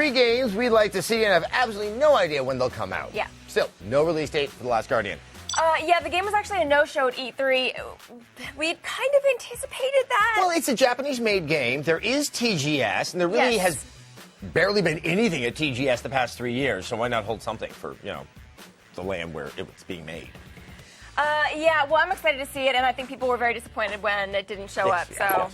3 games we'd like to see and have absolutely no idea when they'll come out. Yeah. Still, no release date for The Last Guardian. Yeah, the game was actually a no-show at E3. We'd kind of anticipated that. Well, it's a Japanese-made game. There is TGS, and there really has barely been anything at TGS the past 3 years, so why not hold something for, the land where it's being made? Yeah, well, I'm excited to see it, and I think people were very disappointed when it didn't show up, so...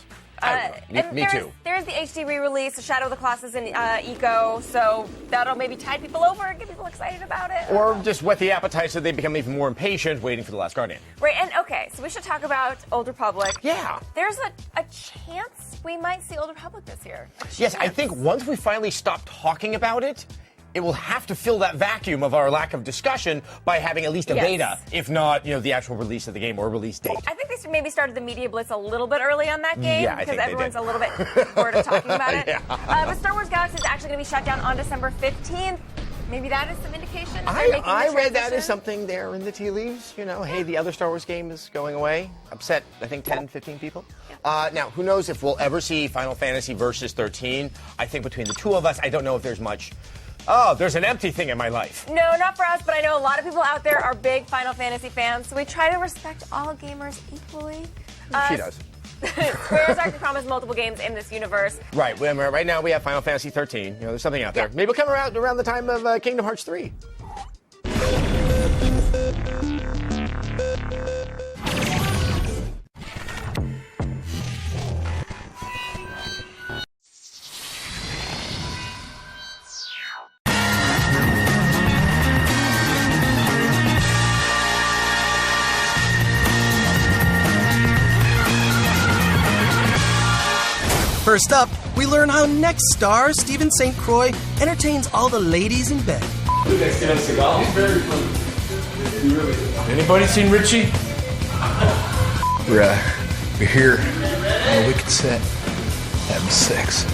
Me too. There's the HD re-release, Shadow of the Colossus and Eco, so that'll maybe tide people over and get people excited about it. Or just whet the appetite so they become even more impatient waiting for The Last Guardian. Right, and okay, so we should talk about Old Republic. Yeah. There's a chance we might see Old Republic this year. Yes, I think once we finally stop talking about it, it will have to fill that vacuum of our lack of discussion by having at least a beta, if not, the actual release of the game or release date. I think they maybe started the media blitz a little bit early on that game because everyone's a little bit bored of talking about it. But Star Wars Galaxy is actually going to be shut down on December 15th. Maybe that is some indication. I read that as something there in the tea leaves. Hey, the other Star Wars game is going away. Upset, I think, 10, 15 people. Now, who knows if we'll ever see Final Fantasy Versus 13. I think between the two of us, I don't know if there's much... Oh, there's an empty thing in my life. No, not for us, but I know a lot of people out there are big Final Fantasy fans, so we try to respect all gamers equally. She does. Square's actually promised multiple games in this universe. Right. Right now we have Final Fantasy 13. There's something out there. Maybe it'll come around the time of Kingdom Hearts 3. First up, we learn how next star Stephen St. Croix entertains all the ladies in bed. Anybody seen Richie? We're here on a wicked set, having sex.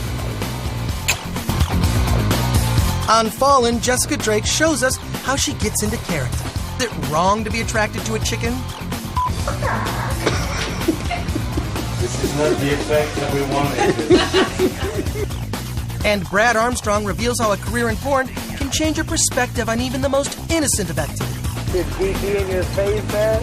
On Fallen, Jessica Drake shows us how she gets into character. Is it wrong to be attracted to a chicken? This is not the effect that we wanted. And Brad Armstrong reveals how a career in porn can change your perspective on even the most innocent of activity. Did PP in your face, man?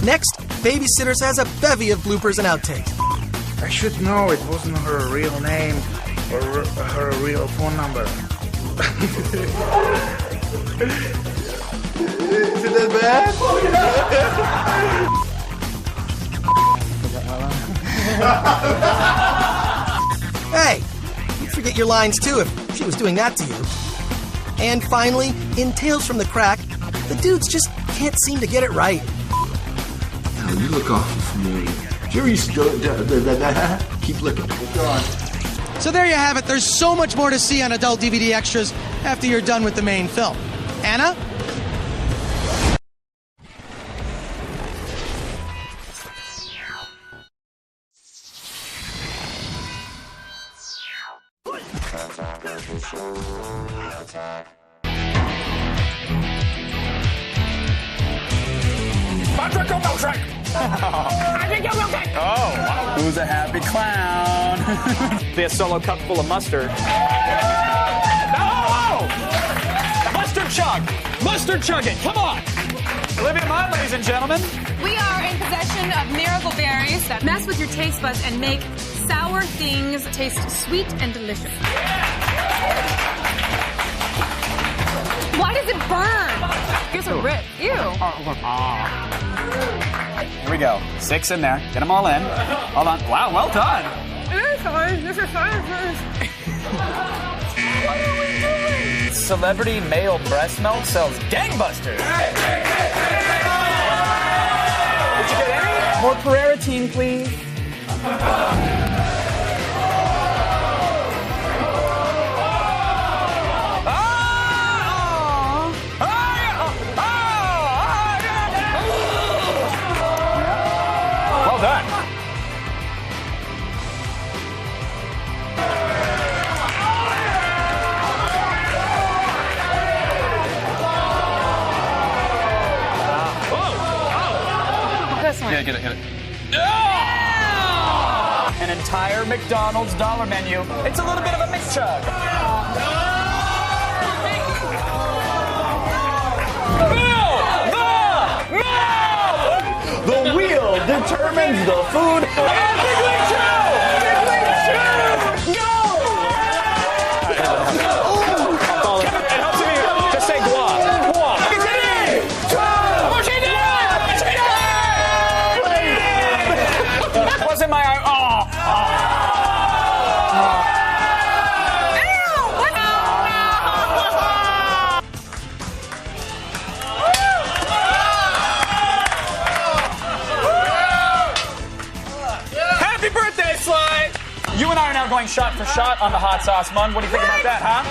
Next, Babysitters has a bevy of bloopers and outtakes. I should know it wasn't her real name or her real phone number. Is it that bad? Hey, you'd forget your lines too if she was doing that to you. And finally, in Tales from the Crack, the dudes just can't seem to get it right. Oh, you look awful familiar. Did you ever used to do that? Keep looking. Go on. So there you have it. There's so much more to see on adult DVD extras after you're done with the main film. Anna? Oh, wow. Who's a happy clown? Be a solo cup full of mustard. Oh! Mustard chug! Mustard chugging, come on! Olivia Munn, ladies and gentlemen. We are in possession of miracle berries that mess with your taste buds and make sour things taste sweet and delicious. Why does it burn? Gives a rip. Ew. Here we go. 6 in there. Get them all in. Hold on. Wow, well done. This is fine. What are we doing? Celebrity male breast milk sells gangbusters. Did you get any? More Pereira-tine, please. Well done. This one. Get it. Oh! And entire McDonald's dollar menu. It's a little bit of a McChug. The wheel determines the food. And Big League Chew! Big League Chew! Go! Kevin, it helps if you just say guac. Guac. That wasn't my eye. Happy birthday, Sly! You and I are now going shot for shot on the hot sauce, Munn. What do you think about that, huh?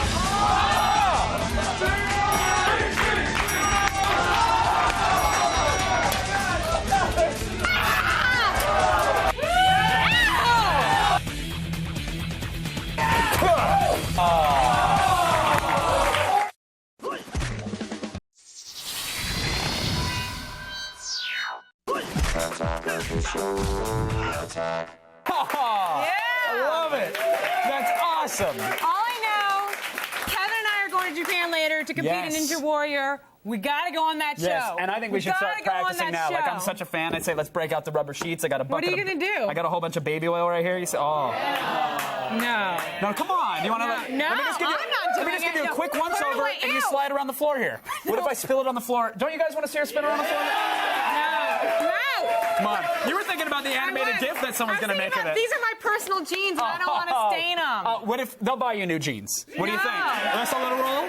I love it. That's awesome. All I know, Kevin and I are going to Japan later to compete in Ninja Warrior. We got to go on that show. Yes, and I think we should start practicing now. Like, I'm such a fan. I'd say let's break out the rubber sheets. I got a bucket. What are you going to do? I got a whole bunch of baby oil right here. You say, No. No, come on. You want to? No, let me just give you, I'm not doing Let me just give you a quick Put it once-over, away. and you slide around the floor here. What if I spill it on the floor? Don't you guys want to see her spin around the floor? No. Come on. You were thinking about the animated GIF that someone's going to make of it. These are my personal jeans, and I don't want to stain them. What if they'll buy you new jeans? What do you think? Let's a little roll?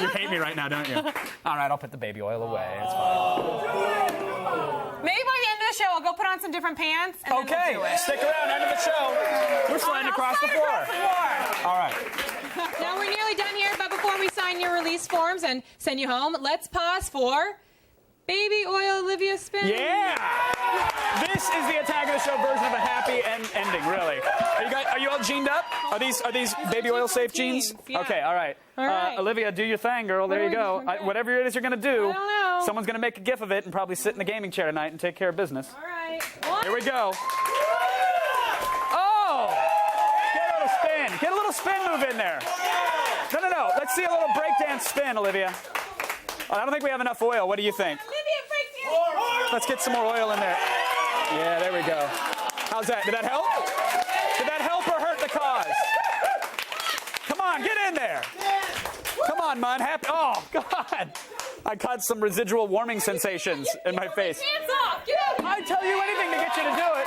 You hate me right now, don't you? All right, I'll put the baby oil away. It's fine. Maybe by the end of the show, I'll go put on some different pants. And Okay, then we'll do it. stick around. End of the show. We're sliding across the floor. All right. Now we're nearly done here, but before we sign your release forms and send you home, let's pause for baby oil Olivia spin. Yeah! This is the Attack of the Show version of a happy ending, really. Are you all jeaned up? Are these baby oil safe jeans? Yeah. Okay, all right. Olivia, do your thing, girl. There you go. Whatever it is you're going to do, I don't know. someone's going to make a gif of it and probably sit in the gaming chair tonight and take care of business. All right. Here we go. Oh! Get a little spin move in there. No. Let's see a little breakdance spin, Olivia. I don't think we have enough oil. What do you think? Let's get some more oil in there. Yeah, there we go. How's that? Did that help? Did that help or hurt the cause? Come on, get in there. Come on, Munn. Oh, God. I caught some residual warming sensations in my face. Hands off. Get out. I'd tell you anything to get you to do it.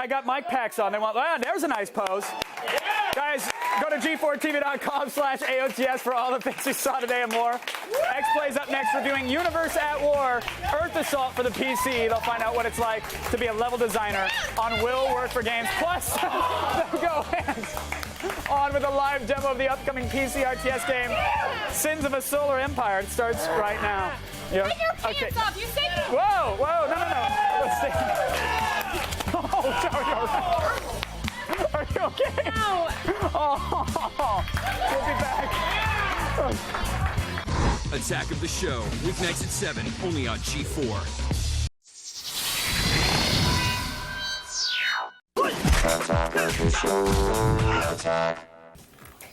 I got mic packs on. They want, there's a nice pose. Guys, go to g4tv.com/AOTS for all the things you saw today and more. X-Play's up next reviewing Universe at War, Earth Assault for the PC. They'll find out what it's like to be a level designer on Will Work for Games. Plus, they'll go on with a live demo of the upcoming PC RTS game, Sins of a Solar Empire. It starts right now. Take your pants off. You said you... Whoa, no. Let's stay. Oh, sorry, all right. Are you okay? No. Oh, we'll be back. Attack of the Show, weeknights at 7, only on G4.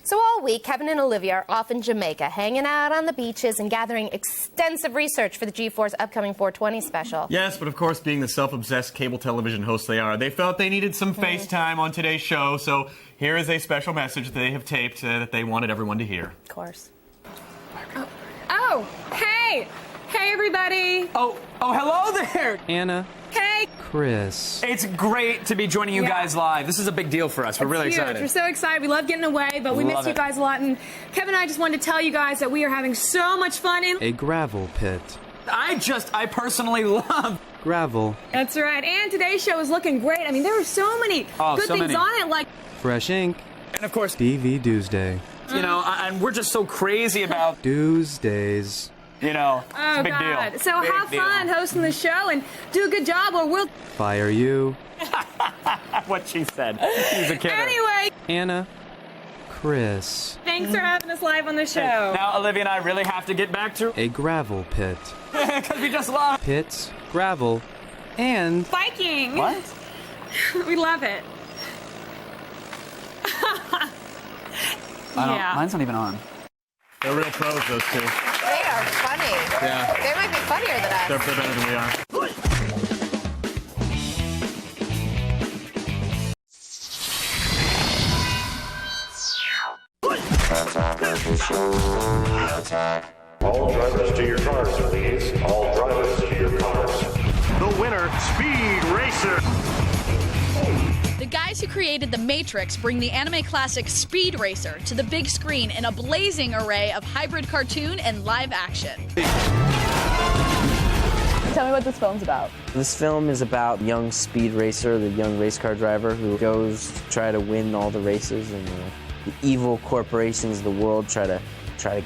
So all week, Kevin and Olivia are off in Jamaica, hanging out on the beaches and gathering extensive research for the G4's upcoming 420 special. Yes, but of course, being the self-obsessed cable television hosts they are, they felt they needed some FaceTime on today's show, so here is a special message that they have taped that they wanted everyone to hear. Of course. Oh, hey! Hey, everybody! Oh, hello there! Anna. Hey! Chris. It's great to be joining you guys live. This is a big deal for us. We're really excited. We're so excited. We love getting away, but we miss you guys a lot. And Kevin and I just wanted to tell you guys that we are having so much fun in a gravel pit. I personally love gravel. That's right. And today's show is looking great. I mean, there were so many good things on it, like fresh ink. And of course, DV Tuesday. You know, and we're just so crazy about Tuesdays. You know, it's a big deal. So big have deal. fun hosting the show and do a good job, or we'll fire you. What she said. She's a kidder. Anyway. Anna. Chris. Thanks for having us live on the show. Hey, now, Olivia and I really have to get back to A gravel pit. because we just lost. Pits, gravel, and... Biking. What? We love it. Yeah. Mine's not even on. They're real pros, those two. They are funny. Yeah. They might be funnier than us. They're better than we are. All drivers to your cars, please. All drivers to your cars. The winner, Speed Racer. The guys who created The Matrix bring the anime classic Speed Racer to the big screen in a blazing array of hybrid cartoon and live action. Tell me what this film's about. This film is about young Speed Racer, the young race car driver who goes to try to win all the races, and the evil corporations of the world try to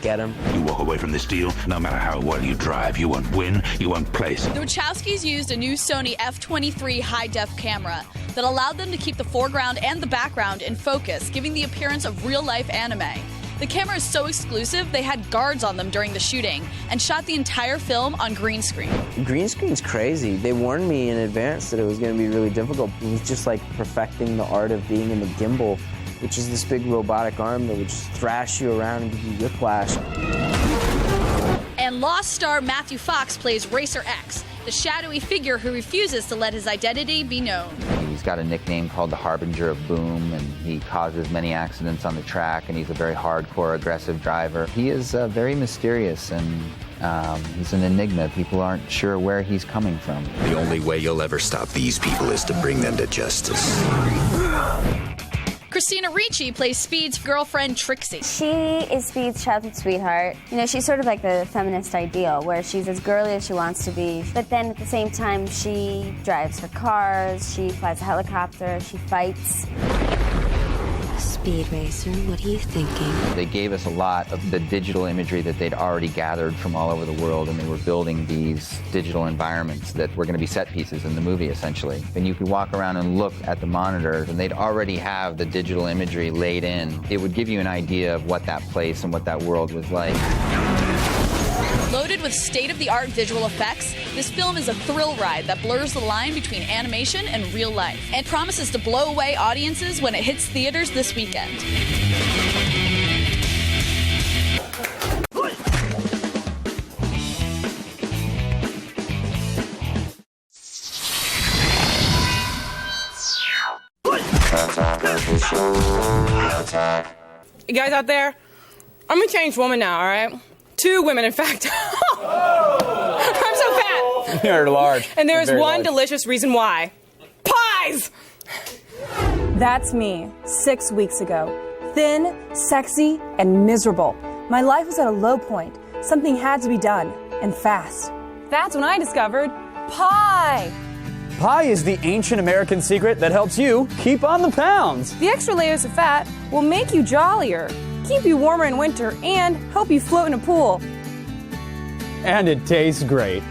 get him. You walk away from this deal, no matter how well you drive, you won't win, you won't place. The Wachowskis used a new Sony F23 high-def camera that allowed them to keep the foreground and the background in focus, giving the appearance of real-life anime. The camera is so exclusive, they had guards on them during the shooting and shot the entire film on green screen. Green screen's crazy. They warned me in advance that it was going to be really difficult. It was just like perfecting the art of being in the gimbal, which is this big robotic arm that would just thrash you around and give you whiplash. And Lost star Matthew Fox plays Racer X, the shadowy figure who refuses to let his identity be known. He's got a nickname called the Harbinger of Boom, and he causes many accidents on the track, and he's a very hardcore, aggressive driver. He is very mysterious, and he's an enigma. People aren't sure where he's coming from. The only way you'll ever stop these people is to bring them to justice. Christina Ricci plays Speed's girlfriend, Trixie. She is Speed's childhood sweetheart. You know, she's sort of like the feminist ideal, where she's as girly as she wants to be, but then at the same time, she drives her cars, she flies a helicopter, she fights. Speed Racer, what are you thinking? They gave us a lot of the digital imagery that they'd already gathered from all over the world, and they were building these digital environments that were going to be set pieces in the movie, essentially. And you could walk around and look at the monitors, and they'd already have the digital imagery laid in. It would give you an idea of what that place and what that world was like. Loaded with state-of-the-art visual effects, this film is a thrill ride that blurs the line between animation and real life and promises to blow away audiences when it hits theaters this weekend. You guys out there? I'm a changed woman now, all right? 2 women, in fact. I'm so fat. You're large. And there is one large. delicious reason why. Pies! That's me, 6 weeks ago. Thin, sexy, and miserable. My life was at a low point. Something had to be done, and fast. That's when I discovered pie. Pie is the ancient American secret that helps you keep on the pounds. The extra layers of fat will make you jollier, keep you warmer in winter, and help you float in a pool. And it tastes great.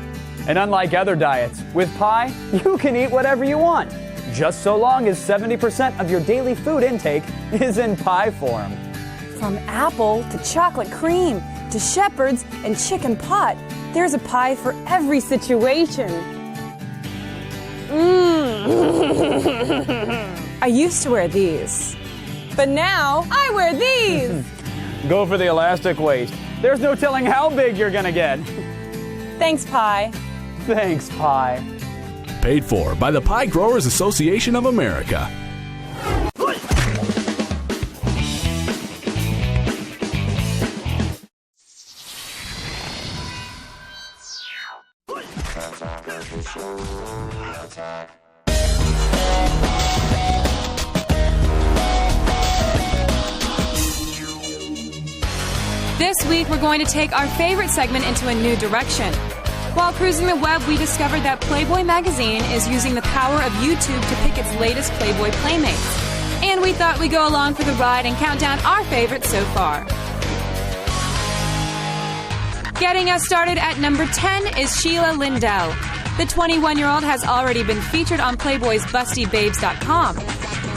And unlike other diets, with pie, you can eat whatever you want, just so long as 70% of your daily food intake is in pie form. From apple to chocolate cream to shepherd's and chicken pot, there's a pie for every situation. I used to wear these, but now I wear these. Go for the elastic waist. There's no telling how big you're gonna get. Thanks, pie. Thanks, pie. Paid for by the Pie Growers Association of America. This week, we're going to take our favorite segment into a new direction. While cruising the web, we discovered that Playboy magazine is using the power of YouTube to pick its latest Playboy playmates. And we thought we'd go along for the ride and count down our favorites so far. Getting us started at number 10 is Sheila Lindell. The 21-year-old has already been featured on Playboy's BustyBabes.com.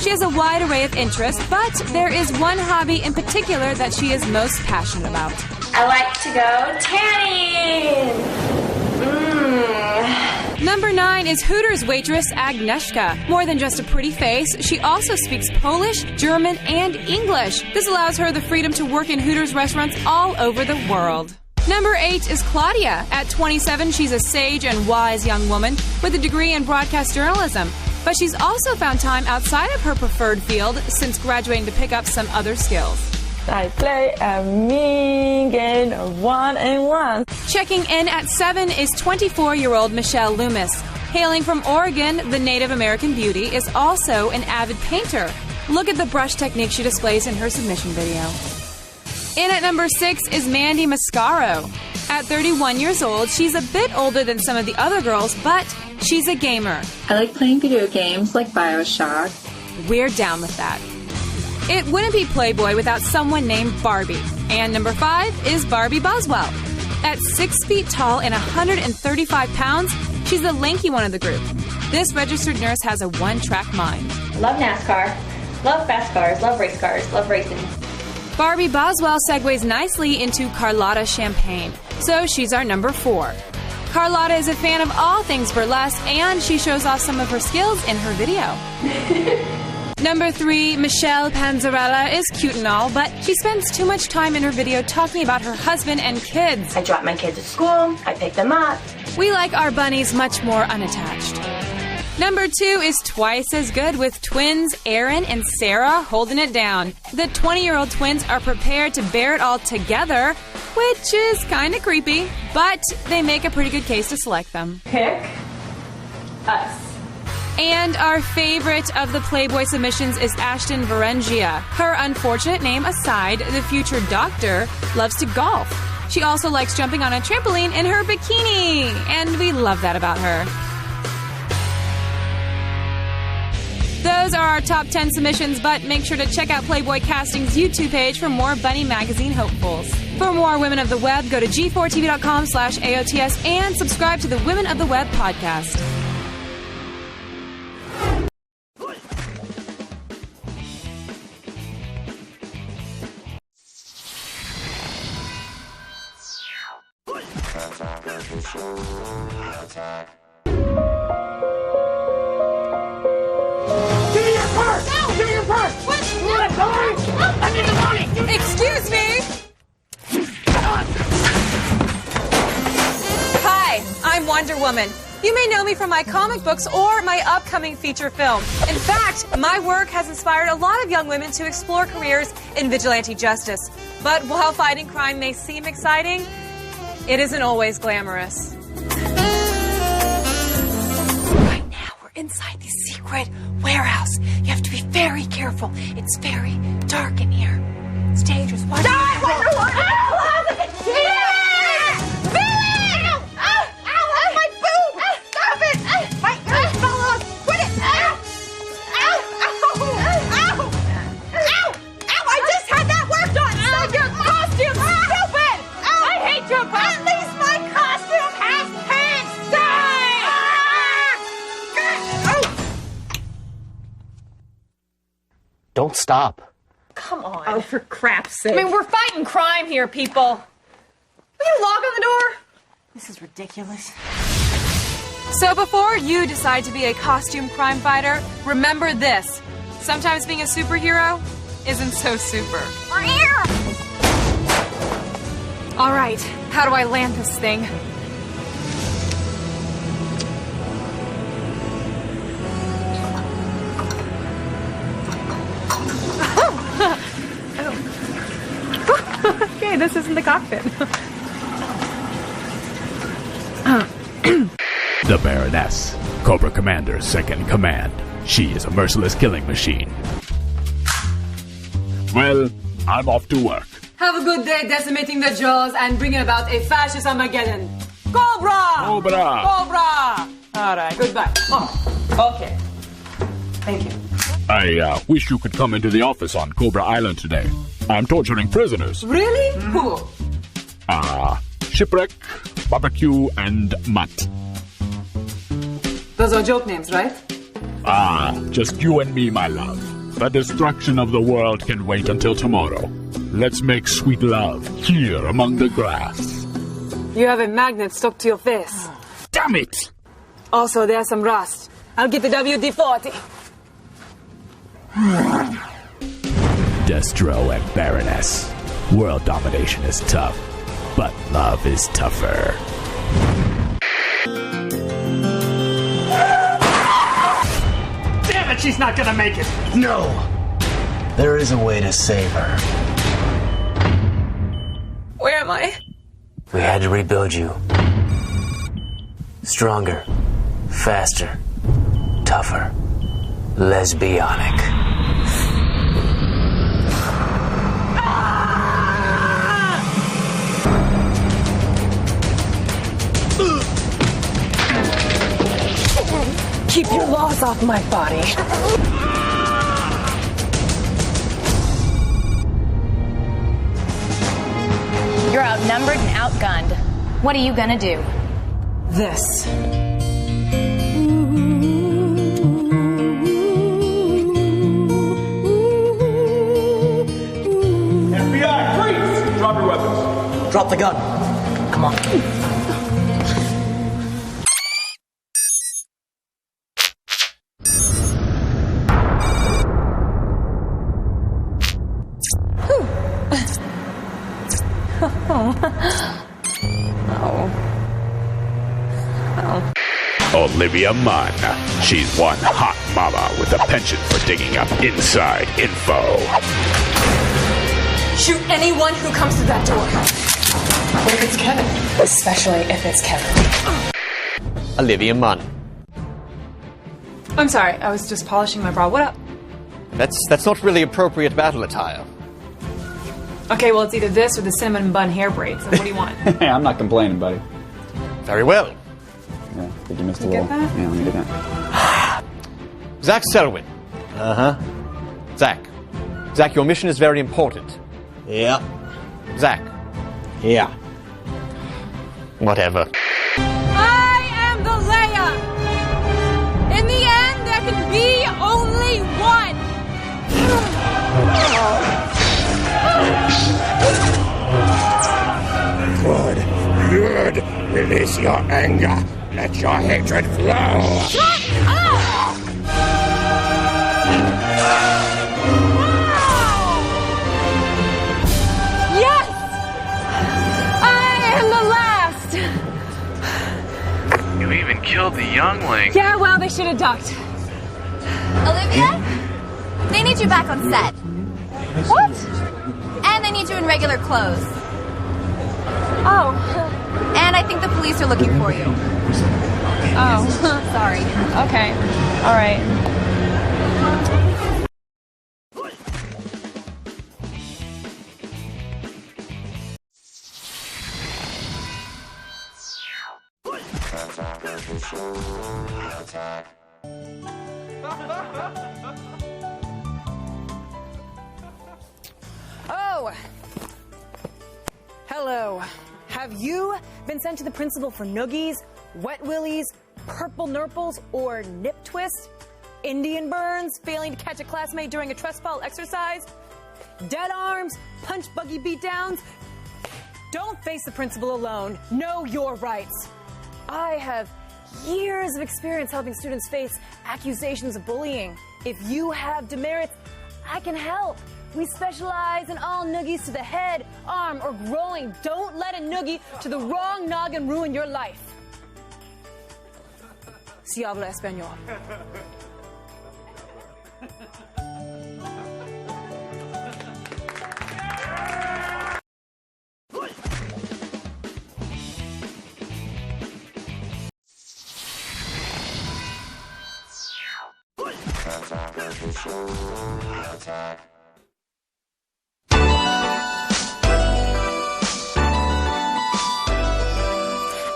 She has a wide array of interests, but there is one hobby in particular that she is most passionate about. I like to go tanning. Number 9 is Hooters waitress Agnieszka. More than just a pretty face, she also speaks Polish, German, and English. This allows her the freedom to work in Hooters restaurants all over the world. Number 8 is Claudia. At 27, she's a sage and wise young woman with a degree in broadcast journalism. But she's also found time outside of her preferred field since graduating to pick up some other skills. I play a mean game of 1 and 1. Checking in at 7 is 24-year-old Michelle Loomis. Hailing from Oregon, the Native American beauty is also an avid painter. Look at the brush technique she displays in her submission video. In at number 6 is Mandy Mascaro. At 31 years old, she's a bit older than some of the other girls, but she's a gamer. I like playing video games like BioShock. We're down with that. It wouldn't be Playboy without someone named Barbie. And number 5 is Barbie Boswell. At 6 feet tall and 135 pounds, she's the lanky one of the group. This registered nurse has a one-track mind. Love NASCAR. Love fast cars. Love race cars. Love racing. Barbie Boswell segues nicely into Carlotta Champagne, so she's our number 4. Carlotta is a fan of all things burlesque, and she shows off some of her skills in her video. Number 3, Michelle Panzarella is cute and all, but she spends too much time in her video talking about her husband and kids. I drop my kids at school. I pick them up. We like our bunnies much more unattached. Number 2 is twice as good with twins Aaron and Sarah holding it down. The 20-year-old twins are prepared to bear it all together, which is kind of creepy, but they make a pretty good case to select them. Pick us. And our favorite of the Playboy submissions is Ashton Varengia. Her unfortunate name aside, the future doctor loves to golf. She also likes jumping on a trampoline in her bikini, and we love that about her. Those are our top 10 submissions, but make sure to check out Playboy Casting's YouTube page for more Bunny Magazine hopefuls. For more Women of the Web, go to g4tv.com/AOTS and subscribe to the Women of the Web podcast. Excuse me! Hi, I'm Wonder Woman. You may know me from my comic books or my upcoming feature film. In fact, my work has inspired a lot of young women to explore careers in vigilante justice. But while fighting crime may seem exciting, it isn't always glamorous. Right now, we're inside the secret warehouse. You have to be very careful. It's very dark in here. It's dangerous. Watch out! Wonder Woman! Ow! Look at you! Ow! Ow! Ow! My boob! Stop it! My ears fell off! Quit it! Ow! Ow! Ow! Ow! Ow! Ow! I just had that worked on! Ow! Your costume's stupid! Ow! I hate your costume! At least my costume has pants! Don't stop. Come on. Oh, for crap's sake. I mean, we're fighting crime here, people. Will you lock on the door? This is ridiculous. So before you decide to be a costume crime fighter, remember this. Sometimes being a superhero isn't so super. All right, how do I land this thing? Okay, this isn't the cockpit. The Baroness, Cobra Commander's second command. She is a merciless killing machine. Well, I'm off to work. Have a good day decimating the Jaws and bringing about a fascist Armageddon. Cobra! Cobra! Cobra! All right, goodbye. Oh, okay. Thank you. I wish you could come into the office on Cobra Island today. I'm torturing prisoners. Really? Who? Shipwreck, Barbecue, and Mutt. Those are joke names, right? Just you and me, my love. The destruction of the world can wait until tomorrow. Let's make sweet love here among the grass. You have a magnet stuck to your face. Damn it! Also, there's some rust. I'll get the WD-40. Destro and Baroness. World domination is tough, but love is tougher. Damn it, she's not gonna make it! No! There is a way to save her. Where am I? We had to rebuild you. Stronger, faster, tougher, lesbionic. Keep your laws off my body. You're outnumbered and outgunned. What are you gonna do? This. FBI, freeze! Drop your weapons. Drop the gun. Come on. Olivia Munn. She's one hot mama with a penchant for digging up inside info. Shoot anyone who comes through that door. What if it's Kevin? Especially if it's Kevin. Olivia Munn. I'm sorry, I was just polishing my bra. What up? That's not really appropriate battle attire. Okay, well, it's either this or the cinnamon bun hair braids. So what do you want? Hey, I'm not complaining, buddy. Very well. Yeah, I think you missed a You little. get that? Yeah, let me get that. Zach Selwyn. Zach, your mission is very important. Yeah. Zach. Yeah. Whatever. I am the Leia. In the end, there can be only one. Good. Release your anger. Let your hatred flow. Shut up! Yes! I am the last! You even killed the youngling. Yeah, well, they should have ducked. Olivia? They need you back on set. What? And they need you in regular clothes. Oh. And I think the police are looking for you. Oh. Sorry. Okay. All right. Oh! Hello. Have you been sent to the principal for noogies, wet willies, purple nurples, or nip twist? Indian burns, failing to catch a classmate during a trust fall exercise? Dead arms, punch buggy beatdowns? Don't face the principal alone. Know your rights. I have years of experience helping students face accusations of bullying. If you have demerits, I can help. We specialize in all noogies to the head, arm, or groin. Don't let a noogie to the wrong noggin ruin your life. Si habla español.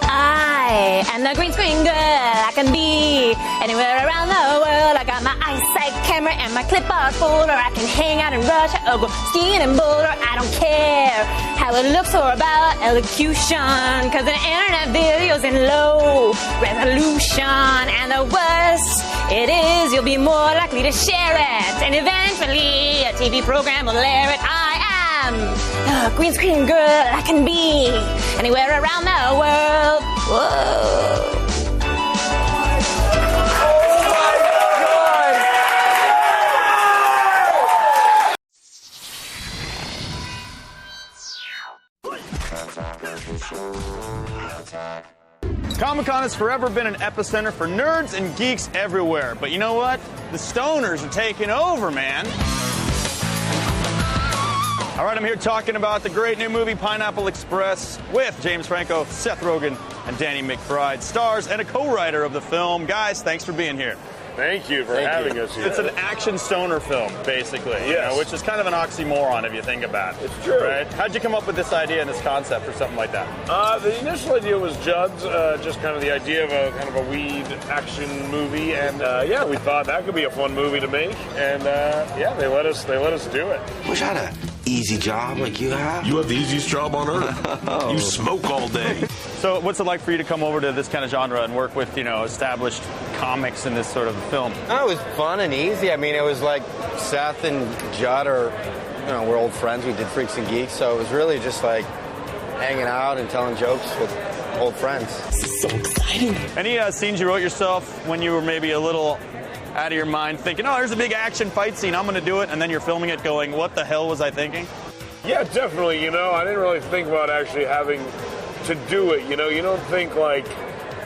I am the green screen girl. I can be anywhere around the world. I got my eyesight camera and my clipboard folder. I can hang out in Russia or go skiing in Boulder. I don't care how it looks or about elocution, cause the internet video's in low resolution. And the worst it is you'll be more likely to share it. And eventually, a TV program will air it. I am the green screen girl I can be anywhere around the world. Whoa. Comic-Con has forever been an epicenter for nerds and geeks everywhere. But you know what? The stoners are taking over, man. All right, I'm here talking about the great new movie Pineapple Express with James Franco, Seth Rogen, and Danny McBride, stars and a co-writer of the film. Guys, thanks for being here. Thank you for having us here. It's an action stoner film, basically, yes. Which is kind of an oxymoron if you think about it. It's true. Right? How'd you come up with this idea and this concept or something like that? The initial idea was Judd's, just kind of the idea of a kind of a weed action movie, and yeah, we thought that could be a fun movie to make, and yeah, they let us do it. Wish I had an easy job like you have. You have the easiest job on earth. You smoke all day. So what's it like for you to come over to this kind of genre and work with, established comics in this sort of film? Oh, it was fun and easy. I mean, it was like Seth and Judd are, we're old friends. We did Freaks and Geeks, so it was really just like hanging out and telling jokes with old friends. This is so exciting. Any scenes you wrote yourself when you were maybe a little out of your mind thinking, oh, there's a big action fight scene, I'm going to do it, and then you're filming it going, what the hell was I thinking? Yeah, definitely. I didn't really think about actually having to do it. You don't think like,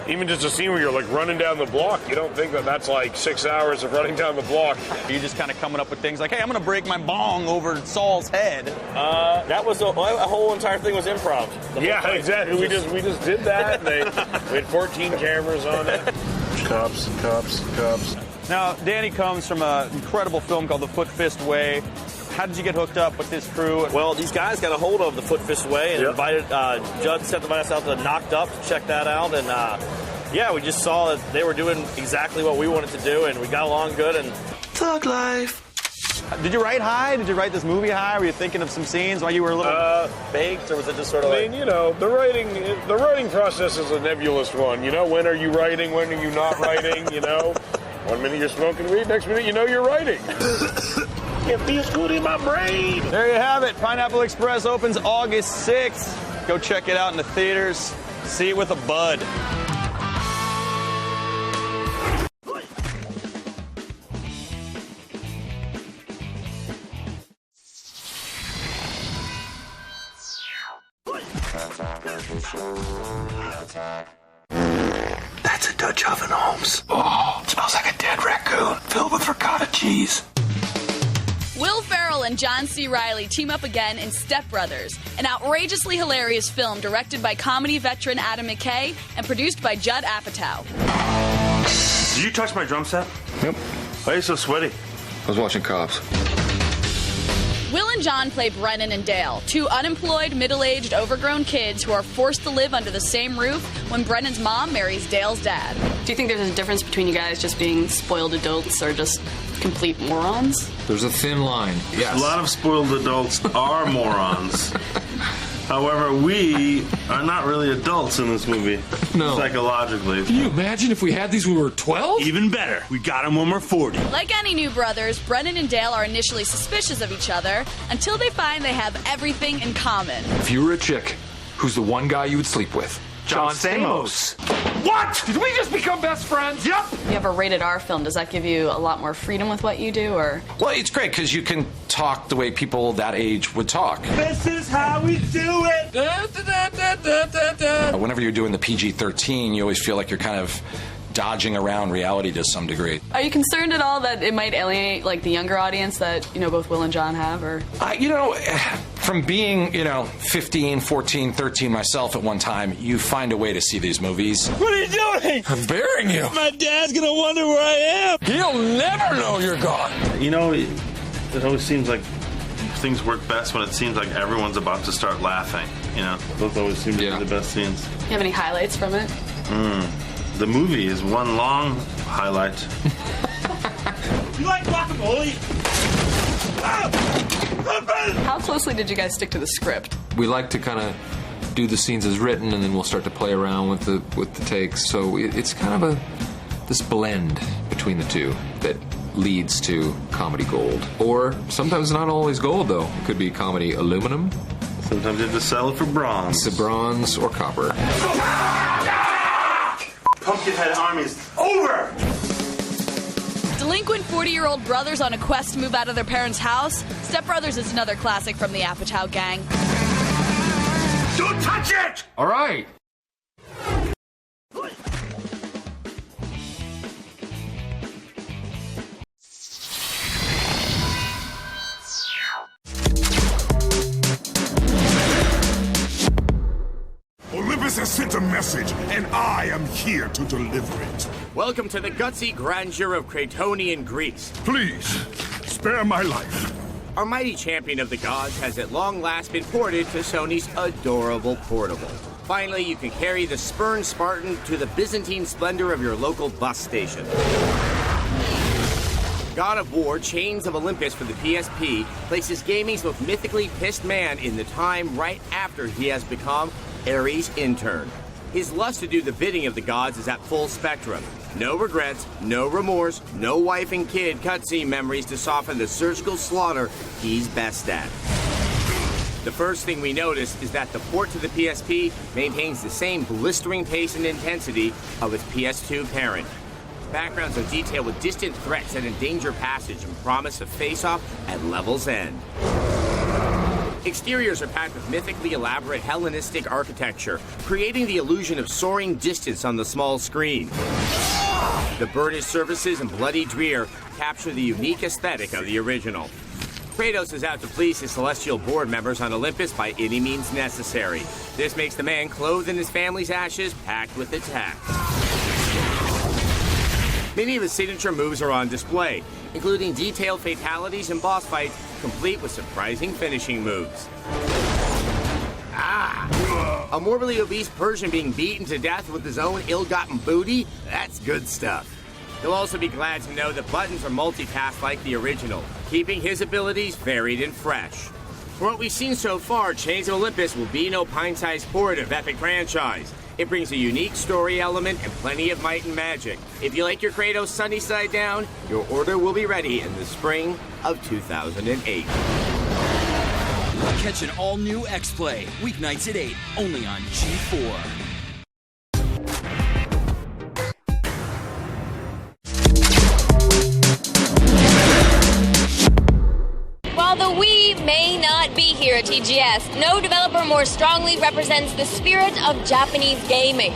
even just a scene where you're like running down the block, you don't think that that's like 6 hours of running down the block. You're just kind of coming up with things like, hey, I'm going to break my bong over Saul's head. That was a whole entire thing was improv. Yeah, exactly. We just did that. We had 14 cameras on it. Cops. Now, Danny comes from an incredible film called The Foot Fist Way. How did you get hooked up with this crew? Well, these guys got a hold of The Foot Fist Way and invited Judd sent us out to Knocked Up to check that out, and yeah, we just saw that they were doing exactly what we wanted to do, and we got along good. And Thug life. Did you write high? Did you write this movie high? Were you thinking of some scenes while you were a little baked, or was it just sort of like... I mean, the writing process is a nebulous one. When are you writing? When are you not writing? 1 minute you're smoking weed, next minute you're writing. It feels good in my brain. There you have it. Pineapple Express opens August 6th. Go check it out in the theaters. See it with a bud. That's a Dutch oven, Holmes. Oh, smells like a dead raccoon filled with ricotta cheese. Will Ferrell and John C. Reilly team up again in Step Brothers, an outrageously hilarious film directed by comedy veteran Adam McKay and produced by Judd Apatow. Did you touch my drum set? Yep. Why are you so sweaty? I was watching Cops. Will and John play Brennan and Dale, two unemployed, middle-aged, overgrown kids who are forced to live under the same roof when Brennan's mom marries Dale's dad. Do you think there's a difference between you guys just being spoiled adults or just complete morons? There's a thin line, yes. A lot of spoiled adults are morons. However, we are not really adults in this movie. No. Psychologically. Can you imagine if we had these when we were 12? Even better. We got them when we're 40. Like any new brothers, Brennan and Dale are initially suspicious of each other until they find they have everything in common. If you were a chick, who's the one guy you would sleep with? John Stamos. What? Did we just become best friends? Yep. You have a rated R film. Does that give you a lot more freedom with what you do, or? Well, it's great because you can talk the way people that age would talk. This is how we do it. Whenever you're doing the PG-13, you always feel like you're kind of dodging around reality to some degree. Are you concerned at all that it might alienate like the younger audience that both Will and John have, or? From being 15, 14, 13 myself at one time, you find a way to see these movies. What are you doing? I'm burying you. My dad's gonna wonder where I am. He'll never know you're gone. It always seems like things work best when it seems like everyone's about to start laughing. Those always seem to be the best scenes. You have any highlights from it? The movie is one long highlight. You like guacamole? How closely did you guys stick to the script? We like to kind of do the scenes as written, and then we'll start to play around with the takes. So it's kind of this blend between the two that leads to comedy gold. Or sometimes not always gold, though. It could be comedy aluminum. Sometimes you have to sell it for bronze. To bronze or copper. Pumpkinhead Army is over! Delinquent 40-year-old brothers on a quest to move out of their parents' house. Step Brothers is another classic from the Apatow gang. Don't touch it! All right. Olympus has sent a message, and I am here to deliver it. Welcome to the gutsy grandeur of Cretonian Greece. Please, spare my life. Our mighty champion of the gods has at long last been ported to Sony's adorable portable. Finally, you can carry the spurned Spartan to the Byzantine splendor of your local bus station. God of War, Chains of Olympus for the PSP places gaming's most mythically pissed man in the time right after he has become Ares' intern. His lust to do the bidding of the gods is at full spectrum. No regrets, no remorse, no wife and kid cutscene memories to soften the surgical slaughter he's best at. The first thing we notice is that the port to the PSP maintains the same blistering pace and intensity of its PS2 parent. Backgrounds are detailed with distant threats that endanger passage and promise a face-off at level's end. Exteriors are packed with mythically elaborate Hellenistic architecture, creating the illusion of soaring distance on the small screen. The burnished surfaces and bloody drear capture the unique aesthetic of the original. Kratos is out to please his celestial board members on Olympus by any means necessary. This makes the man clothed in his family's ashes packed with attack. Many of his signature moves are on display, including detailed fatalities and boss fights, complete with surprising finishing moves. A morbidly obese Persian being beaten to death with his own ill-gotten booty? That's good stuff. You'll also be glad to know that buttons are multitasked like the original, keeping his abilities varied and fresh. For what we've seen so far, Chains of Olympus will be no pint-sized port of epic franchise. It brings a unique story element and plenty of might and magic. If you like your Kratos sunny side down, your order will be ready in the spring of 2008. Catch an all-new X-Play, weeknights at 8, only on G4. While the we may not be here at TGS, no developer more strongly represents the spirit of Japanese gaming.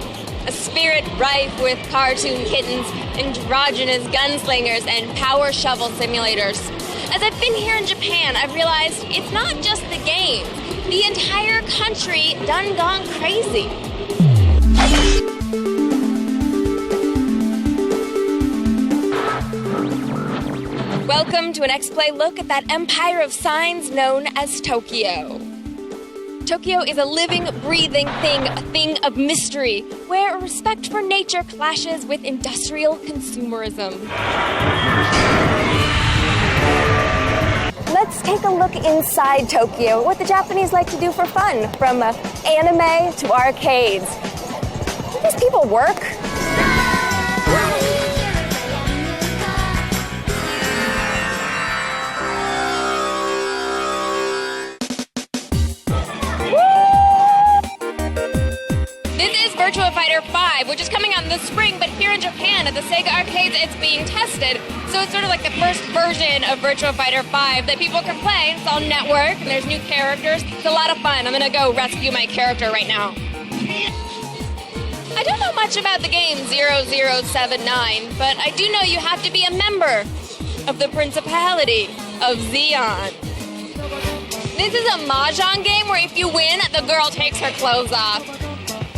A spirit rife with cartoon kittens, androgynous gunslingers, and power shovel simulators. As I've been here in Japan, I've realized it's not just the games. The entire country done gone crazy. Welcome to an X-Play look at that empire of signs known as Tokyo. Tokyo is a living, breathing thing, a thing of mystery, where respect for nature clashes with industrial consumerism. Let's take a look inside Tokyo, what the Japanese like to do for fun, from anime to arcades. Do these people work? Virtua Fighter 5, which is coming out this spring, but here in Japan at the Sega arcades, it's being tested. So it's sort of like the first version of Virtua Fighter 5 that people can play. It's all network, and there's new characters. It's a lot of fun. I'm gonna go rescue my character right now. I don't know much about the game 0079, but I do know you have to be a member of the Principality of Zeon. This is a mahjong game where if you win, the girl takes her clothes off.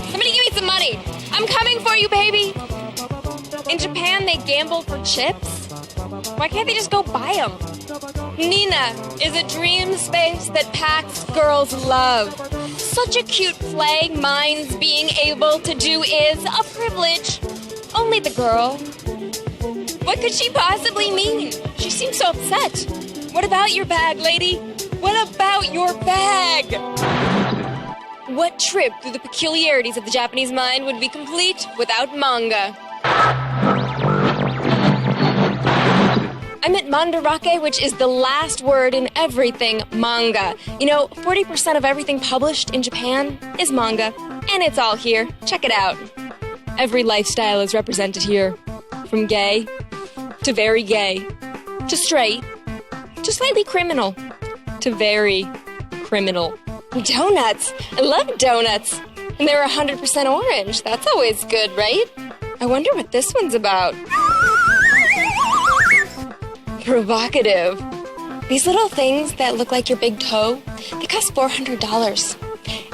Somebody give me some money. I'm coming for you, baby. In Japan, they gamble for chips. Why can't they just go buy them? Nina is a dream space that packs girls' love. Such a cute play Mine's being able to do is a privilege. Only the girl. What could she possibly mean? She seems so upset. What about your bag, lady? What about your bag? What trip through the peculiarities of the Japanese mind would be complete without manga? I meant mandarake, which is the last word in everything manga. 40% of everything published in Japan is manga, and it's all here. Check it out. Every lifestyle is represented here. From gay, to very gay, to straight, to slightly criminal, to very criminal. Donuts! I love donuts! And they're 100% orange. That's always good, right? I wonder what this one's about. Provocative. These little things that look like your big toe, they cost $400.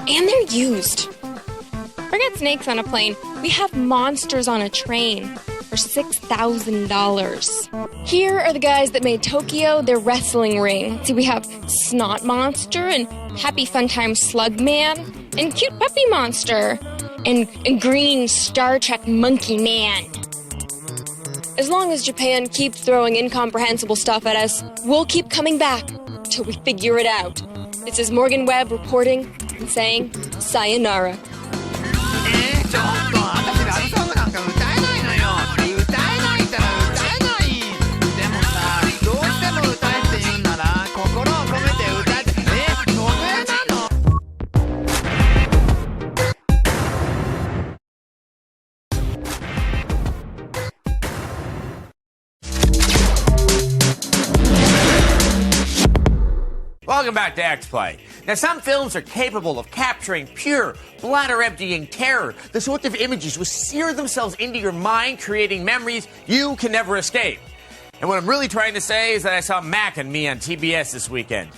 And they're used. Forget snakes on a plane. We have monsters on a train for $6,000. Here are the guys that made Tokyo their wrestling ring. See, we have Snot Monster and Happy Fun Time Slug Man and Cute Puppy Monster and Green Star Trek Monkey Man. As long as Japan keeps throwing incomprehensible stuff at us, we'll keep coming back till we figure it out. This is Morgan Webb reporting and saying sayonara. Welcome back to X-Play. Now, some films are capable of capturing pure, bladder-emptying terror, the sort of images which sear themselves into your mind, creating memories you can never escape. And what I'm really trying to say is that I saw Mac and Me on TBS this weekend.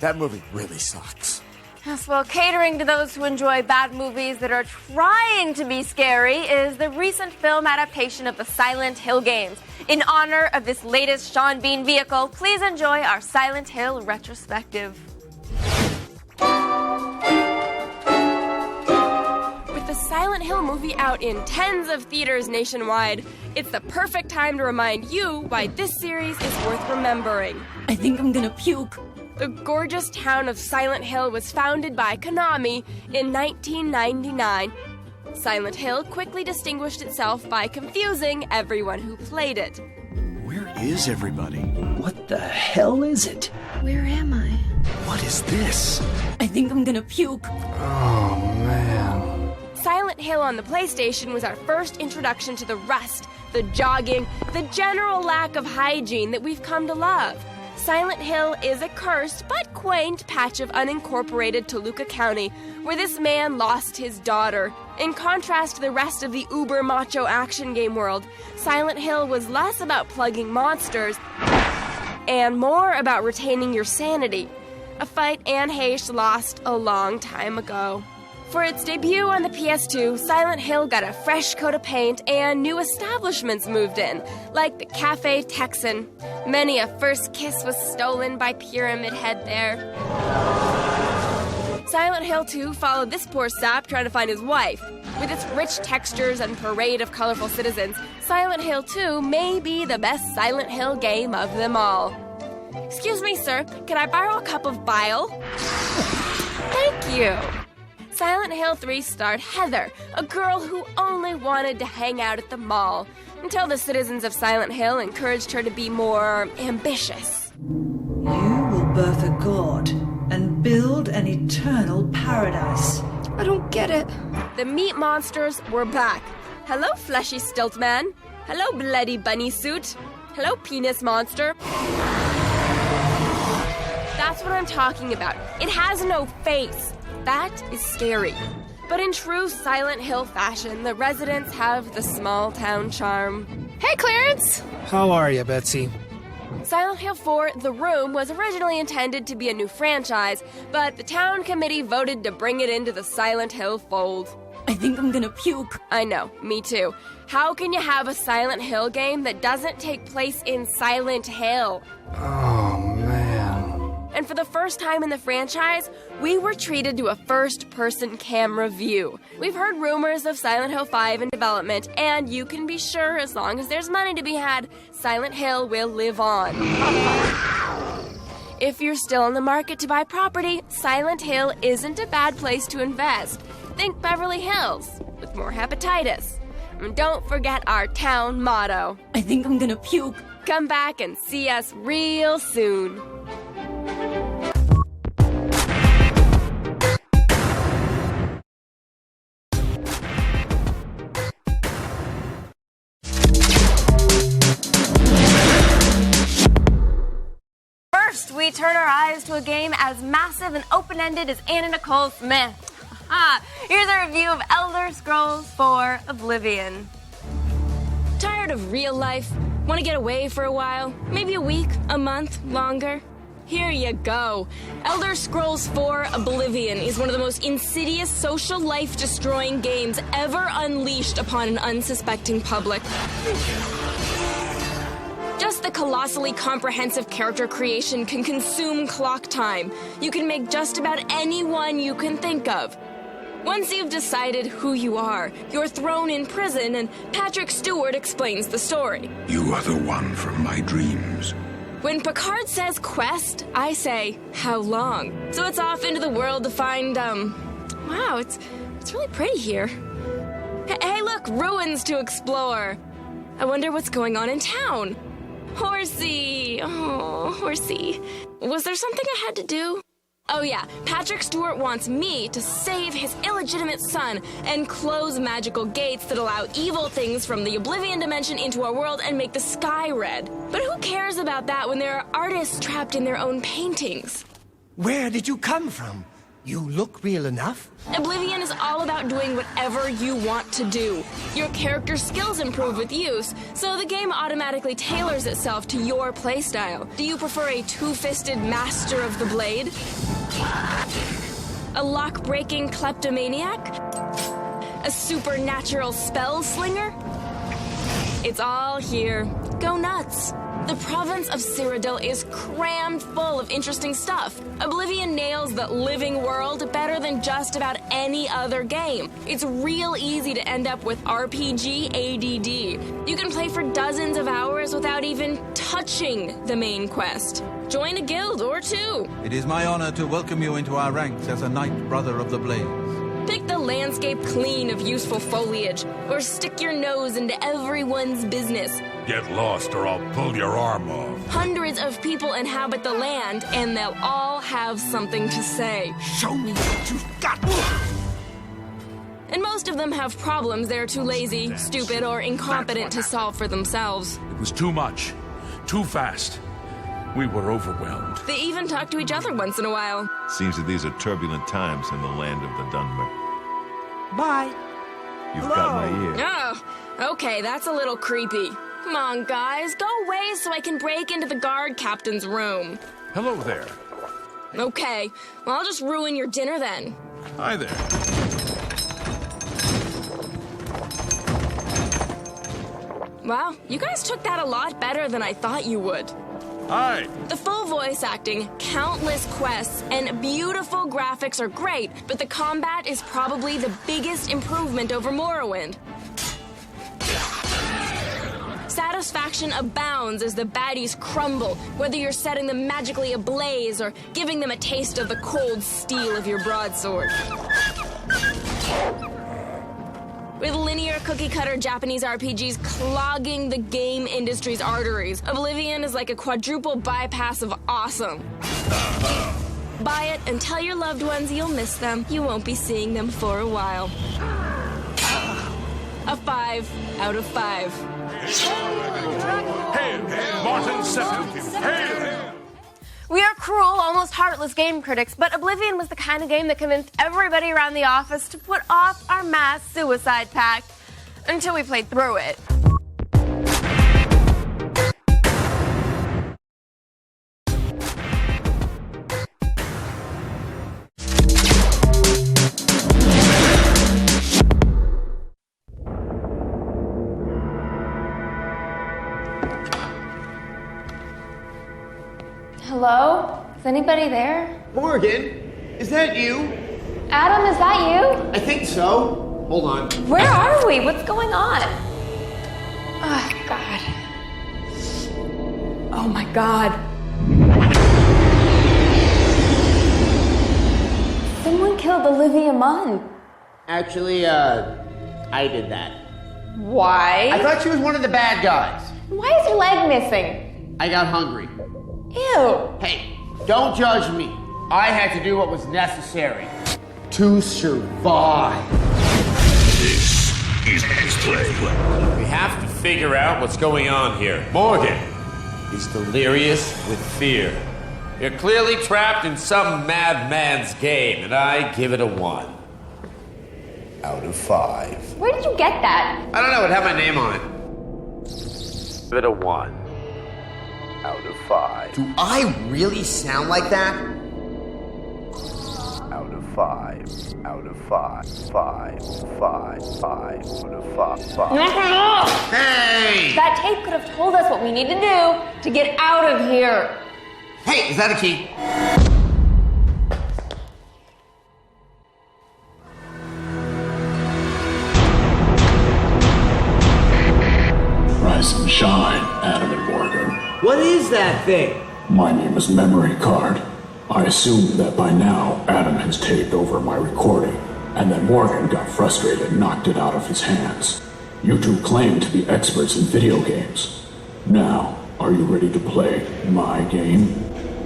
That movie really sucks. Yes, well, catering to those who enjoy bad movies that are trying to be scary is the recent film adaptation of the Silent Hill games. In honor of this latest Sean Bean vehicle, please enjoy our Silent Hill retrospective. With the Silent Hill movie out in tens of theaters nationwide, it's the perfect time to remind you why this series is worth remembering. I think I'm gonna puke. The gorgeous town of Silent Hill was founded by Konami in 1999. Silent Hill quickly distinguished itself by confusing everyone who played it. Where is everybody? What the hell is it? Where am I? What is this? I think I'm gonna puke. Oh, man. Silent Hill on the PlayStation was our first introduction to the rust, the jogging, the general lack of hygiene that we've come to love. Silent Hill is a cursed but quaint patch of unincorporated Toluca County where this man lost his daughter. In contrast to the rest of the uber macho action game world, Silent Hill was less about plugging monsters and more about retaining your sanity, a fight Anne Heche lost a long time ago. For its debut on the PS2, Silent Hill got a fresh coat of paint and new establishments moved in, like the Cafe Texan. Many a first kiss was stolen by Pyramid Head there. Silent Hill 2 followed this poor sap trying to find his wife. With its rich textures and parade of colorful citizens, Silent Hill 2 may be the best Silent Hill game of them all. Excuse me, sir, can I borrow a cup of bile? Thank you. Silent Hill 3 starred Heather, a girl who only wanted to hang out at the mall, until the citizens of Silent Hill encouraged her to be more ambitious. You will birth a god and build an eternal paradise. I don't get it. The meat monsters were back. Hello, fleshy stilt man. Hello, bloody bunny suit. Hello, penis monster. That's what I'm talking about. It has no face. That is scary. But in true Silent Hill fashion, the residents have the small town charm. Hey, Clarence! How are you, Betsy? Silent Hill 4 The Room was originally intended to be a new franchise, but the town committee voted to bring it into the Silent Hill fold. I think I'm gonna puke. I know, me too. How can you have a Silent Hill game that doesn't take place in Silent Hill? Oh, man. And for the first time in the franchise, we were treated to a first-person camera view. We've heard rumors of Silent Hill 5 in development, and you can be sure as long as there's money to be had, Silent Hill will live on. If you're still in the market to buy property, Silent Hill isn't a bad place to invest. Think Beverly Hills, with more hepatitis. And don't forget our town motto. I think I'm gonna puke. Come back and see us real soon. First, we turn our eyes to a game as massive and open-ended as Anna Nicole Smith. Here's a review of Elder Scrolls 4 Oblivion. Tired of real life? Want to get away for a while? Maybe a week, a month, longer? Here you go. Elder Scrolls 4 Oblivion is one of the most insidious social life-destroying games ever unleashed upon an unsuspecting public. Just the colossally comprehensive character creation can consume clock time. You can make just about anyone you can think of. Once you've decided who you are, you're thrown in prison and Patrick Stewart explains the story. You are the one from my dreams. When Picard says quest, I say, how long? So it's off into the world to find, wow, it's really pretty here. Hey, look, ruins to explore. I wonder what's going on in town. Horsey. Oh, Horsey. Was there something I had to do? Oh yeah, Patrick Stewart wants me to save his illegitimate son and close magical gates that allow evil things from the Oblivion dimension into our world and make the sky red. But who cares about that when there are artists trapped in their own paintings? Where did you come from? You look real enough. Oblivion is all about doing whatever you want to do. Your character skills improve with use, so the game automatically tailors itself to your playstyle. Do you prefer a two-fisted master of the blade? A lock-breaking kleptomaniac? A supernatural spell slinger? It's all here. Go nuts. The province of Cyrodiil is crammed full of interesting stuff. Oblivion nails the living world better than just about any other game. It's real easy to end up with RPG ADD. You can play for dozens of hours without even touching the main quest. Join a guild or two. It is my honor to welcome you into our ranks as a Knight Brother of the Blades. Pick the landscape clean of useful foliage, or stick your nose into everyone's business. Get lost or I'll pull your arm off. Hundreds of people inhabit the land, and they'll all have something to say. Show me what you've got. And most of them have problems they're too lazy, stupid, or incompetent to solve for themselves. It was too much. Too fast. We were overwhelmed. They even talk to each other once in a while. Seems that these are turbulent times in the land of the Dunmer. Bye. You've got my ear. Oh, okay, that's a little creepy. Come on, guys, go away so I can break into the guard captain's room. Hello there. Okay, well, I'll just ruin your dinner then. Hi there. Wow, you guys took that a lot better than I thought you would. Hi. The full voice acting, countless quests, and beautiful graphics are great, but the combat is probably the biggest improvement over Morrowind. Satisfaction abounds as the baddies crumble, whether you're setting them magically ablaze or giving them a taste of the cold steel of your broadsword. With linear cookie-cutter Japanese RPGs clogging the game industry's arteries, Oblivion is like a quadruple bypass of awesome. Buy it and tell your loved ones you'll miss them. You won't be seeing them for a while. A 5 out of 5. Hail, Martin Septim. Hail! We are cruel, almost heartless game critics, but Oblivion was the kind of game that convinced everybody around the office to put off our mass suicide pact until we played through it. Hello? Is anybody there? Morgan, is that you? Adam, is that you? I think so. Hold on. Where are we? What's going on? Oh, God. Oh, my God. Someone killed Olivia Munn. Actually, I did that. Why? I thought she was one of the bad guys. Why is your leg missing? I got hungry. Ew. Hey, don't judge me. I had to do what was necessary to survive. This is X-Play. We have to figure out what's going on here. Morgan is delirious with fear. You're clearly trapped in some madman's game, and I give it a 1 out of 5. Where did you get that? I don't know, it had my name on it. Give it a 1 out of 5. Do I really sound like that? Out of 5. Out of 5. 5. 5. 5. Out of 5. Hey! That tape could have told us what we need to do to get out of here. Hey, is that a key? Rise and shine, Adam and Morgan. What is that thing? My name is Memory Card. I assume that by now Adam has taped over my recording, and that Morgan got frustrated and knocked it out of his hands. You two claim to be experts in video games. Now, are you ready to play my game?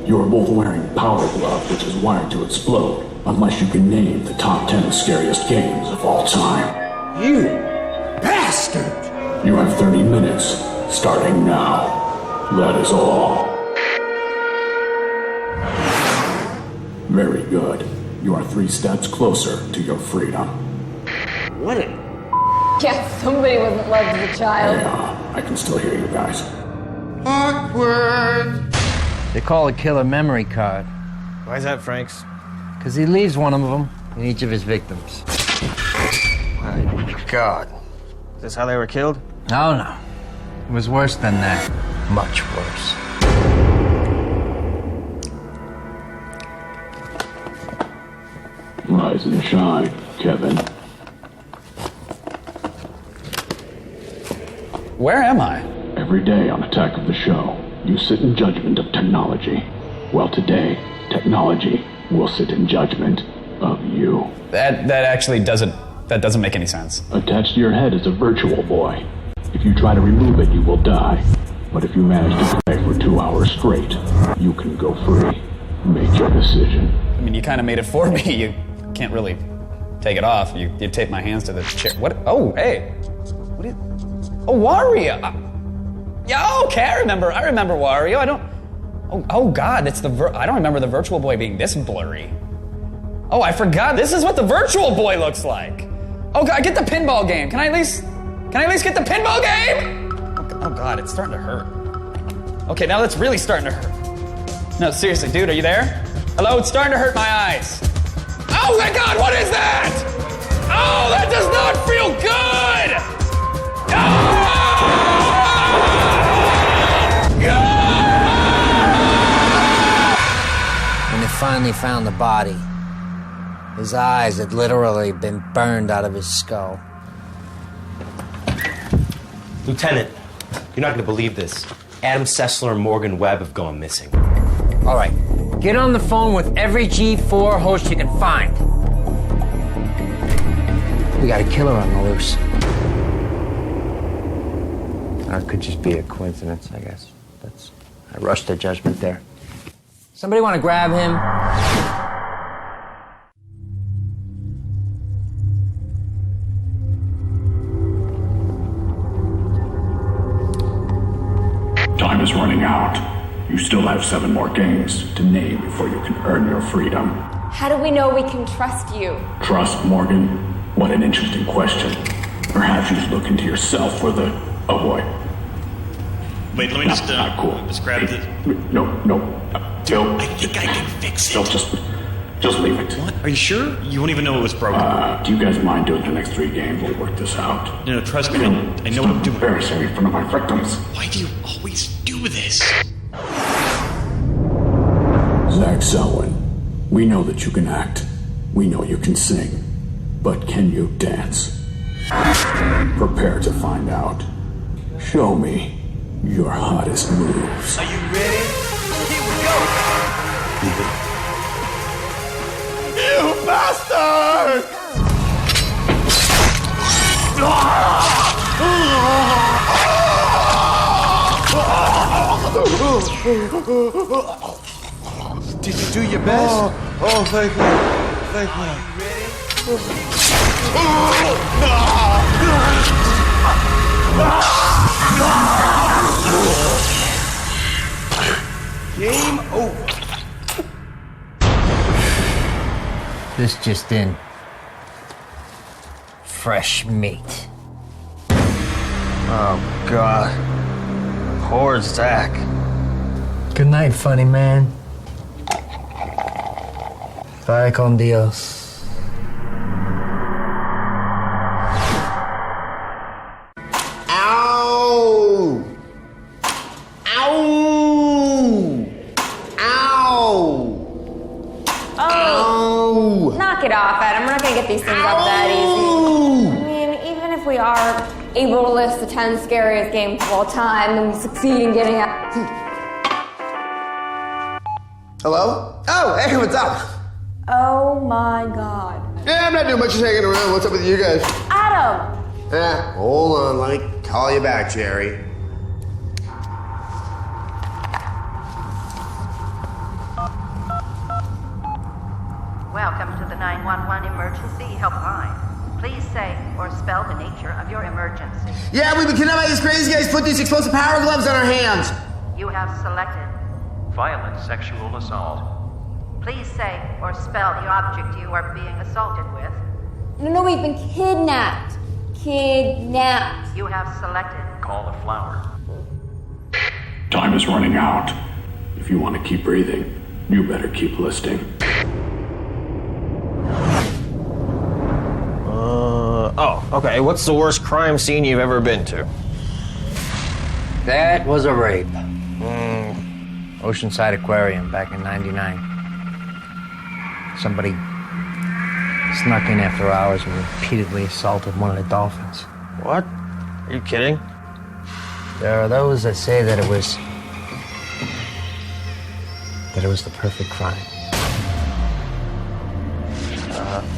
You are both wearing Power Glove, which is wired to explode, unless you can name the top 10 scariest games of all time. You bastard! You have 30 minutes, starting now. That is all. Very good. You are 3 steps closer to your freedom. What a... Yes, somebody wasn't loved as a child. I can still hear you guys. Awkward! They call a killer memory card. Why is that, Franks? Because he leaves one of them in each of his victims. My God. Is this how they were killed? No, no. It was worse than that. Much worse. Rise and shine, Kevin. Where am I? Every day on Attack of the Show, you sit in judgment of technology. Well, today, technology will sit in judgment of you. That actually doesn't make any sense. Attached to your head is a virtual boy. If you try to remove it, you will die. But if you manage to play for 2 hours straight, you can go free. Make your decision. I mean, you kind of made it for me. You can't really take it off. You taped my hands to the chair. What? Oh, hey. What is... Oh, Wario. Yeah, okay, I remember Wario. I don't... Oh God, it's the... I don't remember the Virtual Boy being this blurry. Oh, I forgot. This is what the Virtual Boy looks like. Oh God, get the pinball game. Can I at least get the pinball game? Oh God, it's starting to hurt. Okay, now that's really starting to hurt. No, seriously, dude, are you there? Hello, it's starting to hurt my eyes. Oh my God, what is that? Oh, that does not feel good! When they finally found the body, his eyes had literally been burned out of his skull. Lieutenant, you're not going to believe this. Adam Sessler and Morgan Webb have gone missing. All right, get on the phone with every G4 host you can find. We got a killer on the loose. Or it could just be a coincidence, I guess. I rushed to judgment there. Somebody want to grab him? Time is running out. You still have 7 more games to name before you can earn your freedom. How do we know we can trust you? Trust, Morgan? What an interesting question. Perhaps you should look into yourself for the... Oh boy. Wait, let me just grab this. No. Bill. I think I can fix it. Bill, just leave it. What? Are you sure? You won't even know it was broken. Do you guys mind doing the next 3 games? We'll work this out. No, trust me. I know what I'm doing. Embarrassing me in front of my victims. Why do you always do this? Zach Selwyn, we know that you can act. We know you can sing. But can you dance? Prepare to find out. Show me your hottest moves. Are you ready? Here we go! You bastard! Did you do your best? Oh, thank you. Thank you. Game over. This just in. Fresh meat. Oh, God. Poor Zach. Good night, funny man. Bye con Dios. Ow! Ow! Ow! Oh, knock it off, Adam. We're not gonna get these things up that easy. I mean, even if we are able to list the 10 scariest games of all time, and we succeed in getting out. Hello? Oh, hey, what's up? Oh my God. Yeah, I'm not doing much, just hanging around. What's up with you guys? Adam! Yeah, hold on, let me call you back, Jerry. Welcome to the 911 emergency helpline. Please say or spell the nature of your emergency. Yeah, we've been kidnapped by these crazy guys. Put these explosive power gloves on our hands. You have selected violent sexual assault. Please say or spell the object you are being assaulted with. No, we've been kidnapped. Kidnapped. You have selected cauliflower. Time is running out. If you want to keep breathing, you better keep listening. Okay, what's the worst crime scene you've ever been to? That was a rape. Oceanside Aquarium back in '99. Somebody snuck in after hours and repeatedly assaulted one of the dolphins. What? Are you kidding? There are those that say that it was the perfect crime.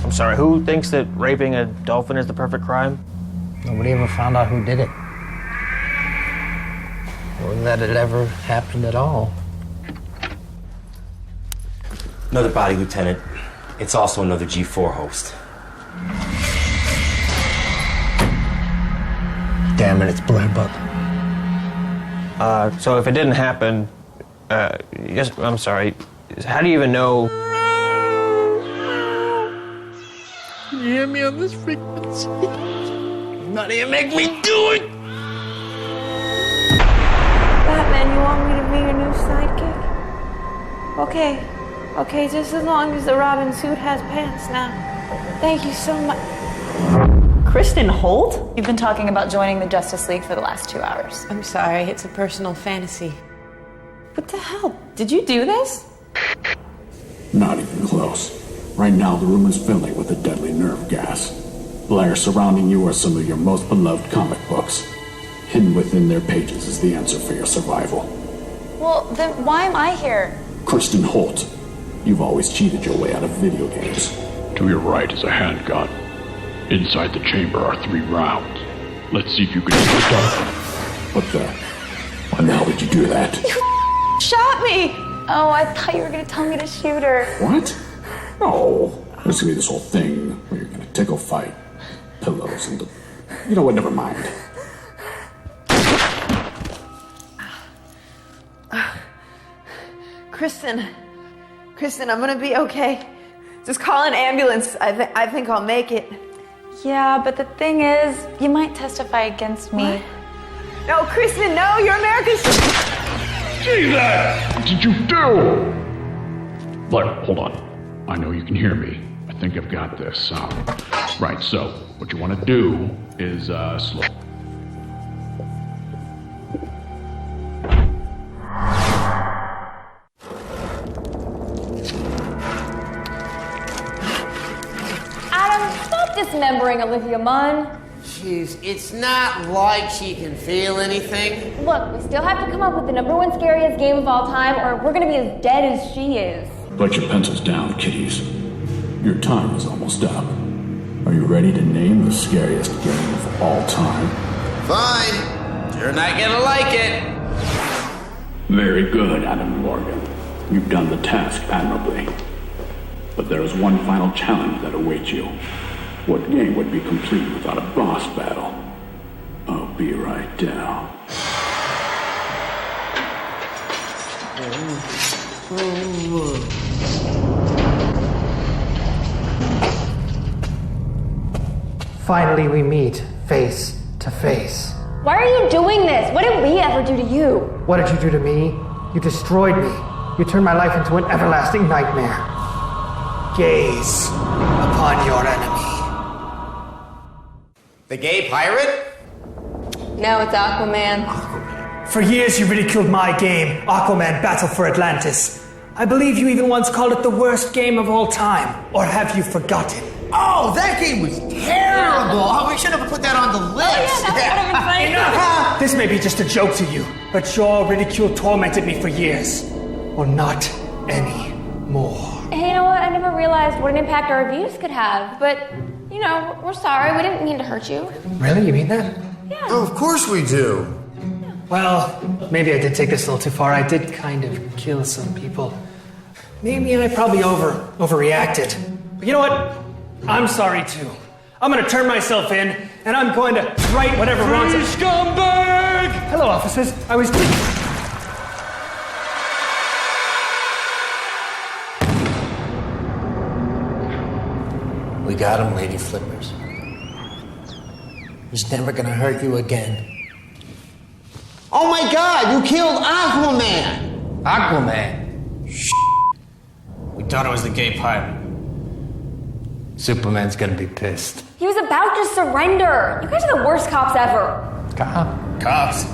I'm sorry, who thinks that raping a dolphin is the perfect crime? Nobody ever found out who did it. Or that it ever happened at all. Another body, Lieutenant. It's also another G4 host. Damn it, it's Blair Buck. So if it didn't happen, yes, I'm sorry, how do you even know? Can you hear me on this frequency? Not even make me do it! Batman, you want me to be your new sidekick? Okay, just as long as the Robin suit has pants now. Thank you so much. Kristen Holt? You've been talking about joining the Justice League for the last 2 hours. I'm sorry, it's a personal fantasy. What the hell? Did you do this? Not even close. Right now, the room is filling with a deadly nerve gas. Blair, surrounding you are some of your most beloved comic books. Hidden within their pages is the answer for your survival. Well, then why am I here? Kristen Holt, you've always cheated your way out of video games. To your right is a handgun. Inside the chamber are 3 rounds. Let's see if you can hit the target. What the? Why the hell did you do that? You shot me! Oh, I thought you were gonna tell me to shoot her. What? No. There's gonna be this whole thing where you're gonna tickle fight pillows and you know what, never mind. Kristen, I'm gonna be okay. Just call an ambulance. I think I'll make it. Yeah, but the thing is, you might testify against me. What? No, Kristen, no, you're America's... Jesus! What did you do? Blair, hold on. I know you can hear me. I think I've got this. Right, so what you want to do is slow. Adam, stop dismembering Olivia Munn. Jeez, it's not like she can feel anything. Look, we still have to come up with the #1 scariest game of all time, or we're gonna be as dead as she is. Put your pencils down, kiddies. Your time is almost up. Are you ready to name the scariest game of all time? Fine. You're not gonna like it. Very good, Adam Morgan. You've done the task admirably. But there is one final challenge that awaits you. What game would be complete without a boss battle? I'll be right down. Finally we meet, face to face. Why are you doing this? What did we ever do to you? What did you do to me? You destroyed me. You turned my life into an everlasting nightmare. Gaze upon your enemy. The gay pirate? No, it's Aquaman. For years you ridiculed my game, Aquaman Battle for Atlantis. I believe you even once called it the worst game of all time. Or have you forgotten? Oh, that game was terrible! Oh, we should have put that on the list! Enough! This may be just a joke to you, but your ridicule tormented me for years. Well, not anymore. Hey, you know what? I never realized what an impact our reviews could have. But, you know, we're sorry. We didn't mean to hurt you. Really? You mean that? Yeah. Oh, of course we do. Well, maybe I did take this a little too far. I did kind of kill some people. Maybe I probably overreacted. But you know what? I'm sorry too. I'm gonna turn myself in, and I'm going to right whatever wrongs. Scumbag! Hello, officers. I was. We got him, Lady Flippers. He's never gonna hurt you again. Oh my god, you killed Aquaman! Aquaman? We thought it was the gay pirate. Superman's gonna be pissed. He was about to surrender. You guys are the worst cops ever. Cops?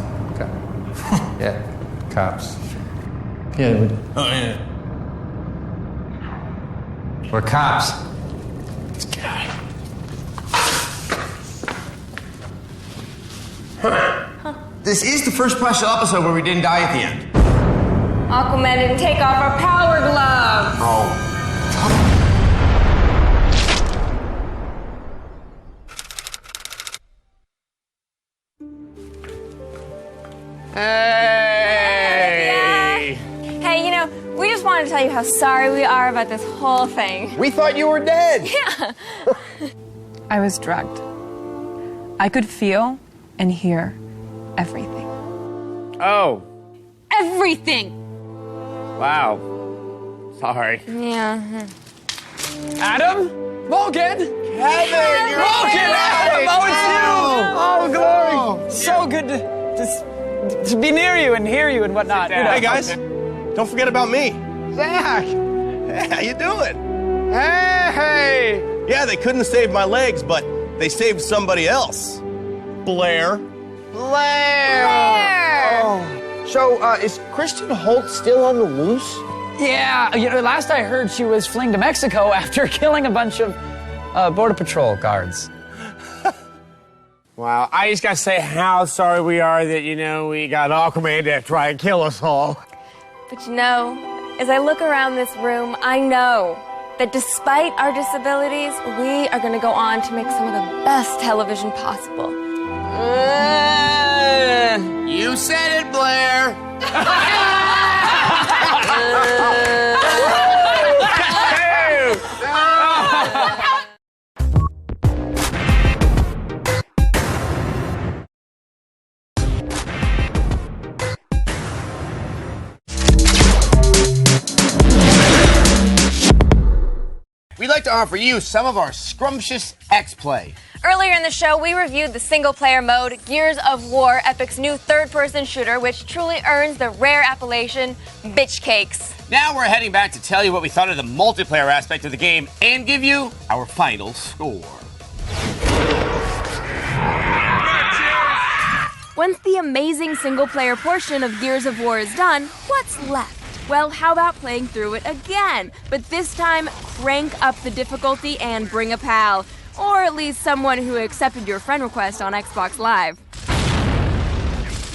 Yeah, cops. Yeah, Oh, yeah. we're cops. This guy. This is the first special episode where we didn't die at the end. Aquaman didn't take off our power glove. Oh. Hey! Hey, you know, we just wanted to tell you how sorry we are about this whole thing. We thought you were dead. Yeah. I was drugged. I could feel and hear everything. Oh. Everything! Wow. Sorry. Yeah. Adam? Morgan? Kevin, you're Morgan! Adam! Oh, it's you! Oh, glory! Oh. So good to be near you and hear you and whatnot. You know. Hey, guys. Don't forget about me. Zach! Hey, how you doing? Hey! Yeah, they couldn't save my legs, but they saved somebody else. Blair. Oh. So, is Kristen Holt still on the loose? Yeah, you know, last I heard she was fleeing to Mexico after killing a bunch of Border Patrol guards. Wow, I just gotta say how sorry we are that, you know, we got Aquaman to try and kill us all. But you know, as I look around this room, I know that despite our disabilities, we are going to go on to make some of the best television possible. You said it, Blair. We'd like to offer you some of our scrumptious X-Play. Earlier in the show, we reviewed the single-player mode, Gears of War, Epic's new third-person shooter, which truly earns the rare appellation, Bitch Cakes. Now we're heading back to tell you what we thought of the multiplayer aspect of the game and give you our final score. Once the amazing single-player portion of Gears of War is done, what's left? Well, how about playing through it again? But this time, crank up the difficulty and bring a pal. Or at least someone who accepted your friend request on Xbox Live.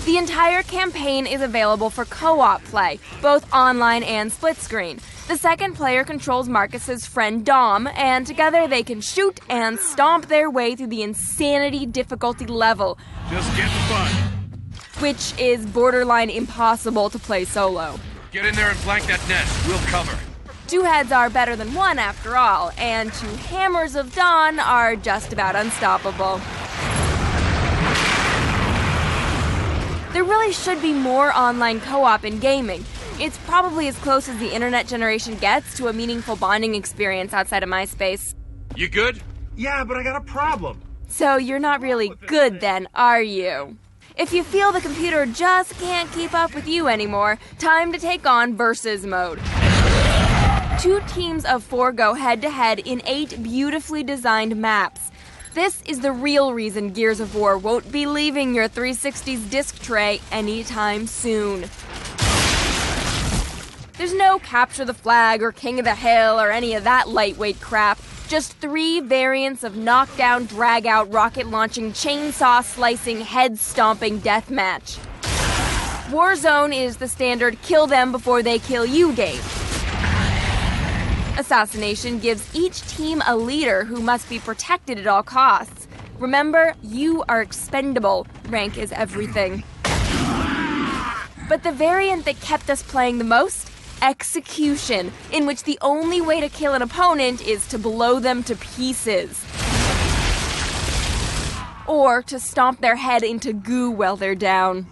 The entire campaign is available for co-op play, both online and split screen. The second player controls Marcus's friend Dom, and together they can shoot and stomp their way through the insanity difficulty level. Just get fun. which is borderline impossible to play solo. Get in there and flank that nest. We'll cover. 2 heads are better than 1 after all, and 2 hammers of dawn are just about unstoppable. There really should be more online co-op in gaming. It's probably as close as the internet generation gets to a meaningful bonding experience outside of MySpace. You good? Yeah, but I got a problem. So you're not really good then, are you? If you feel the computer just can't keep up with you anymore, time to take on versus mode. 2 teams of 4 go head-to-head in 8 beautifully designed maps. This is the real reason Gears of War won't be leaving your 360's disc tray anytime soon. There's no capture the flag or king of the hill or any of that lightweight crap. Just 3 variants of knockdown, drag-out, rocket-launching, chainsaw-slicing, head-stomping deathmatch. Warzone is the standard kill-them-before-they-kill-you game. Assassination gives each team a leader who must be protected at all costs. Remember, you are expendable. Rank is everything. But the variant that kept us playing the most? Execution, in which the only way to kill an opponent is to blow them to pieces. Or to stomp their head into goo while they're down.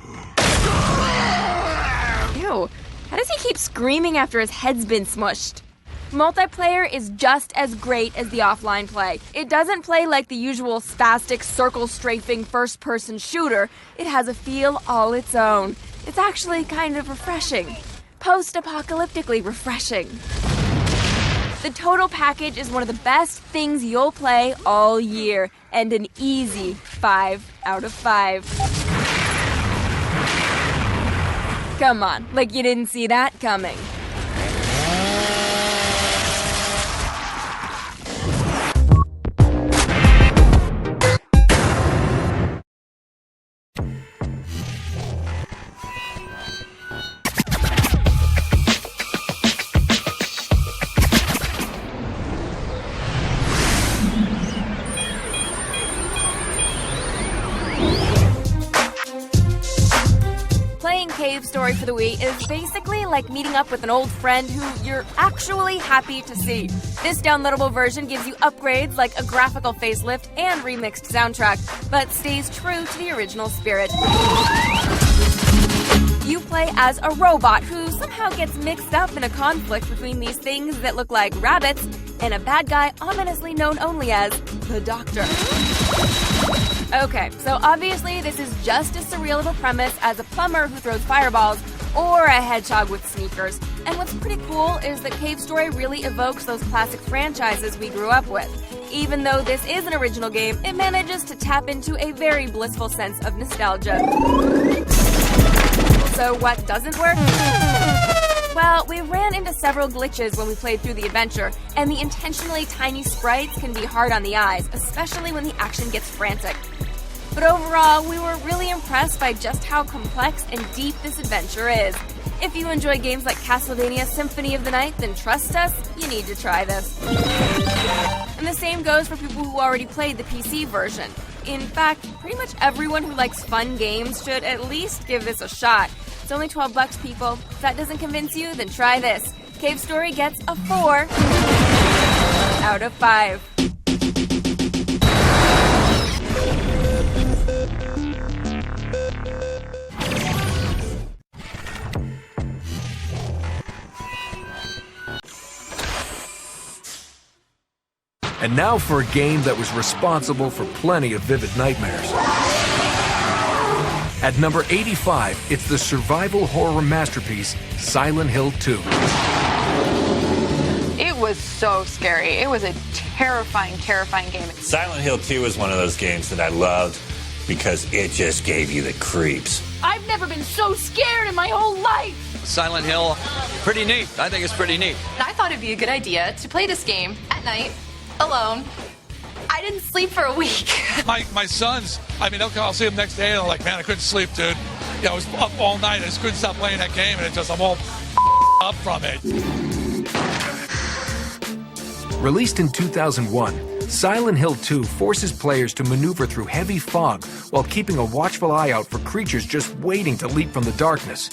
Ew, how does he keep screaming after his head's been smushed? Multiplayer is just as great as the offline play. It doesn't play like the usual spastic, circle-strafing, first-person shooter. It has a feel all its own. It's actually kind of refreshing. Post-apocalyptically refreshing. The total package is one of the best things you'll play all year, and an easy 5 out of 5. Come on, like you didn't see that coming. Cave Story for the Wii is basically like meeting up with an old friend who you're actually happy to see. This downloadable version gives you upgrades like a graphical facelift and remixed soundtrack, but stays true to the original spirit. You play as a robot who somehow gets mixed up in a conflict between these things that look like rabbits and a bad guy ominously known only as the Doctor. Okay, so obviously this is just as surreal of a premise as a plumber who throws fireballs or a hedgehog with sneakers. And what's pretty cool is that Cave Story really evokes those classic franchises we grew up with. Even though this is an original game, it manages to tap into a very blissful sense of nostalgia. So what doesn't work? Well, we ran into several glitches when we played through the adventure, and the intentionally tiny sprites can be hard on the eyes, especially when the action gets frantic. But overall, we were really impressed by just how complex and deep this adventure is. If you enjoy games like Castlevania Symphony of the Night, then trust us, you need to try this. And the same goes for people who already played the PC version. In fact, pretty much everyone who likes fun games should at least give this a shot. It's only $12, people. If that doesn't convince you, then try this. Cave Story gets a 4 out of 5. And now for a game that was responsible for plenty of vivid nightmares. At number 85, it's the survival horror masterpiece, Silent Hill 2. It was so scary. It was a terrifying, terrifying game. Silent Hill 2 is one of those games that I loved because it just gave you the creeps. I've never been so scared in my whole life! Silent Hill, pretty neat. I think it's pretty neat. I thought it'd be a good idea to play this game at night, alone. I didn't sleep for a week. My sons, I'll see them next day and I'm like, man, I couldn't sleep, dude. I was up all night. I just couldn't stop playing that game, and I'm all up from it. Released in 2001, Silent Hill 2 forces players to maneuver through heavy fog while keeping a watchful eye out for creatures just waiting to leap from the darkness.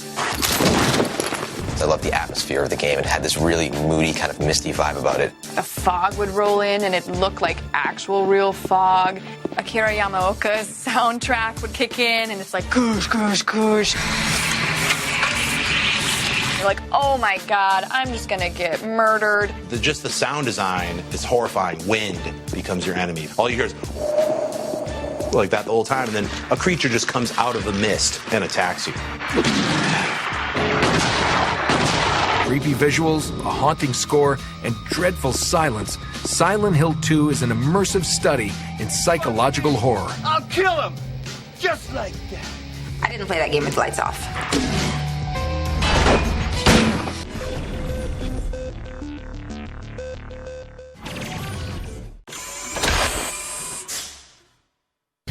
I love the atmosphere of the game. It had this really moody, kind of misty vibe about it. A fog would roll in and it looked like actual real fog. Akira Yamaoka's soundtrack would kick in and it's like, goosh, goosh, goosh. You're like, oh my God, I'm just gonna get murdered. Just the sound design is horrifying. Wind becomes your enemy. All you hear is like that the whole time, and then a creature just comes out of the mist and attacks you. Creepy visuals, a haunting score, and dreadful silence, Silent Hill 2 is an immersive study in psychological horror. I'll kill him! Just like that. I didn't play that game with the lights off.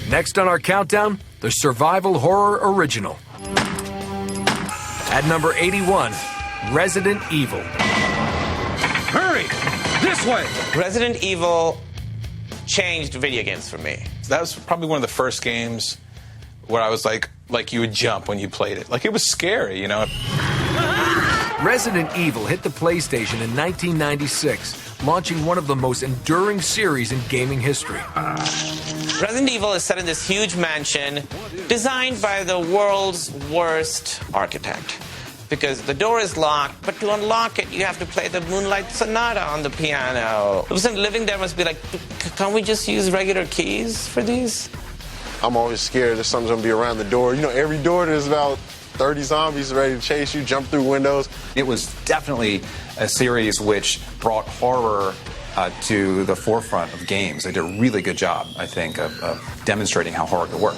Next on our countdown, the survival horror original. At number 81, Resident Evil. Hurry! This way! Resident Evil changed video games for me. That was probably one of the first games where I was like you would jump when you played it. Like, it was scary, you know? Resident Evil hit the PlayStation in 1996, launching one of the most enduring series in gaming history. Resident Evil is set in this huge mansion designed by the world's worst architect. Because the door is locked, but to unlock it, you have to play the Moonlight Sonata on the piano. The person living there must be like, can't we just use regular keys for these? I'm always scared that something's gonna be around the door. You know, every door there's about 30 zombies ready to chase you, jump through windows. It was definitely a series which brought horror to the forefront of games. They did a really good job, I think, of demonstrating how horror could work.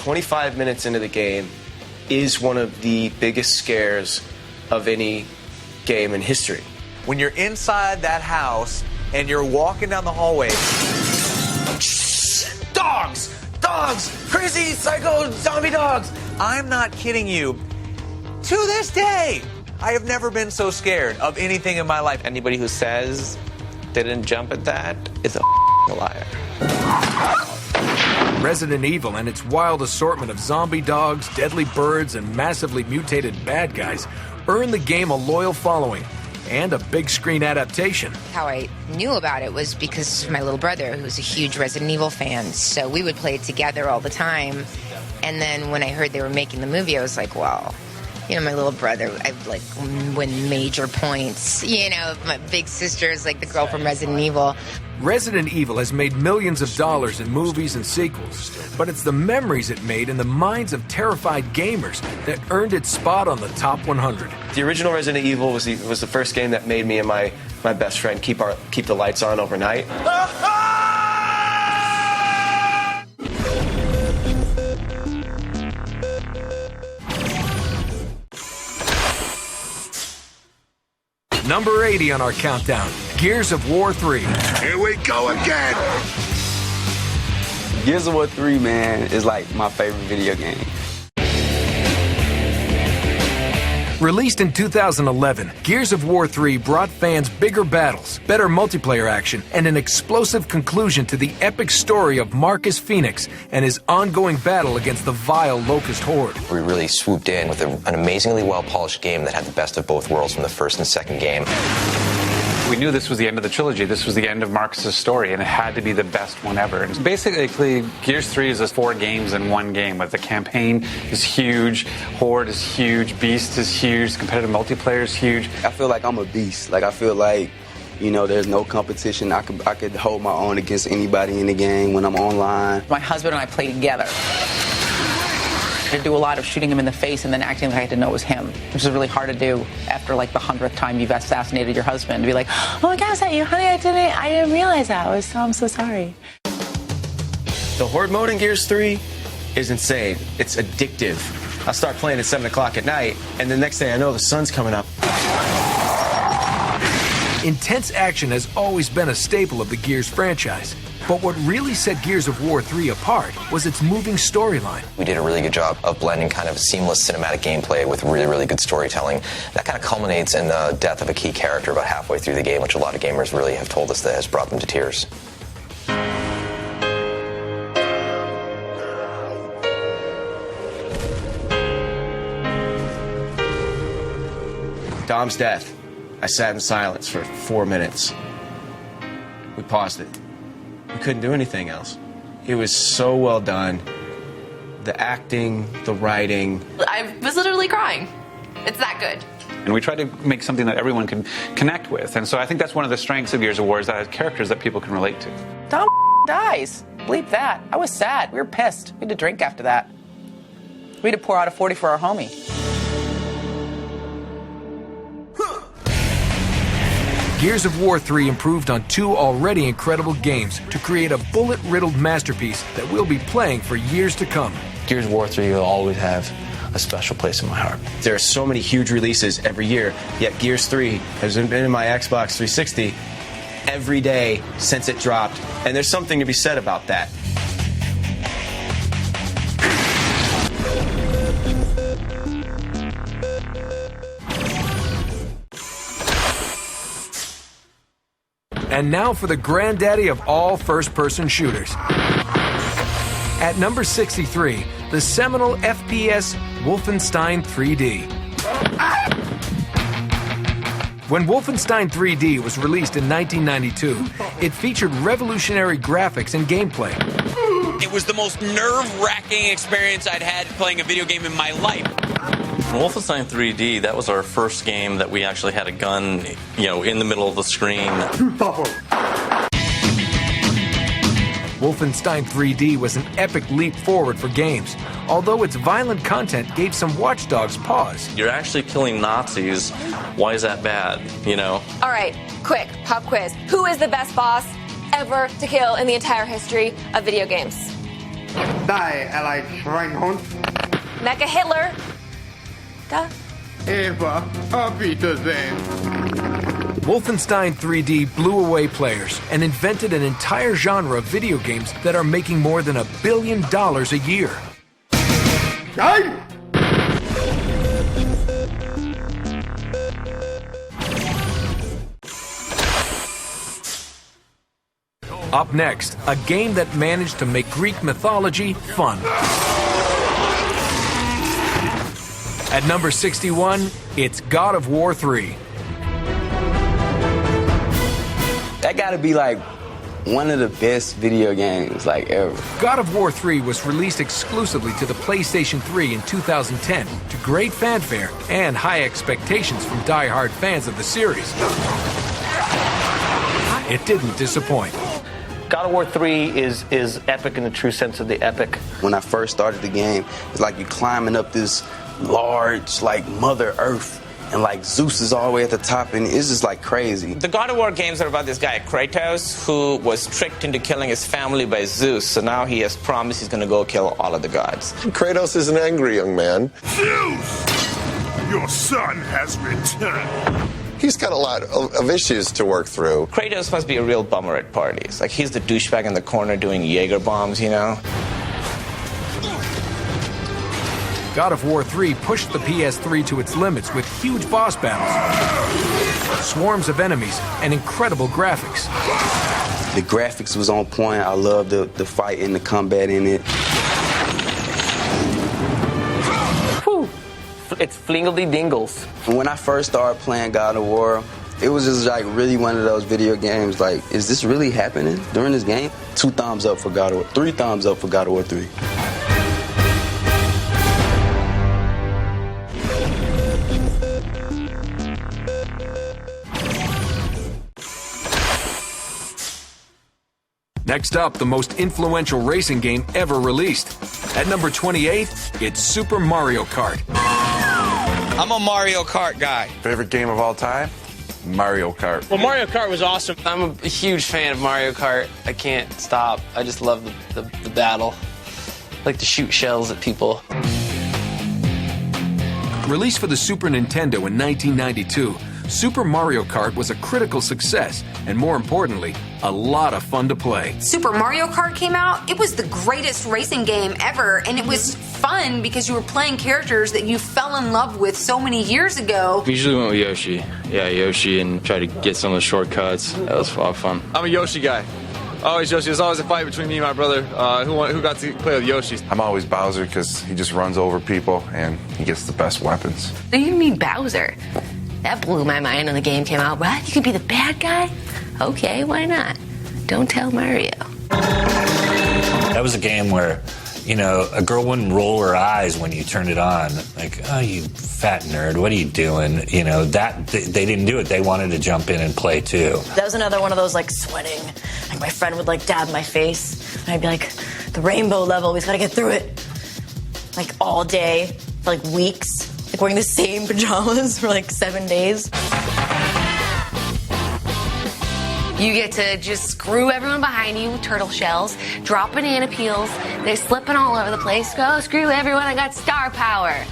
25 minutes into the game is one of the biggest scares of any game in history. When you're inside that house and you're walking down the hallway, dogs! Dogs! Crazy psycho zombie dogs! I'm not kidding you. To this day, I have never been so scared of anything in my life. Anybody who says they didn't jump at that is a liar. Resident Evil and its wild assortment of zombie dogs, deadly birds, and massively mutated bad guys earned the game a loyal following and a big screen adaptation. How I knew about it was because of my little brother, who's a huge Resident Evil fan. So we would play it together all the time. And then when I heard they were making the movie, I was like, well, you know, my little brother, I like win major points. You know, my big sister is like the girl from Resident Evil. Resident Evil has made millions of dollars in movies and sequels, but it's the memories it made in the minds of terrified gamers that earned its spot on the top 100. The original Resident Evil was the first game that made me and my best friend keep the lights on overnight. Number 80 on our countdown, Gears of War 3. Here we go again! Gears of War 3, man, is like my favorite video game. Released in 2011, Gears of War 3 brought fans bigger battles, better multiplayer action, and an explosive conclusion to the epic story of Marcus Phoenix and his ongoing battle against the vile Locust Horde. We really swooped in with an amazingly well-polished game that had the best of both worlds from the first and second game. We knew this was the end of the trilogy. This was the end of Marcus's story, and it had to be the best one ever. And basically, Gears 3 is 4 games in one game. But the campaign is huge, Horde is huge, Beast is huge, competitive multiplayer is huge. I feel like I'm a beast. Like, I feel like, you know, there's no competition. I could hold my own against anybody in the game when I'm online. My husband and I play together. To do a lot of shooting him in the face and then acting like I didn't know it was him, which is really hard to do after like the 100th time you've assassinated your husband. To be like, oh my God, is that you, honey? I didn't realize that. I'm so sorry. The Horde mode in Gears 3 is insane. It's addictive. I start playing at 7 o'clock at night, and the next day I know the sun's coming up. Intense action has always been a staple of the Gears franchise. But what really set Gears of War 3 apart was its moving storyline. We did a really good job of blending kind of seamless cinematic gameplay with really, really good storytelling. That kind of culminates in the death of a key character about halfway through the game, which a lot of gamers really have told us that has brought them to tears. Dom's death. I sat in silence for 4 minutes. We paused it. We couldn't do anything else. It was so well done. The acting, the writing. I was literally crying. It's that good. And we try to make something that everyone can connect with. And so I think that's one of the strengths of Gears of War, is that it has characters that people can relate to. Dom dies. Bleep that. I was sad. We were pissed. We had to drink after that. We had to pour out a 40 for our homie. Gears of War 3 improved on 2 already incredible games to create a bullet-riddled masterpiece that we'll be playing for years to come. Gears of War 3 will always have a special place in my heart. There are so many huge releases every year, yet Gears 3 has been in my Xbox 360 every day since it dropped, and there's something to be said about that. And now for the granddaddy of all first-person shooters. At number 63, the seminal FPS Wolfenstein 3D. When Wolfenstein 3D was released in 1992, it featured revolutionary graphics and gameplay. It was the most nerve-wracking experience I'd had playing a video game in my life. Wolfenstein 3D, that was our first game that we actually had a gun, in the middle of the screen. Wolfenstein 3D was an epic leap forward for games, although its violent content gave some Watch Dogs pause. You're actually killing Nazis. Why is that bad, All right, quick, pop quiz. Who is the best boss ever to kill in the entire history of video games? Die, Allied Schweinhund. Mecha Hitler. Duh. Eva, auf Wiedersehen. Wolfenstein 3D blew away players and invented an entire genre of video games that are making more than $1 billion a year. Up next, a game that managed to make Greek mythology fun. At number 61, it's God of War 3. That gotta be one of the best video games ever. God of War 3 was released exclusively to the PlayStation 3 in 2010 to great fanfare and high expectations from die-hard fans of the series. It didn't disappoint. God of War 3 is epic in the true sense of the epic. When I first started the game, it's like you climbing up this large, Mother Earth, and Zeus is all the way at the top, and it's just crazy. The God of War games are about this guy, Kratos, who was tricked into killing his family by Zeus, so now he has promised he's going to go kill all of the gods. Kratos is an angry young man. Zeus! Your son has returned. He's got a lot of issues to work through. Kratos must be a real bummer at parties. He's the douchebag in the corner doing Jaeger bombs, God of War 3 pushed the PS3 to its limits with huge boss battles, swarms of enemies, and incredible graphics. The graphics was on point. I loved the fight and the combat in it. Whew. It's flingledy dingles. When I first started playing God of War, it was just really one of those video games is this really happening during this game? 2 thumbs up for God of War. 3 thumbs up for God of War 3. Next up, the most influential racing game ever released. At number 28, it's Super Mario Kart. I'm a Mario Kart guy. Favorite game of all time? Mario Kart. Well, Mario Kart was awesome. I'm a huge fan of Mario Kart. I can't stop. I just love the battle. I like to shoot shells at people. Released for the Super Nintendo in 1992, Super Mario Kart was a critical success, and more importantly, a lot of fun to play. Super Mario Kart came out, it was the greatest racing game ever, and it was fun because you were playing characters that you fell in love with so many years ago. We usually went with Yoshi. Yeah, Yoshi, and try to get some of the shortcuts. That was a lot of fun. I'm a Yoshi guy. Always Yoshi. There's always a fight between me and my brother. Who got to play with Yoshi? I'm always Bowser because he just runs over people and he gets the best weapons. What do you mean Bowser? That blew my mind when the game came out. What? You could be the bad guy? Okay, why not? Don't tell Mario. That was a game where, you know, a girl wouldn't roll her eyes when you turned it on. Like, oh, you fat nerd, what are you doing? You know, that they didn't do it. They wanted to jump in and play too. That was another one of those, like, sweating. Like, my friend would, like, dab my face. And I'd be like, the rainbow level, we just gotta get through it. Like, all day, for, like, weeks. Like, wearing the same pajamas for, like, 7 days. You get to just screw everyone behind you with turtle shells, drop banana peels, they're slipping all over the place. Go screw everyone, I got star power.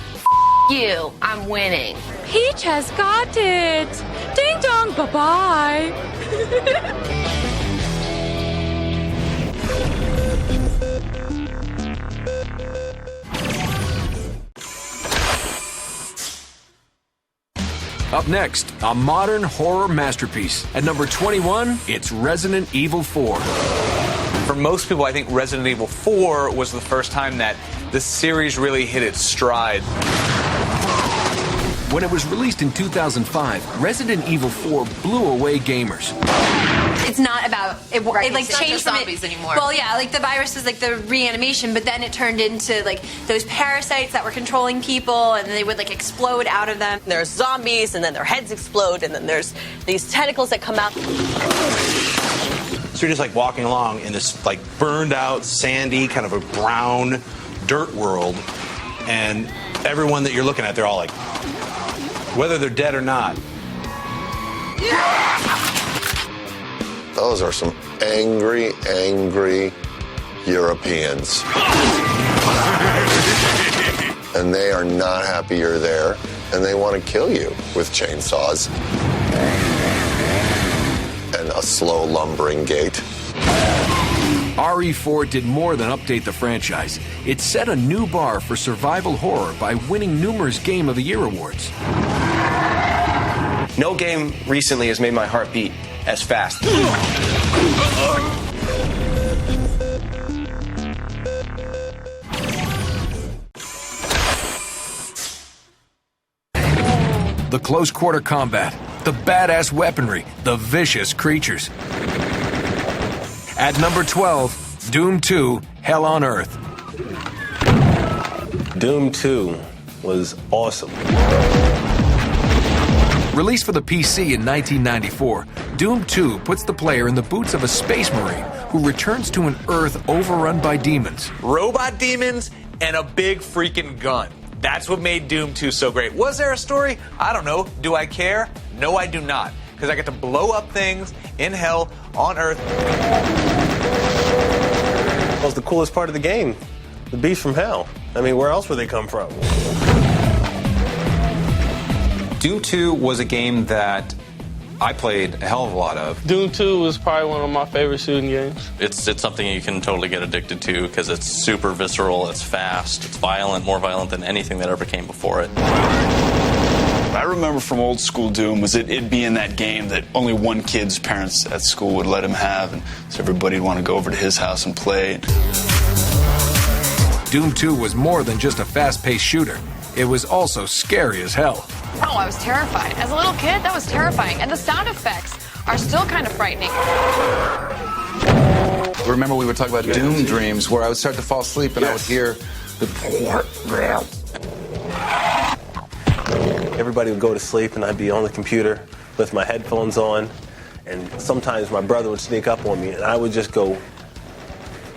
You, I'm winning. Peach has got it. Ding dong, bye-bye. Up next, a modern horror masterpiece. At number 21, it's Resident Evil 4. For most people, I think Resident Evil 4 was the first time that the series really hit its stride. When it was released in 2005, Resident Evil 4 blew away gamers. It's not about it. Right, it like it's not changed just from zombies anymore. Well, yeah, like the virus was like the reanimation, but then it turned into like those parasites that were controlling people, and they would like explode out of them. There's zombies, and then their heads explode, and then there's these tentacles that come out. So you're just like walking along in this like burned out, sandy, kind of a brown dirt world, and everyone that you're looking at, they're all like, whether they're dead or not. Those are some angry, angry Europeans. And they are not happy you're there, and they want to kill you with chainsaws and a slow lumbering gait. RE4 did more than update the franchise. It set a new bar for survival horror by winning numerous Game of the Year awards. No game recently has made my heart beat as fast. The close quarter combat, the badass weaponry, the vicious creatures. At number 12, Doom 2, Hell on Earth. Doom 2 was awesome. Released for the PC in 1994, Doom 2 puts the player in the boots of a space marine who returns to an Earth overrun by demons. Robot demons and a big freaking gun. That's what made Doom 2 so great. Was there a story? I don't know. Do I care? No, I do not. Because I get to blow up things in hell, on Earth. That was the coolest part of the game. The beasts from hell. I mean, where else would they come from? Doom 2 was a game that I played a hell of a lot of. Doom 2 was probably one of my favorite shooting games. It's something you can totally get addicted to because it's super visceral, it's fast, it's violent, more violent than anything that ever came before it. What I remember from old school Doom was it being that game that only one kid's parents at school would let him have, and so everybody'd want to go over to his house and play. Doom 2 was more than just a fast-paced shooter. It was also scary as hell. Oh, I was terrified. As a little kid, that was terrifying. And the sound effects are still kind of frightening. Remember we would talk about Doom dreams where I would start to fall asleep and I would hear the... Everybody would go to sleep and I'd be on the computer with my headphones on, and sometimes my brother would sneak up on me and I would just go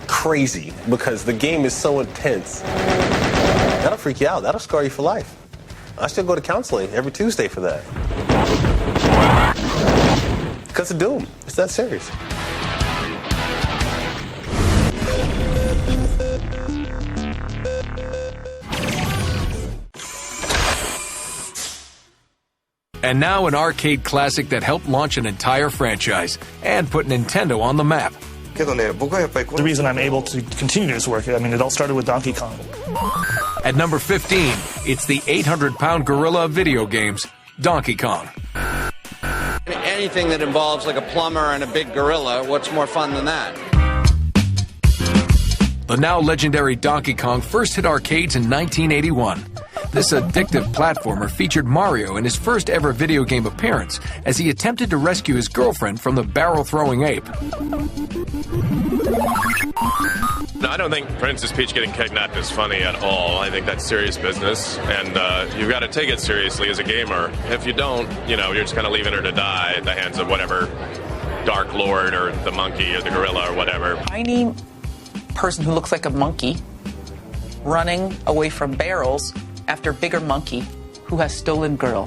crazy because the game is so intense. That'll freak you out. That'll scar you for life. I still go to counseling every Tuesday for that. Because of Doom. It's that serious. And now an arcade classic that helped launch an entire franchise and put Nintendo on the map. The reason I'm able to continue this work, I mean, it all started with Donkey Kong. At number 15, it's the 800-pound gorilla of video games, Donkey Kong. Anything that involves like a plumber and a big gorilla, what's more fun than that? The now legendary Donkey Kong first hit arcades in 1981. This addictive platformer featured Mario in his first ever video game appearance as he attempted to rescue his girlfriend from the barrel-throwing ape. No, I don't think Princess Peach getting kidnapped is funny at all. I think that's serious business, and you've got to take it seriously as a gamer. If you don't, you're just kind of leaving her to die at the hands of whatever Dark Lord or the monkey or the gorilla or whatever. Tiny person who looks like a monkey running away from barrels after bigger monkey who has stolen girl.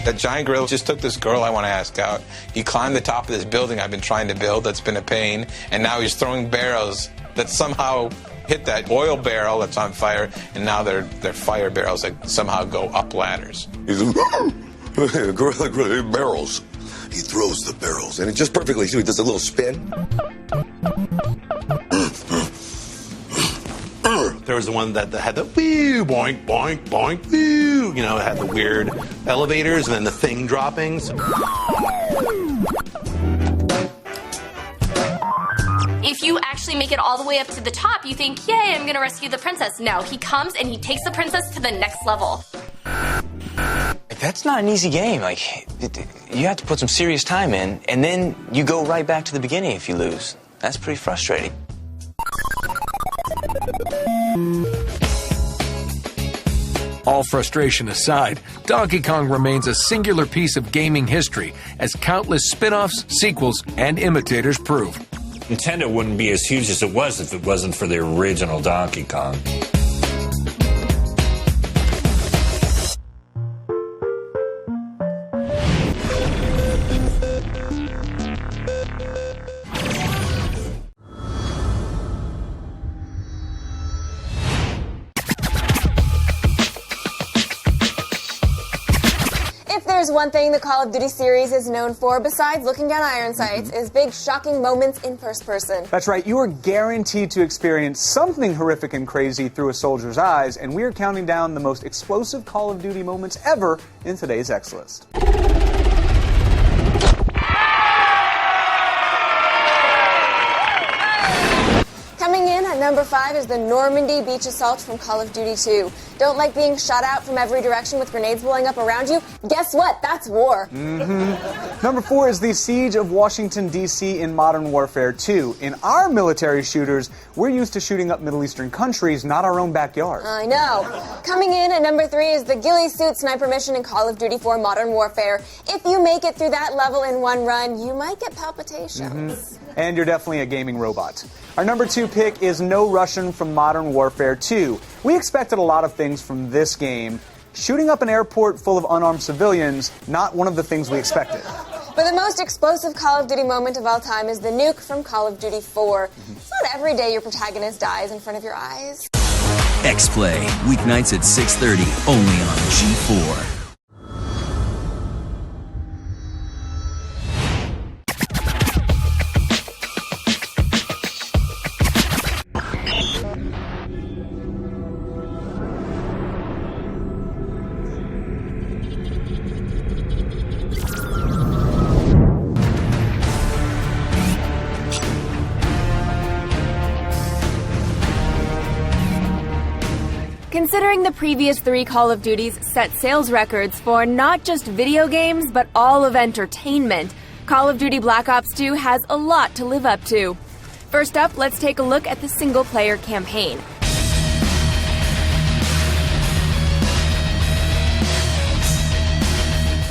That giant gorilla just took this girl I want to ask out. He climbed the top of this building I've been trying to build that's been a pain, and now he's throwing barrels that somehow hit that oil barrel that's on fire, and now they're fire barrels that somehow go up ladders. He's a gorilla barrels. He throws the barrels, and it just perfectly, he does a little spin. There was the one that had the whoo, boink, boink, boink, whoo. It had the weird elevators and then the thing droppings. If you actually make it all the way up to the top, you think, yay, I'm gonna rescue the princess. No, he comes and he takes the princess to the next level. That's not an easy game. You have to put some serious time in, and then you go right back to the beginning if you lose. That's pretty frustrating. All frustration aside, Donkey Kong remains a singular piece of gaming history, as countless spin-offs, sequels, and imitators prove. Nintendo wouldn't be as huge as it was if it wasn't for the original Donkey Kong. There's one thing the Call of Duty series is known for, besides looking down iron sights, is big, shocking moments in first person. That's right. You are guaranteed to experience something horrific and crazy through a soldier's eyes, and we are counting down the most explosive Call of Duty moments ever in today's X List. Coming in at number 5 is the Normandy beach assault from Call of Duty 2. Don't like being shot out from every direction with grenades blowing up around you? Guess what? That's war. Number 4 is the Siege of Washington, D.C. in Modern Warfare 2. In our military shooters, we're used to shooting up Middle Eastern countries, not our own backyard. I know. Coming in at number 3 is the ghillie suit sniper mission in Call of Duty 4 Modern Warfare. If you make it through that level in one run, you might get palpitations. And you're definitely a gaming robot. Our number 2 pick is No Russian from Modern Warfare 2. We expected a lot of things from this game. Shooting up an airport full of unarmed civilians, not one of the things we expected. But the most explosive Call of Duty moment of all time is the nuke from Call of Duty 4. It's not every day your protagonist dies in front of your eyes. X-Play, weeknights at 6:30, only on G4. Considering the previous 3 Call of Duties set sales records for not just video games, but all of entertainment, Call of Duty Black Ops 2 has a lot to live up to. First up, let's take a look at the single-player campaign.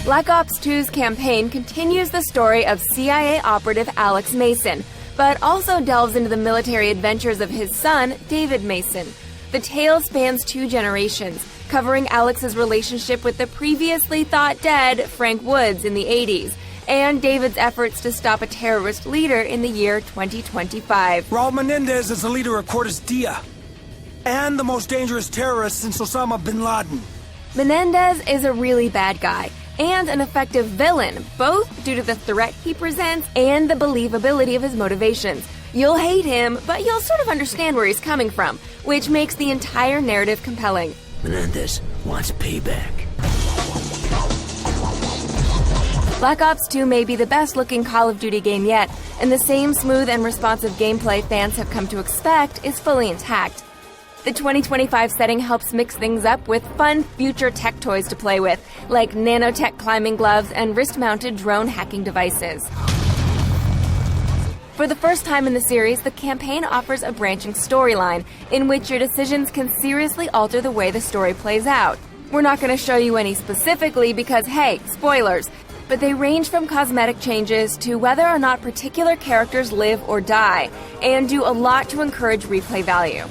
Black Ops 2's campaign continues the story of CIA operative Alex Mason, but also delves into the military adventures of his son, David Mason. The tale spans 2 generations, covering Alex's relationship with the previously thought dead Frank Woods in the 80s, and David's efforts to stop a terrorist leader in the year 2025. Raul Menendez is the leader of Cortes Dia, and the most dangerous terrorist since Osama bin Laden. Menendez is a really bad guy and an effective villain, both due to the threat he presents and the believability of his motivations. You'll hate him, but you'll sort of understand where he's coming from, which makes the entire narrative compelling. Menendez wants payback. Black Ops 2 may be the best-looking Call of Duty game yet, and the same smooth and responsive gameplay fans have come to expect is fully intact. The 2025 setting helps mix things up with fun future tech toys to play with, like nanotech climbing gloves and wrist-mounted drone hacking devices. For the first time in the series, the campaign offers a branching storyline, in which your decisions can seriously alter the way the story plays out. We're not going to show you any specifically because, hey, spoilers, but they range from cosmetic changes to whether or not particular characters live or die, and do a lot to encourage replay value.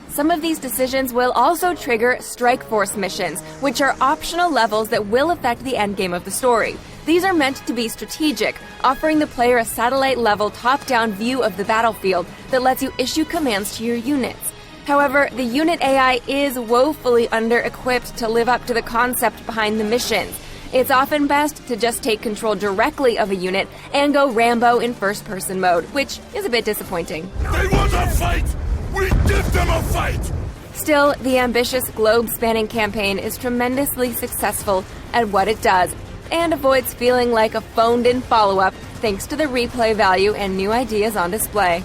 Some of these decisions will also trigger Strike Force missions, which are optional levels that will affect the endgame of the story. These are meant to be strategic, offering the player a satellite-level top-down view of the battlefield that lets you issue commands to your units. However, the unit AI is woefully under-equipped to live up to the concept behind the missions. It's often best to just take control directly of a unit and go Rambo in first-person mode, which is a bit disappointing. They want a fight! We give them a fight! Still, the ambitious globe-spanning campaign is tremendously successful at what it does, and avoids feeling like a phoned-in follow-up thanks to the replay value and new ideas on display.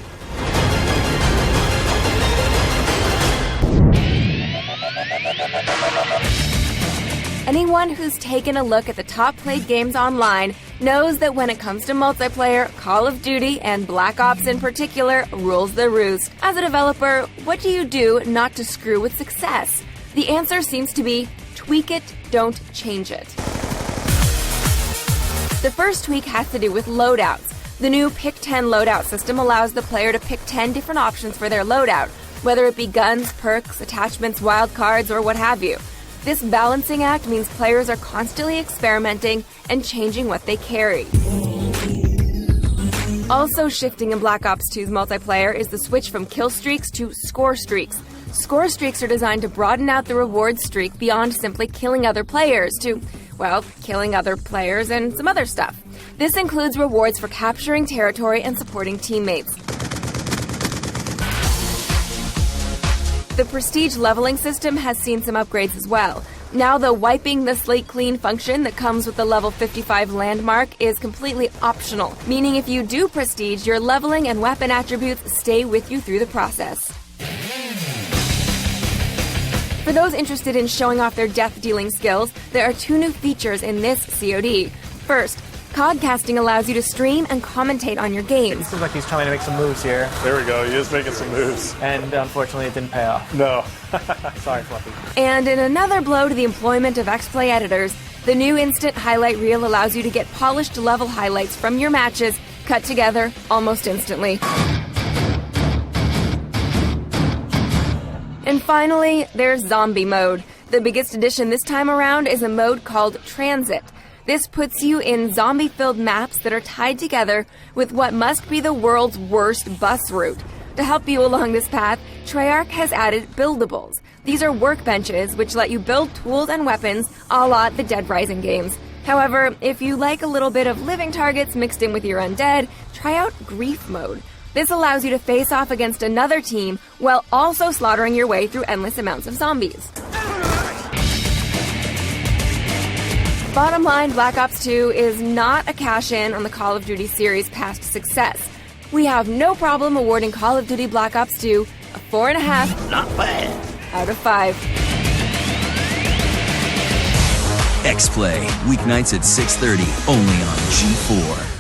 Anyone who's taken a look at the top-played games online knows that when it comes to multiplayer, Call of Duty, and Black Ops in particular, rules the roost. As a developer, what do you do not to screw with success? The answer seems to be, tweak it, don't change it. The first tweak has to do with loadouts. The new Pick 10 loadout system allows the player to pick 10 different options for their loadout, whether it be guns, perks, attachments, wildcards, or what have you. This balancing act means players are constantly experimenting and changing what they carry. Also shifting in Black Ops 2's multiplayer is the switch from kill streaks to score streaks. Score streaks are designed to broaden out the reward streak beyond simply killing other players to, well, killing other players and some other stuff. This includes rewards for capturing territory and supporting teammates. The Prestige leveling system has seen some upgrades as well. Now the wiping the slate clean function that comes with the level 55 landmark is completely optional, meaning if you do Prestige, your leveling and weapon attributes stay with you through the process. For those interested in showing off their death-dealing skills, there are 2 new features in this COD. First, Codcasting allows you to stream and commentate on your games. Seems like he's trying to make some moves here. There we go. He is making some moves. And unfortunately, it didn't pay off. No. Sorry, Fluffy. And in another blow to the employment of X-Play editors, the new Instant Highlight Reel allows you to get polished level highlights from your matches cut together almost instantly. And finally, there's Zombie Mode. The biggest addition this time around is a mode called Transit. This puts you in zombie-filled maps that are tied together with what must be the world's worst bus route. To help you along this path, Treyarch has added buildables. These are workbenches which let you build tools and weapons a la the Dead Rising games. However, if you like a little bit of living targets mixed in with your undead, try out Grief Mode. This allows you to face off against another team while also slaughtering your way through endless amounts of zombies. Bottom line, Black Ops 2 is not a cash-in on the Call of Duty series' past success. We have no problem awarding Call of Duty Black Ops 2 a 4.5 Not bad. out of 5. X-Play, weeknights at 6:30, only on G4.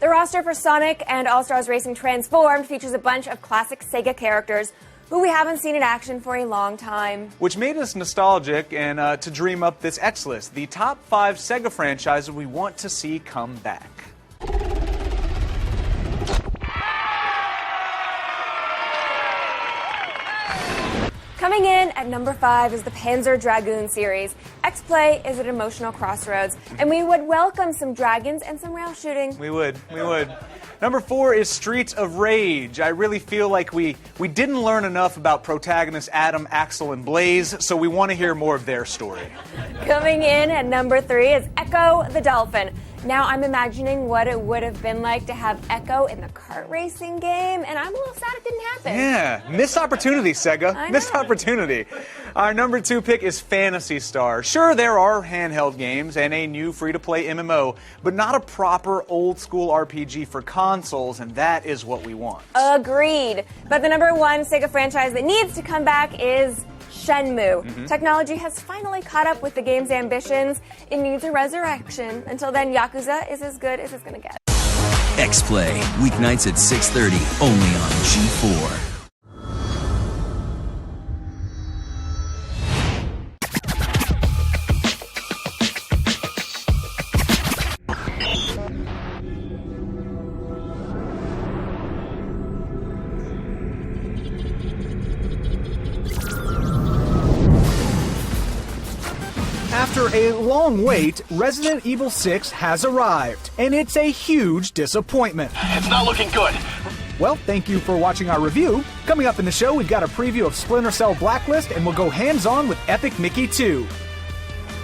The roster for Sonic and All-Stars Racing Transformed features a bunch of classic Sega characters who we haven't seen in action for a long time. Which made us nostalgic and to dream up this X list, the top 5 Sega franchises we want to see come back. Coming in at number 5 is the Panzer Dragoon series. X-Play is at an emotional crossroads, and we would welcome some dragons and some rail shooting. We would. Number 4 is Streets of Rage. I really feel like we didn't learn enough about protagonists Adam, Axel, and Blaze, so we want to hear more of their story. Coming in at number 3 is Echo the Dolphin. Now I'm imagining what it would have been like to have Echo in the kart racing game, and I'm a little sad it didn't happen. Yeah, missed opportunity, Sega. Missed opportunity. Our number 2 pick is Phantasy Star. Sure, there are handheld games and a new free-to-play MMO, but not a proper old-school RPG for consoles, and that is what we want. Agreed. But the number 1 Sega franchise that needs to come back is Shenmue. Technology has finally caught up with the game's ambitions. It needs a resurrection. Until then, Yakuza is as good as it's going to get. X-Play, weeknights at 6:30, only on G4. After a long wait, Resident Evil 6 has arrived, and it's a huge disappointment. It's not looking good. Well, thank you for watching our review. Coming up in the show, we've got a preview of Splinter Cell Blacklist, and we'll go hands-on with Epic Mickey 2.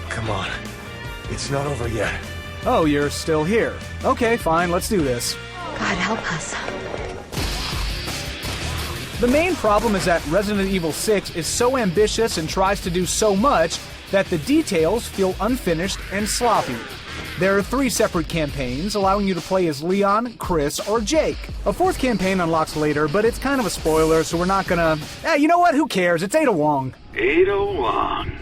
Come on. It's not over yet. Oh, you're still here. Okay, fine, let's do this. God help us. The main problem is that Resident Evil 6 is so ambitious and tries to do so much that the details feel unfinished and sloppy. There are 3 separate campaigns, allowing you to play as Leon, Chris, or Jake. A 4th campaign unlocks later, but it's kind of a spoiler, so we're not gonna... you know what? Who cares? It's Ada Wong. Ada Wong.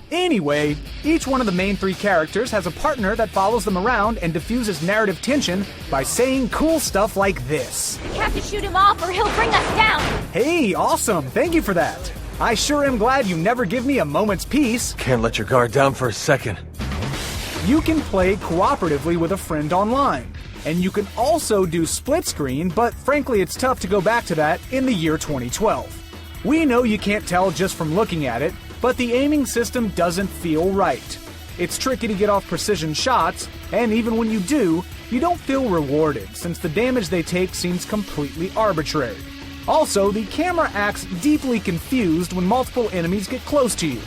Anyway, each one of the main 3 characters has a partner that follows them around and diffuses narrative tension by saying cool stuff like this. We have to shoot him off or he'll bring us down. Hey, awesome. Thank you for that. I sure am glad you never give me a moment's peace. Can't let your guard down for a second. You can play cooperatively with a friend online. And you can also do split screen, but frankly it's tough to go back to that in the year 2012. We know you can't tell just from looking at it, but the aiming system doesn't feel right. It's tricky to get off precision shots, and even when you do, you don't feel rewarded since the damage they take seems completely arbitrary. Also, the camera acts deeply confused when multiple enemies get close to you.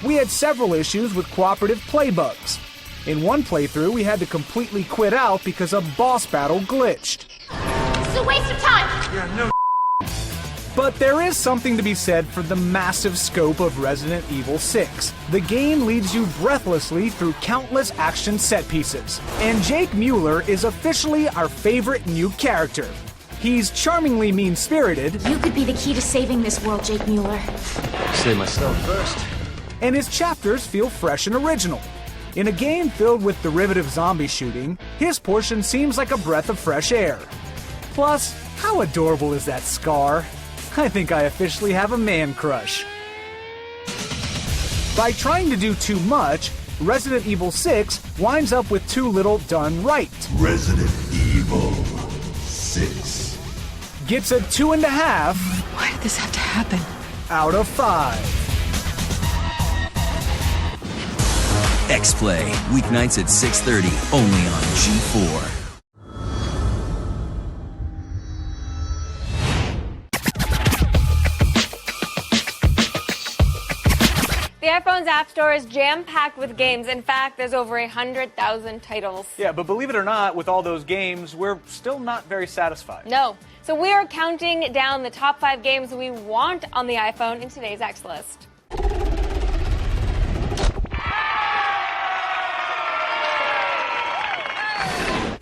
We had several issues with cooperative play bugs. In one playthrough, we had to completely quit out because a boss battle glitched. It's a waste of time! Yeah, no. But there is something to be said for the massive scope of Resident Evil 6. The game leads you breathlessly through countless action set pieces. And Jake Mueller is officially our favorite new character. He's charmingly mean-spirited. You could be the key to saving this world, Jake Mueller. Save myself first. And his chapters feel fresh and original. In a game filled with derivative zombie shooting, his portion seems like a breath of fresh air. Plus, how adorable is that scar? I think I officially have a man crush. By trying to do too much, Resident Evil 6 winds up with too little done right. Resident Evil 6 gets a 2.5. Why did this have to happen? Out of 5. X-Play, weeknights at 6:30, only on G4. The iPhone's App Store is jam-packed with games. In fact, there's over 100,000 titles. Yeah, but believe it or not, with all those games, we're still not very satisfied. No. So we are counting down the top 5 games we want on the iPhone in today's X list.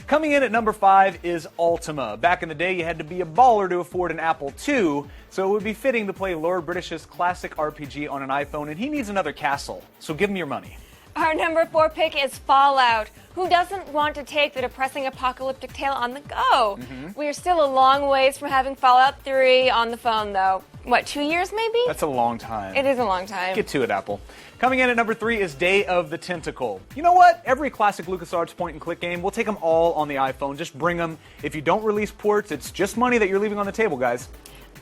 Coming in at number 5 is Ultima. Back in the day, you had to be a baller to afford an Apple II, so it would be fitting to play Lord British's classic RPG on an iPhone, and he needs another castle, so give him your money. Our number 4 pick is Fallout. Who doesn't want to take the depressing apocalyptic tale on the go? We are still a long ways from having Fallout 3 on the phone, though. What, 2 years maybe? That's a long time. It is a long time. Get to it, Apple. Coming in at number 3 is Day of the Tentacle. You know what? Every classic LucasArts point-and-click game, we'll take them all on the iPhone. Just bring them. If you don't release ports, it's just money that you're leaving on the table, guys.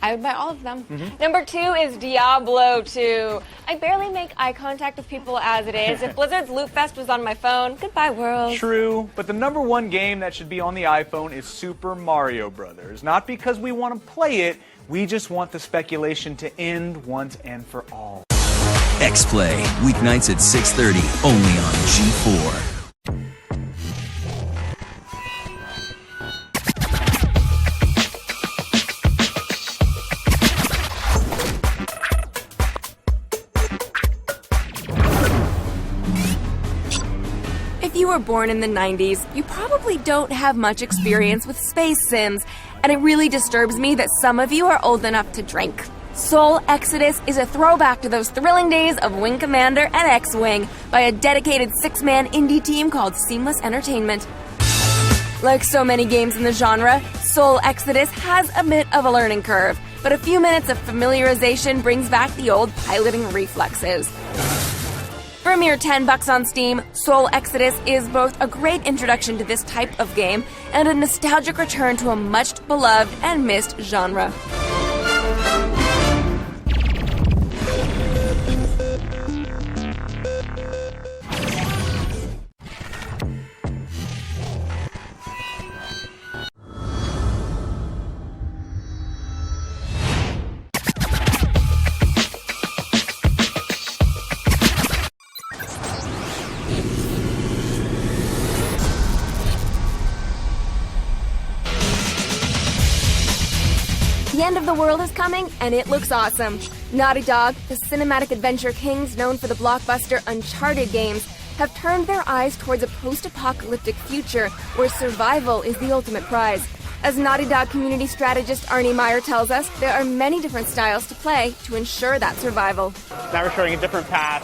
I would buy all of them. Number 2 is Diablo 2. I barely make eye contact with people as it is. If Blizzard's Loot Fest was on my phone, goodbye world. True, but the number 1 game that should be on the iPhone is Super Mario Brothers. Not because we want to play it, we just want the speculation to end once and for all. X-Play, weeknights at 6:30, only on G4. If you were born in the 90s, you probably don't have much experience with space sims, and it really disturbs me that some of you are old enough to drink. Soul Exodus is a throwback to those thrilling days of Wing Commander and X-Wing by a dedicated 6-man indie team called Seamless Entertainment. Like so many games in the genre, Soul Exodus has a bit of a learning curve, but a few minutes of familiarization brings back the old piloting reflexes. For a mere $10 on Steam, Soul Exodus is both a great introduction to this type of game and a nostalgic return to a much beloved and missed genre. The end of the world is coming, and it looks awesome. Naughty Dog, the cinematic adventure kings known for the blockbuster Uncharted games, have turned their eyes towards a post-apocalyptic future where survival is the ultimate prize. As Naughty Dog community strategist Arnie Meyer tells us, there are many different styles to play to ensure that survival. Now we're showing a different path,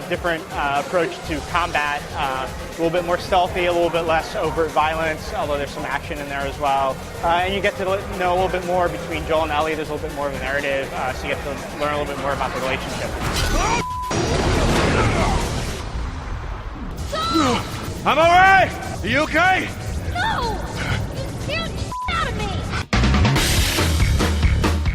different approach to combat, a little bit more stealthy, a little bit less overt violence, although there's some action in there as well. And you get to know a little bit more between Joel and Ellie. There's a little bit more of a narrative, so you get to learn a little bit more about the relationship. I'm all right. Are you okay? No! You scared the shit out of me!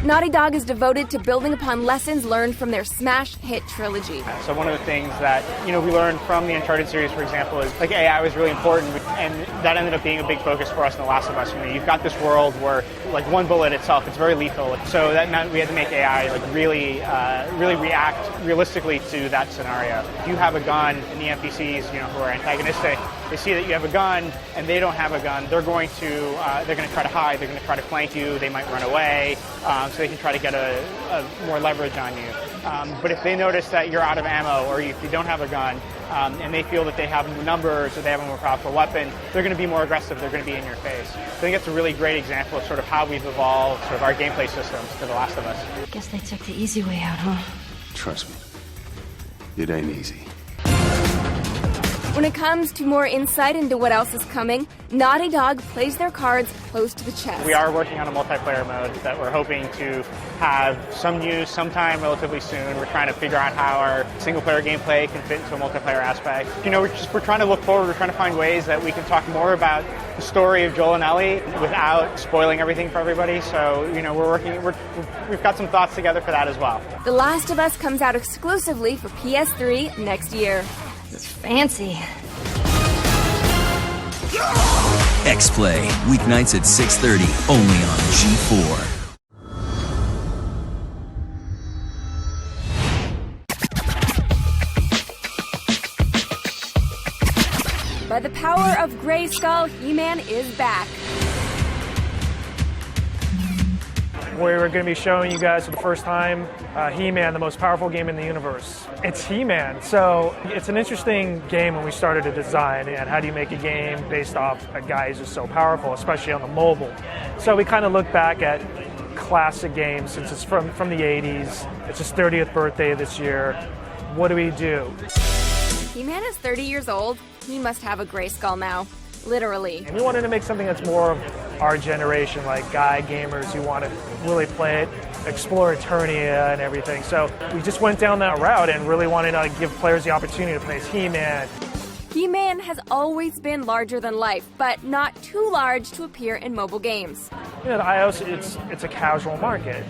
Naughty Dog is devoted to building upon lessons learned from their smash hit trilogy. So one of the things that, we learned from the Uncharted series, for example, is like AI was really important, and that ended up being a big focus for us in The Last of Us. You've got this world where like one bullet itself, it's very lethal. So that meant we had to make AI really react realistically to that scenario. If you have a gun and the NPCs, who are antagonistic, they see that you have a gun and they don't have a gun, they're going to try to hide, they're going to try to flank you, they might run away, so they can try to get a more leverage on you. But if they notice that you're out of ammo, or if you don't have a gun, and they feel that they have numbers or they have a more powerful weapon, they're going to be more aggressive, they're going to be in your face. So I think that's a really great example of sort of how we've evolved sort of our gameplay systems to The Last of Us. Guess they took the easy way out, huh? Trust me, it ain't easy. When it comes to more insight into what else is coming, Naughty Dog plays their cards close to the chest. We are working on a multiplayer mode that we're hoping to have some news sometime relatively soon. We're trying to figure out how our single-player gameplay can fit into a multiplayer aspect. We're trying to look forward. We're trying to find ways that we can talk more about the story of Joel and Ellie without spoiling everything for everybody. So, we've got some thoughts together for that as well. The Last of Us comes out exclusively for PS3 next year. It's fancy. X-Play, weeknights at 6:30, only on G4. By the power of Grayskull, He-Man is back. We're going to be showing you guys for the first time He-Man, the most powerful game in the universe. It's He-Man, so it's an interesting game when we started to design, and how do you make a game based off a guy who's just so powerful, especially on the mobile. So we kind of look back at classic games since it's from the 80s. It's his 30th birthday this year. What do we do? He-Man is 30 years old. He must have a Grayskull now. Literally. And we wanted to make something that's more of our generation, like guy gamers who want to really play it, explore Eternia and everything. So we just went down that route and really wanted to give players the opportunity to play as He-Man. He-Man has always been larger than life, but not too large to appear in mobile games. You know, the iOS, it's a casual market.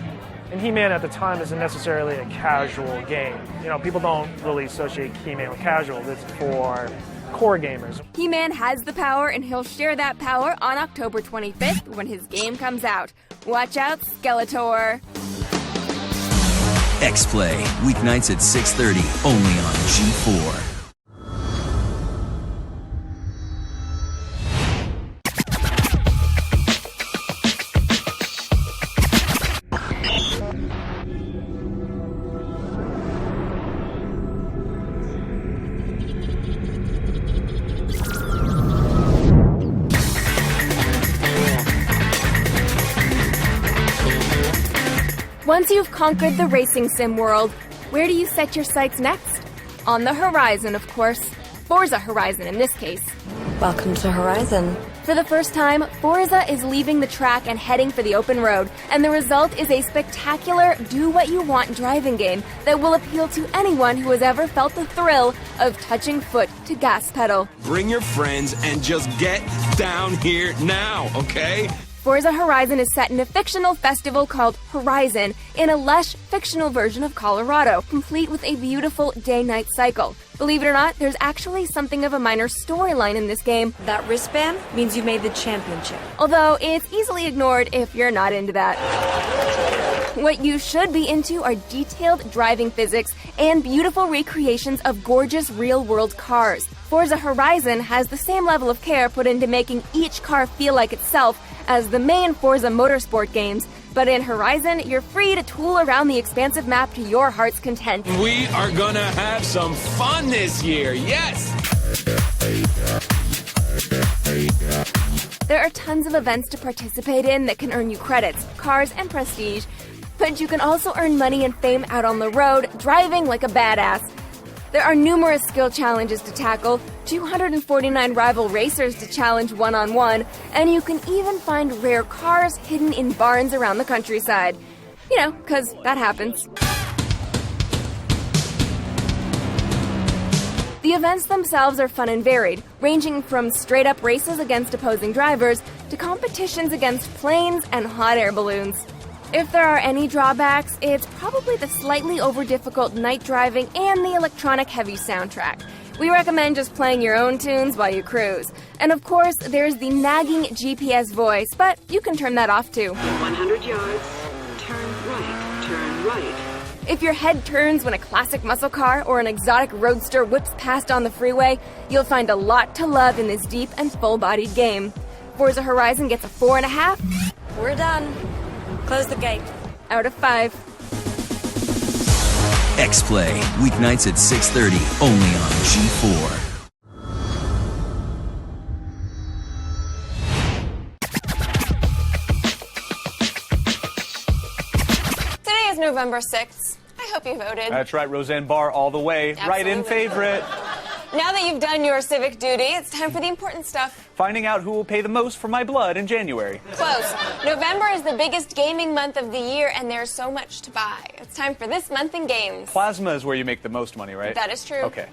And He-Man at the time isn't necessarily a casual game. You know, people don't really associate He-Man with casual. It's for core gamers. He-Man has the power, and he'll share that power on October 25th when his game comes out. Watch out, Skeletor! X-Play, weeknights at 6:30, only on G4. Once you've conquered the racing sim world, where do you set your sights next? On the horizon, of course. Forza Horizon in this case. Welcome to Horizon. For the first time, Forza is leaving the track and heading for the open road, and the result is a spectacular do-what-you-want driving game that will appeal to anyone who has ever felt the thrill of touching foot to gas pedal. Bring your friends and just get down here now, okay? Forza Horizon is set in a fictional festival called Horizon in a lush, fictional version of Colorado, complete with a beautiful day-night cycle. Believe it or not, there's actually something of a minor storyline in this game. That wristband means you made the championship. Although it's easily ignored if you're not into that. What you should be into are detailed driving physics and beautiful recreations of gorgeous real-world cars. Forza Horizon has the same level of care put into making each car feel like itself as the main Forza Motorsport games, but in Horizon, you're free to tool around the expansive map to your heart's content. We are gonna have some fun this year, yes! There are tons of events to participate in that can earn you credits, cars, and prestige, but you can also earn money and fame out on the road, driving like a badass. There are numerous skill challenges to tackle, 249 rival racers to challenge one-on-one, and you can even find rare cars hidden in barns around the countryside. You know, 'cause that happens. The events themselves are fun and varied, ranging from straight-up races against opposing drivers to competitions against planes and hot air balloons. If there are any drawbacks, it's probably the slightly over-difficult night driving and the electronic-heavy soundtrack. We recommend just playing your own tunes while you cruise. And of course, there's the nagging GPS voice, but you can turn that off too. 100 yards, turn right. If your head turns when a classic muscle car or an exotic roadster whips past on the freeway, you'll find a lot to love in this deep and full-bodied game. Forza Horizon gets a 4.5. We're done. Close the gate. Out of 5. X-Play, weeknights at 6:30, only on G4. Today is November 6th. I hope you voted. That's right, Roseanne Barr all the way. Absolutely. Write-in favorite. Now that you've done your civic duty, it's time for the important stuff. Finding out who will pay the most for my blood in January. Close. November is the biggest gaming month of the year, and there's so much to buy. It's time for this month in games. Plasma is where you make the most money, right? That is true. Okay.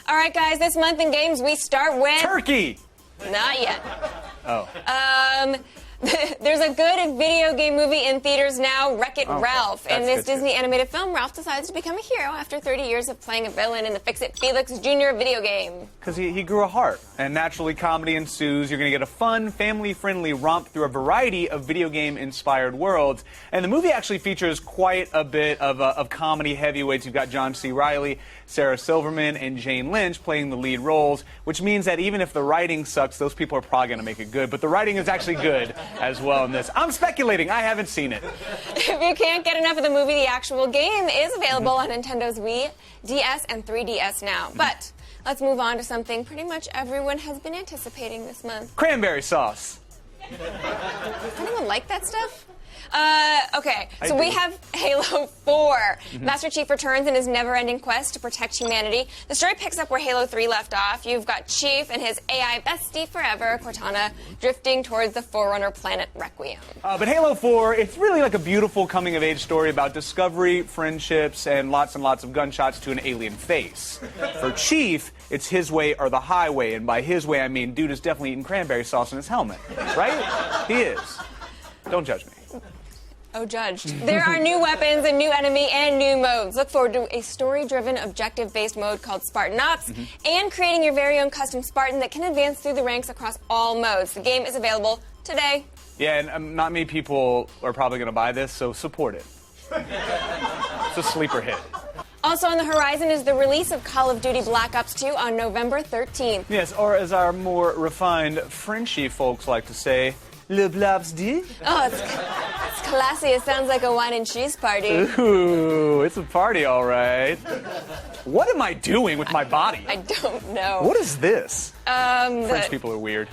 All right, guys, this month in games, we start with... Turkey! Not yet. Oh. There's a good video game movie in theaters now, Wreck-It Ralph. In this good Disney animated film, Ralph decides to become a hero after 30 years of playing a villain in the Fix-It Felix Jr. video game. Because he grew a heart, and naturally comedy ensues. You're going to get a fun, family-friendly romp through a variety of video game-inspired worlds. And the movie actually features quite a bit of comedy heavyweights. You've got John C. Reilly, Sarah Silverman, and Jane Lynch playing the lead roles, which means that even if the writing sucks, those people are probably going to make it good. But the writing is actually good as well in this. I'm speculating. I haven't seen it. If you can't get enough of the movie, the actual game is available on Nintendo's Wii, DS, and 3DS now. But let's move on to something pretty much everyone has been anticipating this month. Cranberry sauce. Does anyone like that stuff? Okay, so we have Halo 4. Master Chief returns in his never-ending quest to protect humanity. The story picks up where Halo 3 left off. You've got Chief and his AI bestie forever, Cortana, drifting towards the Forerunner planet Requiem. But Halo 4, it's really like a beautiful coming-of-age story about discovery, friendships, and lots of gunshots to an alien face. For Chief, it's his way or the highway, and by his way, I mean dude is definitely eating cranberry sauce in his helmet. Right? He is. Don't judge me. Oh, judged. There are new weapons, a new enemy, and new modes. Look forward to a story-driven, objective-based mode called Spartan Ops, and creating your very own custom Spartan that can advance through the ranks across all modes. The game is available today. Yeah, and not many people are probably going to buy this, so support it. It's a sleeper hit. Also on the horizon is the release of Call of Duty Black Ops 2 on November 13th. Yes, or as our more refined Frenchy folks like to say, Le Blabs D? Oh, it's classy. It sounds like a wine and cheese party. Ooh, it's a party, all right. What am I doing with my body? I don't know. What is this? French people are weird.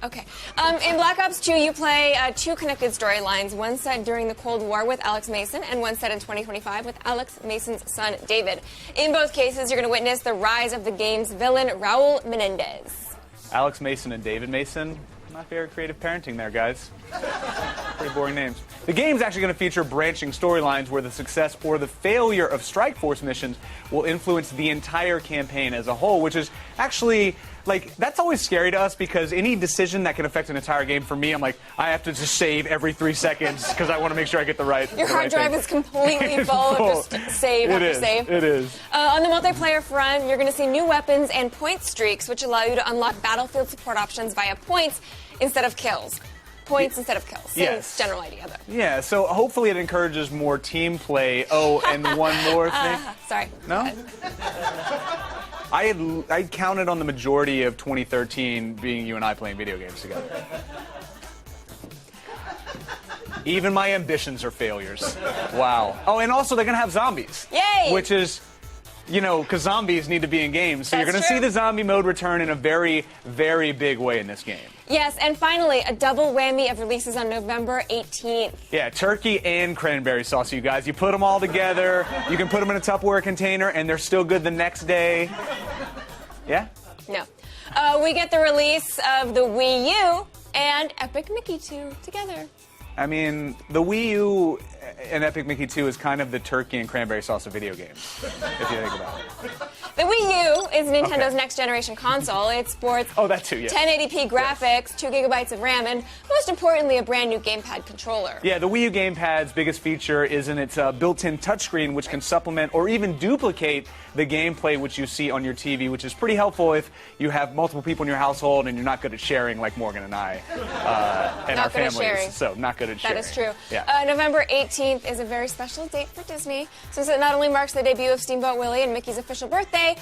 Okay. In Black Ops 2, you play two connected storylines, one set during the Cold War with Alex Mason, and one set in 2025 with Alex Mason's son, David. In both cases, you're going to witness the rise of the game's villain, Raul Menendez. Alex Mason and David Mason. Not very creative parenting there, guys. Pretty boring names. The game's actually going to feature branching storylines where the success or the failure of Strike Force missions will influence the entire campaign as a whole, which is actually, like, that's always scary to us because any decision that can affect an entire game, for me, I'm like, I have to just save every 3 seconds because I want to make sure I get the right Your hard drive is completely full of just save after save. It is. On the multiplayer front, you're going to see new weapons and point streaks, which allow you to unlock battlefield support options via points instead of kills. Points instead of kills. Yes. General idea, though. Yeah, so hopefully it encourages more team play. Oh, and one more thing. Sorry. No? I counted on the majority of 2013 being you and I playing video games together. Even my ambitions are failures. Wow. Oh, and also they're going to have zombies. Yay! Which is, you know, because zombies need to be in games. So you're going to see the zombie mode return in a very, very big way in this game. Yes, and finally, a double whammy of releases on November 18th. Yeah, turkey and cranberry sauce, you guys. You put them all together, you can put them in a Tupperware container, and they're still good the next day. Yeah? No. We get the release of the Wii U and Epic Mickey 2 together. I mean, the Wii U and Epic Mickey 2 is kind of the turkey and cranberry sauce of video games, if you think about it. The Wii U is Nintendo's next-generation console. It sports 1080p graphics, 2 gigabytes of RAM, and most importantly, a brand-new gamepad controller. Yeah, the Wii U gamepad's biggest feature is in its built-in touchscreen, which can supplement or even duplicate the gameplay which you see on your TV, which is pretty helpful if you have multiple people in your household and you're not good at sharing like Morgan and I and our families. So, not good at sharing. That is true. Yeah. November 18th is a very special date for Disney, since it not only marks the debut of Steamboat Willie and Mickey's official birthday,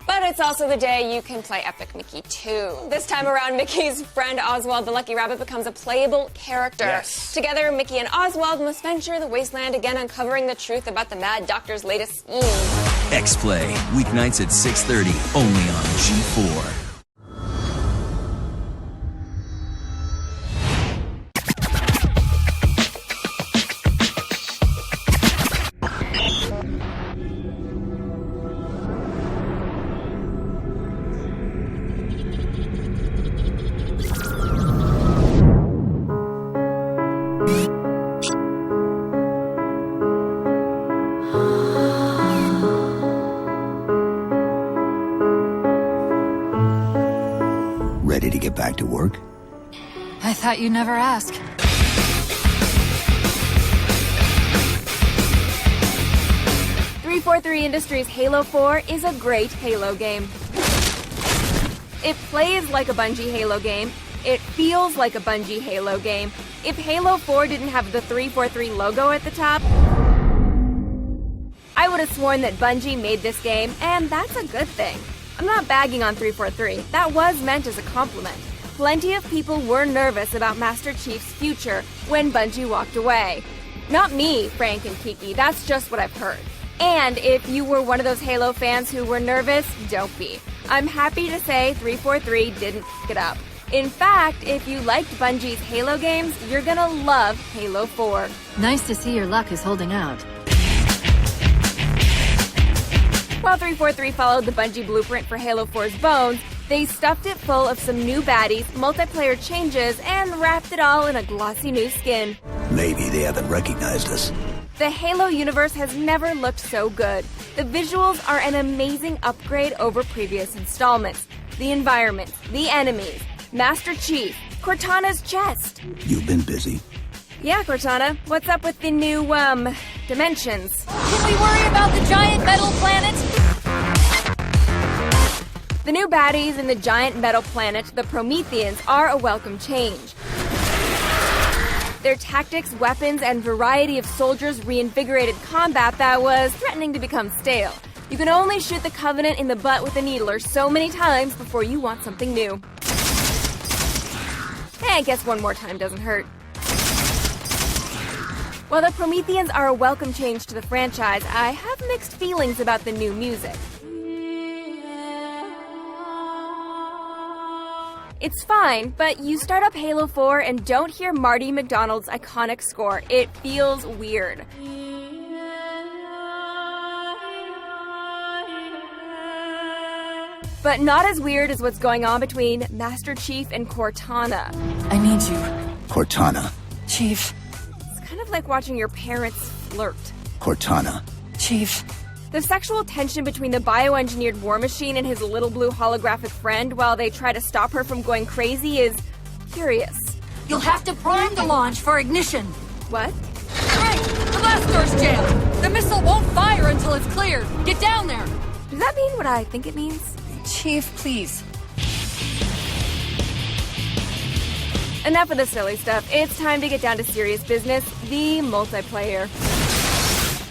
but it's also the day you can play Epic Mickey 2. This time around, Mickey's friend Oswald the Lucky Rabbit becomes a playable character. Yes. Together, Mickey and Oswald must venture the wasteland again, uncovering the truth about the Mad Doctor's latest scheme. X-Play, weeknights at 6:30, only on G4. Ready to get back to work? I thought you'd never ask. .343 Industries Halo 4 is a great Halo game. It plays like a Bungie Halo game. It feels like a Bungie Halo game. If Halo 4 didn't have the 343 logo at the top, I would have sworn that Bungie made this game, and that's a good thing. I'm not bagging on 343. That was meant as a compliment. Plenty of people were nervous about Master Chief's future when Bungie walked away. Not me, Frank and Kiki, that's just what I've heard. And if you were one of those Halo fans who were nervous, don't be. I'm happy to say 343 didn't f*** it up. In fact, if you liked Bungie's Halo games, you're gonna love Halo 4. Nice to see your luck is holding out. While 343 followed the Bungie blueprint for Halo 4's Bones, they stuffed it full of some new baddies, multiplayer changes, and wrapped it all in a glossy new skin. Maybe they haven't recognized us. The Halo universe has never looked so good. The visuals are an amazing upgrade over previous installments. The environment, the enemies, Master Chief, Cortana's chest. You've been busy. Yeah, Cortana, what's up with the new, dimensions? Can we worry about the giant metal planet? The new baddies in the giant metal planet, the Prometheans, are a welcome change. Their tactics, weapons, and variety of soldiers reinvigorated combat that was threatening to become stale. You can only shoot the Covenant in the butt with a needler so many times before you want something new. I guess one more time doesn't hurt. While the Prometheans are a welcome change to the franchise, I have mixed feelings about the new music. It's fine, but you start up Halo 4 and don't hear Marty McDonald's iconic score. It feels weird. But not as weird as what's going on between Master Chief and Cortana. I need you. Cortana. Chief. It's kind of like watching your parents flirt. Cortana. Chief. The sexual tension between the bioengineered war machine and his little blue holographic friend while they try to stop her from going crazy is curious. You'll have to prime the launch for ignition. What? Right! The blast door's jammed! The missile won't fire until it's cleared. Get down there! Does that mean what I think it means? Chief, please. Enough of the silly stuff. It's time to get down to serious business, the multiplayer.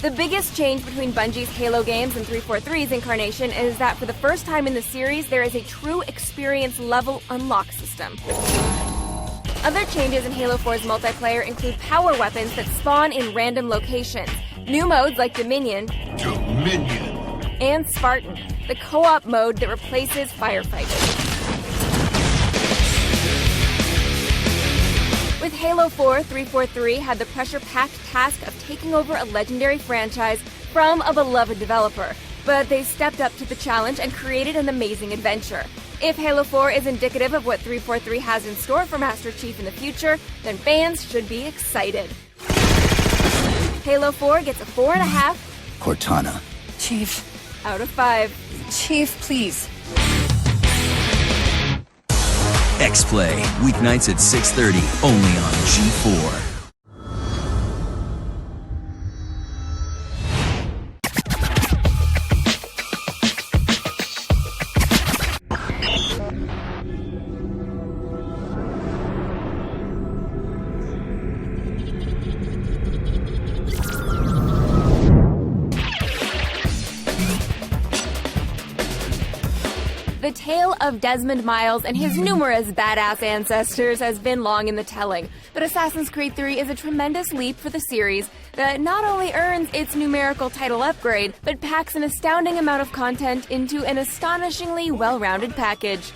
The biggest change between Bungie's Halo games and 343's incarnation is that for the first time in the series, there is a true experience level unlock system. Other changes in Halo 4's multiplayer include power weapons that spawn in random locations, new modes like Dominion, and Spartan, the co-op mode that replaces firefighting. With Halo 4, 343 had the pressure-packed task of taking over a legendary franchise from a beloved developer, but they stepped up to the challenge and created an amazing adventure. If Halo 4 is indicative of what 343 has in store for Master Chief in the future, then fans should be excited. Halo 4 gets a 4.5 Cortana. Chief. out of 5. Chief, please. X-Play, weeknights at 6:30, only on G4. The tale of Desmond Miles and his numerous badass ancestors has been long in the telling, but Assassin's Creed 3 is a tremendous leap for the series that not only earns its numerical title upgrade, but packs an astounding amount of content into an astonishingly well-rounded package.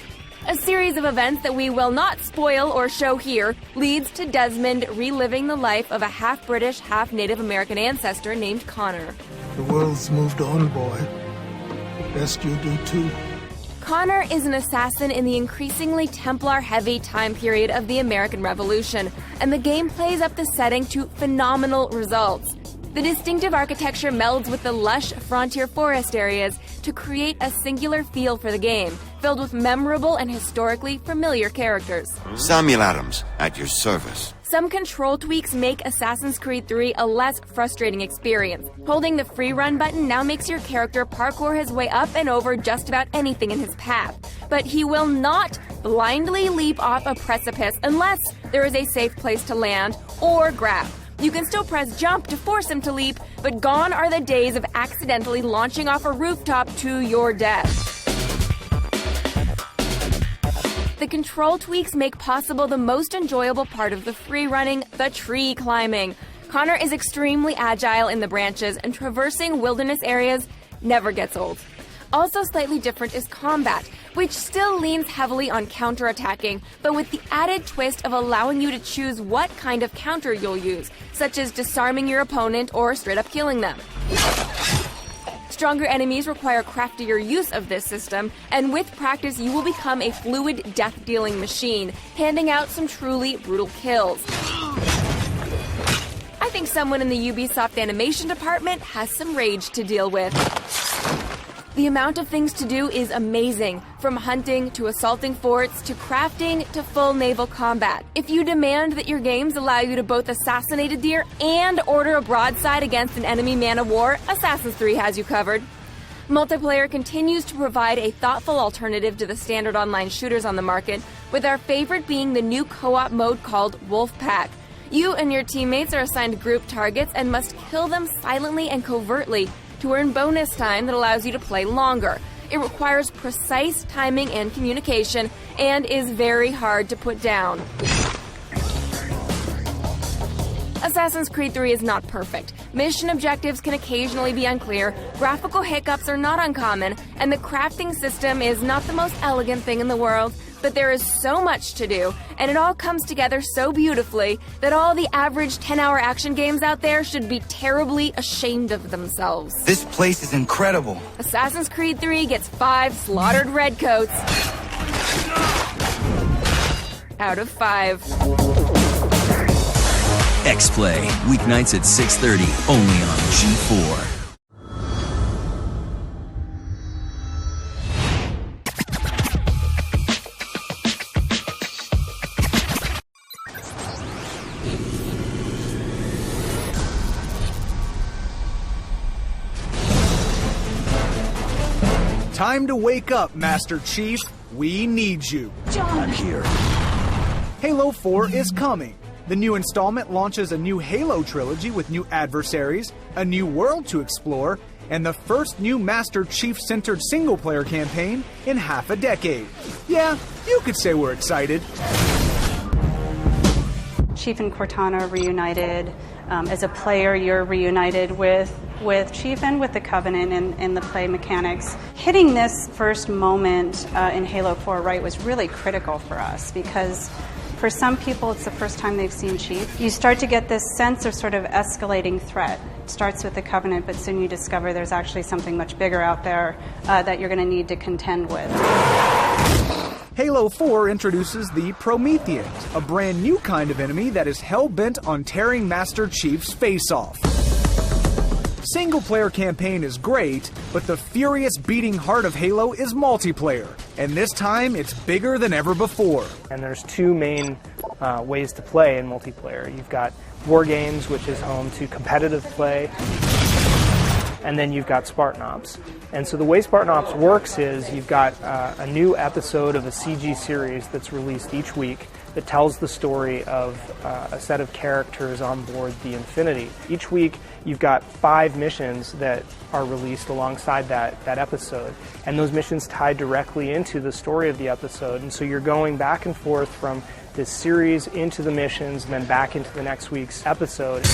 A series of events that we will not spoil or show here leads to Desmond reliving the life of a half-British, half-Native American ancestor named Connor. The world's moved on, boy. Best you do too. Connor is an assassin in the increasingly Templar-heavy time period of the American Revolution, and the game plays up the setting to phenomenal results. The distinctive architecture melds with the lush frontier forest areas to create a singular feel for the game, filled with memorable and historically familiar characters. Samuel Adams, at your service. Some control tweaks make Assassin's Creed 3 a less frustrating experience. Holding the free run button now makes your character parkour his way up and over just about anything in his path. But he will not blindly leap off a precipice unless there is a safe place to land or grab. You can still press jump to force him to leap, but gone are the days of accidentally launching off a rooftop to your death. The control tweaks make possible the most enjoyable part of the free running, the tree climbing. Connor is extremely agile in the branches, and traversing wilderness areas never gets old. Also slightly different is combat, which still leans heavily on counterattacking, but with the added twist of allowing you to choose what kind of counter you'll use, such as disarming your opponent or straight up killing them. Stronger enemies require craftier use of this system, and with practice you will become a fluid death-dealing machine, handing out some truly brutal kills. I think someone in the Ubisoft animation department has some rage to deal with. The amount of things to do is amazing, from hunting to assaulting forts to crafting to full naval combat. If you demand that your games allow you to both assassinate a deer and order a broadside against an enemy man-of-war, Assassin's 3 has you covered. Multiplayer continues to provide a thoughtful alternative to the standard online shooters on the market, with our favorite being the new co-op mode called Wolfpack. You and your teammates are assigned group targets and must kill them silently and covertly to earn bonus time that allows you to play longer. It requires precise timing and communication, and is very hard to put down. Assassin's Creed 3 is not perfect. Mission objectives can occasionally be unclear, graphical hiccups are not uncommon, and the crafting system is not the most elegant thing in the world, but there is so much to do, and it all comes together so beautifully that all the average 10-hour action games out there should be terribly ashamed of themselves. This place is incredible. Assassin's Creed 3 gets 5 slaughtered redcoats out of 5. X-Play, weeknights at 6:30, only on G4. Time to wake up, Master Chief. We need you. John. I'm here. Halo 4 is coming. The new installment launches a new Halo trilogy with new adversaries, a new world to explore, and the first new Master Chief-centered single-player campaign in half a decade. Yeah, you could say we're excited. Chief and Cortana reunited. As a player, you're reunited with Chief and with the Covenant and the play mechanics. Hitting this first moment in Halo 4 right was really critical for us, because for some people it's the first time they've seen Chief. You start to get this sense of sort of escalating threat. It starts with the Covenant, but soon you discover there's actually something much bigger out there that you're going to need to contend with. Halo 4 introduces the Prometheans, a brand new kind of enemy that is hell-bent on tearing Master Chief's face off. Single-player campaign is great, but the furious beating heart of Halo is multiplayer, and this time it's bigger than ever before. And there's two main ways to play in multiplayer. You've got War Games, which is home to competitive play, and then you've got Spartan Ops. And so the way Spartan Ops works is you've got a new episode of a CG series that's released each week that tells the story of a set of characters on board the Infinity. Each week you've got 5 missions that are released alongside that episode, and those missions tie directly into the story of the episode, and so you're going back and forth from this series into the missions and then back into the next week's episode.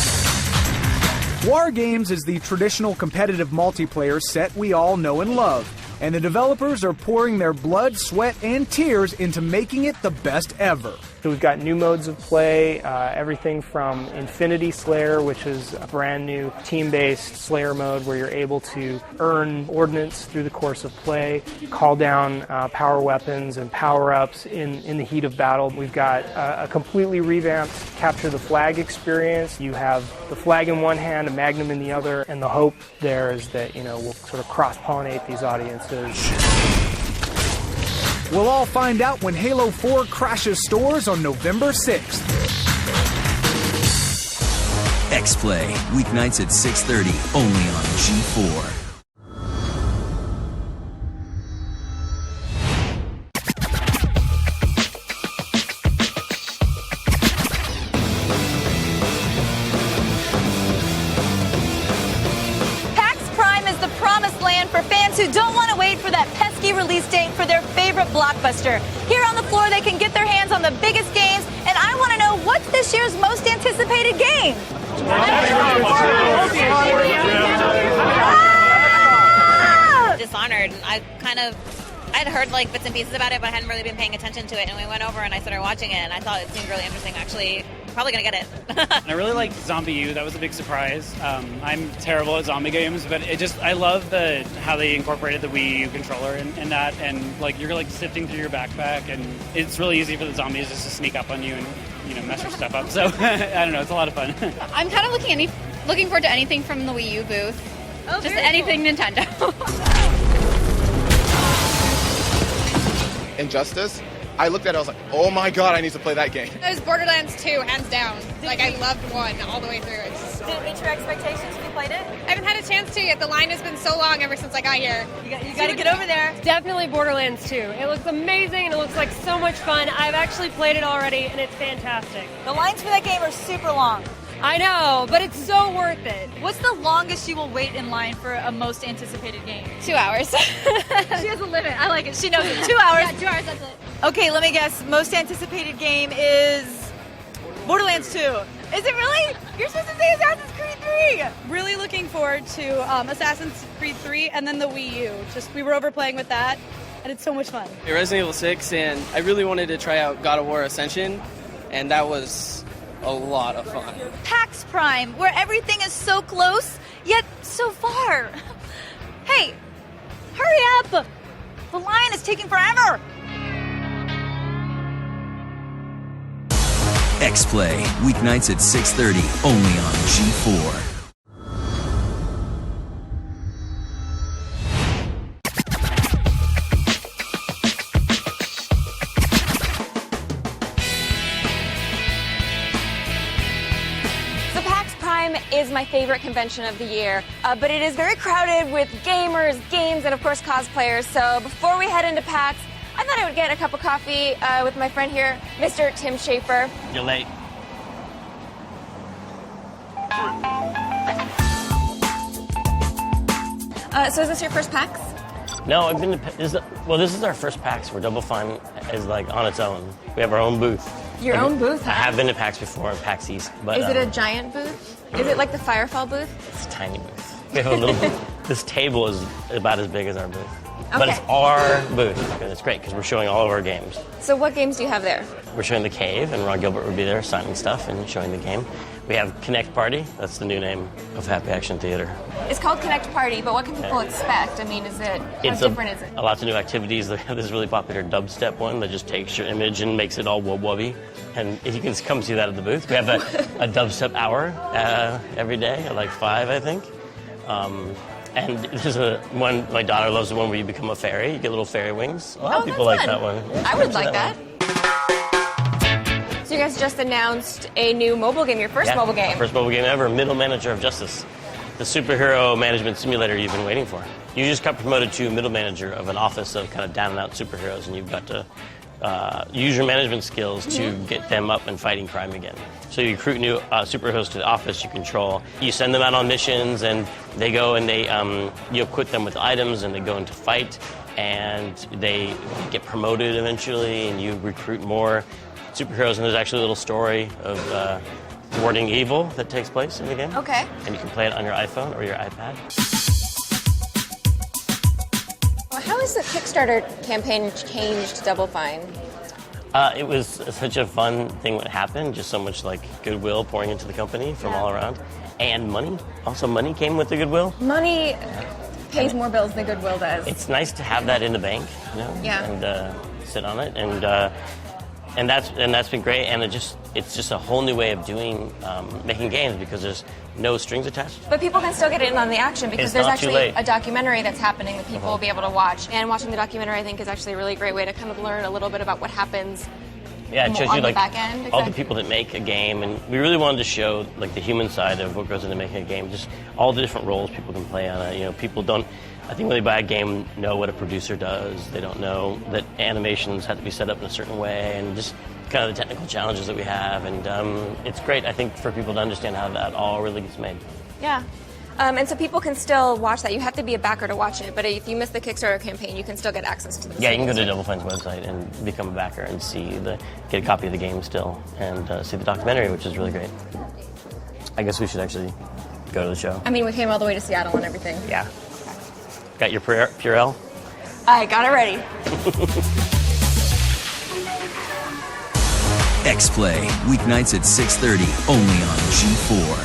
War Games is the traditional competitive multiplayer set we all know and love, and the developers are pouring their blood, sweat, and tears into making it the best ever. So we've got new modes of play, everything from Infinity Slayer, which is a brand new team-based Slayer mode where you're able to earn ordnance through the course of play, call down power weapons and power-ups in the heat of battle. We've got a completely revamped Capture the Flag experience. You have the flag in one hand, a magnum in the other, and the hope there is that, we'll sort of cross-pollinate these audiences. We'll all find out when Halo 4 crashes stores on November 6th. X-Play, weeknights at 6:30, only on G4. Who don't want to wait for that pesky release date for their favorite blockbuster. Here on the floor, they can get their hands on the biggest games, and I want to know, what's this year's most anticipated game? Dishonored. I kind of I'd heard like bits and pieces about it, but I hadn't really been paying attention to it. And we went over and I started watching it, and I thought it seemed really interesting. Actually, probably gonna get it. I really liked Zombie U. That was a big surprise. I'm terrible at zombie games, but I love how they incorporated the Wii U controller in that, and like you're like sifting through your backpack, and it's really easy for the zombies just to sneak up on you and mess your stuff up. So I don't know, it's a lot of fun. I'm kind of looking forward to anything from the Wii U booth. Oh, just anything cool. Nintendo. Injustice. I looked at it, I was like, oh my god, I need to play that game. It was Borderlands 2, hands down. Like, I loved 1 all the way through it. Did it meet your expectations when you played it? I haven't had a chance to yet. The line has been so long ever since I got here. You got to get over there. Definitely Borderlands 2. It looks amazing and it looks like so much fun. I've actually played it already and it's fantastic. The lines for that game are super long. I know, but it's so worth it. What's the longest you will wait in line for a most anticipated game? 2 hours. She has a limit. I like it. She knows it. 2 hours. Yeah, 2 hours, that's it. Okay, let me guess. Most anticipated game is Borderlands 2. Is it really? You're supposed to say Assassin's Creed 3. Really looking forward to Assassin's Creed 3 and then the Wii U. We were over playing with that, and it's so much fun. Resident Evil 6, and I really wanted to try out God of War Ascension, and that was a lot of fun. PAX Prime, where everything is so close, yet so far. Hey, hurry up! The line is taking forever! X-Play, weeknights at 6:30, only on G4. Is my favorite convention of the year, but it is very crowded with gamers, games, and of course cosplayers. So before we head into PAX, I thought I would get a cup of coffee with my friend here, Mr. Tim Schafer. You're late. So is this your first PAX? No, I've been to. This is our first PAX where Double Fine is like on its own. We have our own booth. Your own booth, huh? I have been to PAX before, in PAX East. But, is it a giant booth? Is it like the Firefall booth? It's a tiny booth. We have a little booth. This table is about as big as our booth. Okay. But it's our booth, and it's great because we're showing all of our games. So what games do you have there? We're showing The Cave, and Ron Gilbert will be there signing stuff and showing the game. We have Connect Party. That's the new name of Happy Action Theater. It's called Connect Party, but what can people expect? I mean, how different is it? Lots of new activities. They have this really popular dubstep one that just takes your image and makes it all wub-wubby. And you can come see that at the booth. We have a dubstep hour every day at like 5, I think. And there's one, my daughter loves the one where you become a fairy. You get little fairy wings. A lot of people like that one. I would like that. So you guys just announced a new mobile game, your first mobile game. First mobile game ever, Middle Manager of Justice. The superhero management simulator you've been waiting for. You just got promoted to middle manager of an office of kind of down and out superheroes, and you've got to use your management skills to get them up and fighting crime again. So you recruit new superheroes to the office you control. You send them out on missions, and they go and you equip them with items, and they go into fight, and they get promoted eventually, and you recruit more superheroes. And there's actually a little story of thwarting evil that takes place in the game. Okay. And you can play it on your iPhone or your iPad. Well, how has the Kickstarter campaign changed Double Fine? It was such a fun thing that happened, just so much like goodwill pouring into the company from all around. And money. Also, money came with the goodwill. Money pays more bills than goodwill does. It's nice to have that in the bank, you know? Yeah. And sit on it. And that's been great, and it's just a whole new way of doing making games because there's no strings attached. But people can still get in on the action because It's there's not too actually late. a documentary that's happening that people will be able to watch. And watching the documentary, I think, is actually a really great way to kind of learn a little bit about what happens. Yeah, it shows on you the like back end, all the exactly. people that make a game, and we really wanted to show like the human side of what goes into making a game, just all the different roles people can play on it. You know, people don't. I think when they buy a game, know what a producer does. They don't know that animations have to be set up in a certain way, and just kind of the technical challenges that we have. And it's great, I think, for people to understand how that all really gets made. Yeah. And so people can still watch that. You have to be a backer to watch it, but if you miss the Kickstarter campaign, you can still get access to this. Yeah, you can go to Double Fine's website and become a backer and get a copy of the game still, and see the documentary, which is really great. I guess we should actually go to the show. I mean, we came all the way to Seattle and everything. Yeah. Got your Purell? I got it ready. X-Play, weeknights at 6:30, only on G4.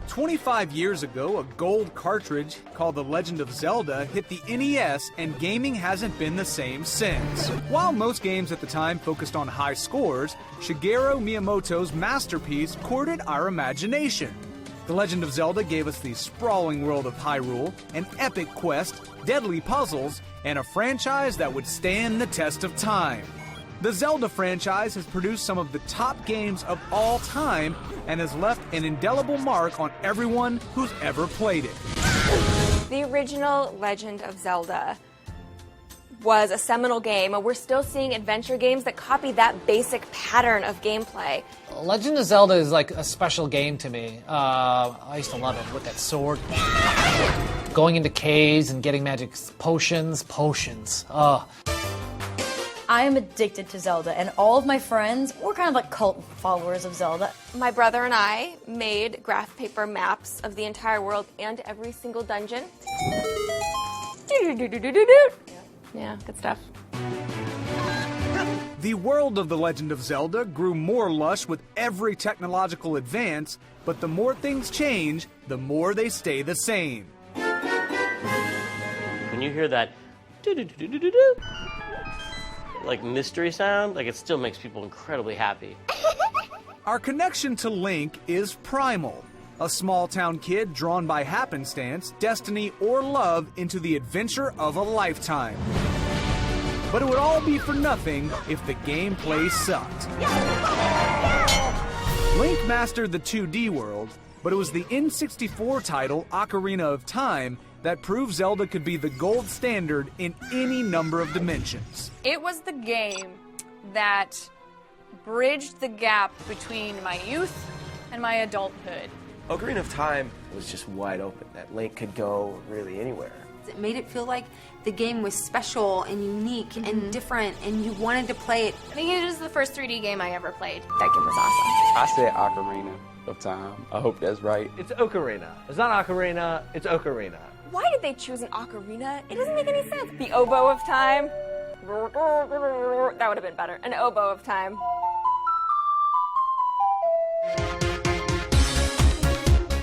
"25 years ago, a gold cartridge called The Legend of Zelda hit the NES, and gaming hasn't been the same since. While most games at the time focused on high scores, Shigeru Miyamoto's masterpiece courted our imagination. The Legend of Zelda gave us the sprawling world of Hyrule, an epic quest, deadly puzzles, and a franchise that would stand the test of time. The Zelda franchise has produced some of the top games of all time and has left an indelible mark on everyone who's ever played it." The original Legend of Zelda was a seminal game, and we're still seeing adventure games that copy that basic pattern of gameplay. Legend of Zelda is like a special game to me. I used to love it with that sword. Going into caves and getting magic potions. I am addicted to Zelda, and all of my friends, we're kind of like cult followers of Zelda. My brother and I made graph paper maps of the entire world and every single dungeon. Yeah, good stuff. The world of The Legend of Zelda grew more lush with every technological advance, but the more things change, the more they stay the same. When you hear that like mystery sound, like it still makes people incredibly happy. Our connection to Link is primal. A small-town kid drawn by happenstance, destiny, or love into the adventure of a lifetime. But it would all be for nothing if the gameplay sucked. Link mastered the 2D world, but it was the N64 title, Ocarina of Time, that proved Zelda could be the gold standard in any number of dimensions. It was the game that bridged the gap between my youth and my adulthood. Ocarina of Time was just wide open, that Link could go really anywhere. It made it feel like the game was special and unique and different, and you wanted to play it. I think it was the first 3D game I ever played. That game was awesome. I said Ocarina of Time. I hope that's right. It's Ocarina. It's not Ocarina, it's Ocarina. Why did they choose an ocarina? It doesn't make any sense. The oboe of time. That would have been better. An oboe of time.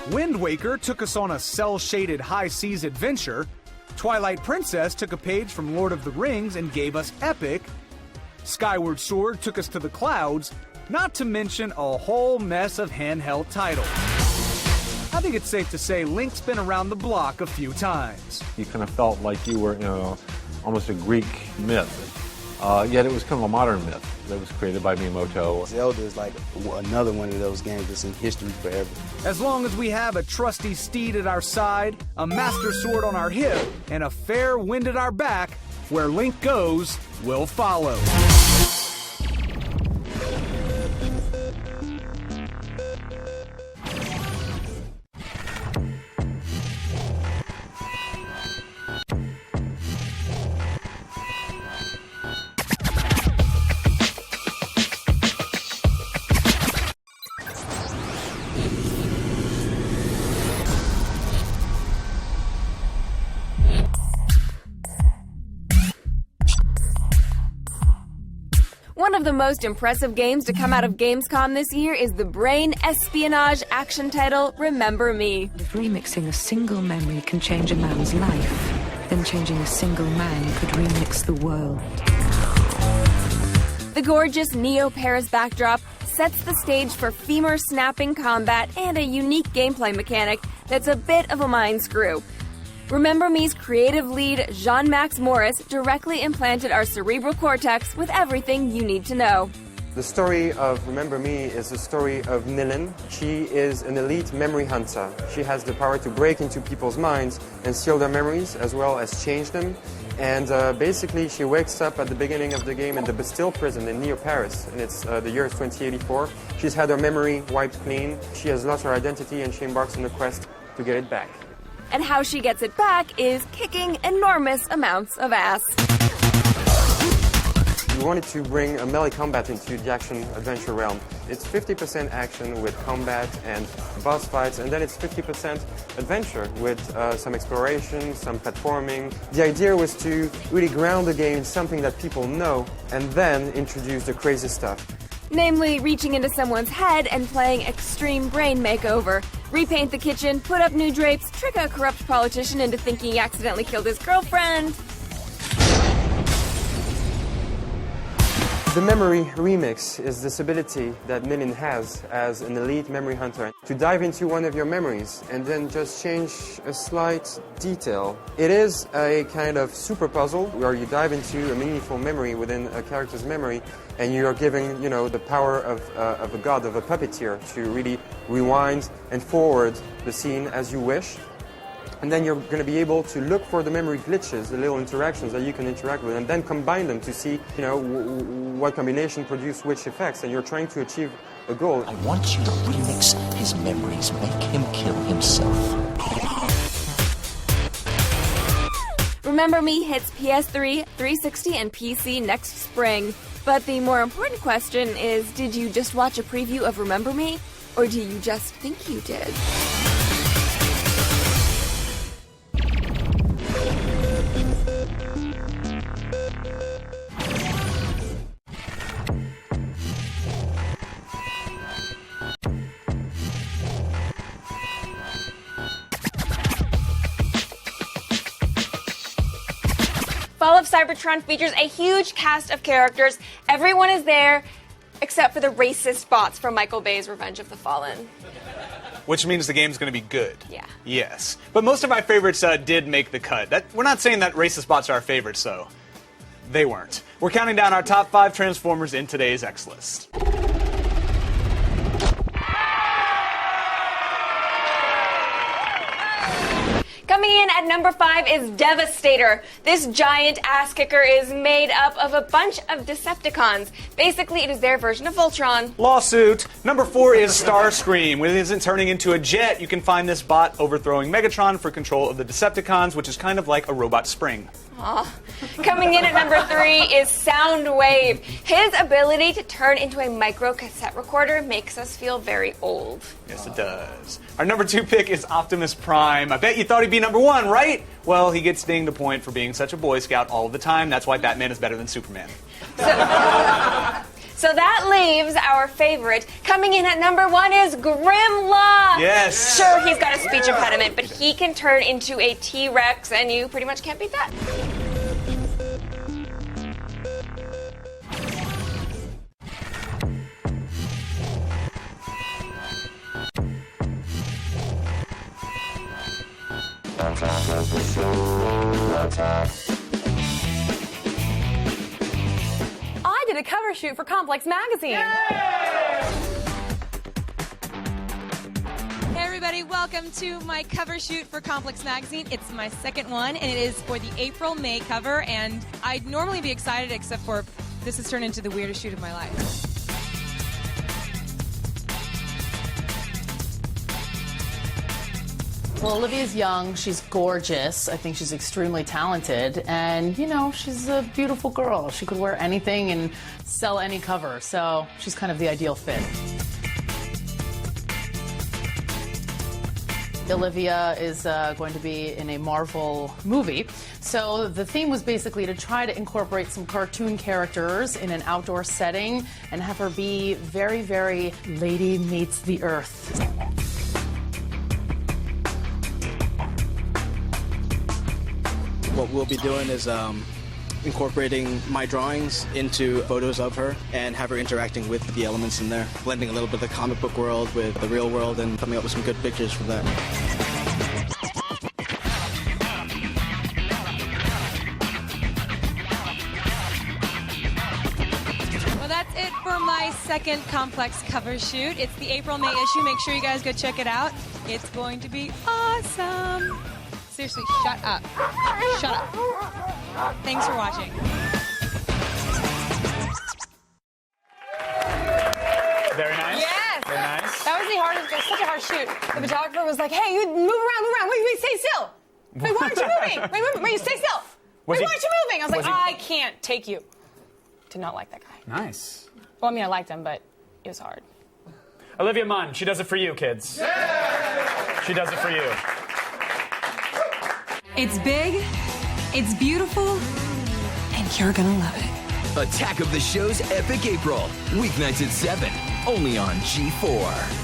Wind Waker took us on a cel-shaded high seas adventure. Twilight Princess took a page from Lord of the Rings and gave us epic. Skyward Sword took us to the clouds, not to mention a whole mess of handheld titles. I think it's safe to say Link's been around the block a few times. You kind of felt like you were, almost a Greek myth, yet it was kind of a modern myth that was created by Miyamoto. Zelda is like another one of those games that's in history forever. As long as we have a trusty steed at our side, a master sword on our hip, and a fair wind at our back, where Link goes, we'll follow. One of the most impressive games to come out of Gamescom this year is the brain espionage action title, Remember Me. If remixing a single memory can change a man's life, then changing a single man could remix the world. The gorgeous Neo-Paris backdrop sets the stage for femur-snapping combat and a unique gameplay mechanic that's a bit of a mind screw. Remember Me's creative lead, Jean-Max Morris, directly implanted our cerebral cortex with everything you need to know. The story of Remember Me is the story of Nilin. She is an elite memory hunter. She has the power to break into people's minds and steal their memories as well as change them. And basically she wakes up at the beginning of the game in the Bastille prison in Neo-Paris, and it's the year is 2084. She's had her memory wiped clean. She has lost her identity and she embarks on a quest to get it back. And how she gets it back is kicking enormous amounts of ass. You wanted to bring a melee combat into the action-adventure realm. It's 50% action with combat and boss fights, and then it's 50% adventure with some exploration, some platforming. The idea was to really ground the game in something that people know, and then introduce the crazy stuff. Namely, reaching into someone's head and playing extreme brain makeover. Repaint the kitchen, put up new drapes, trick a corrupt politician into thinking he accidentally killed his girlfriend. The Memory Remix is this ability that Millen has as an elite memory hunter to dive into one of your memories and then just change a slight detail. It is a kind of super puzzle where you dive into a meaningful memory within a character's memory, and you are given, the power of a god, of a puppeteer, to really rewind and forward the scene as you wish. And then you're going to be able to look for the memory glitches, the little interactions that you can interact with, and then combine them to see, what combination produce which effects, and you're trying to achieve a goal. I want you to remix his memories, make him kill himself. Remember Me hits PS3, 360, and PC next spring. But the more important question is, did you just watch a preview of Remember Me, or do you just think you did? Fall of Cybertron features a huge cast of characters. Everyone is there, except for the racist bots from Michael Bay's Revenge of the Fallen. Which means the game's going to be good. Yeah. Yes. But most of my favorites did make the cut. We're not saying that racist bots are our favorites, though. They weren't. We're counting down our top 5 Transformers in today's X list. Coming in at number 5 is Devastator. This giant ass kicker is made up of a bunch of Decepticons. Basically, it is their version of Voltron. Lawsuit. Number 4 is Starscream. When it isn't turning into a jet, you can find this bot overthrowing Megatron for control of the Decepticons, which is kind of like a robot spring. Aw. Coming in at number 3 is Soundwave. His ability to turn into a micro cassette recorder makes us feel very old. Yes, it does. Our number 2 pick is Optimus Prime. I bet you thought he'd be number 1, right? Well, he gets dinged a point for being such a Boy Scout all of the time. That's why Batman is better than Superman. So that leaves our favorite. Coming in at number 1 is Grimlock. Yes. Sure, he's got a speech impediment, but he can turn into a T-Rex, and you pretty much can't beat that. I did a cover shoot for Complex Magazine. Hey everybody, welcome to my cover shoot for Complex Magazine. It's my second one, and it is for the April-May cover, and I'd normally be excited except for this has turned into the weirdest shoot of my life. Well, Olivia's young, she's gorgeous, I think she's extremely talented, and, she's a beautiful girl. She could wear anything and sell any cover, so she's kind of the ideal fit. Olivia is going to be in a Marvel movie, so the theme was basically to try to incorporate some cartoon characters in an outdoor setting and have her be very, very Lady Meets the Earth. What we'll be doing is incorporating my drawings into photos of her and have her interacting with the elements in there, blending a little bit of the comic book world with the real world and coming up with some good pictures from that. Well, that's it for my second Complex cover shoot. It's the April-May issue. Make sure you guys go check it out. It's going to be awesome. Seriously, shut up. Shut up. Thanks for watching. Very nice. Yes. Very nice. That was the hardest. It was such a hard shoot. The photographer was like, "Hey, you move around. Wait, stay still. Wait, why aren't you moving? Wait, stay still. Wait, why aren't you moving?" I was like, "I can't take you." did not like that guy. Nice. Well, I mean, I liked him, but it was hard. Olivia Munn, she does it for you, kids. She does it for you. It's big, it's beautiful, and you're gonna love it. Attack of the Show's Epic April. Weeknights at 7. Only on G4.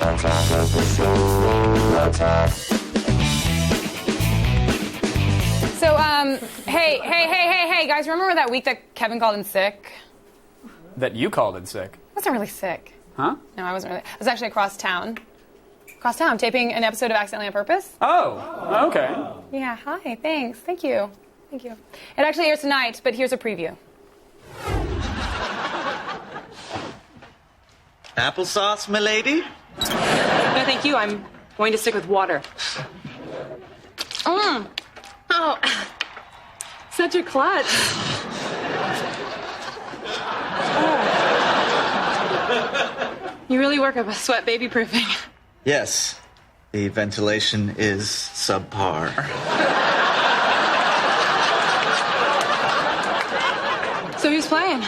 Attack of the Show. Attack. So, hey, guys, remember that week that Kevin called in sick? That you called in sick. I wasn't really sick. Huh? No, I wasn't really. I was actually across town. Taping an episode of Accidentally on Purpose. Oh, okay. Yeah, hi, thanks. Thank you. It actually airs tonight, but here's a preview. Applesauce, milady? No, thank you. I'm going to stick with water. Oh, such a klutz. Oh. You really work up a sweat baby proofing. Yes. The ventilation is subpar. So who's playing?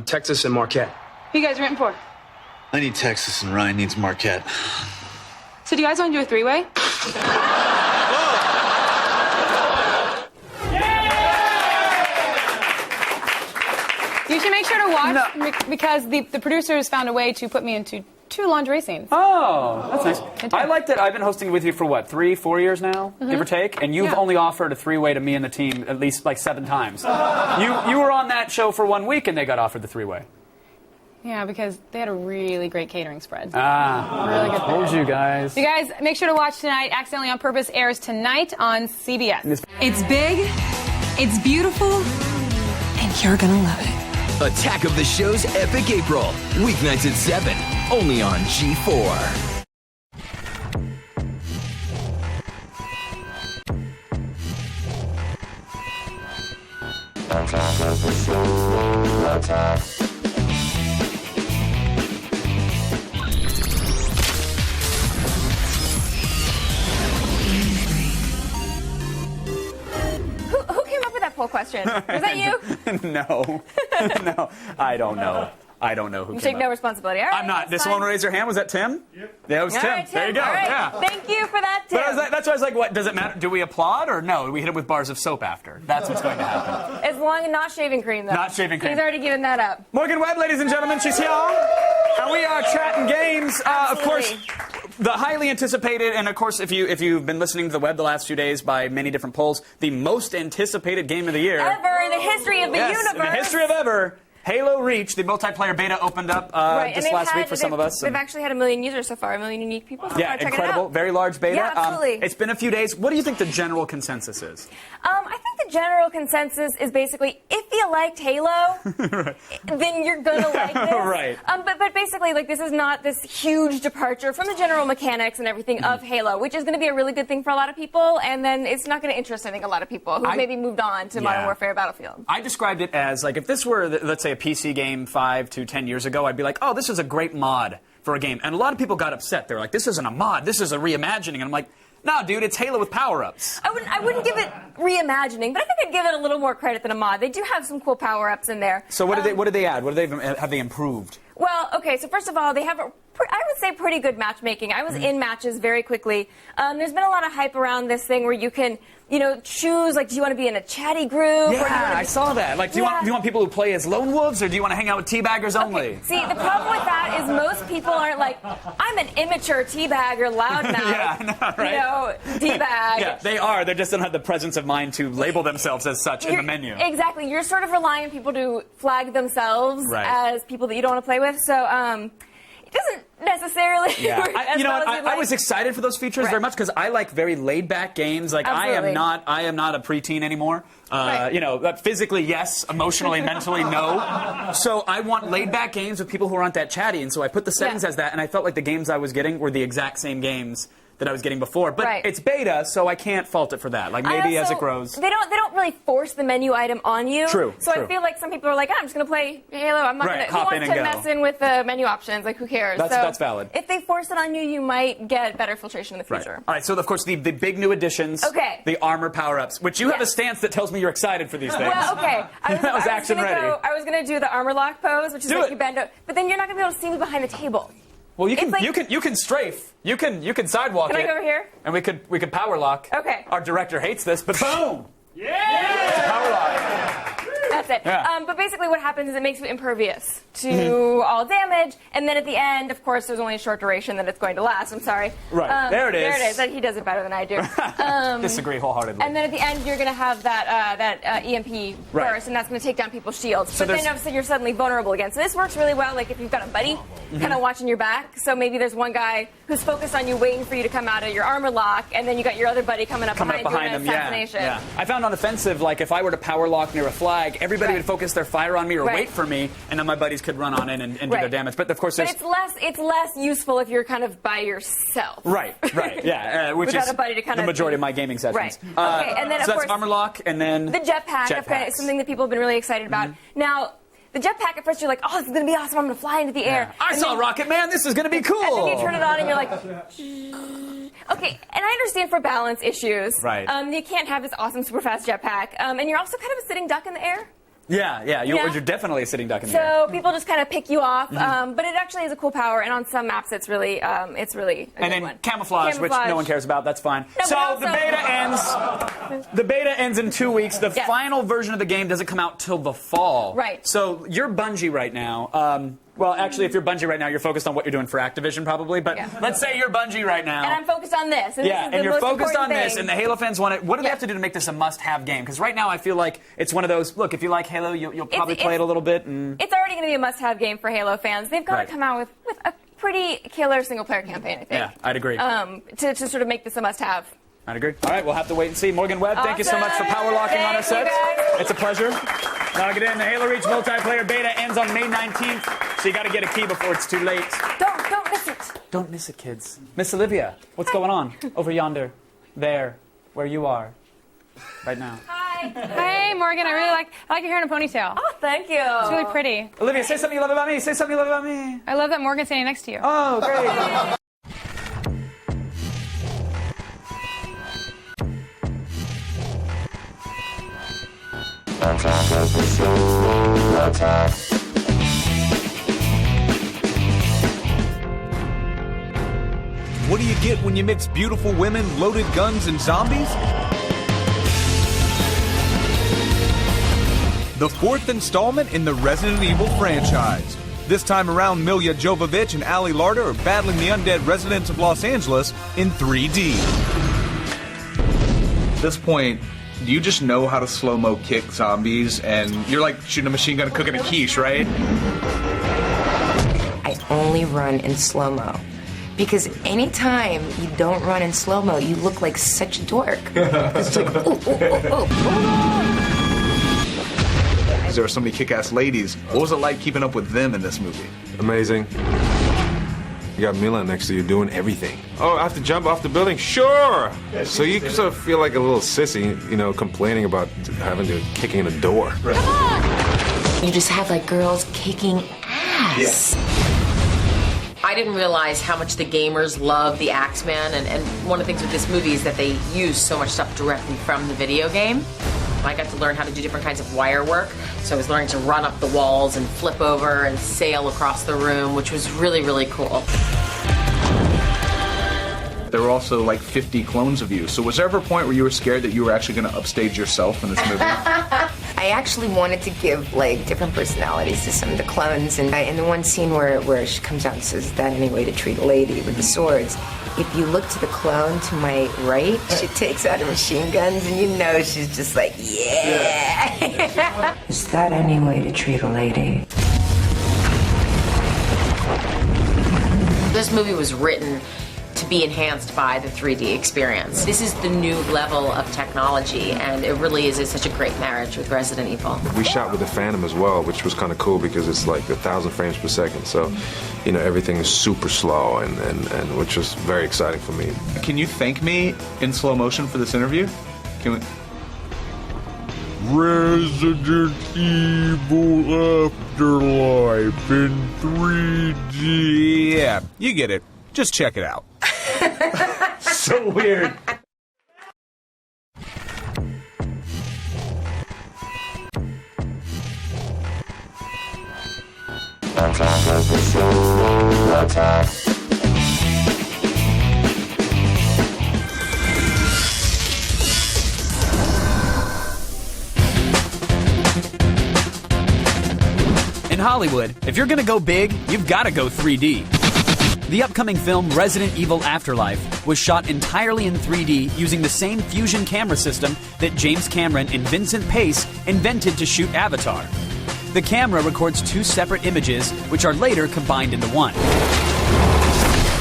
Texas and Marquette. Who you guys rooting for? I need Texas and Ryan needs Marquette. So do you guys want to do a three-way? You should make sure to watch because the producers found a way to put me into 2 lingerie scenes. Oh, that's nice. I like that I've been hosting with you for what, 3-4 years now, give or take? And you've only offered a 3-way to me and the team at least like 7 times. You were on that show for 1 week and they got offered the 3-way. Yeah, because they had a really great catering spread. Really good. Told you guys. You guys, make sure to watch tonight. Accidentally on Purpose airs tonight on CBS. It's big, it's beautiful, and you're gonna love it. Attack of the Show's Epic April. Weeknights at 7. Only on G4. Attack of the Show. Attack. Who came up with that poll question? Was that you? No, I don't know. I don't know who You came take up. no responsibility. All right, I'm not. that's Did someone raise their hand? Was that Tim? Yep. Yeah, it was All Tim. right, Tim. There you go. All right. Yeah. Thank you for that, Tim. But that's why I was like, what, does it matter? Do we applaud or no? We hit him with bars of soap after. That's what's going to happen. As long as not shaving cream, though. Not shaving cream. He's already given that up. Morgan Webb, ladies and gentlemen, she's here. And we are chatting games. Of course, the highly anticipated, and of course, if you've been listening to the Web the last few days by many different polls, the most anticipated game of the year. Ever in the history of the universe. In the history of ever. Halo Reach, the multiplayer beta, opened up just last week for some of us. They've actually had 1 million users so far, 1 million unique people. So yeah, check incredible. It out. Very large beta. Yeah, absolutely. It's been a few days. What do you think the general consensus is? I think the general consensus is basically, if you liked Halo, then you're gonna like this. Right. But basically, like, this is not this huge departure from the general mechanics and everything of Halo, which is going to be a really good thing for a lot of people, and then it's not going to interest, I think, a lot of people who maybe moved on to Modern Warfare Battlefield. I described it as, like, if this were, let's say, a PC game 5 to 10 years ago, I'd be like, oh, this is a great mod for a game. And a lot of people got upset. They're like, this isn't a mod, this is a reimagining. And I'm like, no, dude, it's Halo with power-ups. I wouldn't give it reimagining, but I think I'd give it a little more credit than a mod. They do have some cool power-ups in there. So what did they add? Have they improved? Well, okay, so first of all, they have, I would say, pretty good matchmaking. I was in matches very quickly. There's been a lot of hype around this thing where you can, choose, like, do you want to be in a chatty group? Yeah, I saw that. Like, do you want people who play as lone wolves, or do you want to hang out with teabaggers only? See, the problem with that is most people aren't like, I'm an immature teabagger, loudmouth, yeah, I know, right? D-bag. Yeah, they are. They just don't have the presence of mind to label themselves as such in the menu. Exactly. You're sort of relying on people to flag themselves as people that you don't want to play with. So, it doesn't necessarily work as well as you'd like. I was excited for those features very much because I like very laid-back games. Like, Absolutely. I am not a preteen anymore. Physically, yes. Emotionally, mentally, no. So I want laid-back games with people who aren't that chatty, and so I put the settings as that, and I felt like the games I was getting were the exact same games that I was getting before. But it's beta, so I can't fault it for that. Like maybe as it grows. They don't really force the menu item on you. True. So I feel like some people are like, I'm just going to play Halo. I'm not going to. Who wants to mess in with the menu options? Like, who cares? That's valid. If they force it on you, you might get better filtration in the future. All right. So of course the big new additions. Okay. The armor power-ups, which you have a stance that tells me you're excited for these things. Well, okay. That was action ready. I was going to do the armor lock pose, which is like you bend up, but then you're not going to be able to see me behind the table. Well, you can strafe. You can sidewalk it. Can I go over here? And we could power lock. Okay. Our director hates this, but boom! Yeah! Power lock. That's it. Yeah. But basically what happens is it makes you impervious to all damage, and then at the end, of course, there's only a short duration that it's going to last. I'm sorry. Right. There it is. There it is. He does it better than I do. Disagree wholeheartedly. And then at the end, you're going to have that EMP burst, and that's going to take down people's shields. So but then all of a sudden, you're suddenly vulnerable again. So this works really well, like if you've got a buddy kind of watching your back. So maybe there's one guy who's focused on you, waiting for you to come out of your armor lock, and then you got your other buddy coming up behind you in an assassination. Yeah. I found on offensive, like if I were to power lock near a flag, everybody would focus their fire on me or wait for me, and then my buddies could run on in and do their damage. But of course, it's less useful if you're kind of by yourself. Right. Yeah, which Without is a buddy to kind the of majority of my gaming sessions. Right. Okay, and then so of course that's armor lock, and then the jetpack is something that people have been really excited about. Now, the jetpack, at first you're like, oh, this is going to be awesome, I'm going to fly into the air. I saw Rocket Man, this is going to be cool. And then you turn it on and you're like, okay, and I understand for balance issues. Right. You can't have this awesome super fast jetpack. And you're also kind of a sitting duck in the air. Yeah, you're definitely a sitting duck in the air. So people just kind of pick you off, but it actually is a cool power, and on some maps it's really a and good then one. camouflage, which no one cares about. That's fine. No, so the beta ends in 2 weeks. The final version of the game doesn't come out till the fall. Right. So you're Bungie right now. Well, actually, if you're Bungie right now, you're focused on what you're doing for Activision, probably. But let's say you're Bungie right now. And I'm focused on this. And this is and the you're most focused on important this, thing. and the Halo fans want it. What do they have to do to make this a must-have game? Because right now, I feel like it's one of those. Look, if you like Halo, you'll probably play it a little bit. And It's already going to be a must-have game for Halo fans. They've got to come out with a pretty killer single-player campaign, I think. Yeah, I'd agree. To sort of make this a must-have. I'd agree. All right, we'll have to wait and see. Morgan Webb, thank you so much for power locking on our sets. It's a pleasure. Log it in. The Halo Reach multiplayer beta ends on May 19th, so you got to get a key before it's too late. Don't miss it. Don't miss it, kids. Miss Olivia, what's going on over yonder, there, where you are, right now? Hi. Hey, Morgan, I like your hair in a ponytail. Oh, thank you. It's really pretty. Olivia, say something you love about me. Say something you love about me. I love that Morgan's standing next to you. Oh, great. What do you get when you mix beautiful women, loaded guns, and zombies? The fourth installment in the Resident Evil franchise. This time around, Milja Jovovich and Ali Larter are battling the undead residents of Los Angeles in 3D. At this point, do you just know how to slow-mo kick zombies, and you're like shooting a machine gun cooking a quiche, right? I only run in slow-mo. Because anytime you don't run in slow-mo, you look like such a dork. It's like, There were so many kick-ass ladies. What was it like keeping up with them in this movie? Amazing. You got Mila next to you doing everything. Oh, I have to jump off the building? Sure! So you sort of feel like a little sissy, complaining about having to kick in a door. You just have like girls kicking ass. I didn't realize how much the gamers love the Axeman, and one of the things with this movie is that they use so much stuff directly from the video game. I got to learn how to do different kinds of wire work, so I was learning to run up the walls and flip over and sail across the room, which was really, really cool. There were also like 50 clones of you, so was there ever a point where you were scared that you were actually going to upstage yourself in this movie? I actually wanted to give like different personalities to some of the clones, and in the one scene where she comes out and says, "Is that any way to treat a lady?" with the swords, if you look to the clone to my right, she takes out her machine guns, and she's just like, yeah. Is that any way to treat a lady? This movie was written to be enhanced by the 3D experience. This is the new level of technology, and it really is such a great marriage with Resident Evil. We shot with the Phantom as well, which was kind of cool because it's like 1,000 frames per second. So, you know, everything is super slow, and which was very exciting for me. Can you thank me in slow motion for this interview? Can we? Resident Evil Afterlife in 3D. Yeah, you get it. Just check it out. So weird. In Hollywood, if you're gonna go big, you've gotta go 3D. The upcoming film Resident Evil Afterlife was shot entirely in 3D using the same fusion camera system that James Cameron and Vincent Pace invented to shoot Avatar. The camera records 2 separate images, which are later combined into one.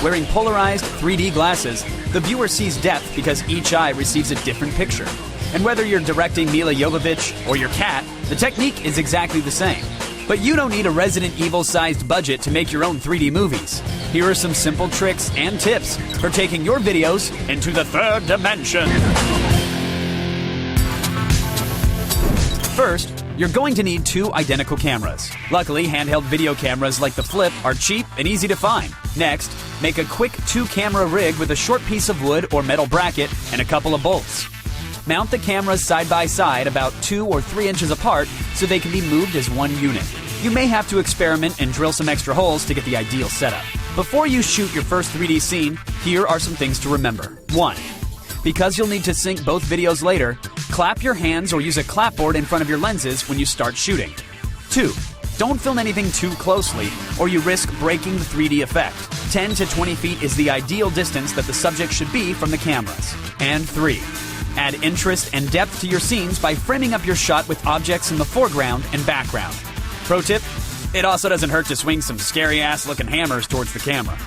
Wearing polarized 3D glasses, the viewer sees depth because each eye receives a different picture. And whether you're directing Mila Jovovich or your cat, the technique is exactly the same. But you don't need a Resident Evil-sized budget to make your own 3D movies. Here are some simple tricks and tips for taking your videos into the 3rd dimension. First, you're going to need 2 identical cameras. Luckily, handheld video cameras like the Flip are cheap and easy to find. Next, make a quick 2-camera rig with a short piece of wood or metal bracket and a couple of bolts. Mount the cameras side by side about 2 or 3 inches apart so they can be moved as one unit. You may have to experiment and drill some extra holes to get the ideal setup. Before you shoot your first 3D scene, here are some things to remember. 1. Because you'll need to sync both videos later, clap your hands or use a clapboard in front of your lenses when you start shooting. 2. Don't film anything too closely, or you risk breaking the 3D effect. 10 to 20 feet is the ideal distance that the subject should be from the cameras. And 3. Add interest and depth to your scenes by framing up your shot with objects in the foreground and background. Pro tip, it also doesn't hurt to swing some scary-ass looking hammers towards the camera.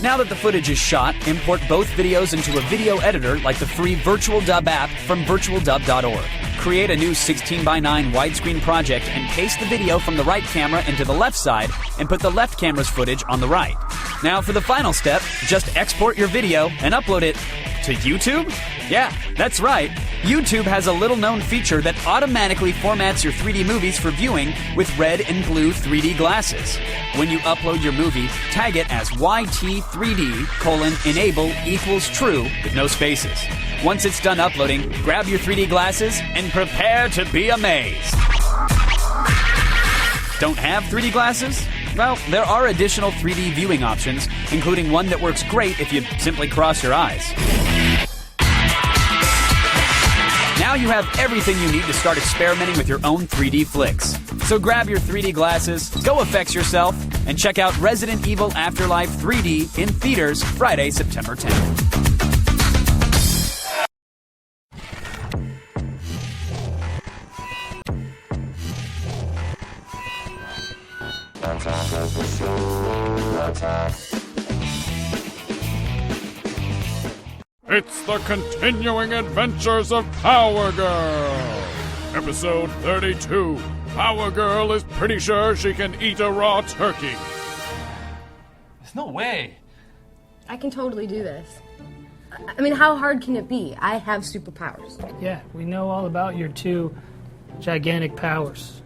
Now that the footage is shot, import both videos into a video editor like the free Virtual Dub app from virtualdub.org. Create a new 16:9 widescreen project and paste the video from the right camera into the left side and put the left camera's footage on the right. Now for the final step, just export your video and upload it to YouTube? Yeah, that's right. YouTube has a little-known feature that automatically formats your 3D movies for viewing with red and blue 3D glasses. When you upload your movie, tag it as YT3D:enable=true with no spaces. Once it's done uploading, grab your 3D glasses and prepare to be amazed. Don't have 3D glasses? Well, there are additional 3D viewing options, including one that works great if you simply cross your eyes. Now you have everything you need to start experimenting with your own 3D flicks. So grab your 3D glasses, go effects yourself, and check out Resident Evil Afterlife 3D in theaters Friday, September 10th. It's the continuing adventures of Power Girl. Episode 32. Power Girl is pretty sure she can eat a raw turkey. There's no way. I can totally do this. I mean, how hard can it be? I have superpowers. Yeah, we know all about your 2 gigantic powers.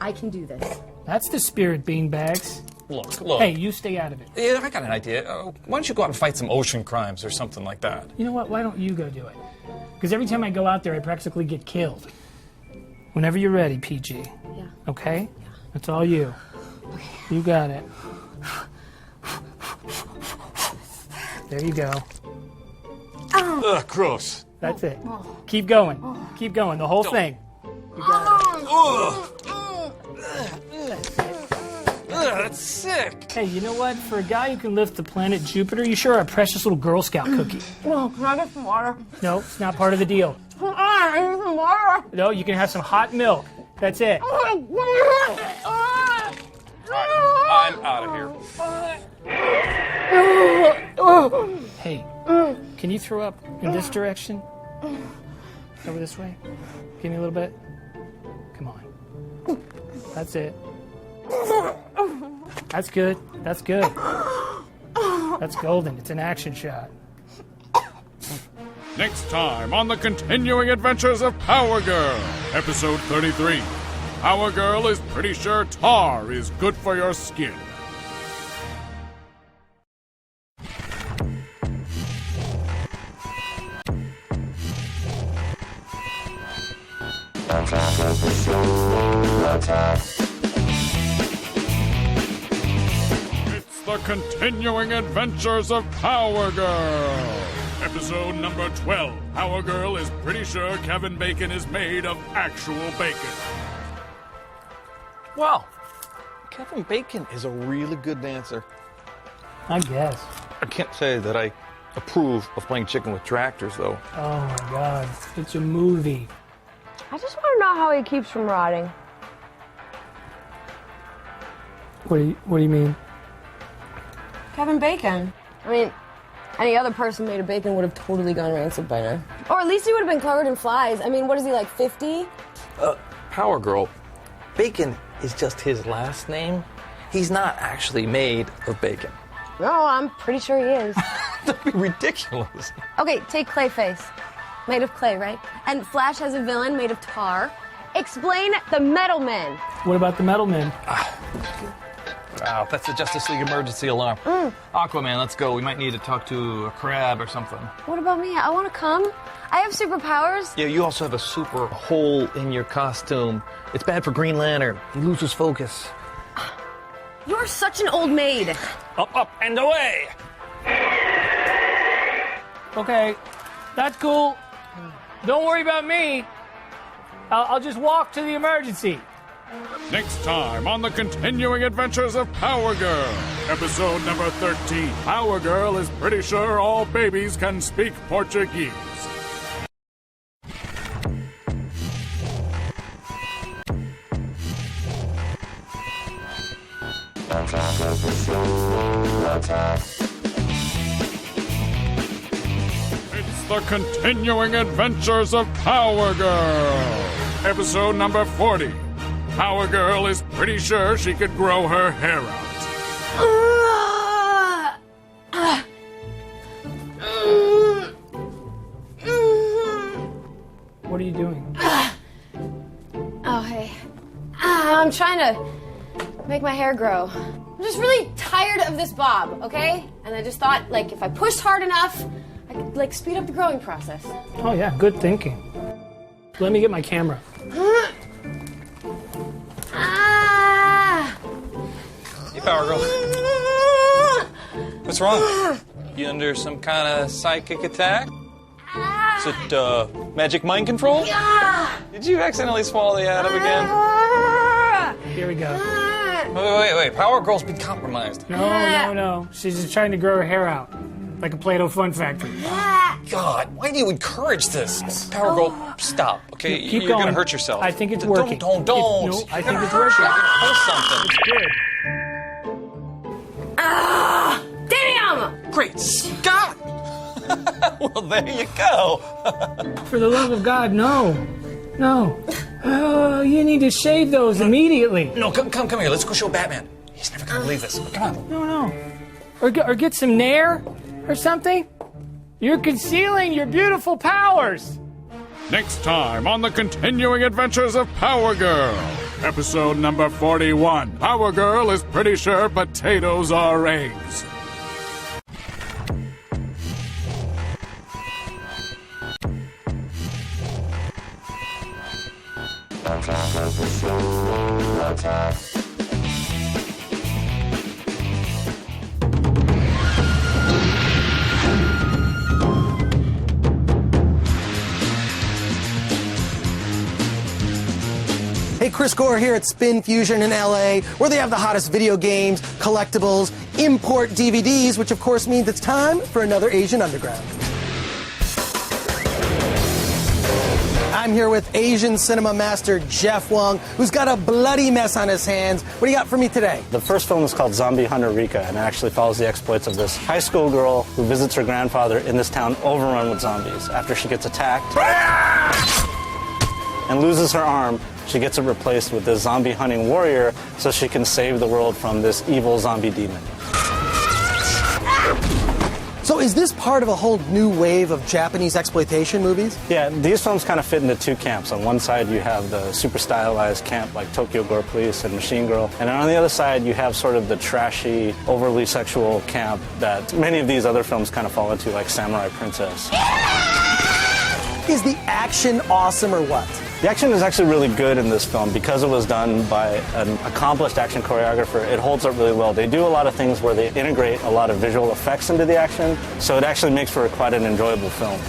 I can do this. That's the spirit, beanbags. Look. Hey, you stay out of it. Yeah, I got an idea. Why don't you go out and fight some ocean crimes or something like that? You know what? Why don't you go do it? Because every time I go out there, I practically get killed. Whenever you're ready, PG. Yeah. Okay? Yeah. That's all you. Okay. You got it. There you go. Ugh, gross. That's it. Keep going. Keep going. The whole thing. You got it. That's sick. Hey, you know what? For a guy who can lift the planet Jupiter, you sure are a precious little Girl Scout cookie. Oh, can I get some water? No, it's not part of the deal. I need some water. No, you can have some hot milk. That's it. All I'm out of here. Hey, can you throw up in this direction? Over this way? Give me a little bit. Come on. That's it. That's good. That's good. That's golden. It's an action shot. Next time on the continuing adventures of Power Girl, episode 33. Power Girl is pretty sure tar is good for your skin. It's the continuing adventures of Power Girl. Episode number 12. Power Girl is pretty sure Kevin Bacon is made of actual bacon. Wow. Kevin Bacon is a really good dancer. I guess. I can't say that I approve of playing chicken with tractors, though. Oh my God. It's a movie. I just want to know how he keeps from rotting. What do you mean? Kevin Bacon. I mean, any other person made of bacon would have totally gone rancid by now. Or at least he would have been covered in flies. I mean, what is he, like 50? Power Girl, Bacon is just his last name. He's not actually made of bacon. No, I'm pretty sure he is. That'd be ridiculous. Okay, take Clayface. Made of clay, right? And Flash has a villain made of tar. Explain the Metal Men. What about the Metal Men? Wow, that's the Justice League emergency alarm. Aquaman, let's go. We might need to talk to a crab or something. What about me? I want to come. I have superpowers. Yeah, you also have a super hole in your costume. It's bad for Green Lantern. He loses focus. You're such an old maid. Up, up, and away! Okay, that's cool. Don't worry about me. I'll just walk to the emergency. Next time on the continuing adventures of Power Girl, episode number 13. Power Girl is pretty sure all babies can speak Portuguese. It's the continuing adventures of Power Girl, episode number 40. Power Girl is pretty sure she could grow her hair out. What are you doing? Oh, hey. I'm trying to make my hair grow. I'm just really tired of this bob, okay? And I just thought, like, if I pushed hard enough, I could, like, speed up the growing process. Oh, yeah, good thinking. Let me get my camera. Hey, Power Girl. What's wrong? You under some kind of psychic attack? Is it, magic mind control? Did you accidentally swallow the atom again? Here we go. Wait. Power Girl's been compromised. No. She's just trying to grow her hair out. Like a Play-Doh Fun Factory. God, why do you encourage this? Power Girl, stop, okay? Keep You're going. gonna hurt yourself. I think it's working. Don't. No, I think it's working. You're gonna pull something. It's good. Damn! Great Scott! Well, there you go. For the love of God, no. Oh, you need to shave those immediately. No, come here. Let's go show Batman. He's never gonna believe this. Come on. No. Or get some Nair or something. You're concealing your beautiful powers. Next time on the continuing adventures of Power Girl, episode number 41. Power Girl is pretty sure potatoes are eggs. Hey, Chris Gore here at Spin Fusion in LA, where they have the hottest video games, collectibles, import DVDs, which of course means it's time for another Asian Underground. I'm here with Asian cinema master Jeff Wong, who's got a bloody mess on his hands. What do you got for me today? The first film is called Zombie Hunter Rika, and it actually follows the exploits of this high school girl who visits her grandfather in this town overrun with zombies. After she gets attacked and loses her arm, she gets it replaced with this zombie hunting warrior so she can save the world from this evil zombie demon. So is this part of a whole new wave of Japanese exploitation movies? Yeah, these films kind of fit into two camps. On one side, you have the super stylized camp like Tokyo Gore Police and Machine Girl. And on the other side, you have sort of the trashy, overly sexual camp that many of these other films kind of fall into, like Samurai Princess. Is the action awesome or what? The action is actually really good in this film because it was done by an accomplished action choreographer. It holds up really well. They do a lot of things where they integrate a lot of visual effects into the action, so it actually makes for quite an enjoyable film.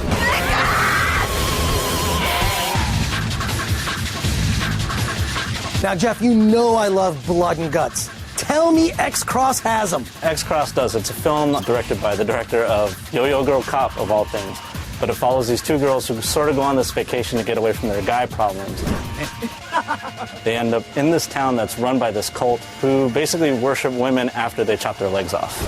Now, Jeff, you know I love blood and guts. Tell me X-Cross has them. X-Cross does. It's a film directed by the director of Yo-Yo Girl Cop, of all things. But it follows these two girls who sort of go on this vacation to get away from their guy problems. They end up in this town that's run by this cult who basically worship women after they chop their legs off.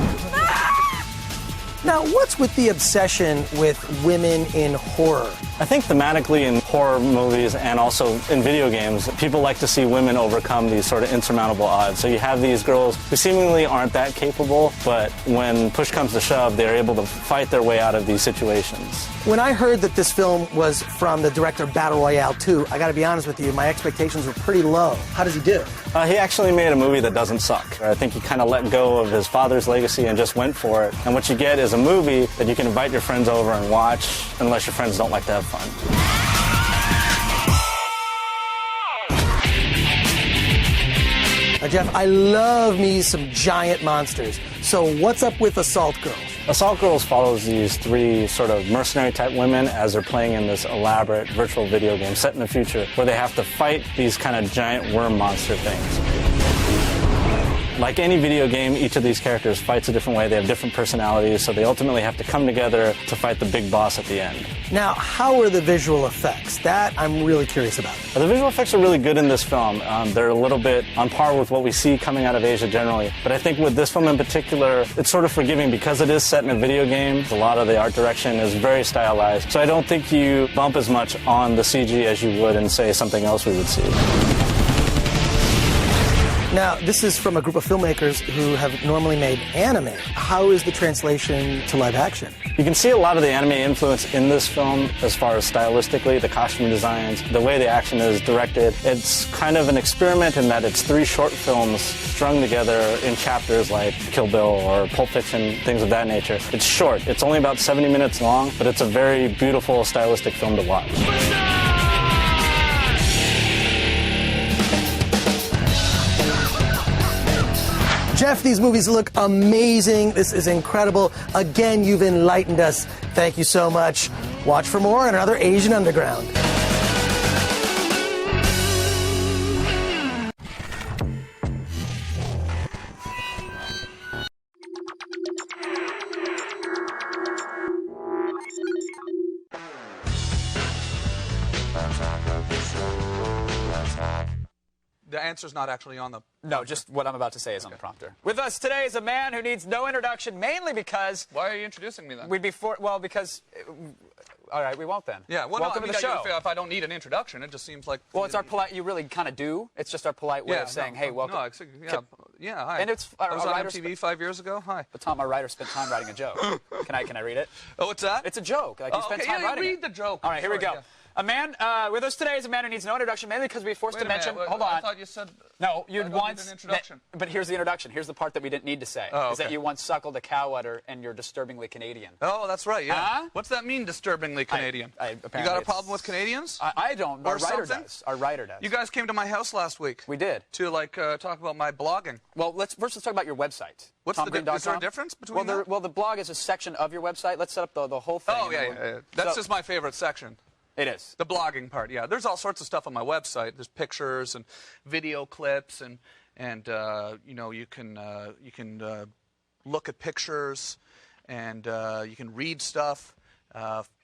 Now, what's with the obsession with women in horror? I think thematically in horror movies and also in video games, people like to see women overcome these sort of insurmountable odds. So you have these girls who seemingly aren't that capable, but when push comes to shove, they're able to fight their way out of these situations. When I heard that this film was from the director of Battle Royale 2, I gotta be honest with you, my expectations were pretty low. How does he do? He actually made a movie that doesn't suck. I think he kind of let go of his father's legacy and just went for it. And what you get is a movie that you can invite your friends over and watch, unless your friends don't like to have fun. Jeff, I love me some giant monsters. So what's up with Assault Girls? Assault Girls follows these three sort of mercenary-type women as they're playing in this elaborate virtual video game set in the future where they have to fight these kind of giant worm monster things. Like any video game, each of these characters fights a different way. They have different personalities, so they ultimately have to come together to fight the big boss at the end. Now, how are the visual effects? That I'm really curious about. The visual effects are really good in this film. They're a little bit on par with what we see coming out of Asia generally. But I think with this film in particular, it's sort of forgiving because it is set in a video game. A lot of the art direction is very stylized. So I don't think you bump as much on the CG as you would in, say, something else we would see. Now, this is from a group of filmmakers who have normally made anime. How is the translation to live action? You can see a lot of the anime influence in this film as far as stylistically, the costume designs, the way the action is directed. It's kind of an experiment in that it's three short films strung together in chapters like Kill Bill or Pulp Fiction, things of that nature. It's short. It's only about 70 minutes long, but it's a very beautiful, stylistic film to watch. Jeff, these movies look amazing. This is incredible. Again, you've enlightened us. Thank you so much. Watch for more on another Asian Underground. The answer's not actually on the... No, just what I'm about to say is on the prompter. With us today is a man who needs no introduction, mainly because... Why are you introducing me then? Well, because... All right, we won't then. Yeah, well, welcome to the show. If I don't need an introduction, it just seems like... Well, it's our polite... You really kind of do. It's just our polite way of saying, hey, welcome. Yeah, hi. And it's... I was on MTV 5 years ago. Hi. But Tom, our writer, spent time writing a joke. Can I read it? Oh, what's that? It's a joke. Like, you spent time writing read the joke. All right, here we go. Yeah. A man with us today is a man who needs no introduction, mainly because we forced to mention. Hold on. I thought you said. No, you'd once. An introduction. But here's the introduction. Here's the part that we didn't need to say. Oh, okay. Is that you once suckled a cow udder and you're disturbingly Canadian. Oh, that's right. Yeah. What's that mean, disturbingly Canadian? You got a problem with Canadians? I don't. Our writer does. Our writer does. You guys came to my house last week. We did. To talk about my blogging. Well, let's talk about your website. What's is there a difference between that? Well, the blog is a section of your website. Let's set up the whole thing. Oh yeah. That's just my favorite section. It is. The blogging part, yeah. There's all sorts of stuff on my website. There's pictures and video clips, and you can look at pictures, and you can read stuff.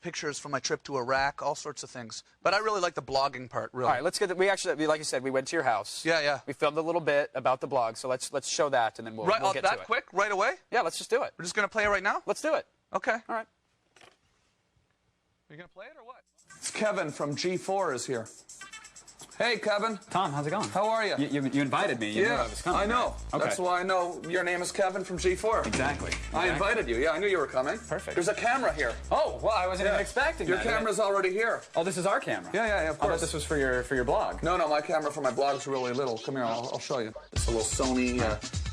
pictures from my trip to Iraq, all sorts of things. But I really like the blogging part, really. All right, let's get. We actually, like you said, we went to your house. Yeah. We filmed a little bit about the blog, so let's show that, and then we'll get to it. That quick, right away? Yeah, let's just do it. We're just going to play it right now? Let's do it. Okay. All right. Are you going to play it or what? It's Kevin from G4 is here. Hey, Kevin. Tom, how's it going? How are you? You invited me. You knew I was coming. I know. Right? Okay. That's why I know your name is Kevin from G4. Exactly. I invited you. Yeah, I knew you were coming. Perfect. There's a camera here. Oh, well, I wasn't even expecting your that. Your camera's already here. Oh, this is our camera? Yeah, of course. I thought this was for your blog. No, my camera for my blog's really little. Come here, I'll show you. It's a little Sony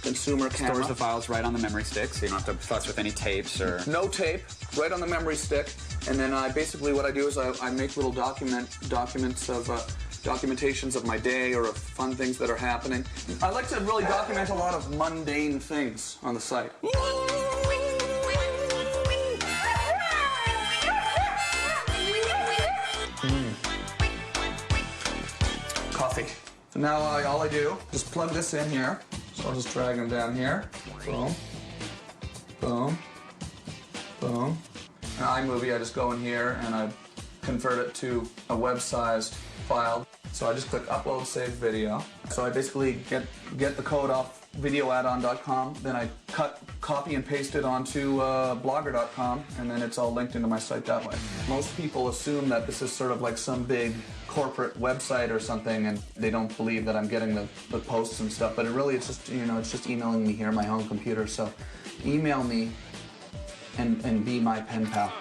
consumer camera. Stores the files right on the memory stick, so you don't have to fuss with any tapes or... No tape, right on the memory stick. And then basically what I do is I make little documentations of my day or of fun things that are happening. I like to really document a lot of mundane things on the site. Coffee. So now all I do is plug this in here. So I'll just drag them down here. Boom. Boom. Boom. In iMovie, I just go in here and I convert it to a web-sized file. So I just click upload save video. So I basically get the code off videoaddon.com, then I copy and paste it onto blogger.com, and then it's all linked into my site that way. Most people assume that this is sort of like some big corporate website or something, and they don't believe that I'm getting the posts and stuff, but it's just, it's just emailing me here on my own computer. So email me and be my pen pal.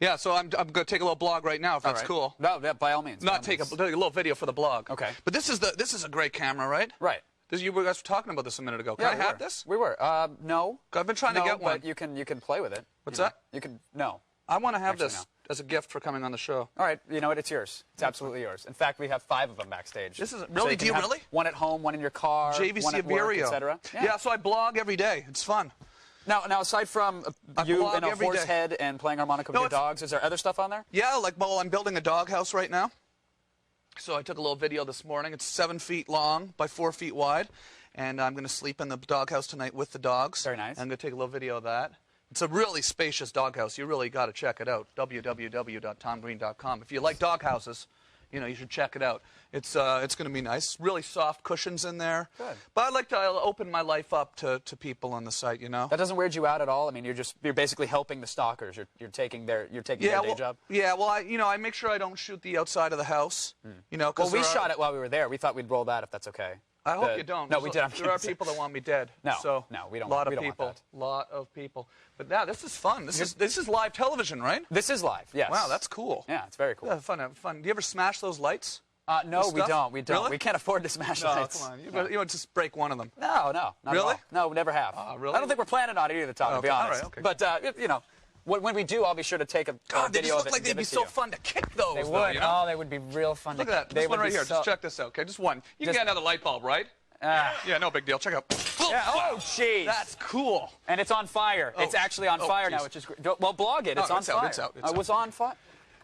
Yeah, so I'm going to take a little blog right now, if that's cool. No, yeah, by all means. Take a little video for the blog. Okay. But this is a great camera, right? Right. You guys were talking about this a minute ago. Can I have this? We were. No. I've been trying to get one. But you can play with it. What's that? You can. No. I want to have this as a gift for coming on the show. All right. You know what? It's yours. It's absolutely yours. In fact, we have 5 of them backstage. This is So really. Do you have really? One at home, one in your car, JVC one at work, Avereo. etc. Yeah, so I blog every day. It's fun. Now, aside from you in a horse head and playing harmonica with your dogs, is there other stuff on there? Yeah, I'm building a doghouse right now. So I took a little video this morning. It's 7 feet long by 4 feet wide. And I'm going to sleep in the doghouse tonight with the dogs. Very nice. I'm going to take a little video of that. It's a really spacious doghouse. You really got to check it out. www.tomgreen.com. If you like doghouses, you should check it out. It's going to be nice. Really soft cushions in there. Good. But I like to open my life up to people on the site, That doesn't weird you out at all? I mean, you're basically helping the stalkers. You're taking their day job. Yeah, well, I make sure I don't shoot the outside of the house. Well, we shot it while we were there. We thought we'd roll that if that's okay. I hope you don't. No, we did. There are people that want me dead. No, so we don't. A lot of we don't people. Want that. Lot of people. But now this is fun. This is live television, right? This is live. Yes. Wow, that's cool. Yeah, it's very cool. Yeah, fun. Do you ever smash those lights? No, we don't. We don't. Really? We can't afford to smash lights. Come on. You would just break one of them. No, not really? At all. No, we never have. Really? I don't think we're planning on it either, Tom. To be honest. All right, okay. But when we do, I'll be sure to take a God, they video just of look it. like they'd be so fun to kick those. They would. Though, Oh, they would be real fun. Look at that. This one right here. Just check this out. Okay, just one. You can get another light bulb, right? Yeah, no big deal. Check out. Yeah, oh, jeez. That's cool. And it's on fire. It's actually on fire now, which is great. Well, blog it. It's on fire. It's out. It was on fire.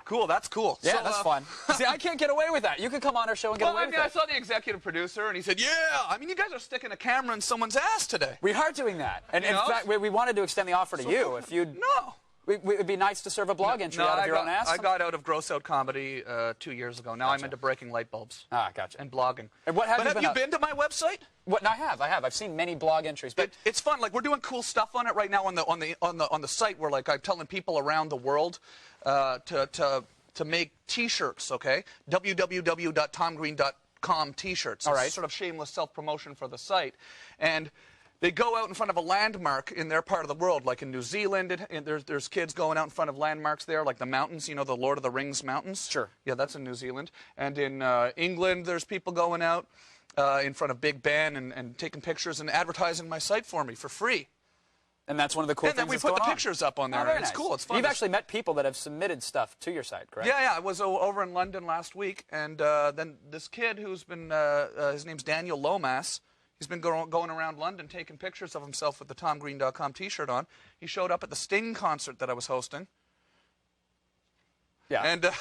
Cool, that's cool. Yeah, so, that's fun. See, I can't get away with that. You could come on our show and get away with I that. saw the executive producer, and he said, yeah, you guys are sticking a camera in someone's ass today. We are doing that. And in fact, we wanted to extend the offer to you. If you'd... No. It would be nice to serve a blog entry out of your own ass. I got out of gross out comedy 2 years ago. Now I'm into breaking light bulbs. Ah, gotcha. And blogging. And what have you been to my website? What? I have. I've seen many blog entries. But it's fun. Like we're doing cool stuff on it right now on the site. Where I'm telling people around the world to make T-shirts. Okay, www.tomgreen.com T-shirts. All right. It's sort of shameless self-promotion for the site, and they go out in front of a landmark in their part of the world, like in New Zealand. There's kids going out in front of landmarks there, like the mountains, the Lord of the Rings mountains. Sure. Yeah, that's in New Zealand. And in England, there's people going out in front of Big Ben and taking pictures and advertising my site for me for free. And that's one of the cool things And then we put the pictures up on there. Oh, very it's nice. cool. It's fun. You've actually met people that have submitted stuff to your site, correct? Yeah. I was over in London last week, and then this kid who's been, his name's Daniel Lomas. He's been going around London taking pictures of himself with the TomGreen.com T-shirt on. He showed up at the Sting concert that I was hosting. Yeah. And the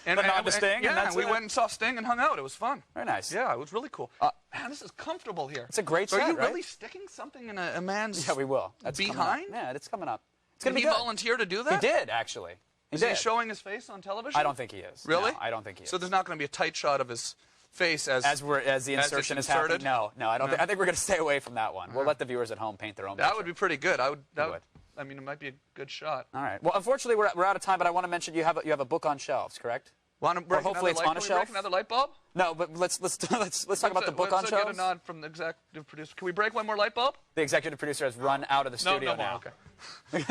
nod to Sting, yeah, and that's we it. went and saw Sting and hung out. It was fun. Very nice. Yeah, it was really cool. Man, this is comfortable here. It's a great So set, Are you right? really sticking something in a man's Yeah, we will. That's coming behind? up. Yeah, it's coming up. It's Did going to be he good. volunteer to do that? He did, actually. Is he showing his face on television? I don't think he is. Really? No, I don't think he is. So there's not going to be a tight shot of his face as the insertion it's is happening. inserted? No, I don't. I think we're going to stay away from that one. We'll let the viewers at home paint their own. That would be pretty good. I would. would. I mean, it might be a good shot. All right. Well, unfortunately, we're out of time. But I want to mention you have a book on shelves, correct? Or hopefully it's on a shelf. Break another light bulb? No, but let's talk about the book on Let's shelves. get a nod from the executive producer. Can we break one more light bulb? The executive producer has run out of the studio no more. now. Okay.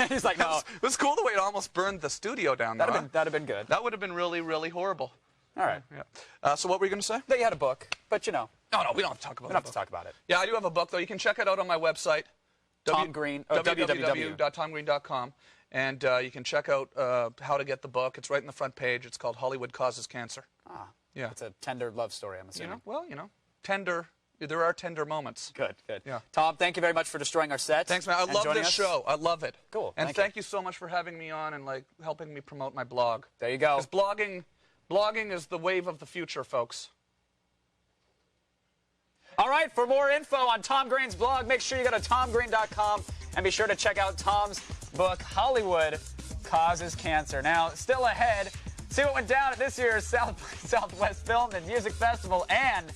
He's like, no. It was cool the way it almost burned the studio down. That'd have been good. That would have been really, really horrible. All right. Yeah. So what were you going to say? That you had a book, but you know. No, we don't have to talk about it. We don't have to talk about it. Yeah, I do have a book, though. You can check it out on my website. www.tomgreen.com. And you can check out how to get the book. It's right in the front page. It's called Hollywood Causes Cancer. Ah, yeah. It's a tender love story, I'm assuming. Tender. There are tender moments. Good. Yeah. Tom, thank you very much for destroying our set. Thanks, man. I love this show. I love it. Cool. And thank you so much for having me on and helping me promote my blog. There you go. Because blogging is the wave of the future, folks. All right, for more info on Tom Green's blog, make sure you go to tomgreen.com and be sure to check out Tom's book, Hollywood Causes Cancer. Now, still ahead, see what went down at this year's Southwest Film and Music Festival, and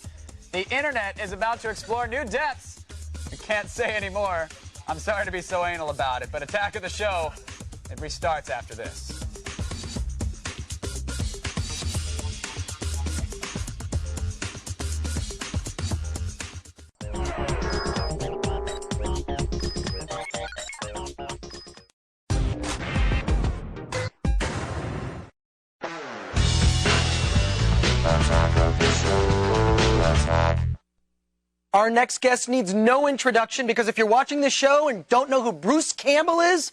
the internet is about to explore new depths. I can't say anymore. I'm sorry to be so anal about it, but Attack of the Show, it restarts after this. Our next guest needs no introduction because if you're watching this show and don't know who Bruce Campbell is,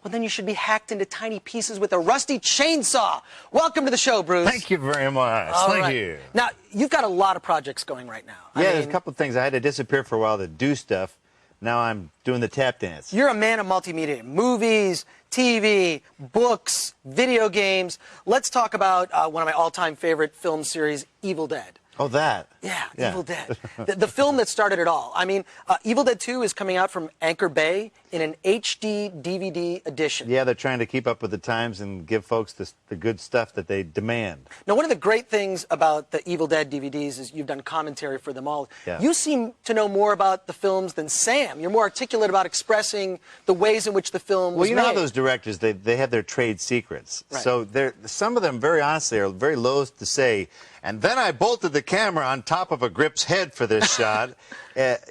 well, then you should be hacked into tiny pieces with a rusty chainsaw. Welcome to the show, Bruce. Thank you very much. Thank you. Now, you've got a lot of projects going right now. Yeah, there's a couple of things. I had to disappear for a while to do stuff. Now I'm doing the tap dance. You're a man of multimedia. Movies, TV, books, video games. Let's talk about one of my all-time favorite film series, Evil Dead. Oh, that. Yeah, Evil Dead. The film that started it all. I mean, Evil Dead 2 is coming out from Anchor Bay in an HD DVD edition. Yeah, they're trying to keep up with the times and give folks the good stuff that they demand. Now, one of the great things about the Evil Dead DVDs is you've done commentary for them all. Yeah. You seem to know more about the films than Sam. You're more articulate about expressing the ways in which the film was Well, you know how made. those directors, they have their trade secrets. Right. So some of them, very honestly, are very loath to say, and then I bolted the camera on top of a grip's head for this shot.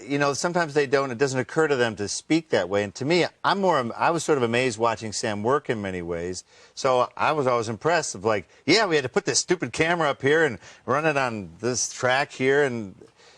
You know, sometimes they don't. It doesn't occur to them to speak that way. And to me, I was sort of amazed watching Sam work in many ways. So I was always impressed of like, yeah, we had to put this stupid camera up here and run it on this track here. And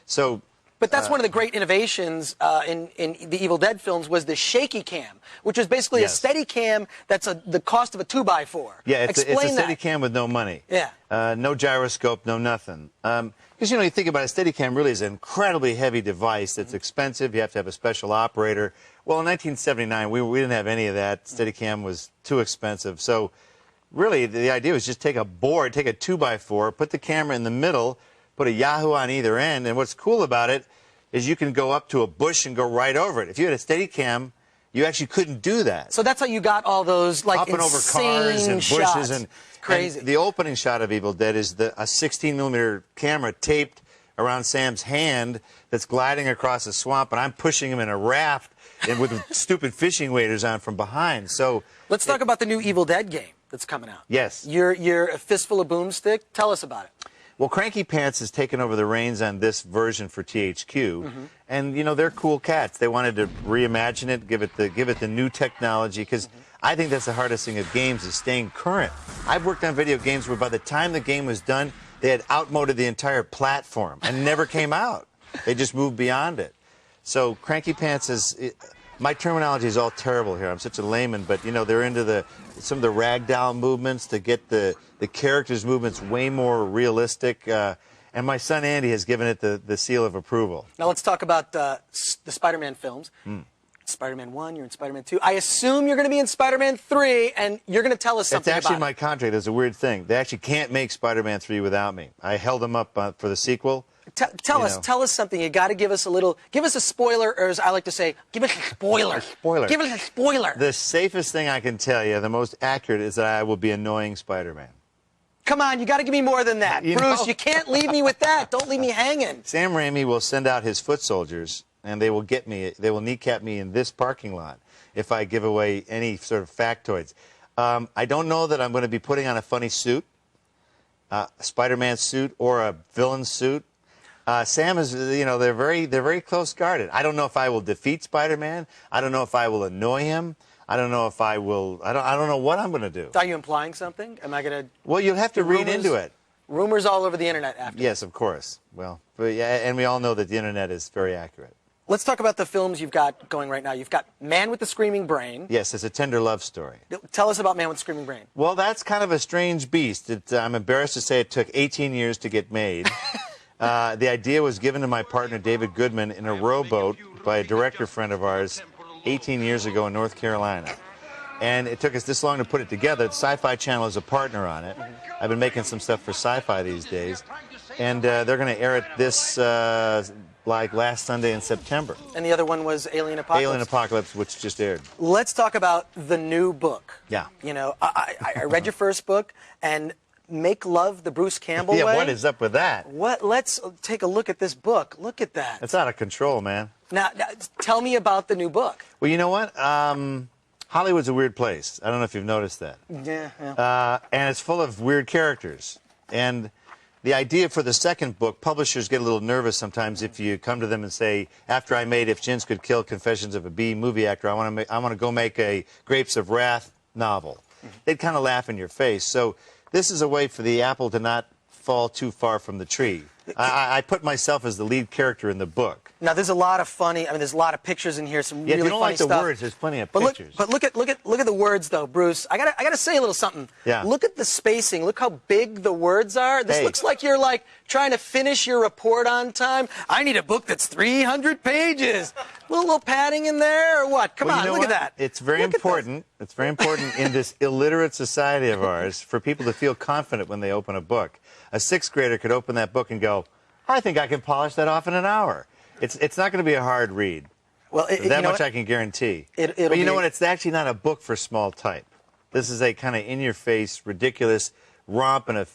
so... But that's one of the great innovations in the Evil Dead films was the shaky cam, which is basically a steady cam that's the cost of a 2x4. Yeah, it's a Explain steady that. cam with no money. Yeah. No gyroscope, no nothing. Because, you know, you think about it, a steady cam really is an incredibly heavy device that's expensive. You have to have a special operator. Well, in 1979, we didn't have any of that. Steady cam was too expensive. So really, the idea was just take a board, take a 2x4, put the camera in the middle, put a Yahoo on either end, and what's cool about it is you can go up to a bush and go right over it. If you had a steady cam, you actually couldn't do that. So that's how you got all those like up and over insane cars and bushes shots. and It's crazy. And the opening shot of Evil Dead is a 16mm camera taped around Sam's hand that's gliding across a swamp, and I'm pushing him in a raft and with stupid fishing waders on from behind. So let's talk about the new Evil Dead game that's coming out. Yes. You're a fistful of boomstick. Tell us about it. Well, Cranky Pants has taken over the reins on this version for THQ, and you know they're cool cats. They wanted to reimagine it, give it the new technology, because I think that's the hardest thing of games is staying current. I've worked on video games where by the time the game was done, they had outmoded the entire platform and never came out. They just moved beyond it. So Cranky Pants is. My terminology is all terrible here. I'm such a layman, but you know they're into some of the ragdoll movements to get the characters' movements way more realistic. And my son Andy has given it the seal of approval. Now let's talk about the Spider-Man films. Spider-Man 1, you're in Spider-Man 2. I assume you're going to be in Spider-Man 3, and you're going to tell us something about it. It's actually in my contract. There's a weird thing. They actually can't make Spider-Man 3 without me. I held them up for the sequel. Tell us something. You got to give us a spoiler, or as I like to say, give us a spoiler. Spoiler. Give us a spoiler. The safest thing I can tell you, the most accurate, is that I will be annoying Spider-Man. Come on, you got to give me more than that. Bruce, you can't leave me with that. Don't leave me hanging. Sam Raimi will send out his foot soldiers, and they will get me. They will kneecap me in this parking lot if I give away any sort of factoids. I don't know that I'm going to be putting on a funny suit, a Spider-Man suit or a villain suit. Sam is, they're very close guarded. I don't know if I will defeat Spider-Man. I don't know if I will annoy him. I don't know if I will. I don't know what I'm going to do. Are you implying something? Am I going to? Well, you'll have to read into it. Rumors all over the internet after. Yes, of course. Well, but yeah, and we all know that the internet is very accurate. Let's talk about the films you've got going right now. You've got Man with the Screaming Brain. Yes, it's a tender love story. Tell us about Man with the Screaming Brain. Well, that's kind of a strange beast. I'm embarrassed to say it took 18 years to get made. The idea was given to my partner, David Goodman, in a rowboat by a director friend of ours 18 years ago in North Carolina. And it took us this long to put it together. The Sci-Fi Channel is a partner on it. I've been making some stuff for Sci-Fi these days. And they're going to air it this, like last Sunday in September. And the other one was Alien Apocalypse. Alien Apocalypse, which just aired. Let's talk about the new book. Yeah. I read your first book, and Make Love the Bruce Campbell Way. Yeah, what is up with that? Let's take a look at this book. Look at that. It's out of control, man. Now, tell me about the new book. Well, you know what? Hollywood's a weird place. I don't know if you've noticed that. Yeah. And it's full of weird characters. And the idea for the second book, publishers get a little nervous sometimes if you come to them and say, after I made If Jins Could Kill, Confessions of a B movie actor, I want to go make a Grapes of Wrath novel. They'd kind of laugh in your face. So this is a way for the apple to not fall too far from the tree. I put myself as the lead character in the book. Now, there's a lot of funny. there's a lot of pictures in here. Some really funny stuff. If you don't like the words, there's plenty of pictures. But look at the words, though, Bruce. I gotta say a little something. Yeah. Look at the spacing. Look how big the words are. This looks like you're trying to finish your report on time. I need a book that's 300 pages. Little padding in there, or what? Come on, look at that. It's very important. It's very important in this illiterate society of ours for people to feel confident when they open a book. A sixth grader could open that book and go, I think I can polish that off in an hour. It's not going to be a hard read. Well, that much I can guarantee. But you know what? It's actually not a book for small type. This is a kind of in-your-face, ridiculous romp in a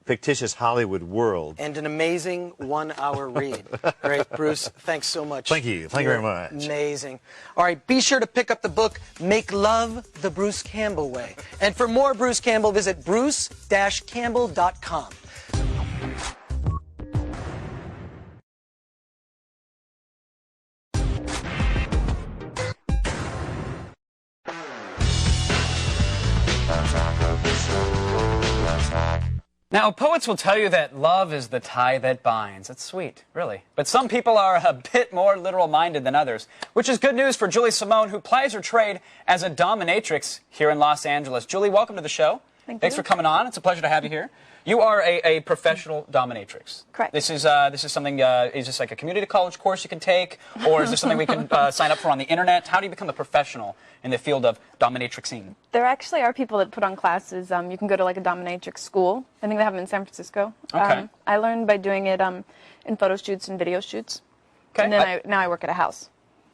fictitious Hollywood world. And an amazing one-hour read. Great, Bruce. Thanks so much. Thank you. Thank you very much. Amazing. All right, be sure to pick up the book, Make Love the Bruce Campbell Way. And for more Bruce Campbell, visit bruce-campbell.com. Now, poets will tell you that love is the tie that binds. It's sweet, really. But some people are a bit more literal-minded than others, which is good news for Julie Simone, who plies her trade as a dominatrix here in Los Angeles. Julie, welcome to the show. Thanks for coming on. It's a pleasure to have you here. You are a professional dominatrix. Correct. This is something, is this like a community college course you can take, or is this something we can sign up for on the internet? How do you become a professional in the field of dominatrixing? There actually are people that put on classes. You can go to like a dominatrix school. I think they have them in San Francisco. Okay. I learned by doing it in photo shoots and video shoots. Okay. And then now I work at a house.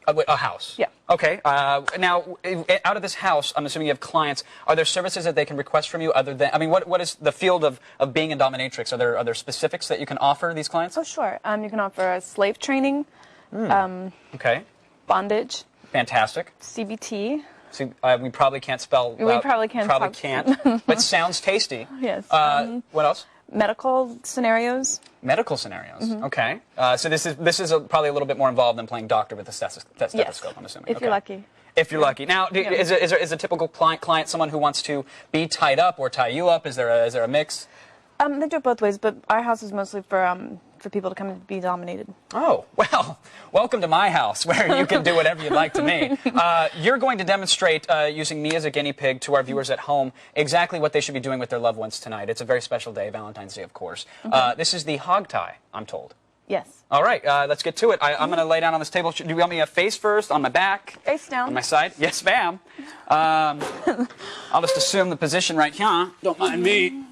A house? Yeah. Okay. Now, out of this house, I'm assuming you have clients. Are there services that they can request from you other than, what is the field of being a dominatrix? Are there specifics that you can offer these clients? Oh, sure. You can offer slave training, okay. bondage. Fantastic. CBT. See, we probably can't spell. We probably can't. Probably can't. But sounds tasty. Yes. What else? Medical scenarios. Medical scenarios. Mm-hmm. Okay. So this is probably a little bit more involved than playing doctor with a stethoscope. Yes. I'm assuming. If you're lucky. If you're lucky. Now, is a typical client someone who wants to be tied up or tie you up? Is there a mix? They do it both ways, but our house is mostly for people to come and be dominated. Oh, well, welcome to my house, where you can do whatever you'd like to me. You're going to demonstrate, using me as a guinea pig, to our viewers at home, exactly what they should be doing with their loved ones tonight. It's a very special day, Valentine's Day, of course. Okay. This is the hog tie, I'm told. Yes. All right, let's get to it. I'm going to lay down on this table. Do you want me face first, on my back? Face down. On my side? Yes, ma'am. I'll just assume the position right here. Don't mind me.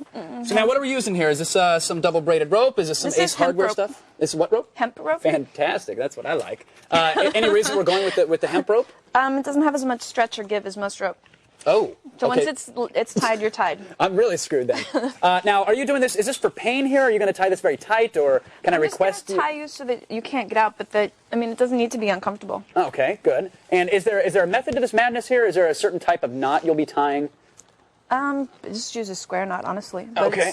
So now what are we using here? Is this some double braided rope? Is this some Ace Hardware stuff? This is what rope? Hemp rope. Fantastic. That's what I like. Any reason we're going with the hemp rope? It doesn't have as much stretch or give as most rope. Oh. So okay. once it's tied, you're tied. I'm really screwed then. Now, are you doing this? Is this for pain here? Are you going to tie this very tight, or can I request I'm just gonna tie you so that you can't get out, but it doesn't need to be uncomfortable. Okay, good. And is there a method to this madness here? Is there a certain type of knot you'll be tying? Just use a square knot, honestly. But okay.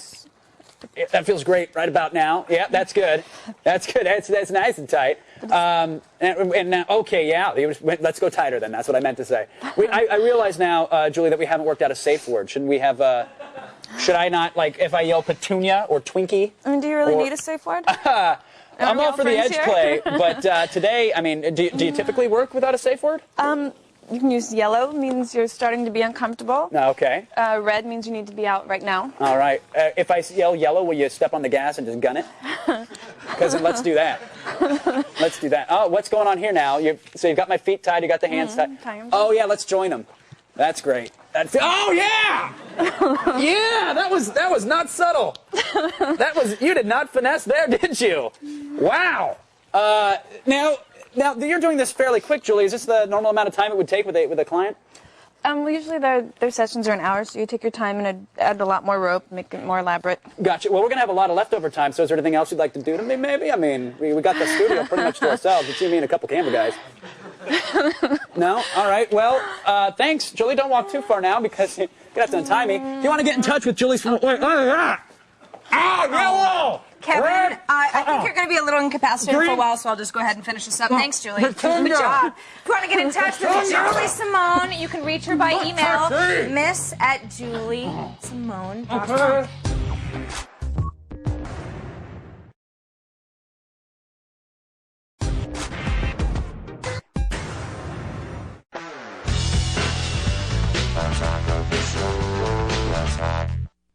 Yeah, that feels great right about now. Yeah, that's good. That's good. That's nice and tight. And now, okay, yeah. Let's go tighter then. That's what I meant to say. I realize now, Julie, that we haven't worked out a safe word. Shouldn't we have? Should I not, like, if I yell Petunia or Twinkie? Do you really need a safe word? I'm all for the edge play, but today, do you typically work without a safe word? You can use yellow, means you're starting to be uncomfortable. Okay. Red means you need to be out right now. All right. If I yell yellow, will you step on the gas and just gun it? Because let's do that. Let's do that. Oh, what's going on here now? So you've got my feet tied, you got the hands tied. Oh, yeah, let's join them. That's great. Oh, yeah! Yeah, that was not subtle. You did not finesse there, did you? Wow. Now, you're doing this fairly quick, Julie. Is this the normal amount of time it would take with a client? Well, usually their sessions are an hour, so you take your time and add a lot more rope, make it more elaborate. Gotcha. Well, we're going to have a lot of leftover time, so is there anything else you'd like to do to me, maybe? We got the studio pretty much to ourselves. It's you, me, and a couple camera guys. No? All right. Well, thanks. Julie, don't walk too far now, because you're going to have to untie me. If you want to get in touch with Julie's... Yellow! Kevin, I think you're going to be a little incapacitated for a while, so I'll just go ahead and finish this up. Thanks, Julie. Good job. If you want to get in touch with Julie Simone, you can reach her by email, miss@juliesimone.com.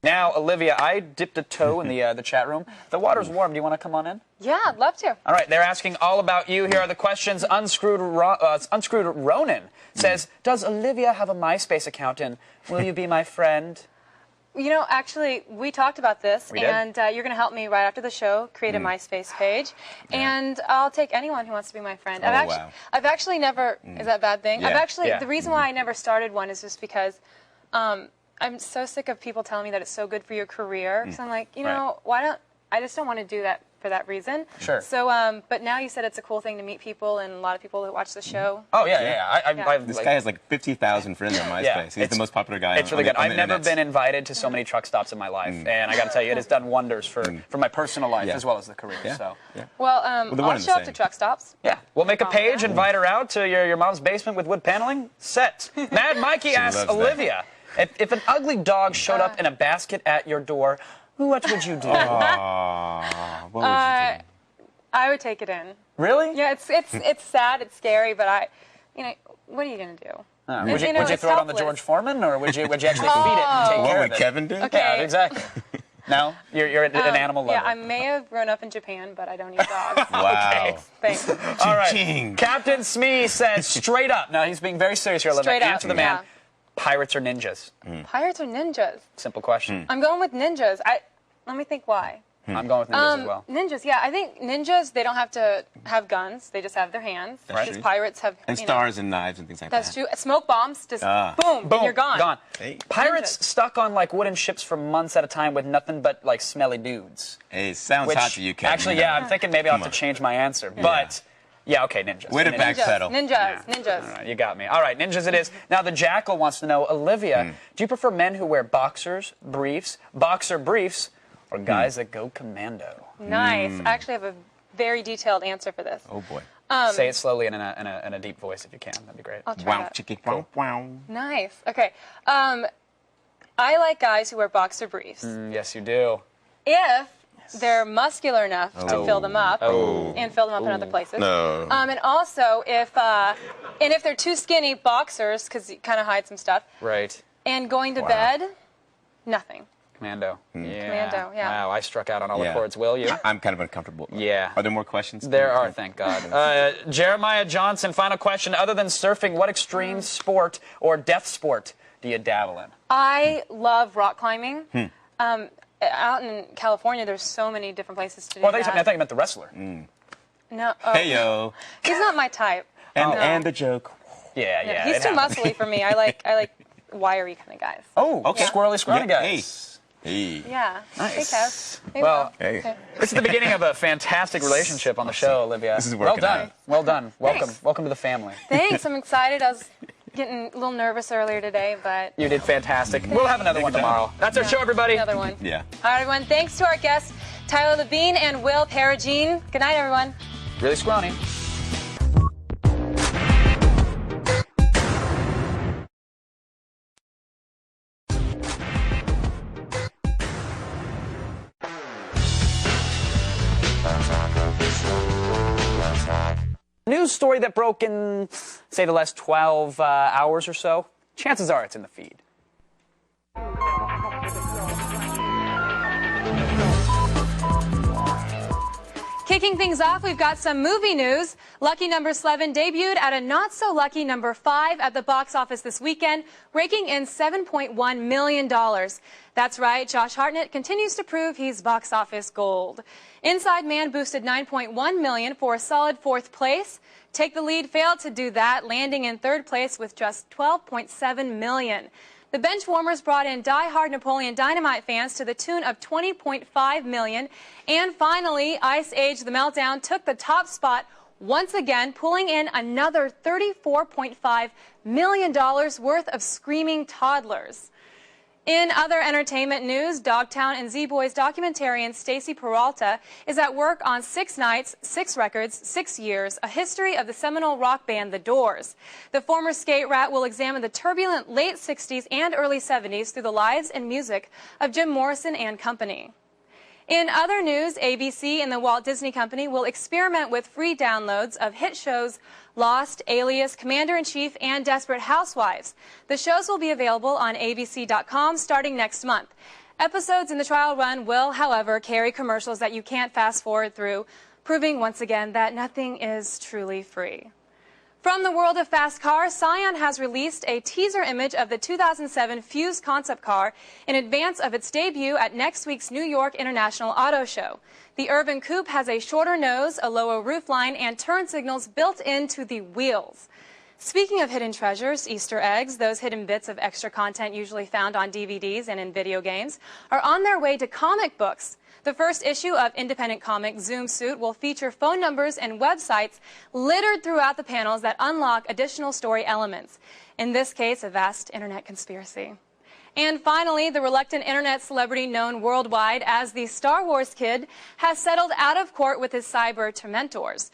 Now, Olivia, I dipped a toe in the chat room. The water's warm. Do you want to come on in? Yeah, I'd love to. All right, they're asking all about you. Here are the questions. Unscrewed Ronan says, does Olivia have a MySpace account, and will you be my friend? You know, actually, we talked about this, We did? and you're going to help me right after the show create a MySpace page, and I'll take anyone who wants to be my friend. I've actually never. Is that a bad thing? Yeah. The reason why I never started one is just because I'm so sick of people telling me that it's so good for your career. So I'm like, you know, I just don't want to do that for that reason. Sure. So, but now you said it's a cool thing to meet people, and a lot of people that watch the show. Oh, yeah. This guy has like 50,000 friends on MySpace. He's the most popular guy It's really good. I've never been invited to so many truck stops in my life, and I got to tell you, it has done wonders for my personal life as well as the career. So. Well, I'll show up to truck stops. Yeah. We'll make a page, invite her out to your mom's basement with wood paneling. Set. Mad Mikey asks Olivia, if an ugly dog showed up in a basket at your door, what would you do? What would you do? I would take it in. Really? Yeah, it's sad, it's scary, but what are you gonna do? Would you throw it on the George Foreman, or would you actually feed it and take care of it? What would Kevin do? Okay. Yeah, exactly. No, you're an animal lover. Yeah, I may have grown up in Japan, but I don't eat dogs. Wow. Okay. Thanks. All right. Captain Smee says straight up. Now he's being very serious here. Straight up. Answer the man. Pirates or ninjas? Pirates or ninjas? Simple question. I'm going with ninjas. Let me think why. I'm going with ninjas as well. Ninjas, yeah. I think ninjas, they don't have to have guns. They just have their hands. That's Because true. pirates have, And stars and knives and things like That's that. true. Smoke bombs, just boom, and you're gone. Hey. Pirates stuck on like wooden ships for months at a time with nothing but like smelly dudes. Hey, it sounds hot to you, Kevin. Actually, yeah, I'm thinking maybe I'll have to change my answer. But, yeah, okay, ninjas. Way to backpedal. Ninjas. All right, you got me. All right, ninjas it is. Now, the Jackal wants to know, Olivia, do you prefer men who wear boxer briefs, or guys that go commando? Nice. I actually have a very detailed answer for this. Oh, boy. Say it slowly and in a deep voice if you can. That'd be great. I'll try that. Chickie, wow, wow. Nice. Okay. I like guys who wear boxer briefs. Yes, you do. If they're muscular enough to fill them up and fill them up in other places. No. And also, if they're too skinny boxers, because you kind of hide some stuff, Right. and going to bed, nothing. Commando. Yeah. Commando, yeah. Wow, I struck out on all the chords. Will you? I'm kind of uncomfortable. Yeah. Are there more questions? There are, thank God. Jeremiah Johnson, final question. Other than surfing, what extreme sport or death sport do you dabble in? I love rock climbing. Out in California, there's so many different places to do Well, that. I thought you meant the wrestler. No. Hey-yo. He's not my type. And the joke. Yeah. He's too muscly for me. I like wiry kind of guys. Oh, okay. Squirrely, scrawny guys. Hey. Yeah. Nice. Hey, Kev. Hey, Well, Will. this is the beginning of a fantastic relationship on the show, Olivia. This is working out. Well done. Welcome. Thanks. Welcome to the family. Thanks. I'm excited. I was getting a little nervous earlier today, but You did fantastic. We'll have another one tomorrow. That's our show, everybody. another one. Yeah. All right, everyone. Thanks to our guests, Tyler Levine and Will Perugine. Good night, everyone. Really scrawny. News story that broke in, say, the last 12 hours or so. Chances are it's in the feed. Kicking things off, we've got some movie news. Lucky Number 11 debuted at a not-so-lucky number 5 at the box office this weekend, raking in $7.1 million. That's right, Josh Hartnett continues to prove he's box office gold. Inside Man boosted $9.1 million for a solid 4th place. Take the Lead failed to do that, landing in 3rd place with just $12.7 million. The Benchwarmers brought in die-hard Napoleon Dynamite fans to the tune of $20.5 million. And finally, Ice Age The Meltdown took the top spot once again, pulling in another $34.5 million worth of screaming toddlers. In other entertainment news, Dogtown and Z-Boys documentarian Stacey Peralta is at work on 6 Nights, 6 Records, 6 Years, a history of the seminal rock band The Doors. The former skate rat will examine the turbulent late 60s and early 70s through the lives and music of Jim Morrison and company. In other news, ABC and the Walt Disney Company will experiment with free downloads of hit shows Lost, Alias, Commander-in-Chief, and Desperate Housewives. The shows will be available on abc.com starting next month. Episodes in the trial run will, however, carry commercials that you can't fast forward through, proving once again that nothing is truly free. From the world of fast cars, Scion has released a teaser image of the 2007 Fuse concept car in advance of its debut at next week's New York International Auto Show. The Urban Coupe has a shorter nose, a lower roofline, and turn signals built into the wheels. Speaking of hidden treasures, Easter eggs, those hidden bits of extra content usually found on DVDs and in video games, are on their way to comic books. The first issue of independent comic Zoom Suit will feature phone numbers and websites littered throughout the panels that unlock additional story elements. In this case, a vast internet conspiracy. And finally, the reluctant internet celebrity known worldwide as the Star Wars Kid has settled out of court with his cyber tormentors.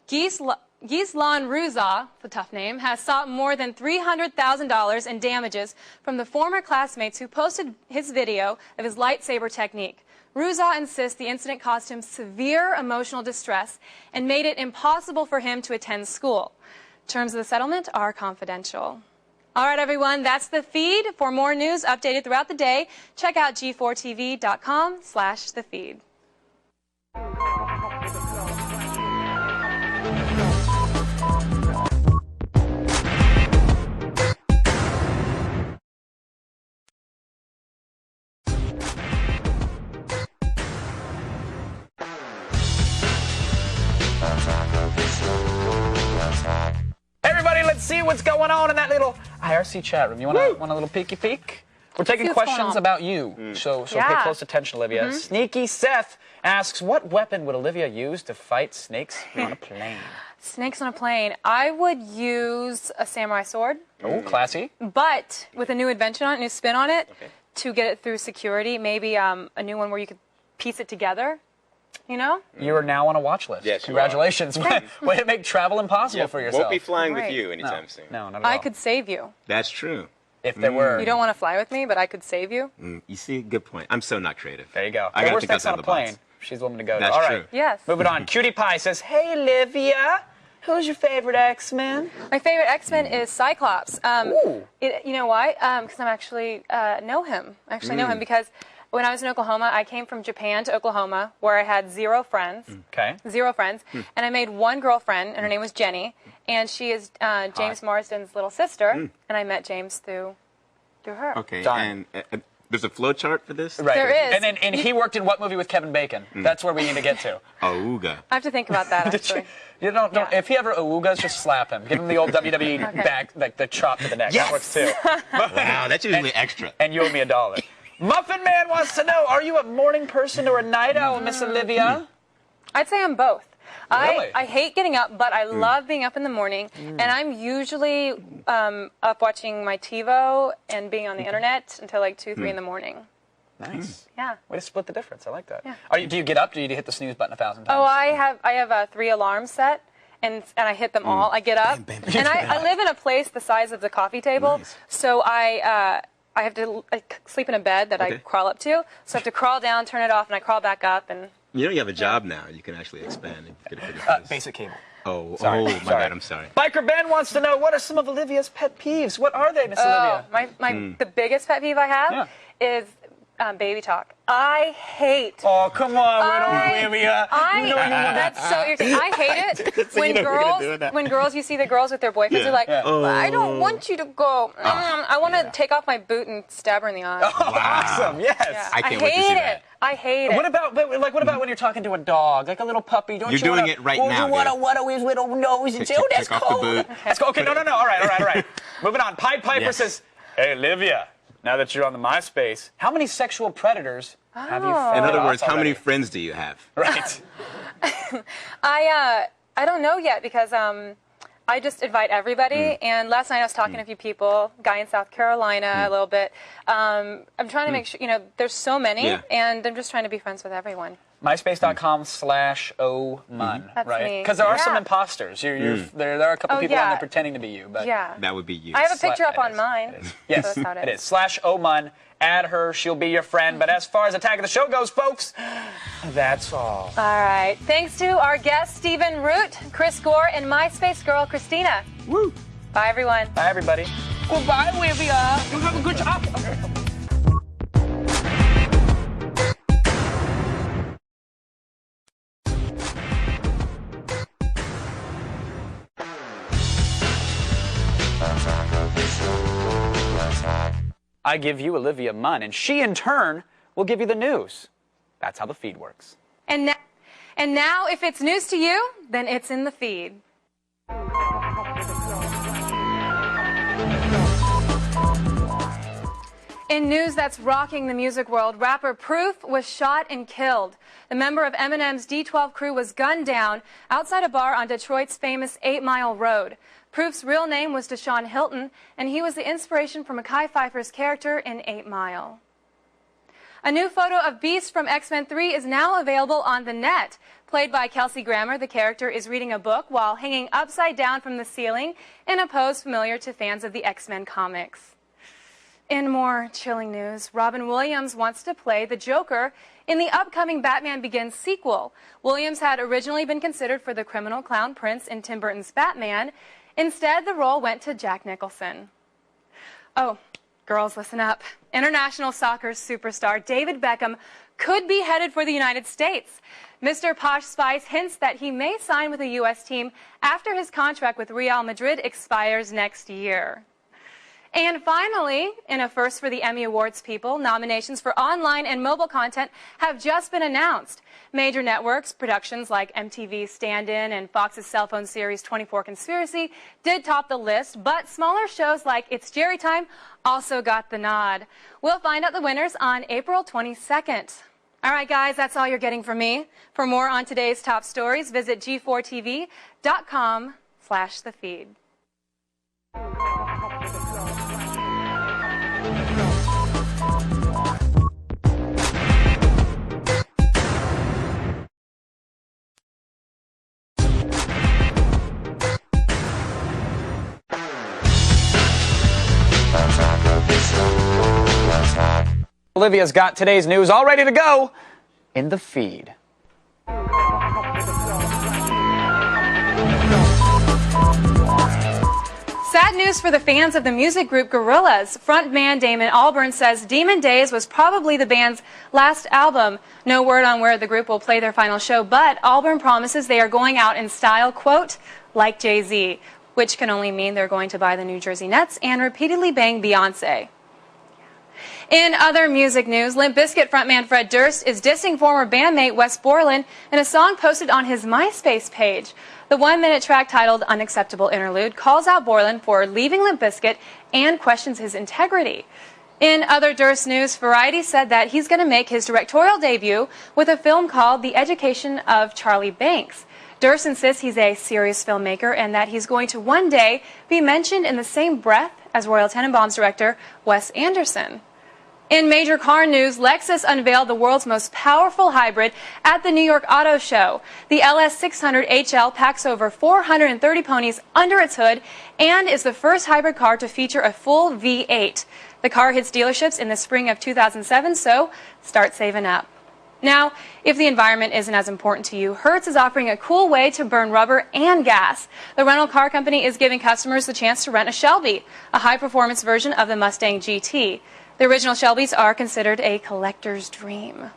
Gislan Ruza, the tough name, has sought more than $300,000 in damages from the former classmates who posted his video of his lightsaber technique. Ruza insists the incident caused him severe emotional distress and made it impossible for him to attend school. Terms of the settlement are confidential. All right, everyone, that's the feed. For more news updated throughout the day, check out g4tv.com/thefeed. Hey everybody, let's see what's going on in that little IRC chat room. You want a little peeky peek? We're taking questions about you, so pay close attention, Olivia. Sneaky Seth asks, what weapon would Olivia use to fight snakes on a plane? Snakes on a plane. I would use a samurai sword. Oh, classy. But with a new invention on it, new spin on it, to get it through security. Maybe a new one where you could piece it together. You know? You are now on a watch list. Yes, congratulations. Way to make travel impossible for yourself. Won't be flying with you anytime soon. No, not at all. I could save you. That's true. If there were. You don't want to fly with me, but I could save you. You see, good point. I'm so not creative. There you go. I got to think on outside a the plane. box. She's the woman to go to. That's All true. right. Yes. Moving on. Cutie Pie says, hey, Olivia, who's your favorite X-Men? My favorite X-Men is Cyclops. You know why? Because I actually know him. I actually know him because when I was in Oklahoma, I came from Japan to Oklahoma, where I had 0 friends. Okay. 0 friends. And I made one girlfriend, and her name was Jenny. And she is James Marsden's little sister. And I met James through her. Okay, and there's a flow chart for this? Right. There is. And he worked in what movie with Kevin Bacon? That's where we need to get to. Auga. I have to think about that, actually. You don't. If he ever oogas, just slap him. Give him the old WWE back, like the chop to the neck. That works too. Wow, that's usually extra. And you owe me $1. Muffin Man wants to know: are you a morning person or a night owl, Miss Olivia? I'd say I'm both. Really? I hate getting up, but I love being up in the morning. And I'm usually up watching my TiVo and being on the internet until like 2, 3 in the morning. Nice. Yeah. Way to split the difference. I like that. Yeah. Do you get up? Do you hit the snooze button 1,000 times? Oh, I have 3 alarms set, and I hit them all. I get up, and I live in a place the size of the coffee table, so I have to sleep in a bed that I crawl up to. So I have to crawl down, turn it off, and I crawl back up. And You know you have a job now. You can actually expand. Basic cable. Oh, Sorry. my bad. I'm sorry. Biker Ben wants to know: what are some of Olivia's pet peeves? What are they, Miss Olivia? The biggest pet peeve I have is baby talk. I hate. Oh, come on, Olivia. That's so irritating. I hate it when girls, you see the girls with their boyfriends, they're like, I don't want you to go. I want to take off my boot and stab her in the eye. Awesome, yes. Yeah. I can't wait to see that. I hate it. What about when you're talking to a dog, like a little puppy? Don't You're you doing wanna, it right oh, now. You want to waddle his little nose and say, oh, that's Take off cold. the boot. That's cool. Okay, no. All right. Moving on. Pied Piper says, hey, Olivia, now that you're on the MySpace, how many sexual predators have you fought? In other words, how already? many friends do you have? Right. I don't know yet because I just invite everybody. And last night I was talking to a few people, guy in South Carolina a little bit. I'm trying to make sure, there's so many, and I'm just trying to be friends with everyone. MySpace.com/OMunn, That's right? me. Because there are some imposters. There are a couple people on there pretending to be you. But that would be you. I have a picture up on mine. Yes, so that's how it is. /OMunn. Add her. She'll be your friend. But as far as Attack of the Show goes, folks, that's all. All right. Thanks to our guests, Stephen Root, Chris Gore, and MySpace girl, Christina. Woo. Bye, everyone. Bye, everybody. Goodbye, Olivia. You have a good job. I give you Olivia Munn, and she, in turn, will give you the news. That's how the feed works. And now, if it's news to you, then it's in the feed. In news that's rocking the music world, rapper Proof was shot and killed. The member of Eminem's D12 crew was gunned down outside a bar on Detroit's famous 8 Mile Road. Proof's real name was Deshaun Hilton, and he was the inspiration for Mekhi Phifer's character in 8 Mile. A new photo of Beast from X-Men 3 is now available on the net. Played by Kelsey Grammer, the character is reading a book while hanging upside down from the ceiling in a pose familiar to fans of the X-Men comics. In more chilling news, Robin Williams wants to play the Joker in the upcoming Batman Begins sequel. Williams had originally been considered for the criminal clown prince in Tim Burton's Batman. Instead, the role went to Jack Nicholson. Oh, girls, listen up. International soccer superstar David Beckham could be headed for the United States. Mr. Posh Spice hints that he may sign with a U.S. team after his contract with Real Madrid expires next year. And finally, in a first for the Emmy Awards people, nominations for online and mobile content have just been announced. Major networks, productions like MTV's Stand-In and Fox's cell phone series 24 Conspiracy did top the list, but smaller shows like It's Jerry Time also got the nod. We'll find out the winners on April 22nd. All right, guys, that's all you're getting from me. For more on today's top stories, visit g4tv.com/thefeed. Olivia's got today's news all ready to go in the feed. Sad news. news for the fans of the music group Gorillaz. Frontman Damon Albarn says Demon Days was probably the band's last album. No word on where the group will play their final show, but Albarn promises they are going out in style, quote, like Jay-Z, which can only mean they're going to buy the New Jersey Nets and repeatedly bang Beyonce. In other music news, Limp Bizkit frontman Fred Durst is dissing former bandmate Wes Borland in a song posted on his MySpace page. The 1-minute track titled Unacceptable Interlude calls out Borland for leaving Limp Bizkit and questions his integrity. In other Durst news, Variety said that he's going to make his directorial debut with a film called The Education of Charlie Banks. Durst insists he's a serious filmmaker and that he's going to one day be mentioned in the same breath as Royal Tenenbaums director Wes Anderson. In major car news, Lexus unveiled the world's most powerful hybrid at the New York Auto Show. The LS600 HL packs over 430 ponies under its hood and is the first hybrid car to feature a full V8. The car hits dealerships in the spring of 2007, so start saving up. Now, if the environment isn't as important to you, Hertz is offering a cool way to burn rubber and gas. The rental car company is giving customers the chance to rent a Shelby, a high-performance version of the Mustang GT. The original Shelbys are considered a collector's dream.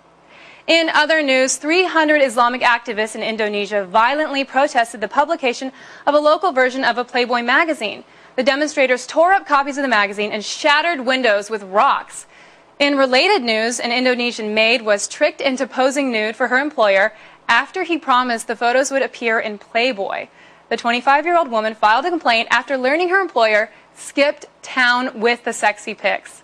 In other news, 300 Islamic activists in Indonesia violently protested the publication of a local version of a Playboy magazine. The demonstrators tore up copies of the magazine and shattered windows with rocks. In related news, an Indonesian maid was tricked into posing nude for her employer after he promised the photos would appear in Playboy. The 25-year-old woman filed a complaint after learning her employer skipped town with the sexy pics.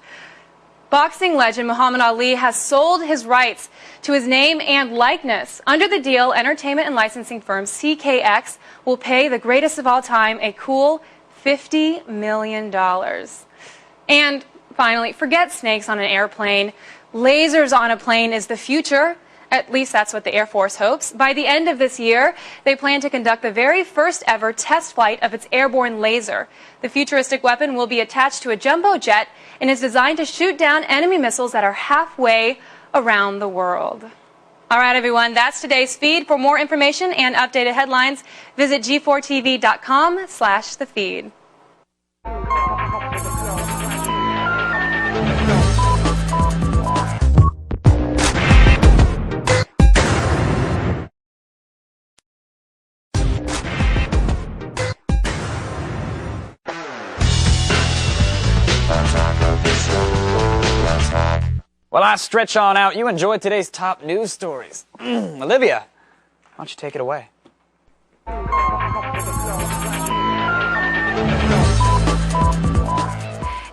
Boxing legend Muhammad Ali has sold his rights to his name and likeness. Under the deal, entertainment and licensing firm CKX will pay the greatest of all time a cool $50 million. And finally, forget snakes on an airplane. Lasers on a plane is the future. At least that's what the Air Force hopes. By the end of this year, they plan to conduct the very first ever test flight of its airborne laser. The futuristic weapon will be attached to a jumbo jet and is designed to shoot down enemy missiles that are halfway around the world. All right, everyone, that's today's feed. For more information and updated headlines, visit g4tv.com/thefeed. Well, I stretch on out. You enjoyed today's top news stories. Olivia, why don't you take it away?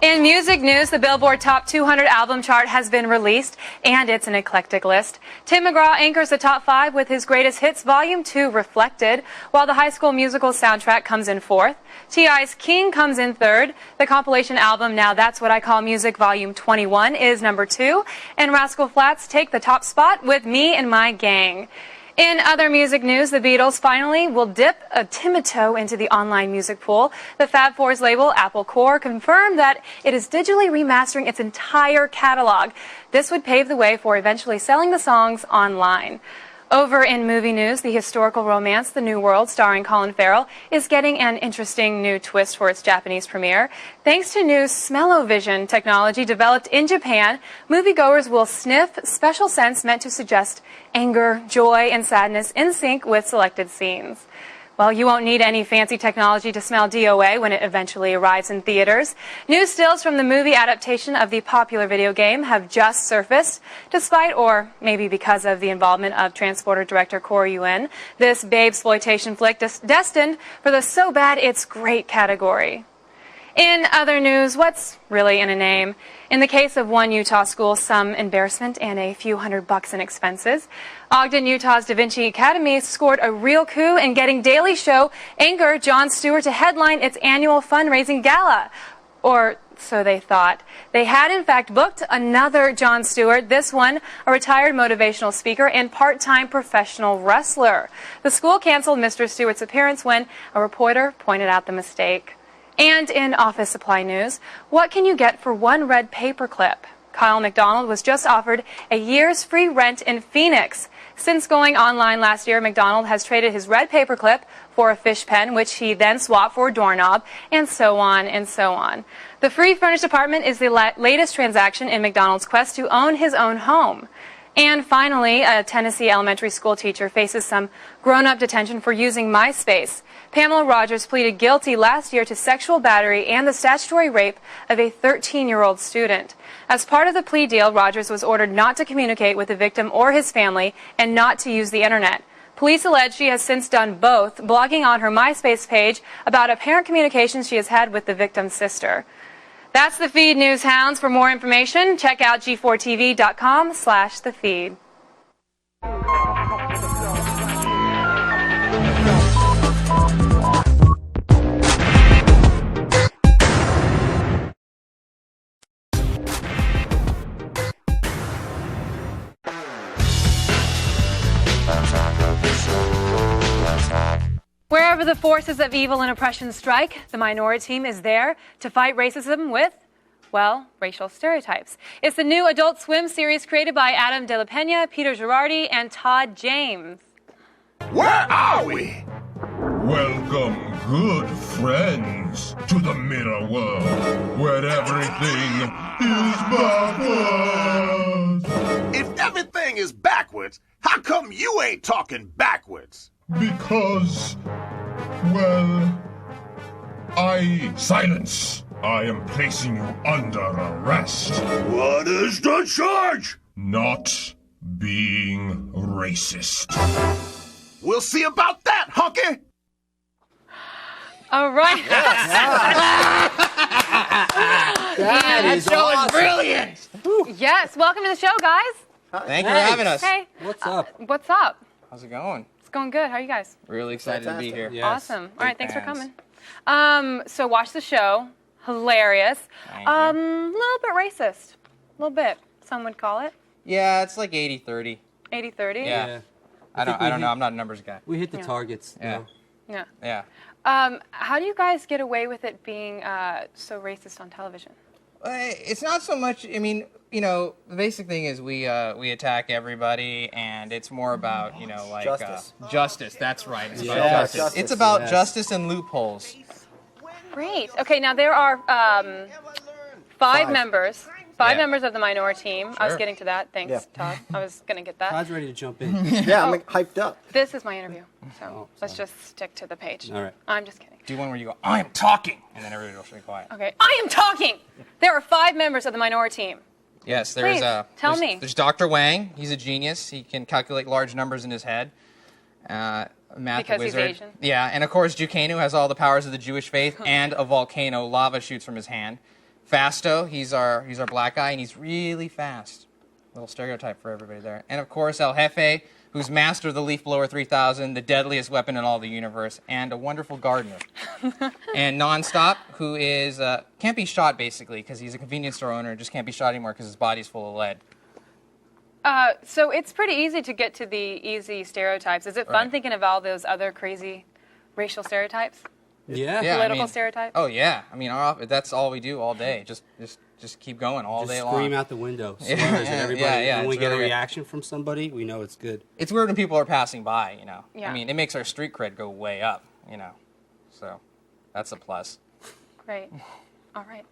In music news, the Billboard Top 200 album chart has been released, and it's an eclectic list. Tim McGraw anchors the top 5 with his greatest hits, Volume 2, Reflected, while the High School Musical soundtrack comes in 4th. T.I.'s King comes in 3rd. The compilation album, Now That's What I Call Music, Volume 21, is number 2. And Rascal Flatts take the top spot with Me and My Gang. In other music news, the Beatles finally will dip a timid toe into the online music pool. The Fab Four's label, Apple Corps, confirmed that it is digitally remastering its entire catalog. This would pave the way for eventually selling the songs online. Over in movie news, the historical romance The New World, starring Colin Farrell, is getting an interesting new twist for its Japanese premiere. Thanks to new smell-o-vision technology developed in Japan, moviegoers will sniff special scents meant to suggest anger, joy, and sadness in sync with selected scenes. Well, you won't need any fancy technology to smell DOA when it eventually arrives in theaters. New stills from the movie adaptation of the popular video game have just surfaced. Despite, or maybe because of, the involvement of Transporter director Corey Yuen, this babe-exploitation flick destined for the so bad it's great category. In other news, what's really in a name? In the case of one Utah school, some embarrassment and a few $100 in expenses. Ogden, Utah's Da Vinci Academy scored a real coup in getting Daily Show anchor Jon Stewart to headline its annual fundraising gala. Or so they thought. They had, in fact, booked another Jon Stewart, this one a retired motivational speaker and part-time professional wrestler. The school canceled Mr. Stewart's appearance when a reporter pointed out the mistake. And in office supply news, what can you get for one red paper clip? Kyle McDonald was just offered a year's free rent in Phoenix. Since going online last year, McDonald has traded his red paperclip for a fish pen, which he then swapped for a doorknob, and so on and so on. The free furnished apartment is the latest transaction in McDonald's quest to own his own home. And finally, a Tennessee elementary school teacher faces some grown-up detention for using MySpace. Pamela Rogers pleaded guilty last year to sexual battery and the statutory rape of a 13-year-old student. As part of the plea deal, Rogers was ordered not to communicate with the victim or his family and not to use the internet. Police allege she has since done both, blogging on her MySpace page about apparent communications she has had with the victim's sister. That's the feed, News Hounds. For more information, check out g4tv.com/thefeed. Wherever the forces of evil and oppression strike, the Minority Team is there to fight racism with, well, racial stereotypes. It's the new Adult Swim series created by Adam De La Pena, Peter Girardi, and Todd James. Where are we? Welcome, good friends, to the mirror world, where everything is backwards. If everything is backwards, how come you ain't talking backwards? Because, well, silence. I am placing you under arrest. What is the charge? Not being racist. We'll see about that, hunky! All right. That show awesome. is brilliant. Yes, welcome to the show, guys. Thank you for having us. Hey. What's up? What's up? How's it going? It's going good. How are you guys? Really excited to be here. Awesome. All right, thanks for coming. So watch the show. Hilarious. Thank you. Little bit racist. A little bit, some would call it. Yeah, it's like 80-30. 80-30? Yeah. I don't know. I'm not a numbers guy. We hit the Yeah. targets. Yeah. Yeah. Yeah. How do you guys get away with it being so racist on television? It's not so much. I mean, you know, the basic thing is we attack everybody, and it's more about like Justice. Justice. That's right. It's about Yes. justice. Justice, It's about yes. justice and loopholes. Great. Okay, now there are five members. Five Yeah. members of the Minority Team. I was Sure. getting to that. Thanks, Yeah. Todd. I was going to get that. Todd's ready to jump in. Yeah, I'm hyped up. This is my interview, so let's just stick to the page. All right. I'm just kidding. Do one where you go, I am talking, and then everybody will stay quiet. Okay, I am talking! There are five members of the Minority Team. Yes, there's Please, tell me. There's Dr. Wang. He's a genius. He can calculate large numbers in his head. Math Because he's wizard. Asian. Yeah, and of course Jucanu has all the powers of the Jewish faith, and a volcano. Lava shoots from his hand. Fasto, he's our black guy, and he's really fast. Little stereotype for everybody there. And of course El Jefe, who's master of the Leaf Blower 3000, the deadliest weapon in all the universe, and a wonderful gardener. And Nonstop, who is can't be shot basically because he's a convenience store owner, just can't be shot anymore because his body's full of lead. So it's pretty easy to get to the easy stereotypes. Is it fun Right. thinking of all those other crazy racial stereotypes? Political stereotypes? Oh yeah, I mean that's all we do all day. Just keep going all day long. Scream out the window. Slurs Yeah, at everybody. yeah, When we it's get a really good. reaction from somebody, we know it's good. It's weird when people are passing by, you know. Yeah. I mean, it makes our street cred go way up, you know. So that's a plus. Great. All right.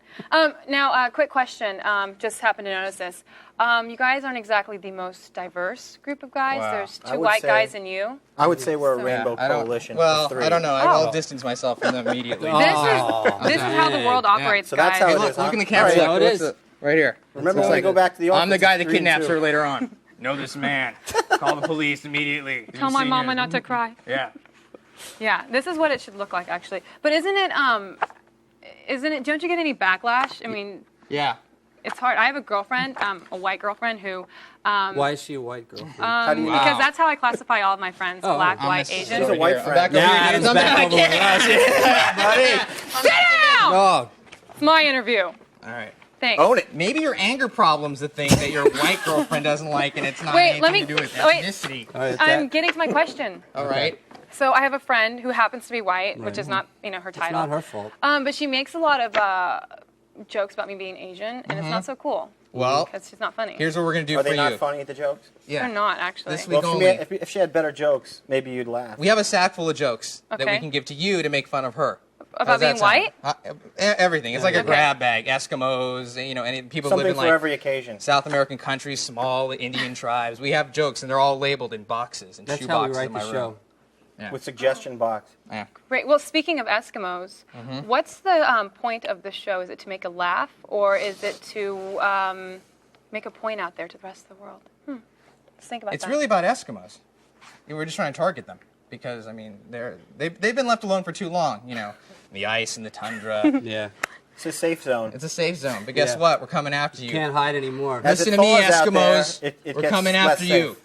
Now, quick question. Just happened to notice this. You guys aren't exactly the most diverse group of guys. Wow. There's I two would white say- guys and you. I would say we're a So- rainbow I don't- coalition. Well, of three. I don't know. I'll distance myself from them immediately. This is how the world operates, So that's guys. how it Look, is. look in the huh? camera. All right. Look, what's right here. Remember It's when we like, go back to the office? I'm the guy that it's 3 and kidnaps 2. her later on. Know this man. Call the police immediately. Tell my mama not to cry. Yeah. Yeah, this is what it should look like, actually. But isn't it? Don't you get any backlash? I mean, Yeah. it's hard. I have a girlfriend, a white girlfriend who. Why is she a white girlfriend? Because that's how I classify all of my friends: Oh, black, I'm white, Asian. She's a white friend. Back over Now here. Adam's I'm back back. over with us. Yeah, buddy. Sit down! Oh. It's my interview. All right. Thanks. Own it. Maybe your anger problem's the thing that your white girlfriend doesn't like, and it's not Wait, anything let me- to do with wait. ethnicity. I'm getting to my question. All right. So I have a friend who happens to be white, which is not, her It's title. not her fault. But she makes a lot of jokes about me being Asian, and it's not so cool. Well, because she's not funny. Here's what we're going to do Are for they you. not funny, the jokes? Yeah. They're not, actually. This week Well, only. if she had better jokes, maybe you'd laugh. We have a sack full of jokes that we Okay. can give to you to make fun of her. About How's that being sound? white? Everything. It's like a Okay. grab bag. Eskimos, any people Something live in for like every occasion. South American countries, small Indian tribes. We have jokes, and they're all labeled in boxes and That's shoe how we boxes write in my the room. show. Yeah. With suggestion box. Yeah. Great. Well, speaking of Eskimos, Mhm. what's the point of the show? Is it to make a laugh, or is it to make a point out there to the rest of the world? Let's think about It's that. really about Eskimos. We're just trying to target them because they've been left alone for too long. The ice and the tundra. Yeah. It's a safe zone. It's a safe zone. But guess Yeah. what? We're coming after you. Can't hide anymore. As Listen it to me, thaws out there, Eskimos. it We're gets coming less after you.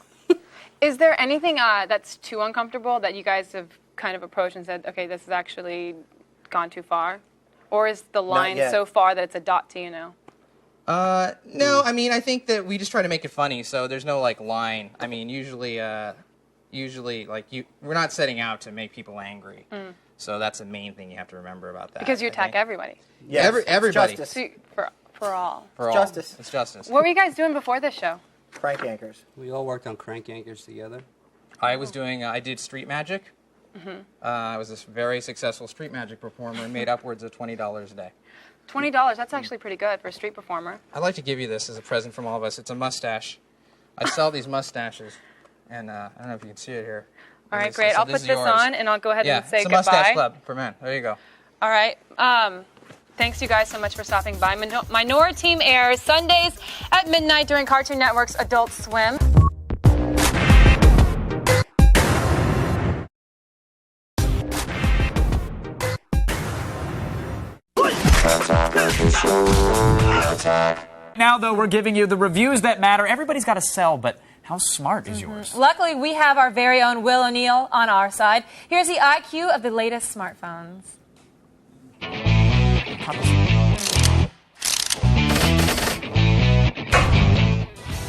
Is there anything that's too uncomfortable that you guys have kind of approached and said, okay, this has actually gone too far? Or is the line yet. so far that it's a dot to you now? No, I think that we just try to make it funny, so there's no line. Usually we're not setting out to make people angry. So that's the main thing you have to remember about that. Because you attack everybody. Yes, everybody. Justice. So for all. For all. Justice. It's justice. What were you guys doing before this show? Crank anchors. We all worked on crank anchors together. I was doing. I did street magic. Mm-hmm. I was this very successful street magic performer and made upwards of $20 a day. $20, that's actually pretty good for a street performer. I'd like to give you this as a present from all of us. It's a mustache. I sell these mustaches, and I don't know if you can see it here. All right, great. I'll put this on, and I'll go ahead and say it's a goodbye. mustache club for men. There you go. All right. Thanks, you guys, so much for stopping by. Minora Team airs Sundays at midnight during Cartoon Network's Adult Swim. Now, though, we're giving you the reviews that matter. Everybody's got to sell, but how smart is yours? Luckily, we have our very own Will O'Neill on our side. Here's the IQ of the latest smartphones.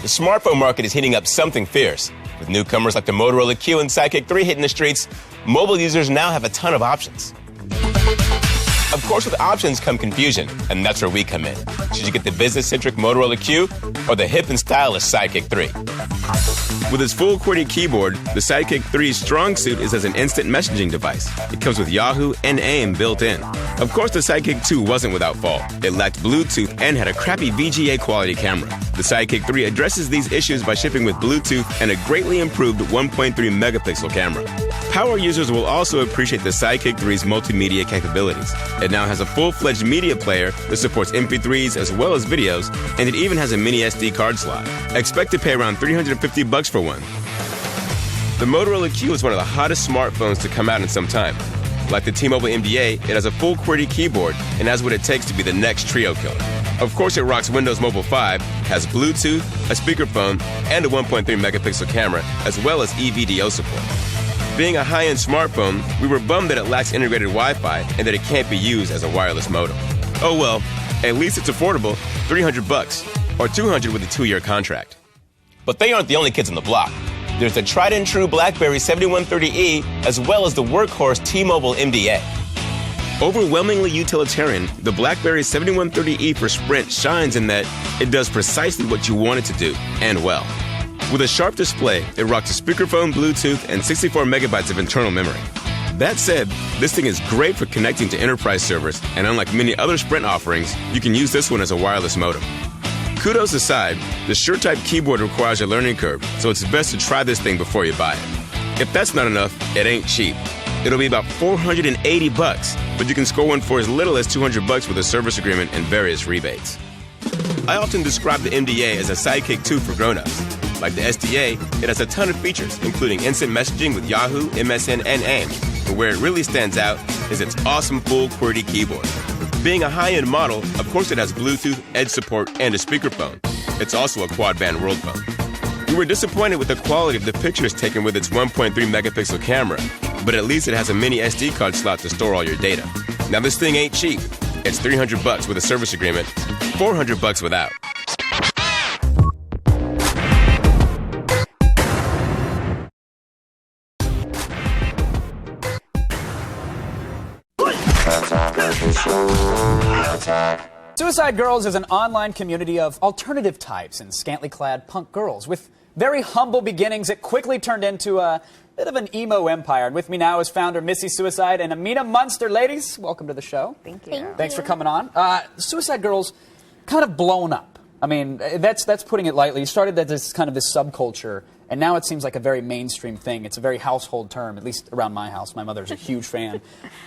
The smartphone market is heating up something fierce. With newcomers like the Motorola Q and Sidekick 3 hitting the streets, mobile users now have a ton of options. Of course, with options come confusion, and that's where we come in. Should you get the business-centric Motorola Q or the hip and stylish Sidekick 3? With its full QWERTY keyboard, the Sidekick 3's strong suit is as an instant messaging device. It comes with Yahoo and AIM built in. Of course, the Sidekick 2 wasn't without fault. It lacked Bluetooth and had a crappy VGA quality camera. The Sidekick 3 addresses these issues by shipping with Bluetooth and a greatly improved 1.3 megapixel camera. Power users will also appreciate the Sidekick 3's multimedia capabilities. It now has a full-fledged media player that supports MP3s as well as videos, and it even has a mini SD card slot. Expect to pay around $350 for one. The Motorola Q is one of the hottest smartphones to come out in some time. Like the T-Mobile MDA, it has a full QWERTY keyboard and has what it takes to be the next trio killer. Of course, it rocks Windows Mobile 5, has Bluetooth, a speakerphone, and a 1.3 megapixel camera, as well as EVDO support. Being a high-end smartphone, we were bummed that it lacks integrated Wi-Fi and that it can't be used as a wireless modem. Oh well, at least it's affordable, $300 or $200 with a 2-year contract. But they aren't the only kids on the block. There's the tried and true BlackBerry 7130E, as well as the workhorse T-Mobile MDA. Overwhelmingly utilitarian, the BlackBerry 7130E for Sprint shines in that it does precisely what you want it to do, and well. With a sharp display, it rocks a speakerphone, Bluetooth, and 64 megabytes of internal memory. That said, this thing is great for connecting to enterprise servers, and unlike many other Sprint offerings, you can use this one as a wireless modem. Kudos aside, the SureType keyboard requires a learning curve, so it's best to try this thing before you buy it. If that's not enough, it ain't cheap. It'll be about $480, but you can score one for as little as $200 with a service agreement and various rebates. I often describe the MDA as a Sidekick 2 for grown-ups. Like the SDA, it has a ton of features, including instant messaging with Yahoo, MSN, and AIM. But where it really stands out is its awesome full QWERTY keyboard. Being a high-end model, of course it has Bluetooth, Edge support, and a speakerphone. It's also a quad-band world phone. We were disappointed with the quality of the pictures taken with its 1.3 megapixel camera, but at least it has a mini SD card slot to store all your data. Now this thing ain't cheap. It's $300 with a service agreement, $400 without. Suicide Girls is an online community of alternative types and scantily clad punk girls. With very humble beginnings, it quickly turned into a bit of an emo empire. And with me now is founder Missy Suicide and Amina Munster. Ladies, welcome to the show. Thank you. Thanks for coming on. Suicide Girls kind of blown up. I mean, that's putting it lightly. You started as this kind of this subculture, and now it seems like a very mainstream thing. It's a very household term, at least around my house. My mother's a huge fan.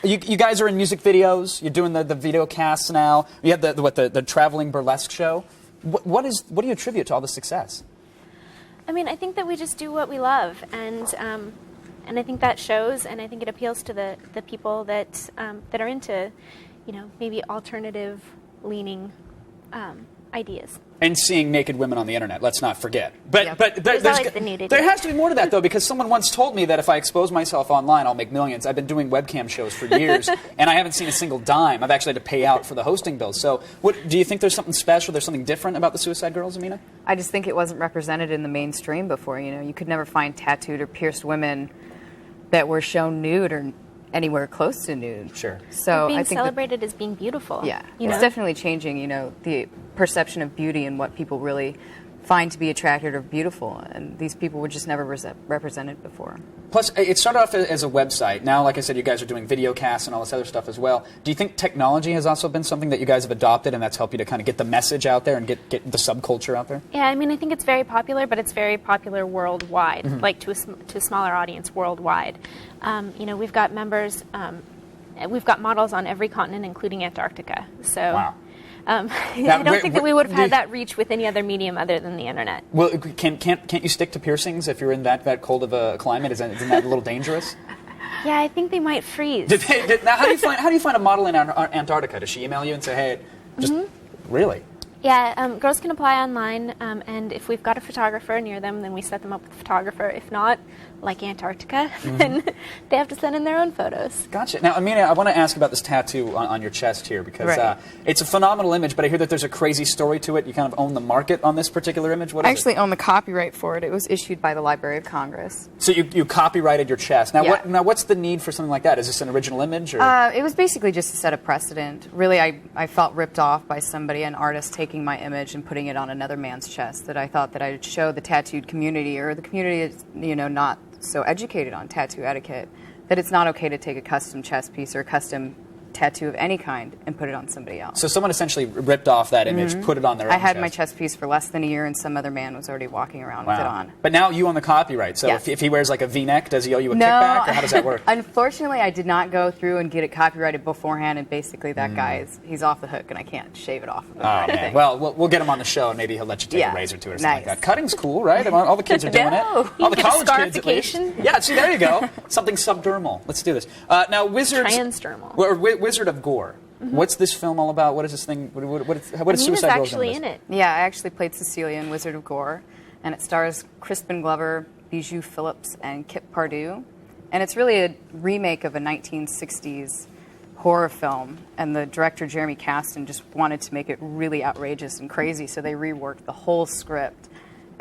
You guys are in music videos. You're doing the video casts now. You have the traveling burlesque show. What do you attribute to all the success? I mean, I think that we just do what we love, and I think that shows, and I think it appeals to the people that are into, maybe alternative leaning ideas. And seeing naked women on the internet, let's not forget. But there's like the nudity. There has to be more to that, though, because someone once told me that if I expose myself online, I'll make millions. I've been doing webcam shows for years, and I haven't seen a single dime. I've actually had to pay out for the hosting bills. So do you think there's something special, there's something different about the Suicide Girls, Amina? I just think it wasn't represented in the mainstream before. You could never find tattooed or pierced women that were shown nude or anywhere close to nude. Sure. So being celebrated as being beautiful. Yeah, it's definitely changing, the perception of beauty and what people really find to be attractive or beautiful, and these people were just never represented before. Plus, it started off as a website. Now, like I said, you guys are doing video casts and all this other stuff as well. Do you think technology has also been something that you guys have adopted, and that's helped you to kind of get the message out there and get the subculture out there? Yeah, I mean, I think it's very popular, but it's very popular worldwide, like to a smaller audience worldwide. We've got members, we've got models on every continent, including Antarctica. So. Wow. I don't think that we would have had that reach with any other medium other than the internet. Well, can't you stick to piercings if you're in that cold of a climate? Isn't that a little dangerous? Yeah, I think they might freeze. Now, how do you find a model in Antarctica? Does she email you and say, "Hey, really"? Yeah, girls can apply online, and if we've got a photographer near them, then we set them up with a photographer. If not, like Antarctica, then they have to send in their own photos. Gotcha. Now, Amina, I want to ask about this tattoo on your chest here, because it's a phenomenal image, but I hear that there's a crazy story to it. You kind of own the market on this particular image. What is I actually own the copyright for it. It was issued by the Library of Congress. So you copyrighted your chest. Now, what's the need for something like that? Is this an original image? Or? It was basically just to set a precedent. Really, I felt ripped off by somebody, an artist, taking my image and putting it on another man's chest, that I thought that I'd show the tattooed community, or the community is, not so educated on tattoo etiquette, that it's not okay to take a custom chest piece or a custom tattoo of any kind and put it on somebody else. So someone essentially ripped off that image, put it on their own I had chest. my chest piece for less than a year, and some other man was already walking around with it on. But now you own the copyright, so if he wears like a V-neck, does he owe you a kickback, or how does that work? Unfortunately, I did not go through and get it copyrighted beforehand, and basically that guy he's off the hook, and I can't shave it off of him or anything. Well, we'll get him on the show, and maybe he'll let you take a razor to it or something like that. Cutting's cool, right? All the kids are doing it. All the college kids, at least. Yeah, see, there you go. Something subdermal. Let's do this. Now, Transdermal. Wizard of Gore. What's this film all about? What is this thing? What is Suicide Girls actually in it. Yeah, I actually played Cecilia in Wizard of Gore, and it stars Crispin Glover, Bijou Phillips, and Kip Pardue. And it's really a remake of a 1960s horror film, and the director, Jeremy Kasdan, just wanted to make it really outrageous and crazy, so they reworked the whole script.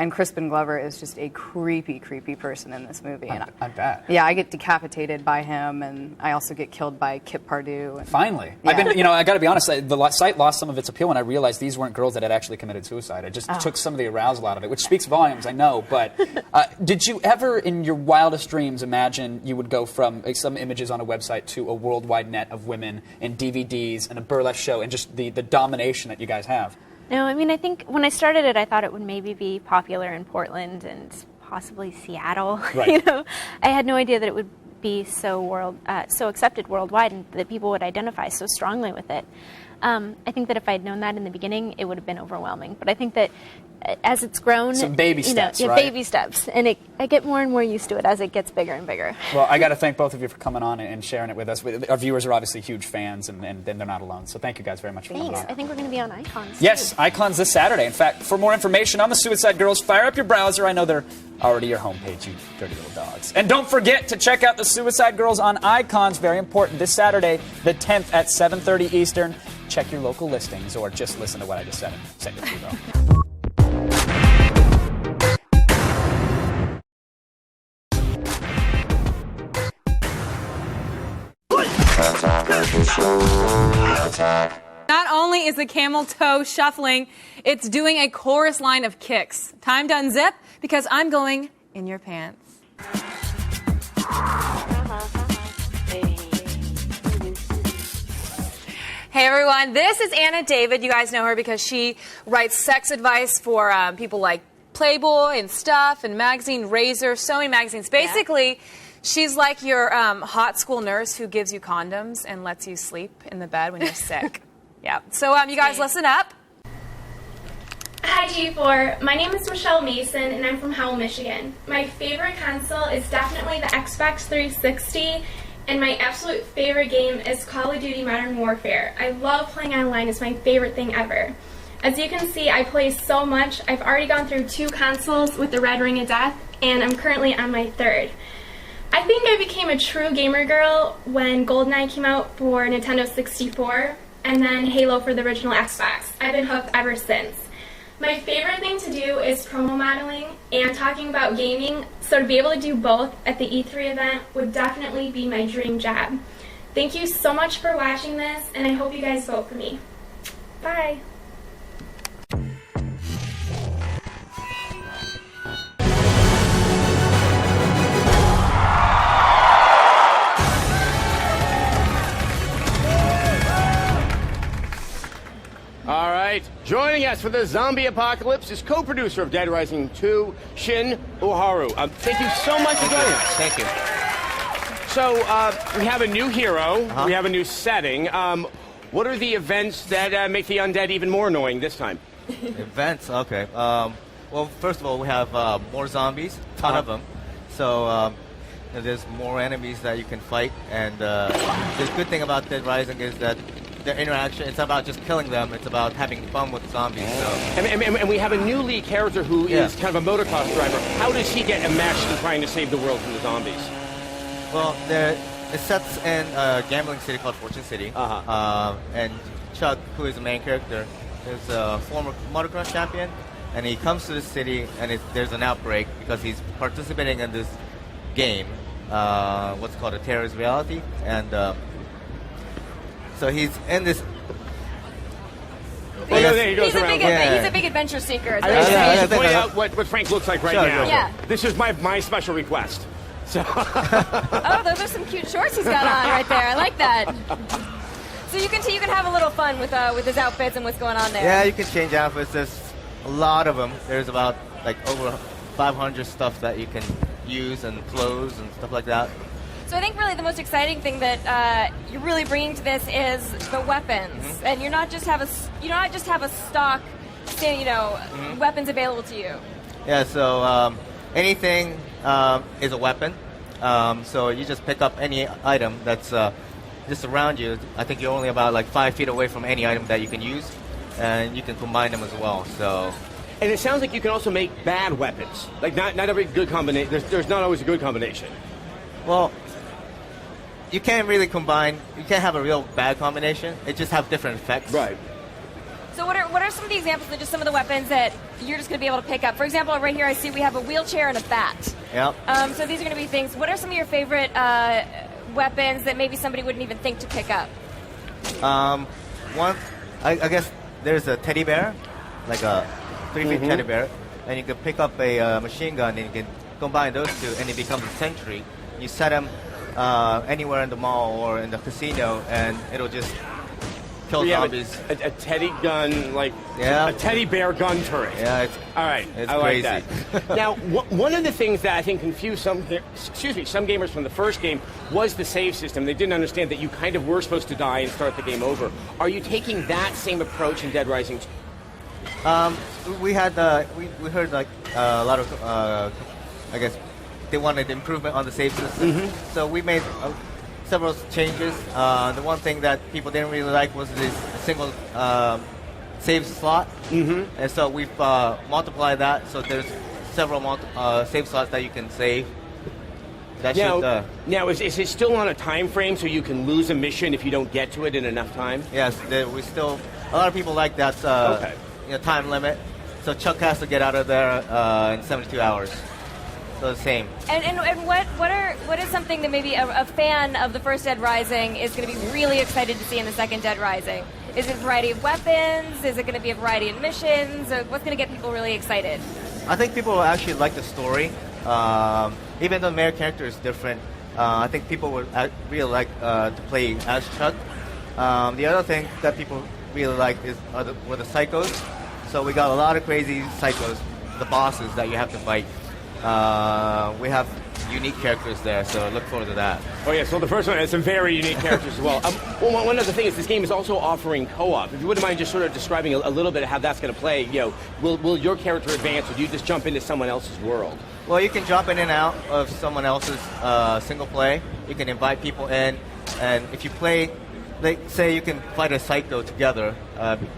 And Crispin Glover is just a creepy, creepy person in this movie. I bet. Yeah, I get decapitated by him, and I also get killed by Kip Pardue. And, Finally. Yeah. I got to be honest, the site lost some of its appeal when I realized these weren't girls that had actually committed suicide. It just took some of the arousal out of it, which speaks volumes, I know. But did you ever, in your wildest dreams, imagine you would go from some images on a website to a worldwide net of women and DVDs and a burlesque show and just the domination that you guys have? No, I mean, I think when I started it, I thought it would maybe be popular in Portland and possibly Seattle. Right. I had no idea that it would be so accepted worldwide, and that people would identify so strongly with it. I think that if I had known that in the beginning, it would have been overwhelming. But I think that as it's grown, some baby steps, right? Baby steps, and I get more and more used to it as it gets bigger and bigger. Well, I got to thank both of you for coming on and sharing it with us. Our viewers are obviously huge fans, and they're not alone. So thank you guys very much for coming on. I think we're going to be on Icons. Yes, Icons this Saturday. In fact, for more information on the Suicide Girls, fire up your browser. I know they're already your homepage, you dirty little dogs. And don't forget to check out the Suicide Girls on Icons. Very important. This Saturday, the 10th at 7:30 Eastern. Check your local listings, or just listen to what I just said and send it to you, though. Not only only is the camel toe shuffling, it's doing a chorus line of kicks. Time to unzip because I'm going in your pants. Hey everyone, this is Anna David. You guys know her because she writes sex advice for people like Playboy and Stuff and Magazine, Razor, so many magazines. Basically, she's like your hot school nurse who gives you condoms and lets you sleep in the bed when you're sick. Yeah. So you guys listen up. Hi G4, my name is Michelle Mason and I'm from Howell, Michigan. My favorite console is definitely the Xbox 360 and my absolute favorite game is Call of Duty Modern Warfare. I love playing online, it's my favorite thing ever. As you can see, I play so much. I've already gone through 2 consoles with the Red Ring of Death and I'm currently on my 3rd. I think I became a true gamer girl when GoldenEye came out for Nintendo 64 and then Halo for the original Xbox. I've been hooked ever since. My favorite thing to do is promo modeling and talking about gaming, so to be able to do both at the E3 event would definitely be my dream job. Thank you so much for watching this, and I hope you guys vote for me. Bye! All right, joining us for the zombie apocalypse is co-producer of Dead Rising 2, Shin Uharu. Thank you so much for joining us. Thank you. So, we have a new hero, we have a new setting. What are the events that make the undead even more annoying this time? Events? Okay. Well, first of all, we have more zombies, a ton of them. So, there's more enemies that you can fight. And the good thing about Dead Rising is that the interaction, it's about just killing them, it's about having fun with zombies. So. And we have a new lead character who is kind of a motocross driver. How does he get enmeshed in trying to save the world from the zombies? Well, it sets in a gambling city called Fortune City. And Chuck, who is the main character, is a former motocross champion. And he comes to the city and there's an outbreak because he's participating in this game, what's called a terrorist reality. And so he's in this. Well, there he goes around. He's a big adventure seeker. I should point out what Frank looks like right now. Yeah. This is my special request. So. Oh, those are some cute shorts he's got on right there. I like that. So you can have a little fun with his outfits and what's going on there. Yeah, you can change outfits. There's a lot of them. There's about over 500 stuff that you can use and clothes and stuff like that. So I think really the most exciting thing that you're really bringing to this is the weapons, and you not just have a stock, weapons available to you. Yeah. So anything is a weapon. So you just pick up any item that's just around you. I think you're only about 5 feet away from any item that you can use, and you can combine them as well. So. And it sounds like you can also make bad weapons. Not every good combination. There's not always a good combination. Well, you can't really combine. You can't have a real bad combination. It just have different effects. Right. So what are some of the examples of just some of the weapons that you're just going to be able to pick up? For example, right here I see we have a wheelchair and a bat. Yep. So these are going to be things. What are some of your favorite weapons that maybe somebody wouldn't even think to pick up? I guess there's a teddy bear, like a 3-feet teddy bear, and you can pick up a machine gun and you can combine those two, and it becomes a sentry. You set them anywhere in the mall or in the casino, and it'll just kill zombies. A teddy gun, a teddy bear gun turret. Yeah, all right. It's I crazy. like that. Now, one of the things that I think confused some gamers from the first game was the save system. They didn't understand that you kind of were supposed to die and start the game over. Are you taking that same approach in Dead Rising 2? We had we heard a lot of I guess they wanted improvement on the save system, so we made several changes. The one thing that people didn't really like was this single save slot, and so we've multiplied that. So there's several save slots that you can save. Now, is it still on a time frame so you can lose a mission if you don't get to it in enough time? Yes, a lot of people like that time limit. So Chuck has to get out of there in 72 hours. So the same. And what is something that maybe a fan of the first Dead Rising is going to be really excited to see in the second Dead Rising? Is it a variety of weapons? Is it going to be a variety of missions? Or what's going to get people really excited? I think people will actually like the story. Even though the main character is different, I think people would really like to play as Chuck. The other thing that people really like were the psychos. So we got a lot of crazy psychos, the bosses that you have to fight. We have unique characters there, so look forward to that. Oh yeah, so the first one has some very unique characters as well. Well, one other thing is this game is also offering co-op. If you wouldn't mind just sort of describing a little bit of how that's going to play, will your character advance, or do you just jump into someone else's world? Well, you can jump in and out of someone else's single play. You can invite people in, and if you play, say you can fight a psycho together.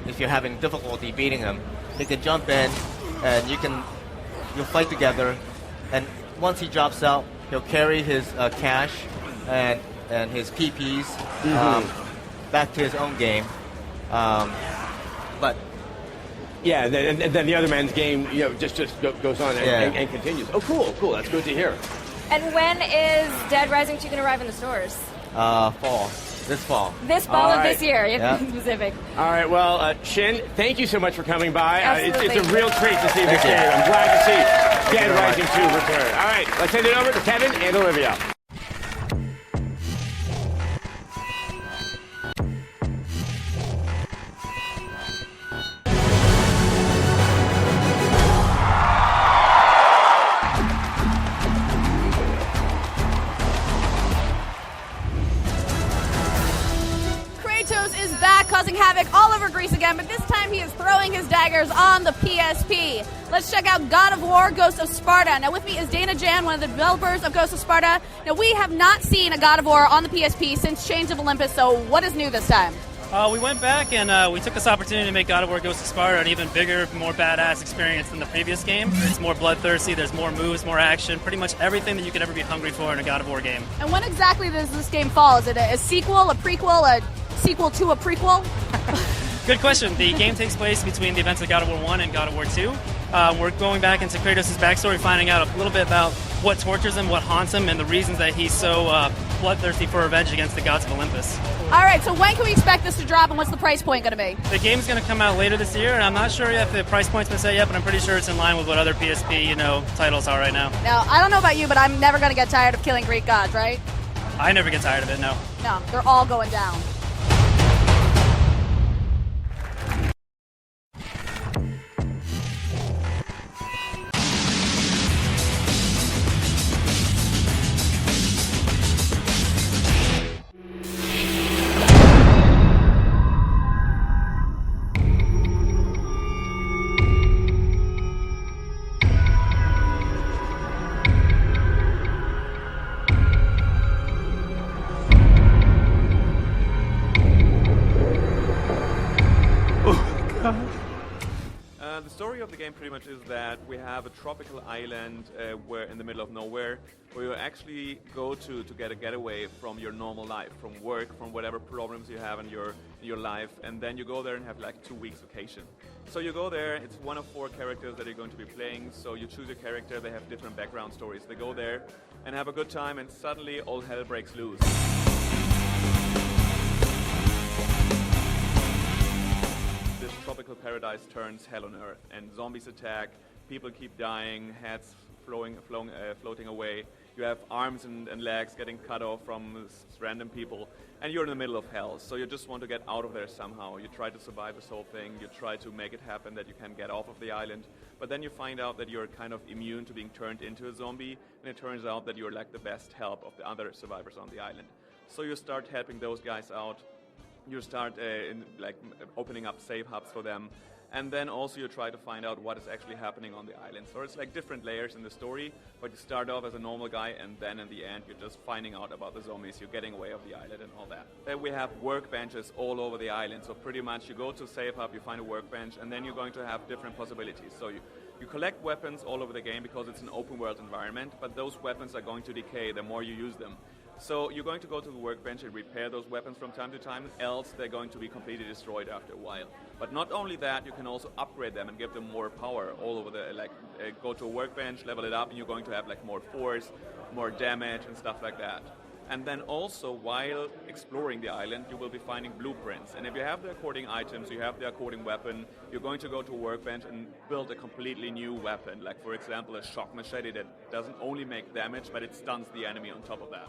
If you're having difficulty beating him, you can jump in, and you'll fight together. And once he drops out, he'll carry his cash and his PPs back to his own game. But yeah, and then the other man's game, just goes on and continues. Oh, cool. That's good to hear. And when is Dead Rising 2 going to arrive in the stores? Fall. This fall. This fall of right. this year, if to be specific. All right, well, Shin, thank you so much for coming by. It's Absolutely. a real treat to see this game. I'm glad to see Dead Rising 2 return. All right, let's hand it over to Kevin and Olivia. Causing havoc all over Greece again, but this time he is throwing his daggers on the PSP. Let's check out God of War, Ghost of Sparta. Now with me is Dana Jan, one of the developers of Ghost of Sparta. Now we have not seen a God of War on the PSP since Chains of Olympus, so what is new this time? We went back and we took this opportunity to make God of War Ghost of Sparta an even bigger, more badass experience than the previous game. It's more bloodthirsty, there's more moves, more action, pretty much everything that you could ever be hungry for in a God of War game. And when exactly does this game fall? Is it a sequel, a prequel, a sequel to a prequel? Good question. The game takes place between the events of God of War 1 and God of War 2. We're going back into Kratos' backstory, finding out a little bit about what tortures him, what haunts him, and the reasons that he's so bloodthirsty for revenge against the gods of Olympus. All right, so when can we expect this to drop, and what's the price point going to be? The game's going to come out later this year, and I'm not sure if the price point's been set yet, but I'm pretty sure it's in line with what other PSP, titles are right now. Now, I don't know about you, but I'm never going to get tired of killing Greek gods, right? I never get tired of it, no. No, they're all going down. The story of the game pretty much is that we have a tropical island where in the middle of nowhere where you actually go to get a getaway from your normal life, from work, from whatever problems you have in your life, and then you go there and have like 2 weeks vacation. So you go there, it's one of 4 characters that you're going to be playing, so you choose your character, they have different background stories. They go there and have a good time, and suddenly all hell breaks loose. This tropical paradise turns hell on earth, and zombies attack, people keep dying, heads floating away, you have arms and legs getting cut off from random people, and you're in the middle of hell, so you just want to get out of there somehow. You try to survive this whole thing, you try to make it happen that you can get off of the island, but then you find out that you're kind of immune to being turned into a zombie, and it turns out that you're like the best help of the other survivors on the island. So you start helping those guys out. You start opening up save hubs for them, and then also you try to find out what is actually happening on the island. So it's like different layers in the story, but you start off as a normal guy, and then in the end you're just finding out about the zombies, you're getting away of the island and all that. Then we have workbenches all over the island, so pretty much you go to save hub, you find a workbench, and then you're going to have different possibilities. So you collect weapons all over the game because it's an open world environment, but those weapons are going to decay the more you use them. So you're going to go to the workbench and repair those weapons from time to time, else they're going to be completely destroyed after a while. But not only that, you can also upgrade them and give them more power all over the, go to a workbench, level it up, and you're going to have like more force, more damage and stuff like that. And then also, while exploring the island, you will be finding blueprints. And if you have the according items, you have the according weapon, you're going to go to a workbench and build a completely new weapon. Like, for example, a shock machete that doesn't only make damage, but it stuns the enemy on top of that.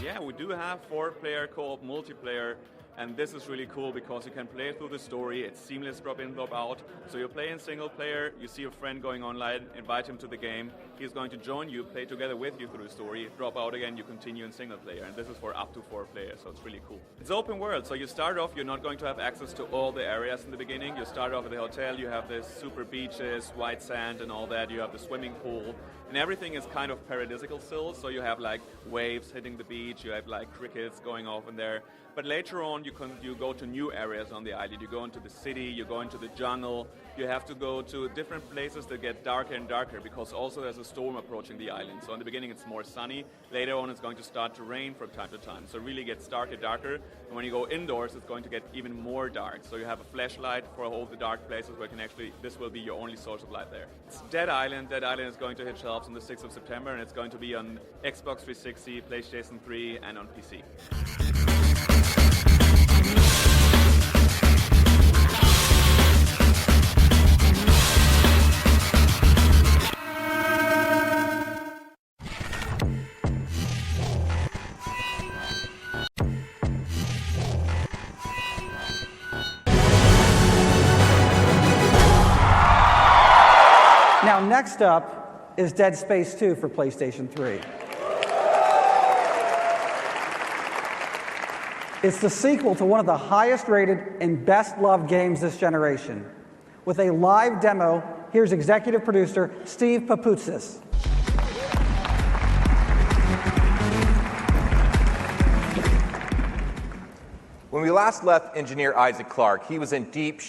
Yeah, we do have 4-player co-op multiplayer, and this is really cool because you can play through the story. It's seamless drop in, drop out. So you play in single player, you see a friend going online, invite him to the game. He's going to join you, play together with you through the story, drop out again, you continue in single player. And this is for up to 4 players, so it's really cool. It's open world, so you start off, you're not going to have access to all the areas in the beginning. You start off at the hotel, you have this super beaches, white sand and all that. You have the swimming pool. And everything is kind of paradisical still, so you have like waves hitting the beach, you have like crickets going off in there. But later on, you go to new areas on the island. You go into the city, you go into the jungle. You have to go to different places that get darker and darker because also there's a storm approaching the island. So in the beginning, it's more sunny. Later on, it's going to start to rain from time to time. So it really gets darker, darker. And when you go indoors, it's going to get even more dark. So you have a flashlight for all the dark places where you can actually, this will be your only source of light there. It's Dead Island. Dead Island is going to hit shelves on the 6th of September, and it's going to be on Xbox 360, PlayStation 3, and on PC. Now, next up is Dead Space 2 for PlayStation 3. It's the sequel to one of the highest rated and best loved games this generation. With a live demo, here's executive producer Steve Papoutsis. When we last left engineer Isaac Clarke, he was in deep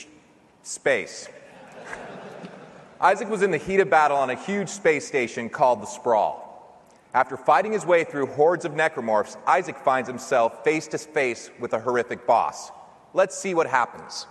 space. Isaac was in the heat of battle on a huge space station called the Sprawl. After fighting his way through hordes of necromorphs, Isaac finds himself face to face with a horrific boss. Let's see what happens.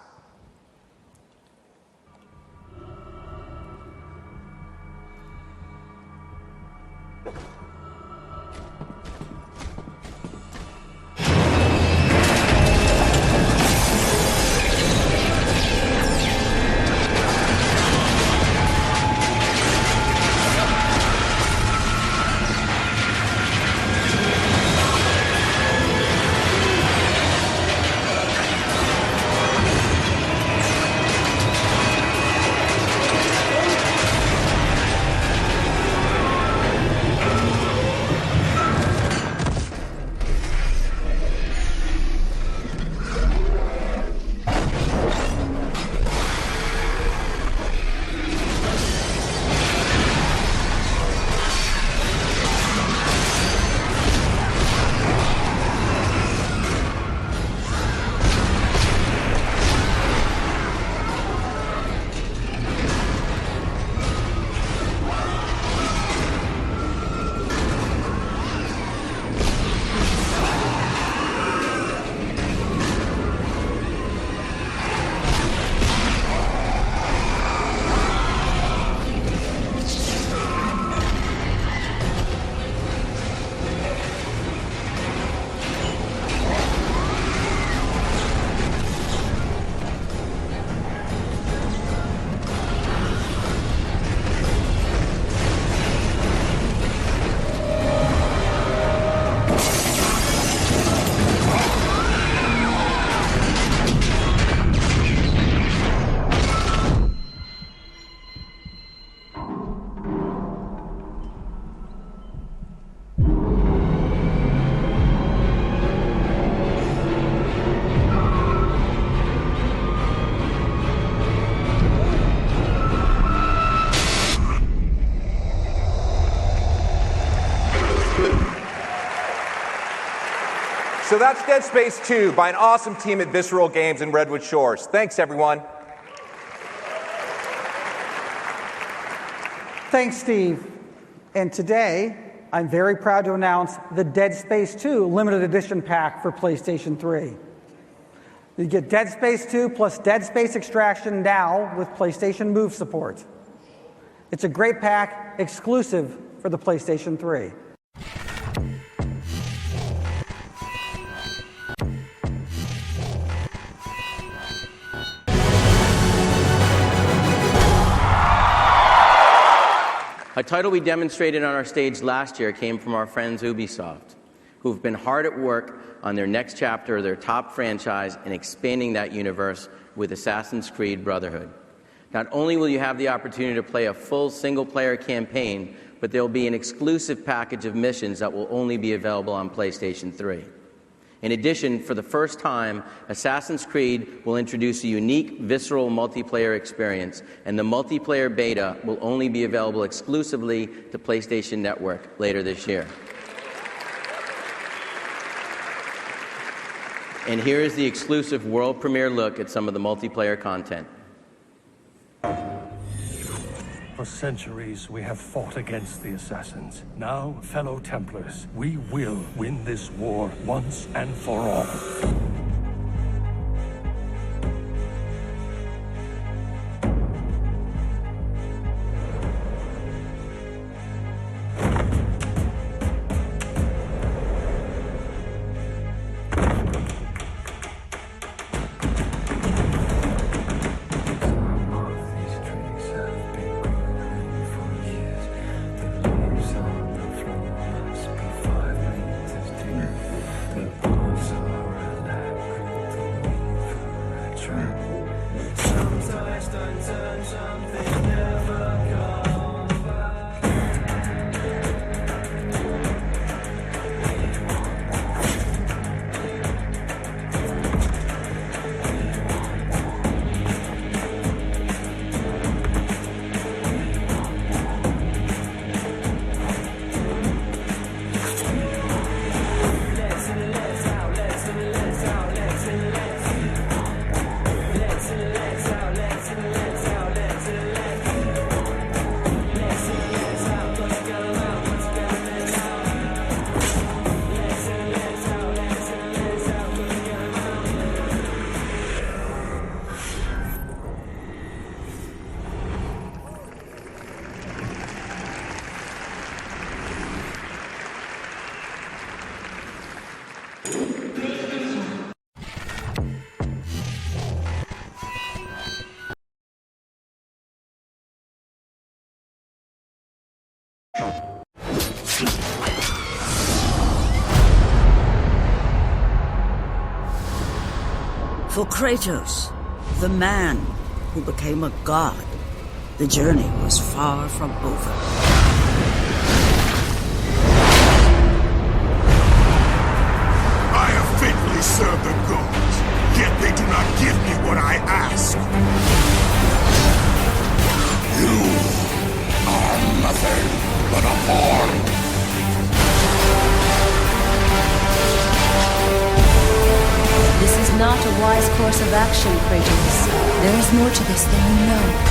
So that's Dead Space 2 by an awesome team at Visceral Games in Redwood Shores. Thanks, everyone. Thanks, Steve. And today, I'm very proud to announce the Dead Space 2 limited edition pack for PlayStation 3. You get Dead Space 2 plus Dead Space Extraction now with PlayStation Move support. It's a great pack exclusive for the PlayStation 3. A title we demonstrated on our stage last year came from our friends Ubisoft, who've been hard at work on their next chapter of their top franchise and expanding that universe with Assassin's Creed Brotherhood. Not only will you have the opportunity to play a full single-player campaign, but there will be an exclusive package of missions that will only be available on PlayStation 3. In addition, for the first time, Assassin's Creed will introduce a unique, visceral multiplayer experience, and the multiplayer beta will only be available exclusively to PlayStation Network later this year. And here is the exclusive world premiere look at some of the multiplayer content. For centuries, we have fought against the Assassins. Now, fellow Templars, we will win this war once and for all. For Kratos, the man who became a god, the journey was far from over. I have faithfully served the gods, yet they do not give me what I ask. You are nothing but a pawn. This is not a wise course of action, Kratos. There is more to this than you know.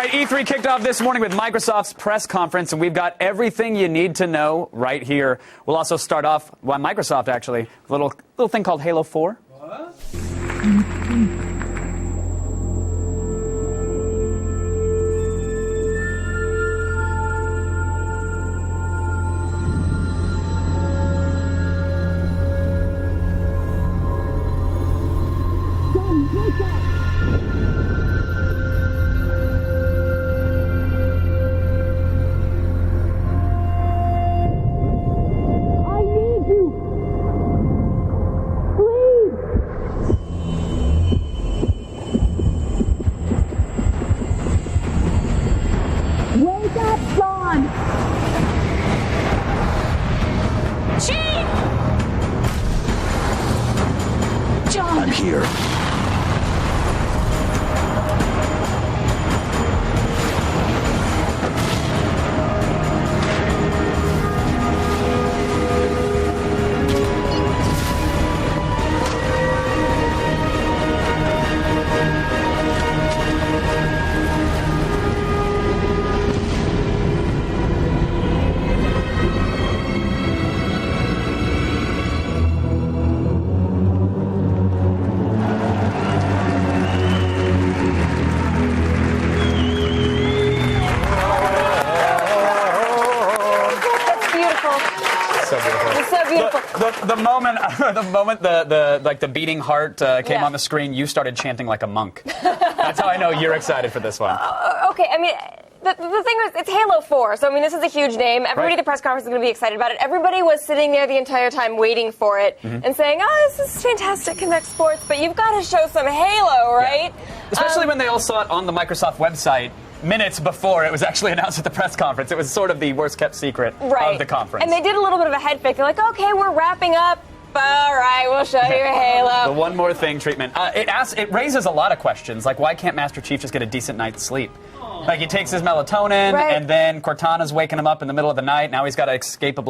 E3 kicked off this morning with Microsoft's press conference, and we've got everything you need to know right here. We'll also start off, well, Microsoft actually, a little thing called Halo 4. What? here. The moment the beating heart came on the screen, you started chanting like a monk. That's how I know you're excited for this one. Okay, I mean, the thing was, it's Halo 4, so I mean, this is a huge name. Everybody at the press conference is going to be excited about it. Everybody was sitting there the entire time waiting for it and saying, oh, this is fantastic, Connect Sports, but you've got to show some Halo, right? Yeah. Especially when they all saw it on the Microsoft website minutes before it was actually announced at the press conference. It was sort of the worst-kept secret of the conference. And they did a little bit of a head fake. They're like, okay, we're wrapping up. All right, we'll show you Halo. The one more thing treatment. It raises a lot of questions, like why can't Master Chief just get a decent night's sleep? Like he takes his melatonin, and then Cortana's waking him up in the middle of the night. Now he's got to escape an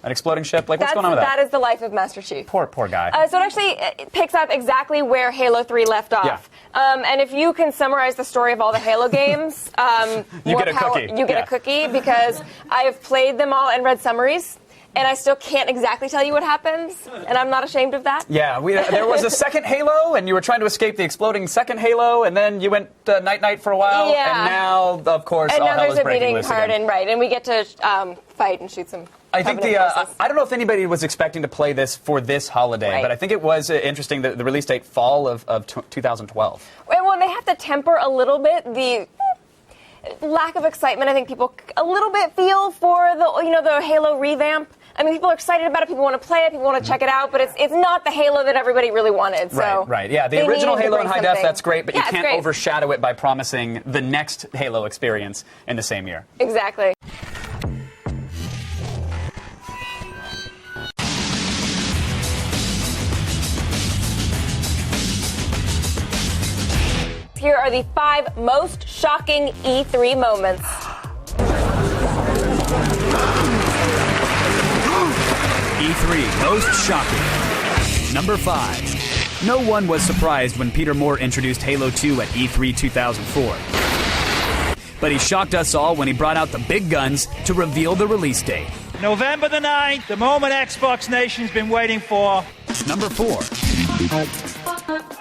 exploding ship. Like, what's going on with that? That is the life of Master Chief. Poor guy. So it actually picks up exactly where Halo 3 left off. Yeah. And if you can summarize the story of all the Halo games, you get a cookie. You get a cookie because I have played them all and read summaries. And I still can't exactly tell you what happens, and I'm not ashamed of that. Yeah, there was a second Halo, and you were trying to escape the exploding second Halo, and then you went night-night for a while, and now, of course, all hell is breaking loose again. And we get to fight and shoot some. I think I don't know if anybody was expecting to play this for this holiday, but I think it was interesting that the release date fall of 2012. Well, they have to temper a little bit the lack of excitement I think people a little bit feel for the Halo revamp. I mean, people are excited about it. People want to play it. People want to check it out. But it's not the Halo that everybody really wanted. So right. Yeah, the original Halo in high def, that's great. But you can't overshadow it by promising the next Halo experience in the same year. Exactly. Here are the 5 most shocking E3 moments. E3 most shocking. Number 5. No one was surprised when Peter Moore introduced Halo 2 at E3 2004. But he shocked us all when he brought out the big guns to reveal the release date. November the 9th, the moment Xbox Nation's been waiting for. Number 4.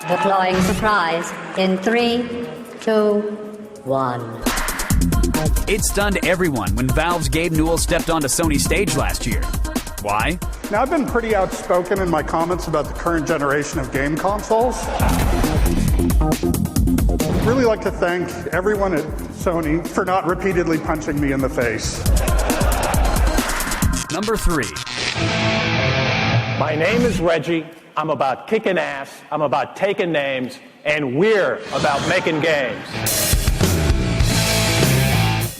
Deploying surprise in 3, 2, 1. It stunned everyone when Valve's Gabe Newell stepped onto Sony's stage last year. Why? Now, I've been pretty outspoken in my comments about the current generation of game consoles. I'd really like to thank everyone at Sony for not repeatedly punching me in the face. Number 3. My name is Reggie. I'm about kicking ass. I'm about taking names. And we're about making games.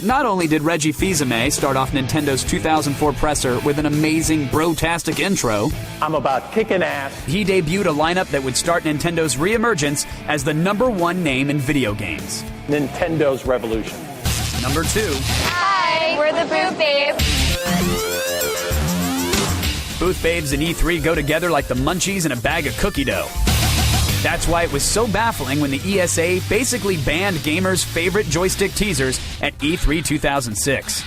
Not only did Reggie Fils-Aimé start off Nintendo's 2004 presser with an amazing bro-tastic intro, I'm about kicking ass. He debuted a lineup that would start Nintendo's reemergence as the #1 name in video games. Nintendo's revolution. Number 2. Hi, we're the Booth Babes. Booth Babes and E3 go together like the munchies in a bag of cookie dough. That's why it was so baffling when the ESA basically banned gamers' favorite joystick teasers at E3 2006.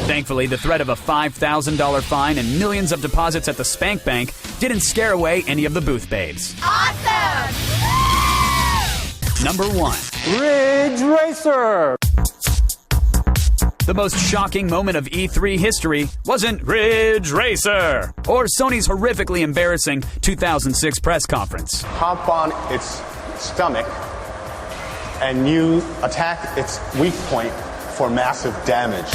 Thankfully, the threat of a $5,000 fine and millions of deposits at the Spank Bank didn't scare away any of the Booth Babes. Awesome! Number 1. Ridge Racer! The most shocking moment of E3 history wasn't Ridge Racer or Sony's horrifically embarrassing 2006 press conference. Hop on its stomach and you attack its weak point for massive damage.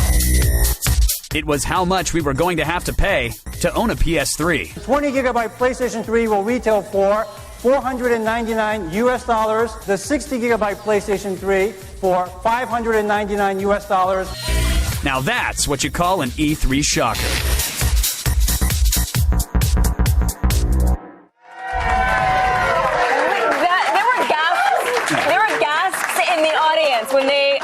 It was how much we were going to have to pay to own a PS3. 20 gigabyte PlayStation 3 will retail for $499 US. The 60 gigabyte PlayStation 3 for $599 US. Now that's what you call an E3 shocker.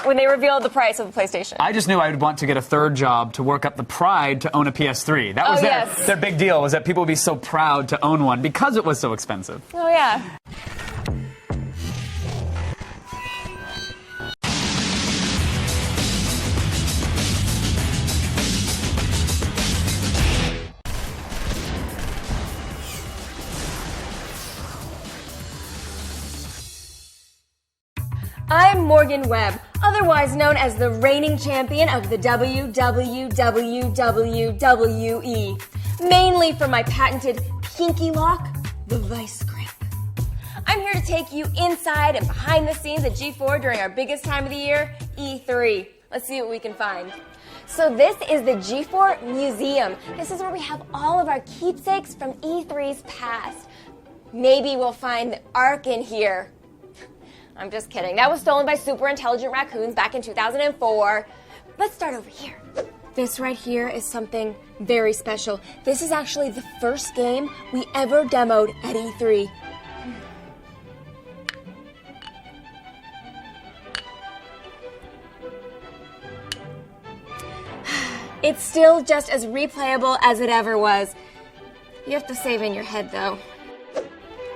when they revealed the price of the PlayStation. I just knew I would want to get a third job to work up the pride to own a PS3. That was their big deal, was that people would be so proud to own one because it was so expensive. Oh, yeah. I'm Morgan Webb, otherwise known as the reigning champion of the WWE, mainly for my patented pinky lock, the vice grip. I'm here to take you inside and behind the scenes at G4 during our biggest time of the year, E3. Let's see what we can find. So this is the G4 Museum. This is where we have all of our keepsakes from E3's past. Maybe we'll find the Ark in here. I'm just kidding. That was stolen by super intelligent raccoons back in 2004. Let's start over here. This right here is something very special. This is actually the first game we ever demoed at E3. It's still just as replayable as it ever was. You have to save in your head, though.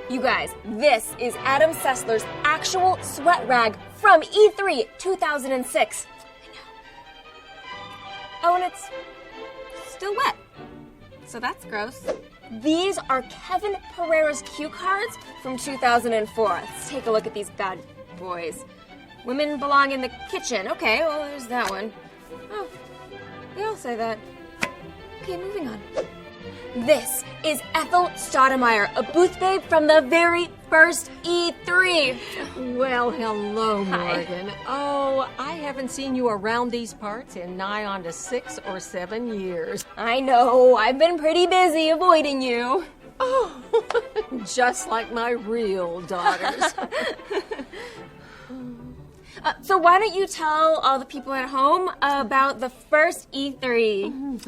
You guys, this is Adam Sessler's actual sweat rag from E3 2006. I know. Oh, and it's still wet. So that's gross. These are Kevin Pereira's cue cards from 2004. Let's take a look at these bad boys. Women belong in the kitchen. Okay, well, there's that one. Oh, they all say that. Okay, moving on. This is Ethel Stoudemire, a booth babe from the very first E3. Well, hello, Morgan. Hi. Oh, I haven't seen you around these parts in nigh on to 6 or 7 years. I know, I've been pretty busy avoiding you. Oh, just like my real daughters. So why don't you tell all the people at home about the first E3?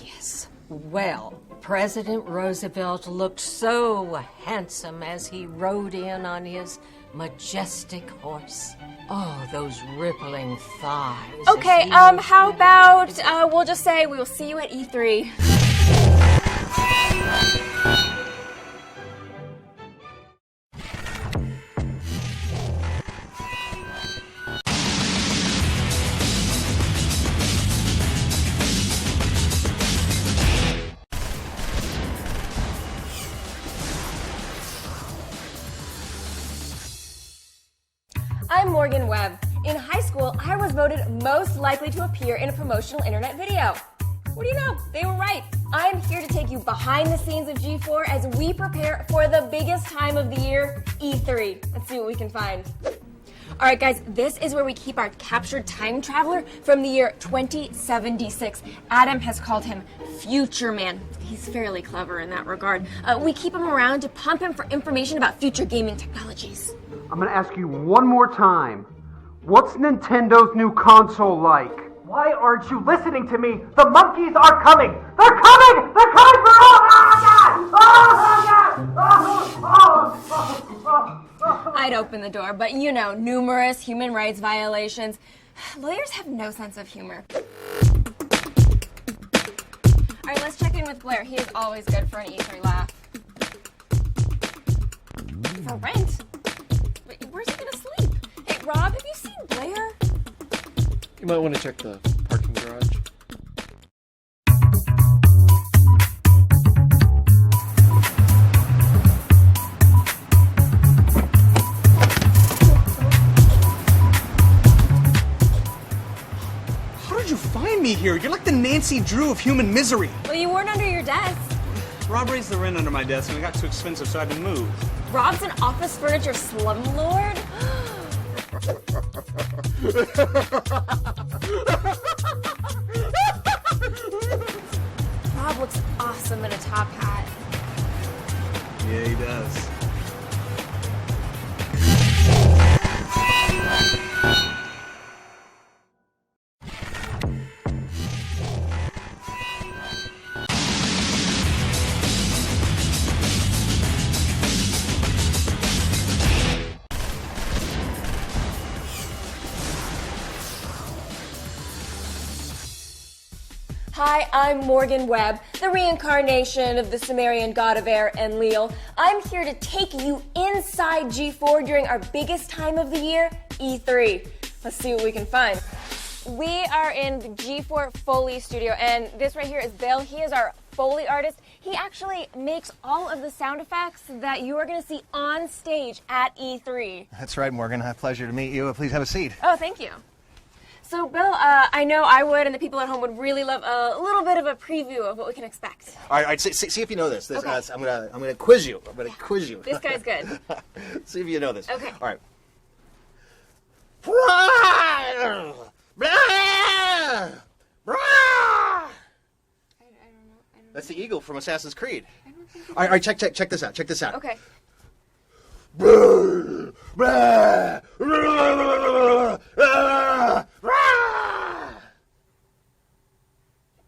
Yes. Well, President Roosevelt looked so handsome as he rode in on his majestic horse. Oh, those rippling thighs. Okay, how about we'll just say we will see you at E3. I'm Morgan Webb. In high school, I was voted most likely to appear in a promotional internet video. What do you know? They were right. I'm here to take you behind the scenes of G4 as we prepare for the biggest time of the year, E3. Let's see what we can find. All right, guys, this is where we keep our captured time traveler from the year 2076. Adam has called him Future Man. He's fairly clever in that regard. We keep him around to pump him for information about future gaming technologies. I'm gonna ask you one more time. What's Nintendo's new console like? Why aren't you listening to me? The monkeys are coming! They're coming! They're coming for all! I'd open the door, but you know, numerous human rights violations. Lawyers have no sense of humor. All right, let's check in with Blair. He is always good for an E3 laugh. For rent? Wait, where's he gonna sleep? Hey, Rob, have you seen Blair? You might want to check the parking garage. How did you find me here? You're like the Nancy Drew of human misery. Well, you weren't under your desk. Rob raised the rent under my desk and it got too expensive, so I had to move. Rob's an office furniture slumlord? Rob looks awesome in a top hat. Yeah, he does. Hi, I'm Morgan Webb, the reincarnation of the Sumerian god of air, Enlil. I'm here to take you inside G4 during our biggest time of the year, E3. Let's see what we can find. We are in the G4 Foley studio, and this right here is Bill. He is our Foley artist. He actually makes all of the sound effects that you are going to see on stage at E3. That's right, Morgan. A pleasure to meet you. Please have a seat. Oh, thank you. So, Bill, I know I would, and the people at home would really love a little bit of a preview of what we can expect. All right, see if you know this. Okay. I'm gonna quiz you. I'm gonna quiz you. This guy's good. See if you know this. Okay. All right. That's the eagle from Assassin's Creed. All right, check this out. Check this out. Okay.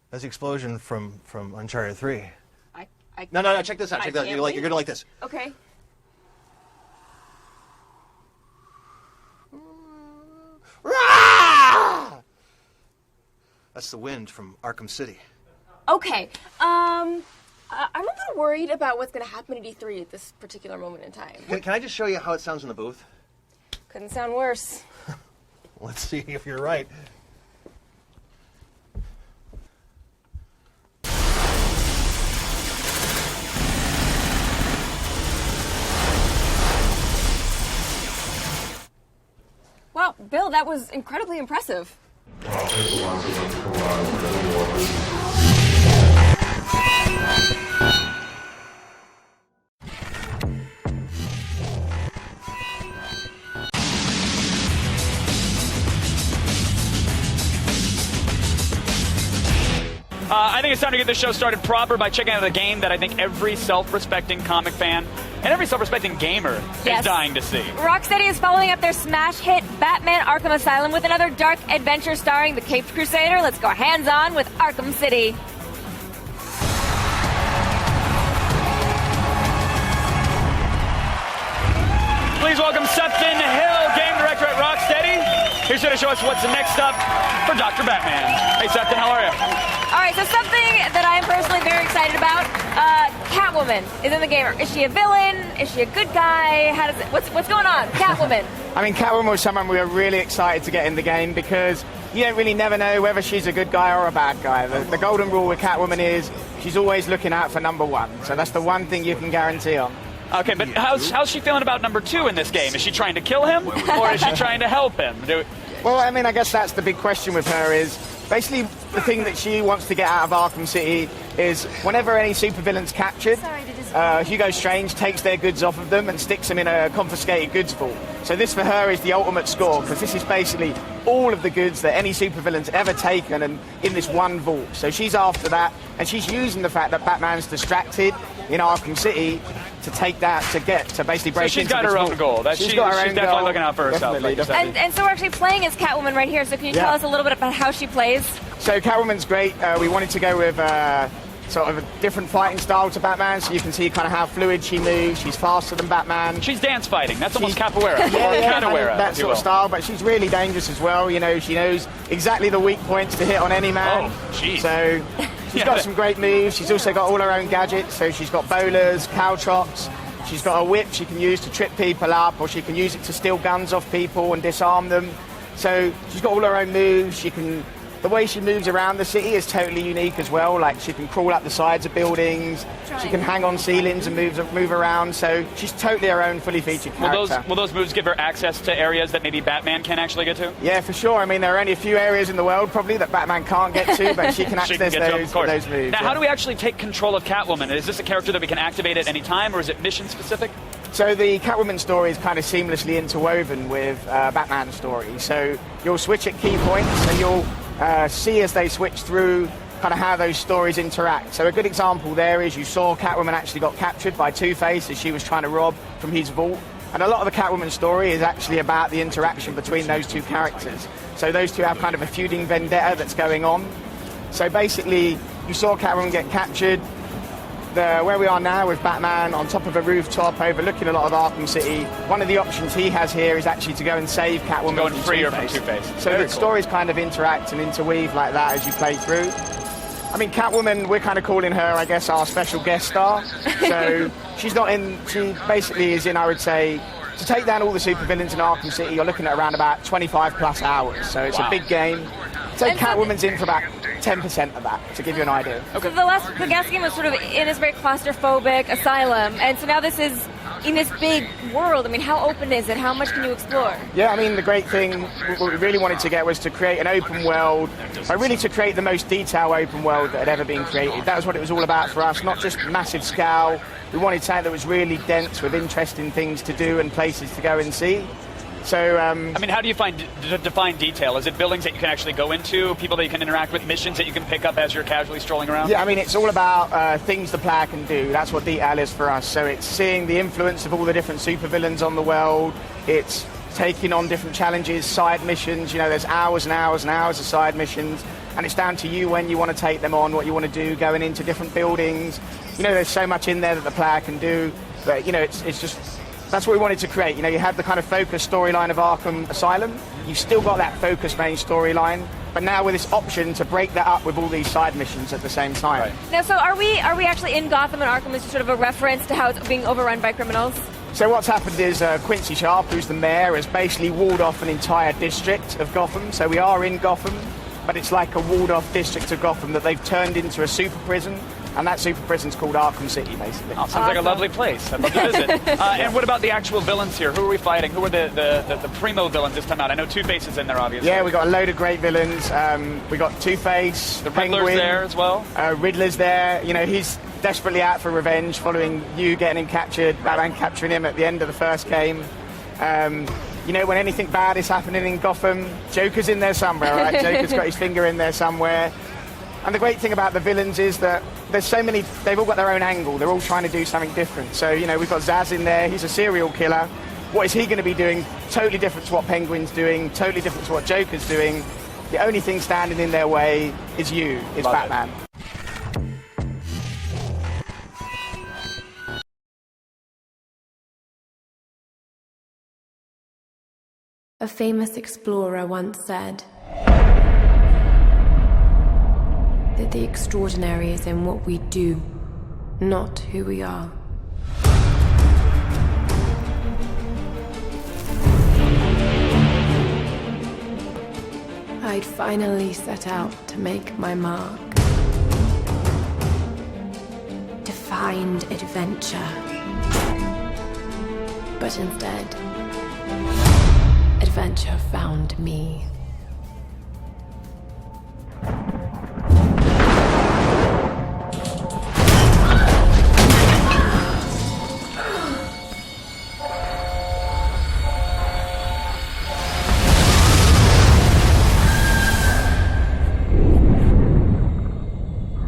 That's the explosion from Uncharted 3. I No, check this out. Check this out. You're gonna like this. Okay. That's the wind from Arkham City. Okay. I'm a little worried about what's going to happen at E3 at this particular moment in time. Can I just show you how it sounds in the booth? Couldn't sound worse. Let's see if you're right. Wow, Bill, that was incredibly impressive. I think it's time to get this show started proper by checking out the game that I think every self-respecting comic fan and every self-respecting gamer is dying to see. Rocksteady is following up their smash hit Batman Arkham Asylum with another dark adventure starring the Caped Crusader. Let's go hands-on with Arkham City. Please welcome Sefton Hill, game director at Rocksteady. He's going to show us what's next up for Dr. Batman. Hey, Sefton, how are you? All right, so something that I am personally very excited about, Catwoman is in the game. Is she a villain? Is she a good guy? How does it, what's going on? Catwoman. I mean, Catwoman was someone we were really excited to get in the game because you don't really never know whether she's a good guy or a bad guy. The golden rule with Catwoman is she's always looking out for number one. So that's the one thing you can guarantee on. Okay, but how's she feeling about number two in this game? Is she trying to kill him, or is she trying to help him? Well, I mean, I guess that's the big question with her is basically the thing that she wants to get out of Arkham City is whenever any supervillain's captured, Hugo Strange takes their goods off of them and sticks them in a confiscated goods vault. So this for her is the ultimate score because this is basically all of the goods that any supervillain's ever taken and in this one vault. So she's after that, and she's using the fact that Batman's distracted in Arkham City to take that to basically break into this vault. So she's got her own goal. She's definitely looking out for herself. And so we're actually playing as Catwoman right here. So can you tell us a little bit about how she plays? So Catwoman's great. We wanted to go with sort of a different fighting style to Batman, so you can see kind of how fluid she moves. She's faster than Batman. She's dance fighting. That's almost capoeira. Capoeira, that sort of style, but she's really dangerous as well. You know, she knows exactly the weak points to hit on any man. Oh, jeez. So she's got some great moves. She's also got all her own gadgets. So she's got bowlers, caltrops. She's got a whip she can use to trip people up, or she can use it to steal guns off people and disarm them. So she's got all her own moves. The way she moves around the city is totally unique as well. Like she can crawl up the sides of buildings, she can hang on ceilings and move around. So she's totally her own fully featured character. Will those moves give her access to areas that maybe Batman can't actually get to? Yeah, for sure. I mean, there are only a few areas in the world probably that Batman can't get to, but she can access those moves. Now, how do we actually take control of Catwoman? Is this a character that we can activate at any time, or is it mission specific? So the Catwoman story is kind of seamlessly interwoven with Batman's story. So you'll switch at key points, and you'll see as they switch through kind of how those stories interact. So a good example there is you saw Catwoman actually got captured by Two-Face as she was trying to rob from his vault. And a lot of the Catwoman story is actually about the interaction between those two characters. So those two have kind of a feuding vendetta that's going on. So basically, you saw Catwoman get captured. Where we are now with Batman on top of a rooftop overlooking a lot of Arkham City, one of the options he has here is actually to go and save Catwoman from Two-Face. So the stories kind of interact and interweave like that as you play through. I mean, Catwoman, we're kind of calling her, I guess, our special guest star. So she basically is in, I would say, to take down all the supervillains in Arkham City, you're looking at around about 25 plus hours. So it's a big game. So Catwoman's in for about 10% of that, to give you an idea. Okay. So the gas game was sort of in this very claustrophobic asylum, and so now this is in this big world. I mean, how open is it? How much can you explore? Yeah, I mean, the great thing, what we really wanted to get was to create an open world, really to create the most detailed open world that had ever been created. That was what it was all about for us, not just massive scale. We wanted something that was really dense with interesting things to do and places to go and see. So, I mean, how do you define detail? Is it buildings that you can actually go into, people that you can interact with, missions that you can pick up as you're casually strolling around? Yeah, I mean, it's all about things the player can do. That's what detail is for us. So it's seeing the influence of all the different supervillains on the world. It's taking on different challenges, side missions. You know, there's hours and hours and hours of side missions. And it's down to you when you want to take them on, what you want to do, going into different buildings. You know, there's so much in there that the player can do. But, you know, it's just... That's what we wanted to create. You know, you have the kind of focused storyline of Arkham Asylum. You've still got that focused main storyline, but now with this option to break that up with all these side missions at the same time. Right. Now, so are we actually in Gotham, and Arkham is just sort of a reference to how it's being overrun by criminals? So what's happened is Quincy Sharp, who's the mayor, has basically walled off an entire district of Gotham. So we are in Gotham, but it's like a walled-off district of Gotham that they've turned into a super prison. And that super prison's called Arkham City, basically. Oh, sounds like a lovely place. I'd love to visit. And what about the actual villains here? Who are we fighting? Who are the primo villains this time out? I know Two-Face is in there, obviously. Yeah, we got a load of great villains. We got Two-Face, the Penguin. Riddler's there as well. Riddler's there. You know, he's desperately out for revenge following you getting him captured, Batman capturing him at the end of the first game. You know, when anything bad is happening in Gotham, Joker's in there somewhere, right? Joker's got his finger in there somewhere. And the great thing about the villains is that there's so many, they've all got their own angle. They're all trying to do something different. So, you know, we've got Zaz in there. He's a serial killer. What is he going to be doing? Totally different to what Penguin's doing, totally different to what Joker's doing. The only thing standing in their way is Batman. A famous explorer once said that the extraordinary is in what we do, not who we are. I'd finally set out to make my mark, to find adventure. But instead, adventure found me.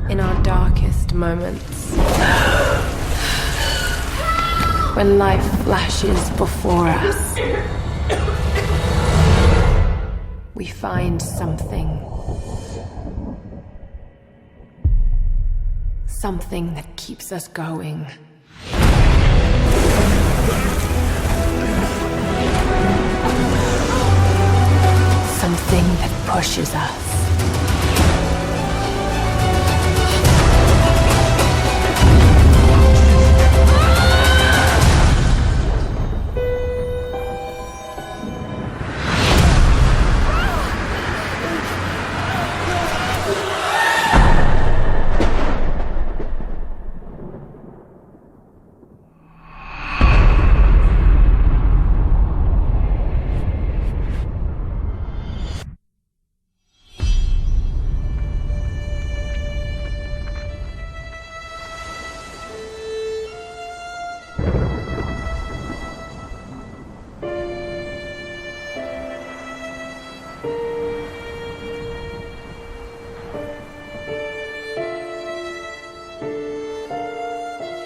In our darkest moments, when life flashes before us, we find something that keeps us going. Something that pushes us.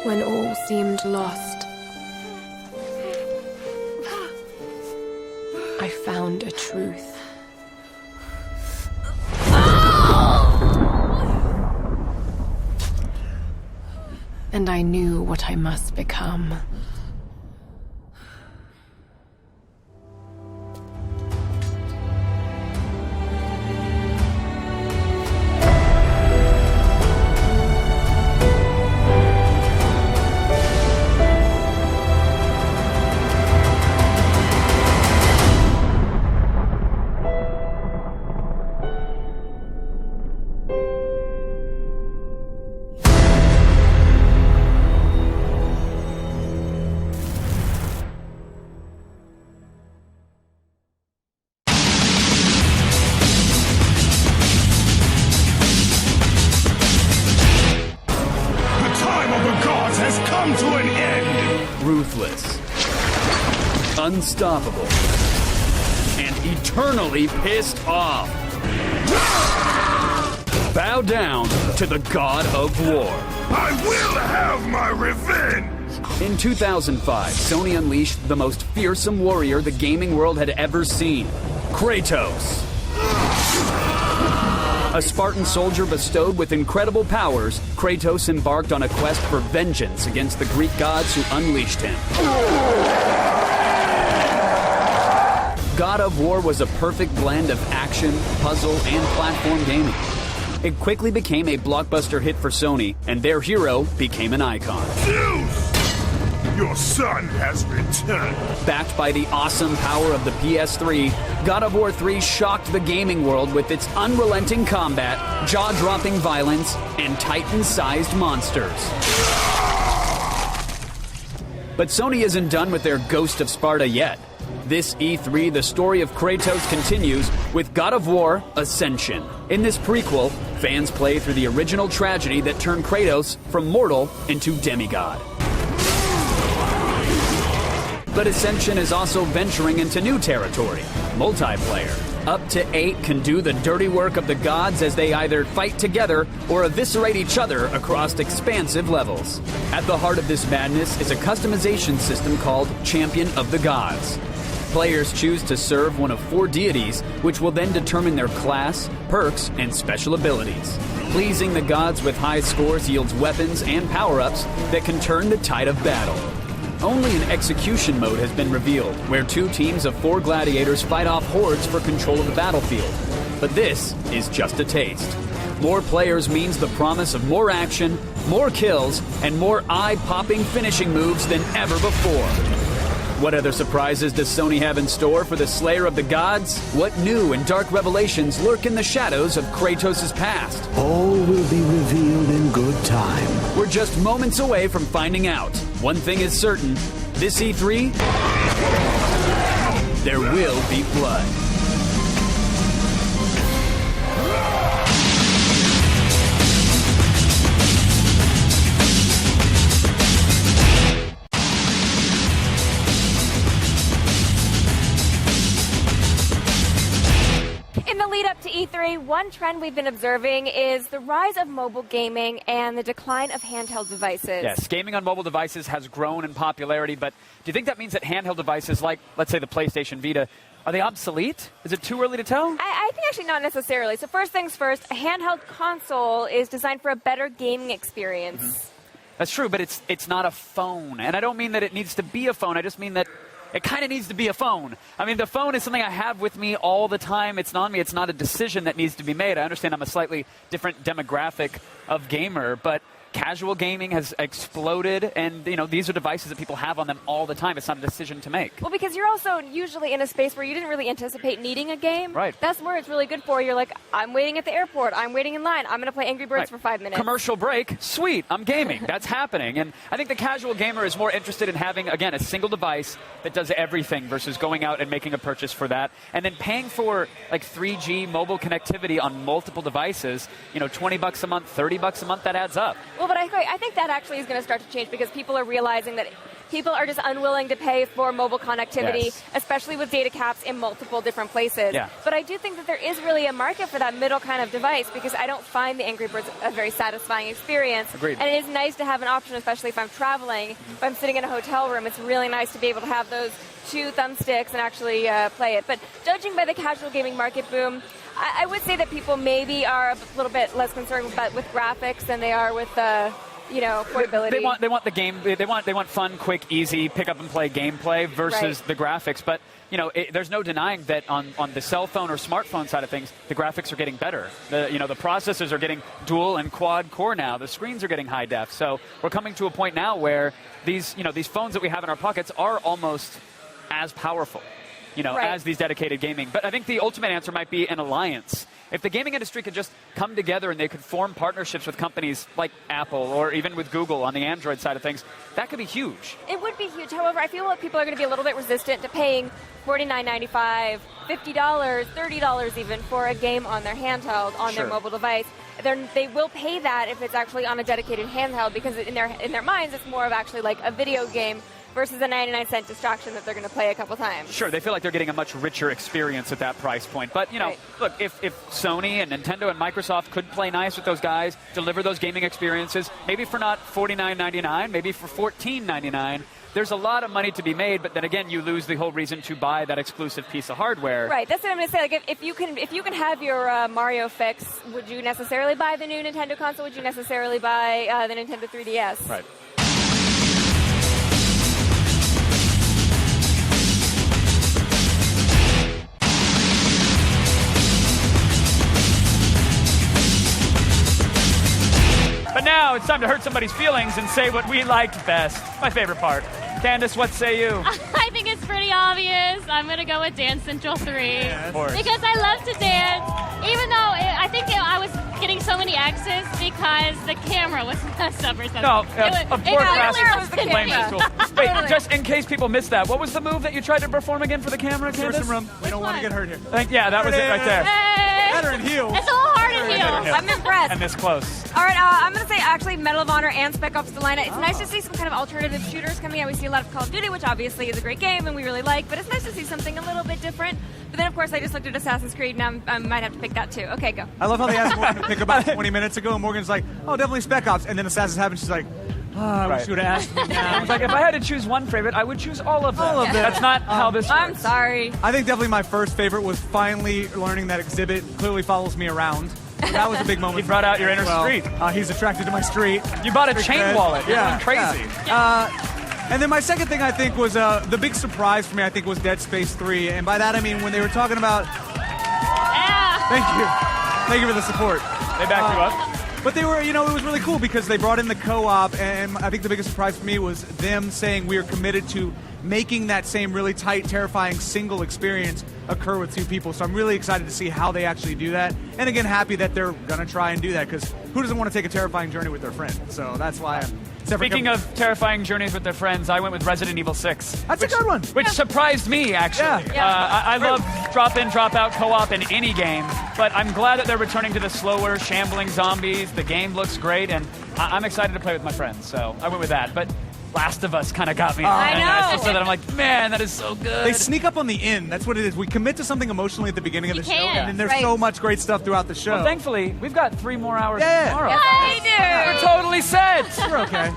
When all seemed lost, I found a truth. And I knew what I must become. ruthless, unstoppable, and eternally pissed off. Bow down to the God of War. I will have my revenge! In 2005, Sony unleashed the most fearsome warrior the gaming world had ever seen, Kratos. A Spartan soldier bestowed with incredible powers, Kratos embarked on a quest for vengeance against the Greek gods who unleashed him. God of War was a perfect blend of action, puzzle, and platform gaming. It quickly became a blockbuster hit for Sony, and their hero became an icon. Zeus! Your son has returned. Backed by the awesome power of the PS3, God of War 3 shocked the gaming world with its unrelenting combat, jaw-dropping violence, and Titan-sized monsters. But Sony isn't done with their Ghost of Sparta yet. This E3, the story of Kratos continues with God of War Ascension. In this prequel, fans play through the original tragedy that turned Kratos from mortal into demigod. But Ascension is also venturing into new territory, multiplayer. Up to 8 can do the dirty work of the gods as they either fight together or eviscerate each other across expansive levels. At the heart of this madness is a customization system called Champion of the Gods. Players choose to serve one of 4 deities, which will then determine their class, perks, and special abilities. Pleasing the gods with high scores yields weapons and power-ups that can turn the tide of battle. Only an execution mode has been revealed, where 2 teams of 4 gladiators fight off hordes for control of the battlefield. But this is just a taste. More players means the promise of more action, more kills, and more eye-popping finishing moves than ever before. What other surprises does Sony have in store for the Slayer of the Gods? What new and dark revelations lurk in the shadows of Kratos' past? All will be revealed in good time. We're just moments away from finding out. One thing is certain, this E3, there will be blood. In the lead up to E3, one trend we've been observing is the rise of mobile gaming and the decline of handheld devices. Yes, gaming on mobile devices has grown in popularity, but do you think that means that handheld devices like, let's say, the PlayStation Vita, are they obsolete? Is it too early to tell? I think actually not necessarily. So first things first, a handheld console is designed for a better gaming experience. Mm-hmm. That's true, but it's not a phone. And I don't mean that it needs to be a phone. I just mean that it kind of needs to be a phone. I mean, the phone is something I have with me all the time. It's on me. It's not a decision that needs to be made. I understand I'm a slightly different demographic of gamer, but casual gaming has exploded, and these are devices that people have on them all the time. It's not a decision to make. Well, because you're also usually in a space where you didn't really anticipate needing a game. Right. That's where it's really good for. You're like, I'm waiting at the airport. I'm waiting in line. I'm going to play Angry Birds for 5 minutes. Commercial break. Sweet. I'm gaming. That's happening. And I think the casual gamer is more interested in having, again, a single device that does everything versus going out and making a purchase for that. And then paying for like 3G mobile connectivity on multiple devices, $20 a month, $30 a month, that adds up. Well, but I think that actually is going to start to change because people are realizing that people are just unwilling to pay for mobile connectivity, especially with data caps in multiple different places. Yeah. But I do think that there is really a market for that middle kind of device because I don't find the Angry Birds a very satisfying experience. Agreed. And it is nice to have an option, especially if I'm traveling. If I'm sitting in a hotel room, it's really nice to be able to have those 2 thumbsticks and actually play it. But judging by the casual gaming market boom, I would say that people maybe are a little bit less concerned with graphics than they are with portability. They want the game. They want fun, quick, easy, pick up and play gameplay versus the graphics. But there's no denying that on the cell phone or smartphone side of things, the graphics are getting better. The processors are getting dual and quad core now. The screens are getting high def. So we're coming to a point now where these phones that we have in our pockets are almost as powerful. As these dedicated gaming. But I think the ultimate answer might be an alliance. If the gaming industry could just come together and they could form partnerships with companies like Apple or even with Google on the Android side of things, that could be huge. It would be huge. However, I feel like people are going to be a little bit resistant to paying $49.95, $50, $30 even for a game on their handheld, on their mobile device. They will pay that if it's actually on a dedicated handheld because in their minds it's more of actually like a video game versus a 99-cent distraction that they're going to play a couple times. Sure, they feel like they're getting a much richer experience at that price point. But, you know, look, if Sony and Nintendo and Microsoft could play nice with those guys, deliver those gaming experiences, maybe for not $49.99, maybe for $14.99, there's a lot of money to be made, but then again, you lose the whole reason to buy that exclusive piece of hardware. Right, that's what I'm going to say. Like, if you can have your Mario fix, would you necessarily buy the new Nintendo console? Would you necessarily buy the Nintendo 3DS? Right. But now it's time to hurt somebody's feelings and say what we liked best. My favorite part. Candace, what say you? I think it's pretty obvious. I'm going to go with Dance Central 3. Yeah, of course. Because I love to dance, even though I think I was getting so many X's because the camera was messed up or something. No, of course, the Wait, just in case people missed that, what was the move that you tried to perform again for the camera, Candace? Some room. We don't want to get hurt here. Yeah, that was it right there. Better in heels. It's a little hard in heels. I'm impressed. And this close. All right, I'm going to say actually Medal of Honor and Spec Ops: The Line. It's nice to see some kind of alternative shooters coming out. We see a lot of Call of Duty, which obviously is a great game and we really like, but it's nice to see something a little bit different. But then, of course, I just looked at Assassin's Creed, and I might have to pick that too. Okay, go. I love how they asked Morgan to pick about 20 minutes ago, and Morgan's like, oh, definitely Spec Ops. And then Assassin's happens, she's like, oh, I wish you would have asked me now. It's like, if I had to choose one favorite, I would choose all of them. All of them. That's not how this works. I'm sorry. I think definitely my first favorite was finally learning that Exhibit clearly follows me around. So that was a big moment. He brought out your inner street. He's attracted to my street. You bought a chain wallet. You're going crazy. Yeah. And then my second thing, I think, was the big surprise for me, I think, was Dead Space 3. And by that, I mean when they were talking about... Yeah. Thank you. Thank you for the support. They backed you up. But they were, it was really cool because they brought in the co-op, and I think the biggest surprise for me was them saying we are committed to making that same really tight, terrifying single experience occur with two people. So I'm really excited to see how they actually do that. And again, happy that they're going to try and do that, because who doesn't want to take a terrifying journey with their friend? So that's why I'm... Speaking of terrifying journeys with their friends, I went with Resident Evil 6. That's a good one. Which surprised me, actually. Yeah. I love drop-in, drop-out co-op in any game, but I'm glad that they're returning to the slower, shambling zombies. The game looks great, and I'm excited to play with my friends, so I went with that. But Last of Us kind of got me. I know. So that I'm like, man, that is so good. They sneak up on the end. That's what it is. We commit to something emotionally at the beginning of the show, and then there's Right. so much great stuff throughout the show. Well, thankfully, we've got 3 more hours Yeah. tomorrow. Yes, we do. We're totally set. We're okay.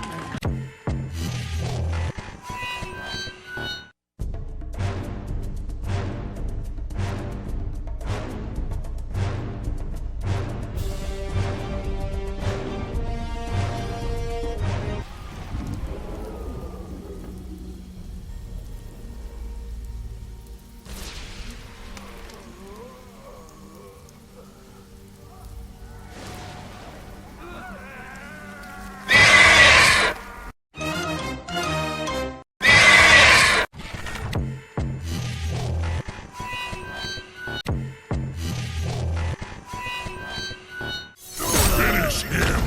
Finish him.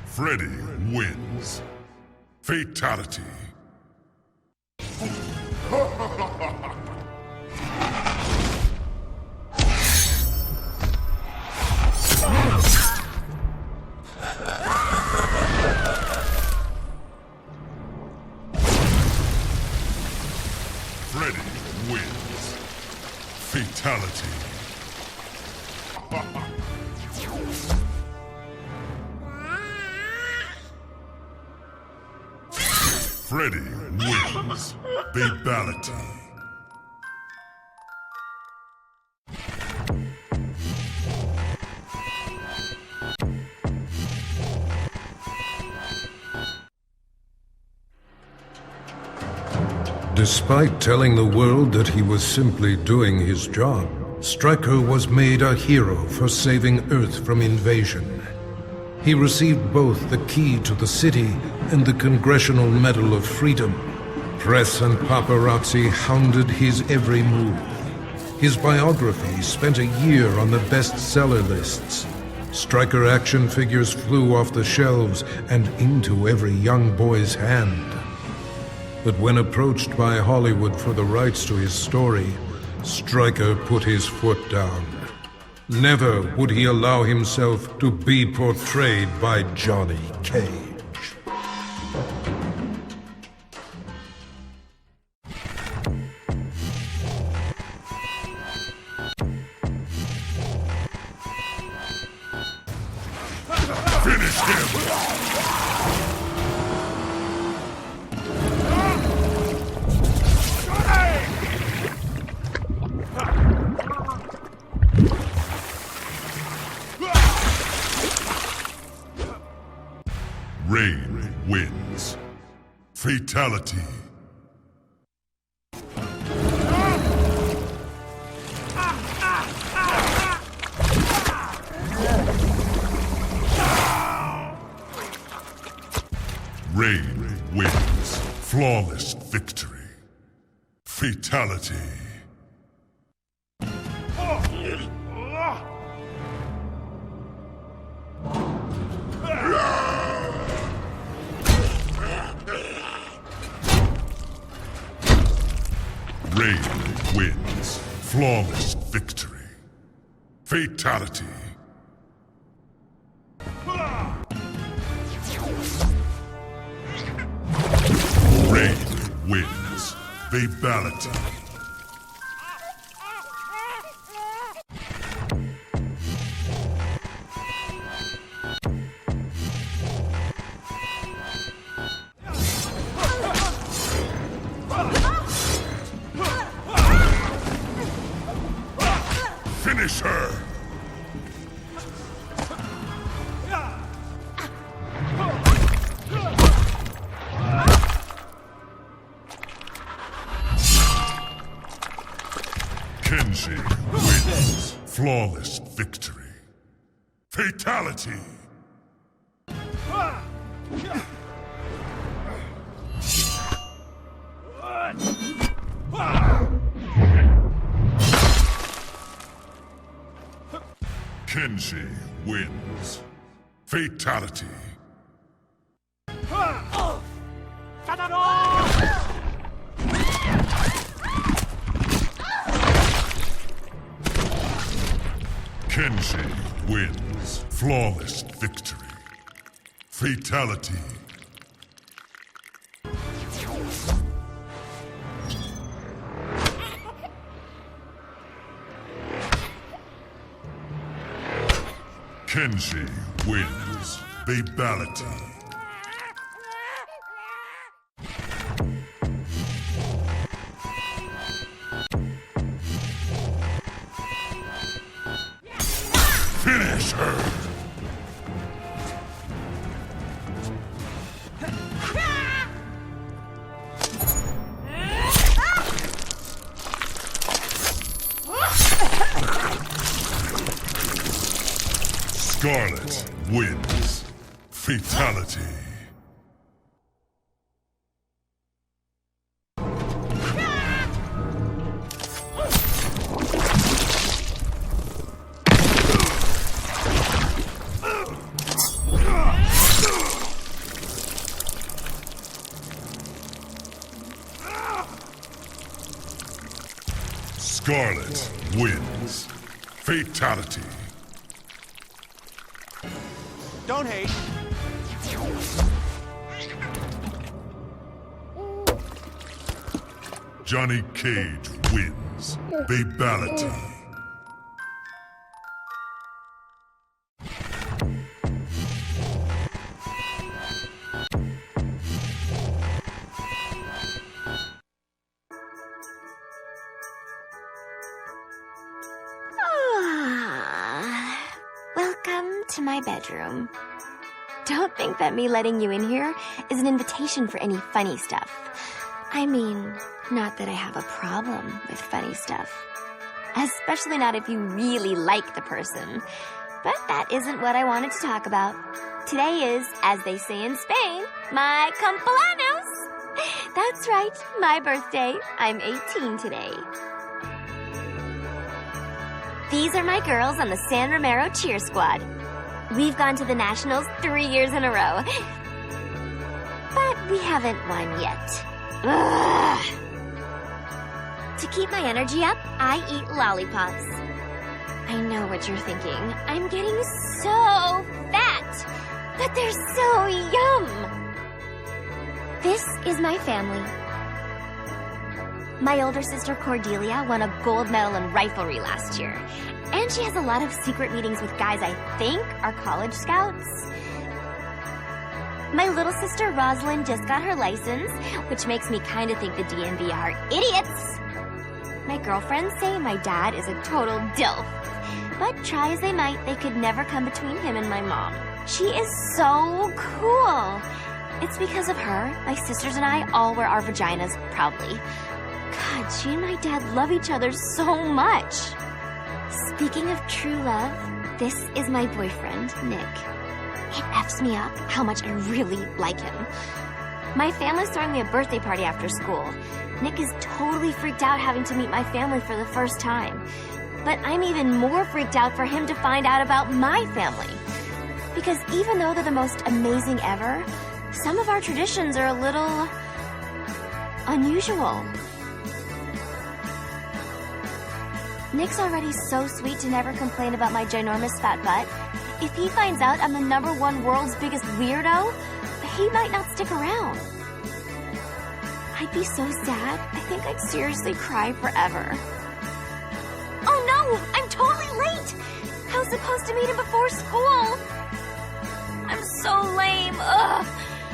Freddy wins. Fatality. Freddy wins. Fatality. Freddy wins. Fatality. Despite telling the world that he was simply doing his job, Stryker was made a hero for saving Earth from invasion. He received both the key to the city and the Congressional Medal of Freedom. Press and paparazzi hounded his every move. His biography spent a year on the bestseller lists. Stryker action figures flew off the shelves and into every young boy's hand. But when approached by Hollywood for the rights to his story, Stryker put his foot down. Never would he allow himself to be portrayed by Johnny Cage. Finish him! Rain wins. Fatality. Rain wins. Flawless victory. Fatality. Rain wins. Flawless victory. Fatality. Rain wins. Fatality. Finish her! Kenji wins. Flawless victory. Fatality. Kenji wins. Fatality. Kenji wins. Flawless victory. Fatality. Kenji wins. Fatality. Finish her! Scarlet wins. Fatality. Scarlet wins. Fatality. Don't hate. Johnny Cage wins. Fatality. Welcome to my bedroom. Don't think that me letting you in here is an invitation for any funny stuff. I mean, not that I have a problem with funny stuff. Especially not if you really like the person. But that isn't what I wanted to talk about. Today is, as they say in Spain, my cumpleaños. That's right, my birthday. I'm 18 today. These are my girls on the San Romero cheer squad. We've gone to the Nationals 3 years in a row. But we haven't won yet. Ugh. To keep my energy up, I eat lollipops. I know what you're thinking. I'm getting so fat, but they're so yum. This is my family. My older sister Cordelia won a gold medal in riflery last year. And she has a lot of secret meetings with guys I think are college scouts. My little sister Rosalind just got her license, which makes me kind of think the DMV are idiots. My girlfriends say my dad is a total dilf. But try as they might, they could never come between him and my mom. She is so cool. It's because of her, my sisters and I all wear our vaginas proudly. God, she and my dad love each other so much. Speaking of true love, this is my boyfriend, Nick. It F's me up how much I really like him. My family's throwing me a birthday party after school. Nick is totally freaked out having to meet my family for the first time. But I'm even more freaked out for him to find out about my family. Because even though they're the most amazing ever, some of our traditions are a little unusual. Nick's already so sweet to never complain about my ginormous fat butt. If he finds out I'm the #1 world's biggest weirdo, he might not stick around. I'd be so sad. I think I'd seriously cry forever. Oh no! I'm totally late! I was supposed to meet him before school. I'm so lame. Ugh.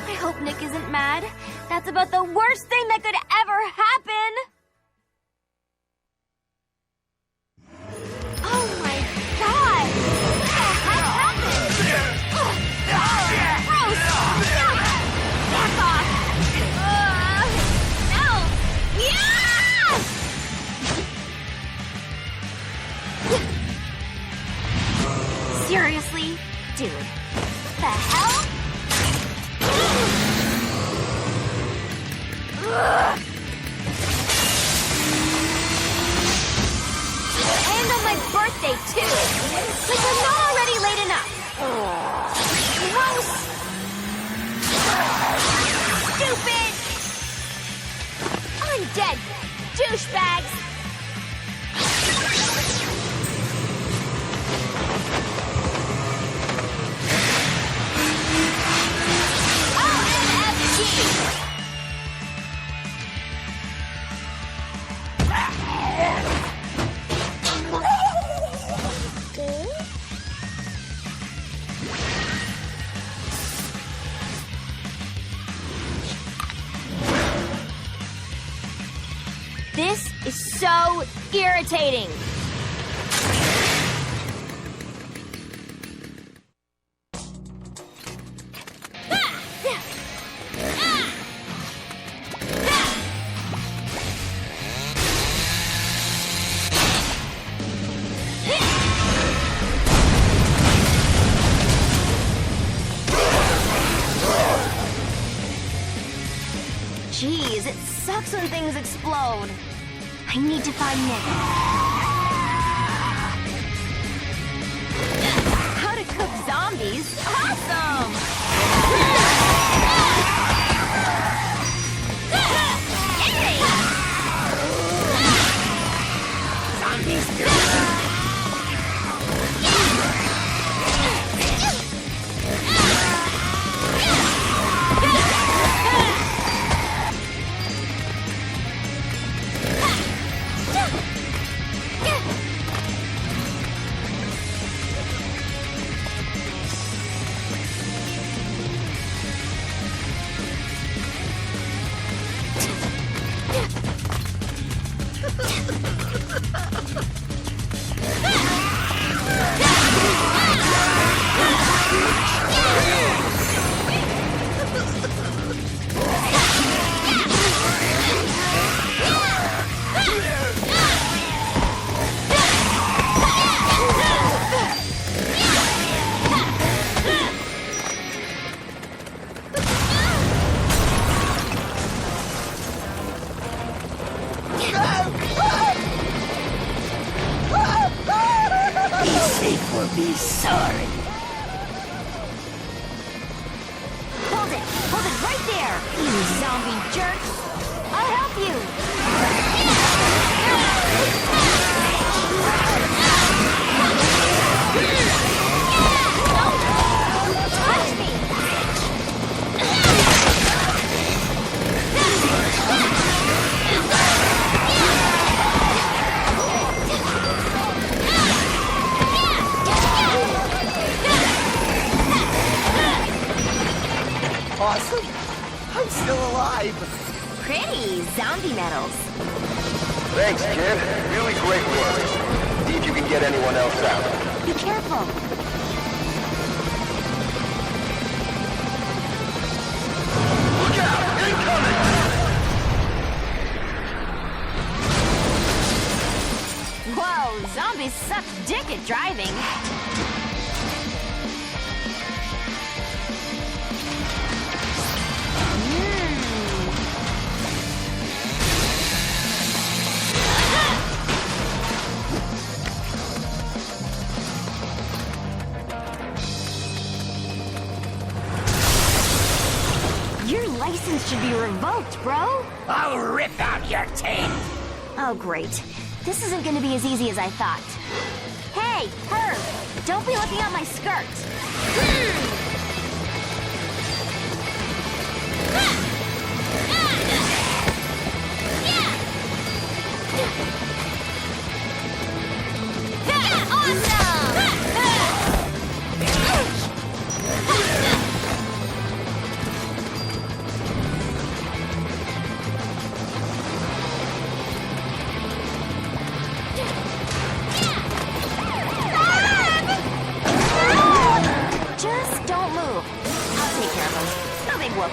I hope Nick isn't mad. That's about the worst thing that could ever happen. Oh my god! What the heck happened? Gross! Back off! No! Yeah! Seriously? Dude. The hell? And on my birthday, too. Like we're not already late enough. Gross. Stupid. Undead douchebags. OMFG. This is so irritating. Jeez, it sucks when things explode. I need to find Nick. How to cook zombies? Awesome! Zombies! Be safe or be sorry. there, you zombie jerks! I'll help you! Touch me! Awesome! I'm still alive! Pretty zombie medals. Thanks, kid. Really great work. See if you can get anyone else out. Be careful. Look out! Incoming! Whoa, zombies suck dick at driving. Your license should be revoked, bro. I'll rip out your teeth! Oh, great. This isn't gonna be as easy as I thought. Hey, her! Don't be looking at my skirt! Just don't move. I'll take care of him. No big whoop.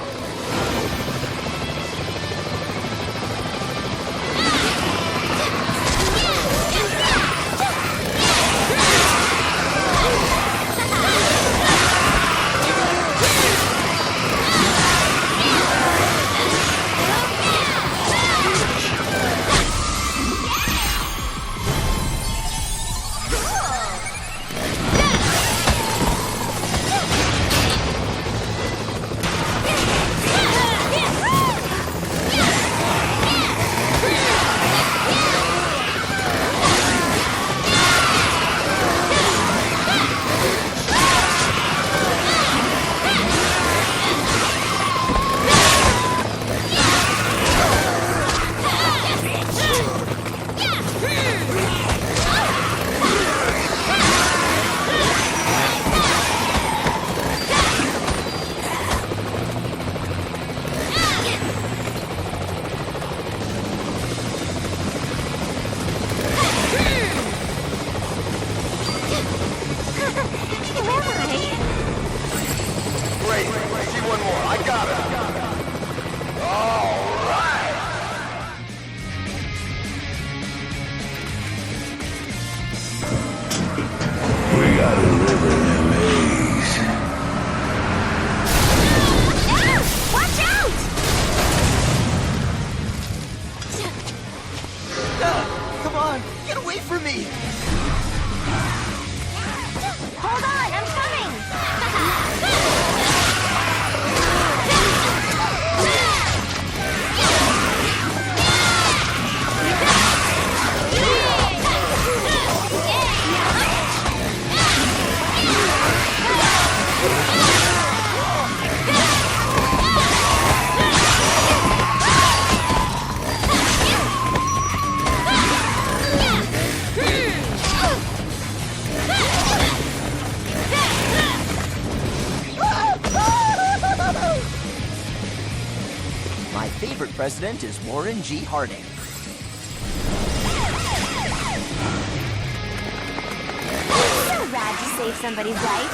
Great. See one more. I got it. All right. We gotta deliver them A's. Watch out! Come on, get away from me! Hold on, I'm coming! My favorite president is Warren G. Harding. So rad to save somebody's life.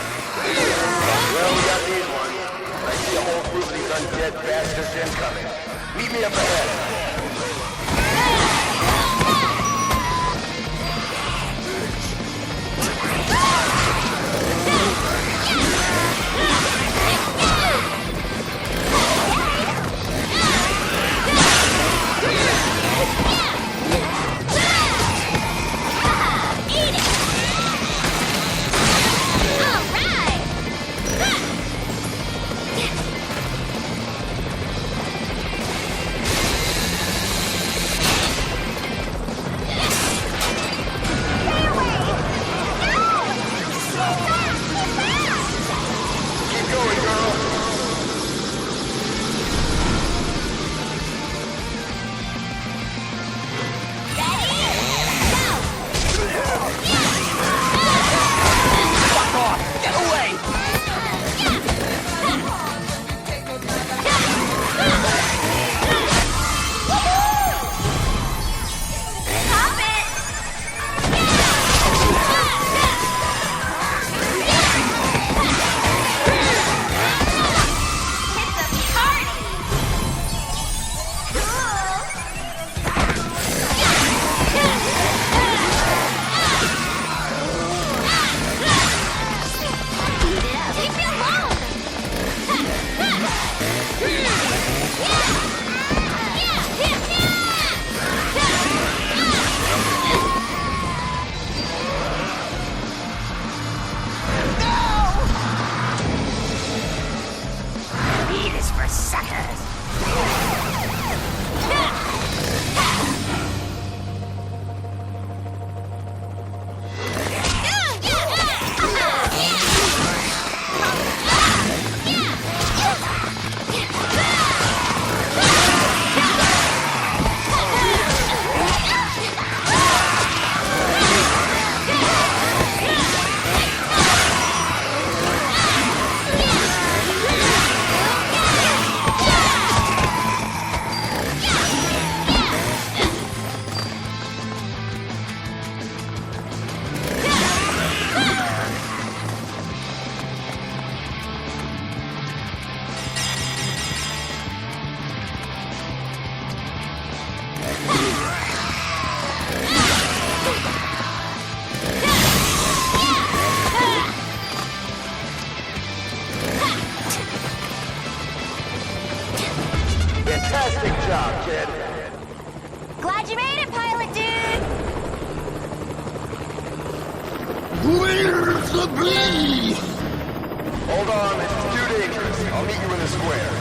Well, we got these ones. I see a whole group of these undead bastards incoming. Meet me up ahead. suckers! Fantastic job, kid. Glad you made it, pilot dude! Where's the bee? Hold on, it's too dangerous. I'll meet you in the square.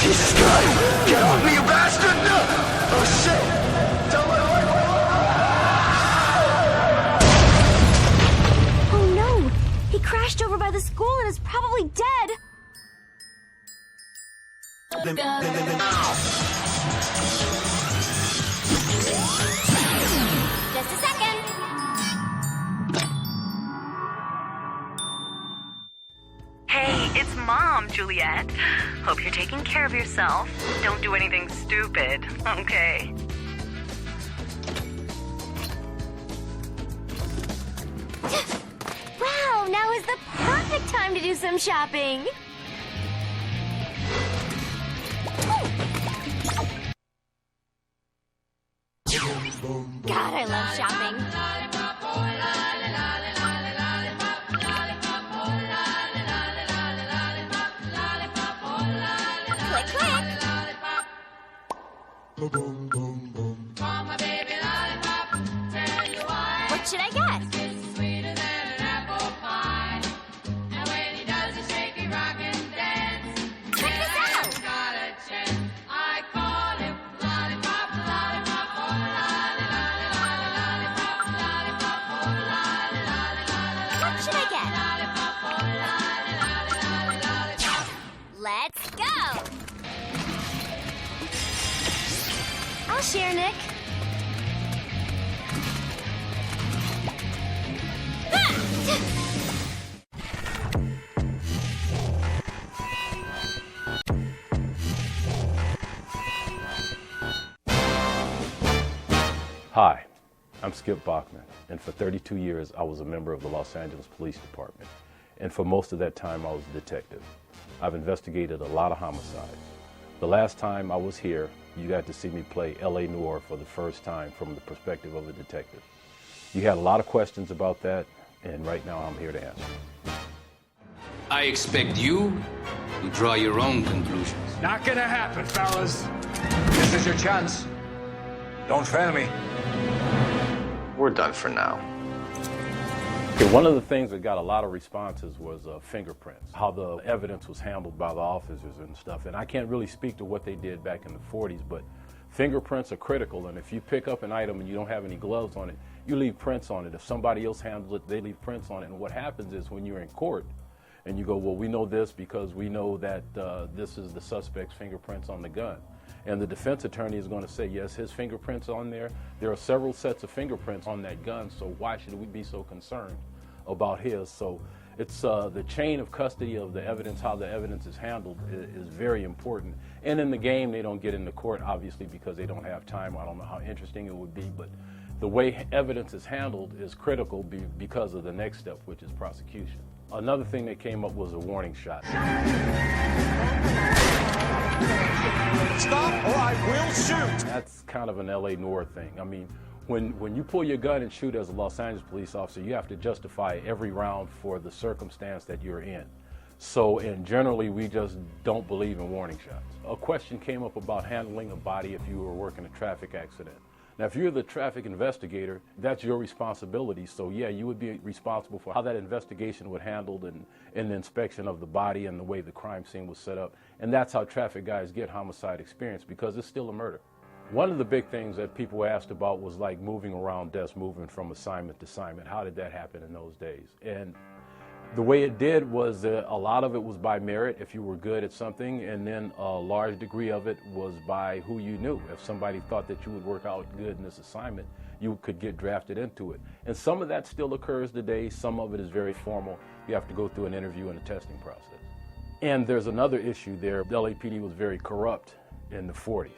Jesus Christ! Get off me, you bastard! No! Oh shit! Tell my wife! Oh no! He crashed over by the school and is probably dead! Just a second! Hey, it's Mom, Juliet. Hope you're taking care of yourself. Don't do anything stupid, okay? Wow, now is the perfect time to do some shopping! God, I love shopping. Click, click. What should I get? Check this out. What should I get? Let's go. I'll share, Nick. Hi, I'm Skip Bachman, and for 32 years I was a member of the Los Angeles Police Department, and for most of that time I was a detective. I've investigated a lot of homicides. The last time I was here, you got to see me play L.A. Noire for the first time from the perspective of a detective. You had a lot of questions about that, and right now I'm here to answer. I expect you to draw your own conclusions. Not gonna happen, fellas. This is your chance. Don't fail me. We're done for now. Okay, one of the things that got a lot of responses was fingerprints, how the evidence was handled by the officers and stuff. And I can't really speak to what they did back in the 40s, but fingerprints are critical. And if you pick up an item and you don't have any gloves on it, you leave prints on it. If somebody else handles it, they leave prints on it. And what happens is when you're in court and you go, well, we know this because we know that this is the suspect's fingerprints on the gun. And the defense attorney is going to say, yes, his fingerprints on there. There are several sets of fingerprints on that gun, so why should we be so concerned about his? So it's the chain of custody of the evidence, how the evidence is handled is very important. And in the game, they don't get into court, obviously, because they don't have time. I don't know how interesting it would be, but the way evidence is handled is critical because of the next step, which is prosecution. Another thing that came up was a warning shot. Stop or I will shoot. That's kind of an L.A. Noire thing. I mean, when you pull your gun and shoot as a Los Angeles police officer, you have to justify every round for the circumstance that you're in. So, and generally, we just don't believe in warning shots. A question came up about handling a body if you were working a traffic accident. Now, if you're the traffic investigator, that's your responsibility. So, yeah, you would be responsible for how that investigation was handled and the inspection of the body and the way the crime scene was set up. And that's how traffic guys get homicide experience, because it's still a murder. One of the big things that people asked about was like moving around desks, moving from assignment to assignment. How did that happen in those days? And the way it did was a lot of it was by merit, if you were good at something, and then a large degree of it was by who you knew. If somebody thought that you would work out good in this assignment, you could get drafted into it. And some of that still occurs today. Some of it is very formal. You have to go through an interview and a testing process. And there's another issue there. The LAPD was very corrupt in the 40s.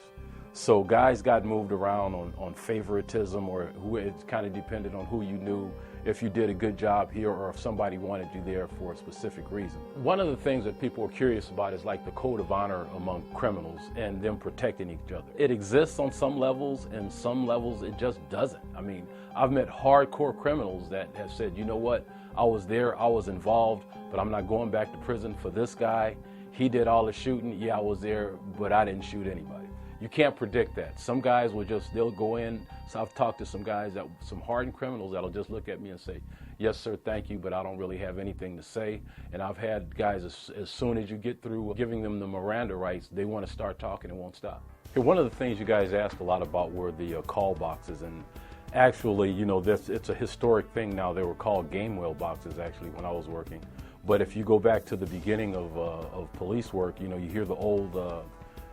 So guys got moved around on favoritism, or who it kind of depended on who you knew, if you did a good job here or if somebody wanted you there for a specific reason. One of the things that people are curious about is like the code of honor among criminals and them protecting each other. It exists on some levels, and some levels it just doesn't. I mean, I've met hardcore criminals that have said, you know what, I was there, I was involved, but I'm not going back to prison for this guy. He did all the shooting, yeah, I was there, but I didn't shoot anybody. You can't predict that. Some guys will just, they'll go in. So I've talked to some guys, some hardened criminals that'll just look at me and say, yes, sir, thank you, but I don't really have anything to say. And I've had guys, as soon as you get through giving them the Miranda rights, they want to start talking and won't stop. One of the things you guys asked a lot about were the call boxes. And actually, you know, it's a historic thing now. They were called game wheel boxes, actually, when I was working. But if you go back to the beginning of police work, you know, you hear the old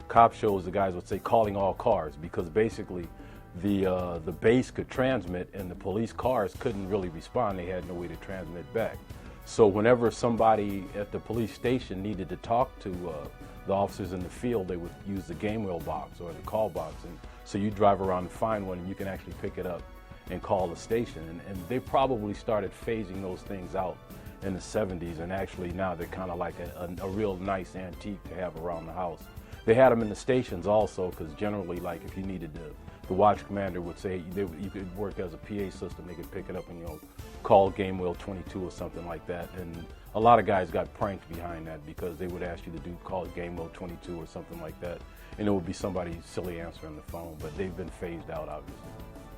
cop shows, the guys would say calling all cars, because basically the base could transmit and the police cars couldn't really respond. They had no way to transmit back. So whenever somebody at the police station needed to talk to the officers in the field, they would use the game wheel box or the call box. And so you drive around and find one and you can actually pick it up and call the station. And they probably started phasing those things out in the 70s, and actually now they're kind of like a real nice antique to have around the house. They had them in the stations also, because generally, like if you needed the watch commander would say you could work as a PA system. They could pick it up and, you know, call game wheel 22 or something like that. And a lot of guys got pranked behind that, because they would ask you to call game wheel 22 or something like that, and it would be somebody silly answering the phone. But they've been phased out, obviously.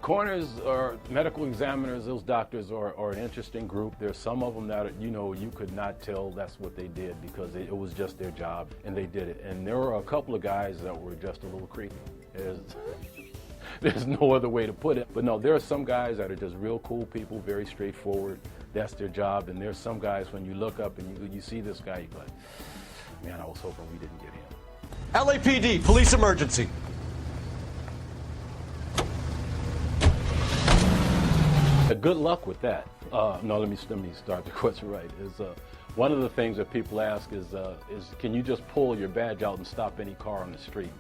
Coroners or medical examiners, those doctors are an interesting group. There's some of them that, you know, you could not tell that's what they did, because it was just their job and they did it. And there were a couple of guys that were just a little creepy. There's no other way to put it. But no, there are some guys that are just real cool people, very straightforward. That's their job. And there's some guys, when you look up and you see this guy, you're like, man, I was hoping we didn't get him. LAPD, police emergency. Good luck with that. No, let me start the question right. One of the things that people ask is can you just pull your badge out and stop any car on the street?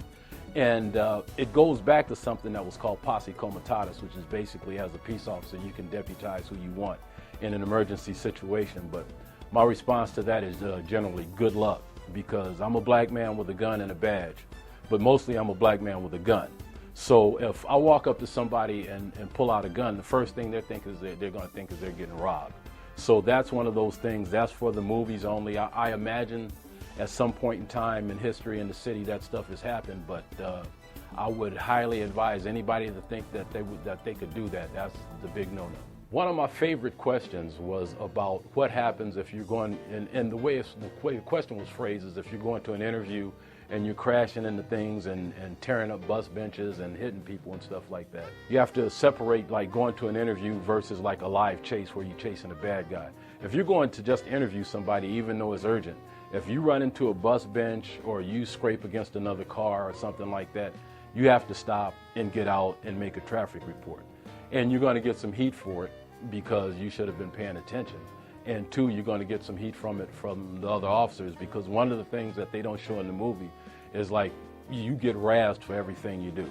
And it goes back to something that was called posse comitatus, which is basically, as a peace officer, you can deputize who you want in an emergency situation. But my response to that is generally good luck, because I'm a black man with a gun and a badge, but mostly I'm a black man with a gun. So if I walk up to somebody and pull out a gun, the first thing they're going to think is they're getting robbed. So that's one of those things. That's for the movies only. I imagine at some point in time in history in the city that stuff has happened, but I would highly advise anybody to think that they could do that. That's the big no-no. One of my favorite questions was about what happens if you're going, and the way the question was phrased is if you're going to an interview and you're crashing into things and tearing up bus benches and hitting people and stuff like that. You have to separate like going to an interview versus like a live chase where you're chasing a bad guy. If you're going to just interview somebody, even though it's urgent, if you run into a bus bench or you scrape against another car or something like that, you have to stop and get out and make a traffic report. And you're going to get some heat for it because you should have been paying attention. And two, you're going to get some heat from it from the other officers, because one of the things that they don't show in the movie is like you get razzed for everything you do.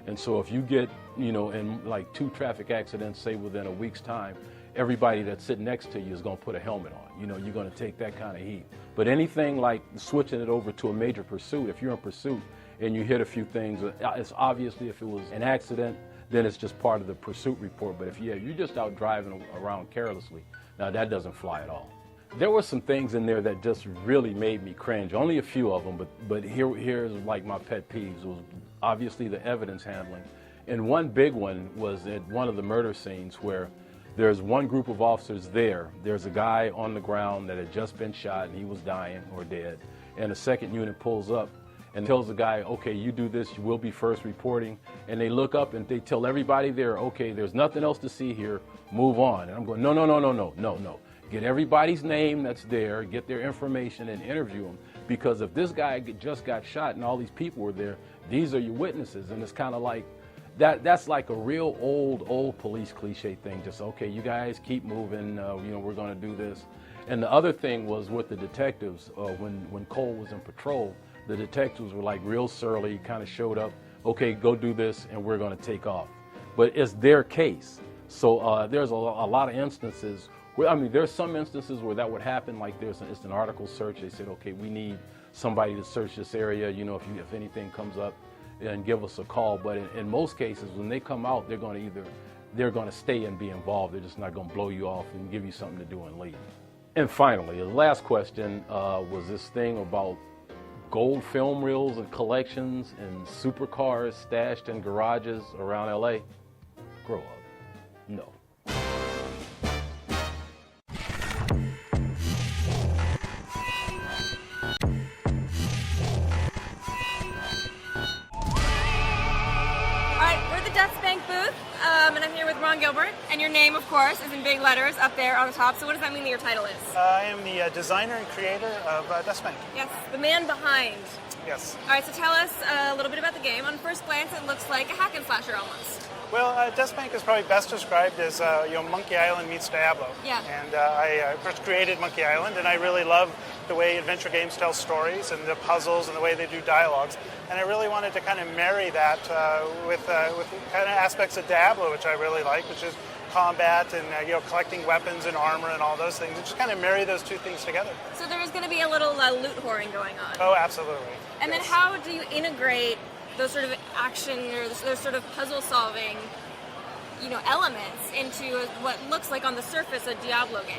And so if you get, you know, in like 2 traffic accidents, say within a week's time, everybody that's sitting next to you is going to put a helmet on. You know, you're going to take that kind of heat. But anything like switching it over to a major pursuit, if you're in pursuit and you hit a few things, it's obviously if it was an accident, then it's just part of the pursuit report. But if you're just out driving around carelessly, now that doesn't fly at all. There were some things in there that just really made me cringe. Only a few of them, but here's like my pet peeves. It was obviously the evidence handling And one big one was at one of the murder scenes where there's one group of officers there. There's a guy on the ground that had just been shot and he was dying or dead. And the second unit pulls up and tells the guy, okay, you do this, you will be first reporting. And they look up and they tell everybody there, okay, there's nothing else to see here, move on. And I'm going, no. Get everybody's name that's there, get their information and interview them. Because if this guy just got shot and all these people were there, these are your witnesses. And it's kind of like, that's like a real old police cliche thing. Just, okay, you guys keep moving, we're going to do this. And the other thing was with the detectives, when Cole was in patrol, the detectives were like real surly, kind of showed up, okay, go do this, and we're going to take off. But it's their case. So there's a lot of instances where, there's some instances where that would happen, like it's an article search. They said, okay, we need somebody to search this area, if anything comes up, and give us a call. But in most cases, when they come out, they're going to stay and be involved. They're just not going to blow you off and give you something to do and leave. And finally, the last question was this thing about gold film reels and collections and supercars stashed in garages around LA. Grow up. No. And I'm here with Ron Gilbert, and your name, of course, is in big letters up there on the top. So what does that mean that your title is? I am the designer and creator of Dustbank. Yes, the man behind. Yes. All right, so tell us a little bit about the game. On first glance, it looks like a hack and slasher almost. Well, Dustbank is probably best described as Monkey Island meets Diablo. Yeah. And I first created Monkey Island, and I really love the way adventure games tell stories and the puzzles and the way they do dialogues. And I really wanted to kind of marry that with kind of aspects of Diablo, which I really like, which is combat and collecting weapons and armor and all those things. And just kind of marry those two things together. So there's going to be a little loot whoring going on. Oh, absolutely. And then how do you integrate those sort of action or those sort of puzzle solving, elements into what looks like on the surface a Diablo game?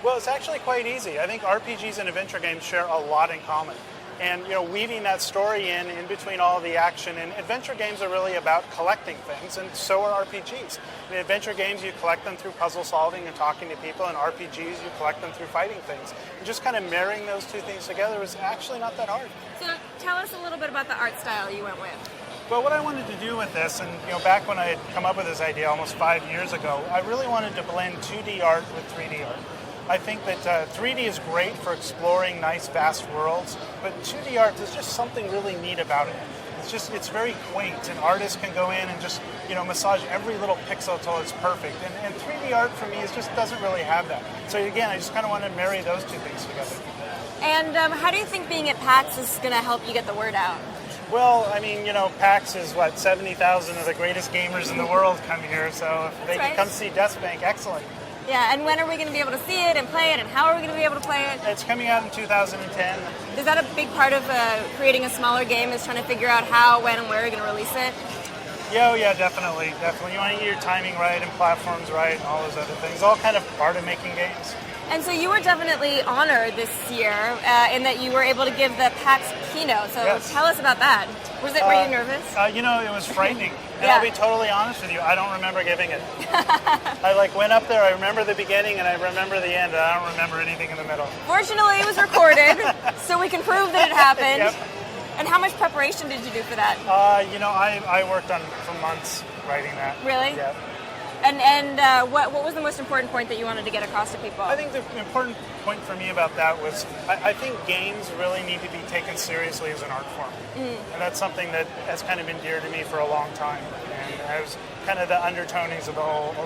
Well, it's actually quite easy. I think RPGs and adventure games share a lot in common. And, weaving that story in between all the action. And adventure games are really about collecting things, and so are RPGs. In adventure games, you collect them through puzzle solving and talking to people. In RPGs, you collect them through fighting things. And just kind of marrying those two things together is actually not that hard. So tell us a little bit about the art style you went with. Well, what I wanted to do with this, and back when I had come up with this idea almost 5 years ago, I really wanted to blend 2D art with 3D art. I think that 3D is great for exploring nice, vast worlds, but 2D art, there's just something really neat about it. It's very quaint, and artists can go in and just, massage every little pixel till it's perfect. And 3D art for me just doesn't really have that. So again, I just kind of want to marry those two things together. And how do you think being at PAX is going to help you get the word out? Well, PAX is 70,000 of the greatest gamers in the world come here, so if they can come see Dustbank, excellent. Yeah, and when are we going to be able to see it and play it, and how are we going to be able to play it? It's coming out in 2010. Is that a big part of creating a smaller game, is trying to figure out how, when, and where you're going to release it? Yeah, definitely. You want to get your timing right and platforms right and all those other things. All kind of part of making games. And so you were definitely honored this year in that you were able to give the PAX keynote. So Tell us about that. Were you nervous? It was frightening. And I'll be totally honest with you, I don't remember giving it. I went up there, I remember the beginning and I remember the end, and I don't remember anything in the middle. Fortunately, it was recorded, so we can prove that it happened. Yep. And how much preparation did you do for that? I worked for months writing that. Really? Yeah. And what was the most important point that you wanted to get across to people? I think the important point for me about that was I think games really need to be taken seriously as an art form. And that's something that has kind of been dear to me for a long time. And I was kind of the undertonings of the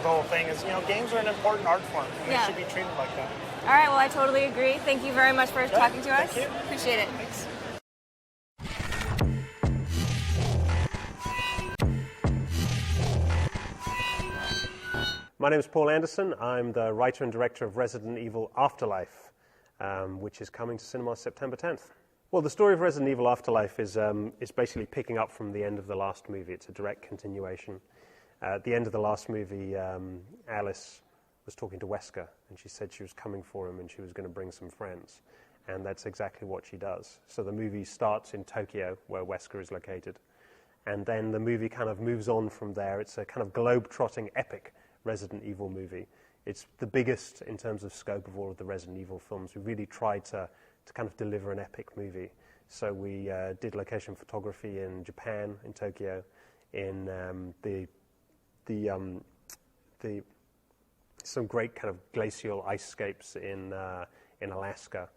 whole thing is, games are an important art form, and they should be treated like that. All right, well, I totally agree. Thank you very much for talking to us. Thank you. Appreciate it. Thanks. My name is Paul Anderson. I'm the writer and director of Resident Evil Afterlife, which is coming to cinemas September 10th. Well, the story of Resident Evil Afterlife is basically picking up from the end of the last movie. It's a direct continuation. At the end of the last movie, Alice was talking to Wesker, and she said she was coming for him and she was going to bring some friends. And that's exactly what she does. So the movie starts in Tokyo, where Wesker is located. and then the movie kind of moves on from there. It's a kind of globe-trotting epic Resident Evil movie. It's the biggest in terms of scope of all of the Resident Evil films. We really tried to kind of deliver an epic movie. So we did location photography in Japan, in Tokyo, in some great kind of glacial icescapes in Alaska.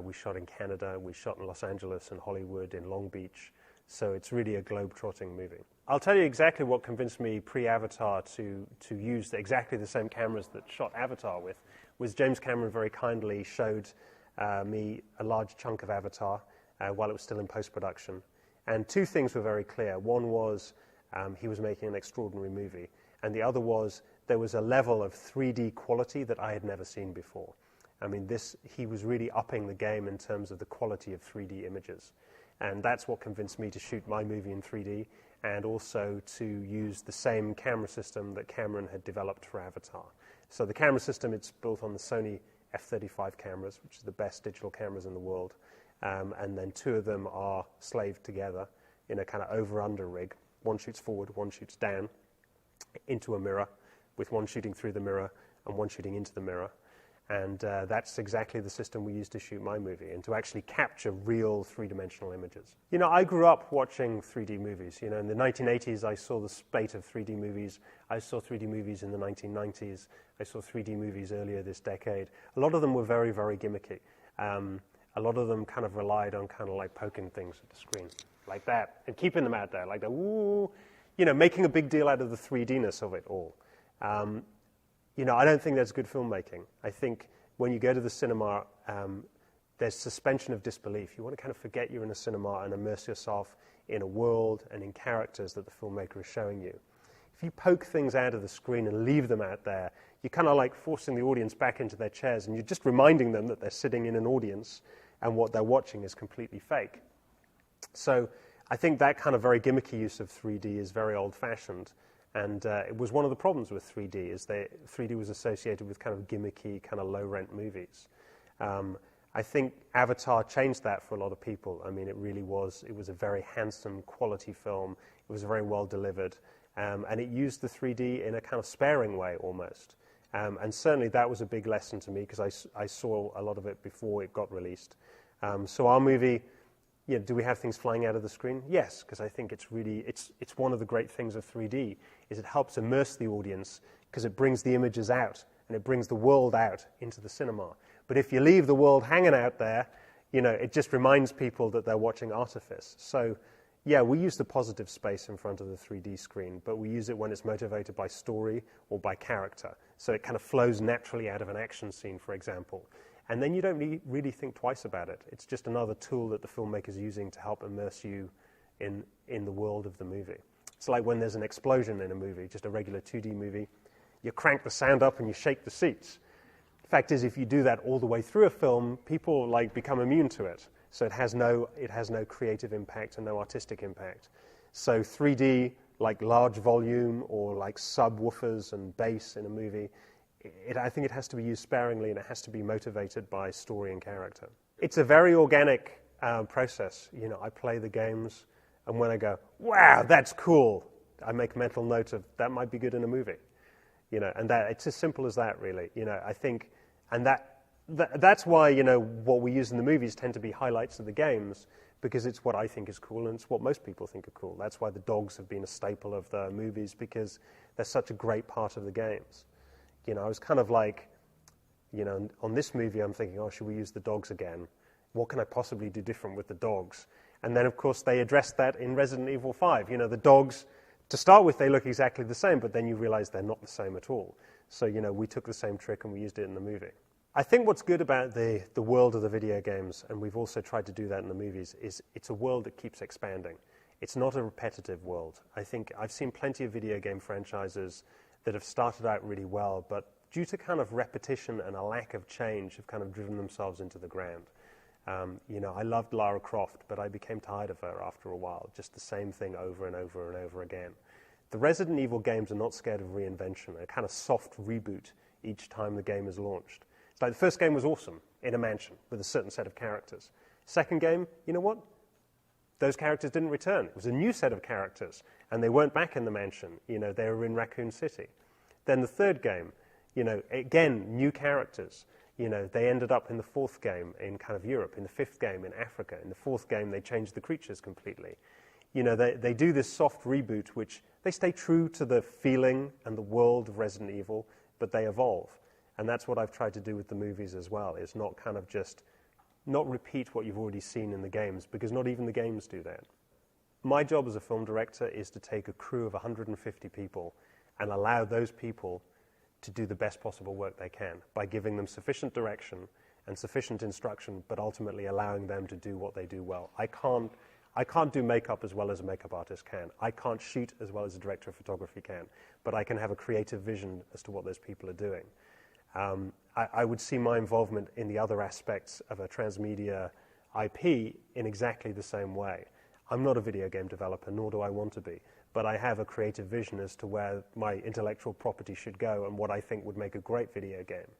We shot in Canada, we shot in Los Angeles and Hollywood, in Long Beach. So it's really a globe-trotting movie. I'll tell you exactly what convinced me pre-Avatar to use exactly the same cameras that shot Avatar with, was James Cameron very kindly showed me a large chunk of Avatar while it was still in post-production. And two things were very clear. One was he was making an extraordinary movie, and the other was there was a level of 3D quality that I had never seen before. I mean, he was really upping the game in terms of the quality of 3D images. And that's what convinced me to shoot my movie in 3D, and also to use the same camera system that Cameron had developed for Avatar. So the camera system, it's built on the Sony f/35 cameras, which are the best digital cameras in the world. And then two of them are slaved together in a kind of over-under rig. One shoots forward, one shoots down into a mirror, with one shooting through the mirror and one shooting into the mirror. And that's exactly the system we used to shoot my movie, and to actually capture real three-dimensional images. You know, I grew up watching 3D movies. You know, in the 1980s, I saw the spate of 3D movies. I saw 3D movies in the 1990s. I saw 3D movies earlier this decade. A lot of them were very, very gimmicky. A lot of them kind of relied on kind of like poking things at the screen, like that, and keeping them out there, like that, ooh, you know, making a big deal out of the 3D-ness of it all. You know, I don't think that's good filmmaking. I think when you go to the cinema, there's suspension of disbelief. You want to kind of forget you're in a cinema and immerse yourself in a world and in characters that the filmmaker is showing you. If you poke things out of the screen and leave them out there, you're kind of like forcing the audience back into their chairs, and you're just reminding them that they're sitting in an audience and what they're watching is completely fake. So I think that kind of very gimmicky use of 3D is very old-fashioned. And it was one of the problems with 3D, is that 3D was associated with kind of gimmicky, kind of low-rent movies. I think Avatar changed that for a lot of people. I mean, it was a very handsome, quality film. It was very well delivered. And it used the 3D in a kind of sparing way, almost. And certainly that was a big lesson to me, because I saw a lot of it before it got released. So our movie... Yeah, do we have things flying out of the screen? Yes, because I think it's one of the great things of 3D, is it helps immerse the audience, because it brings the images out, and it brings the world out into the cinema. But if you leave the world hanging out there, you know, it just reminds people that they're watching artifice. So, yeah, we use the positive space in front of the 3D screen, but we use it when it's motivated by story or by character. So it kind of flows naturally out of an action scene, for example. And then you don't really think twice about it. It's just another tool that the filmmaker's using to help immerse you in the world of the movie. It's like when there's an explosion in a movie, just a regular 2D movie, you crank the sound up and you shake the seats. The fact is, if you do that all the way through a film, people become immune to it. So it has no creative impact and no artistic impact. So 3D, like large volume or like subwoofers and bass in a movie, I think it has to be used sparingly, and it has to be motivated by story and character. It's a very organic process. You know, I play the games, and when I go, wow, that's cool, I make mental note of that might be good in a movie. You know, and that it's as simple as that, really. You know, I think, and that's why, you know, what we use in the movies tend to be highlights of the games, because it's what I think is cool, and it's what most people think are cool. That's why the dogs have been a staple of the movies, because they're such a great part of the games. You know, I was kind of like, you know, on this movie I'm thinking, oh, should we use the dogs again? What can I possibly do different with the dogs? And then, of course, they addressed that in Resident Evil 5. You know, the dogs, to start with, they look exactly the same, but then you realize they're not the same at all. So, you know, we took the same trick and we used it in the movie. I think what's good about the world of the video games, and we've also tried to do that in the movies, is it's a world that keeps expanding. It's not a repetitive world. I think I've seen plenty of video game franchises that have started out really well, but due to kind of repetition and a lack of change have kind of driven themselves into the ground. You know, I loved Lara Croft, but I became tired of her after a while, just the same thing over and over and over again. The Resident Evil games are not scared of reinvention, a kind of soft reboot each time the game is launched. It's like the first game was awesome, in a mansion, with a certain set of characters. Second game, you know what? those characters didn't return. It was a new set of characters, and they weren't back in the mansion. You know, they were in Raccoon City. Then the third game, you know, again, new characters. You know, they ended up in the fourth game in kind of Europe, in the fifth game in Africa. In the fourth game, they changed the creatures completely. You know, they do this soft reboot, which they stay true to the feeling and the world of Resident Evil, but they evolve. And that's what I've tried to do with the movies as well, is not kind of just, not repeat what you've already seen in the games, because not even the games do that. My job as a film director is to take a crew of 150 people and allow those people to do the best possible work they can by giving them sufficient direction and sufficient instruction, but ultimately allowing them to do what they do well. I can't do makeup as well as a makeup artist can. I can't shoot as well as a director of photography can, but I can have a creative vision as to what those people are doing. I would see my involvement in the other aspects of a transmedia IP in exactly the same way. I'm not a video game developer, nor do I want to be, but I have a creative vision as to where my intellectual property should go and what I think would make a great video game.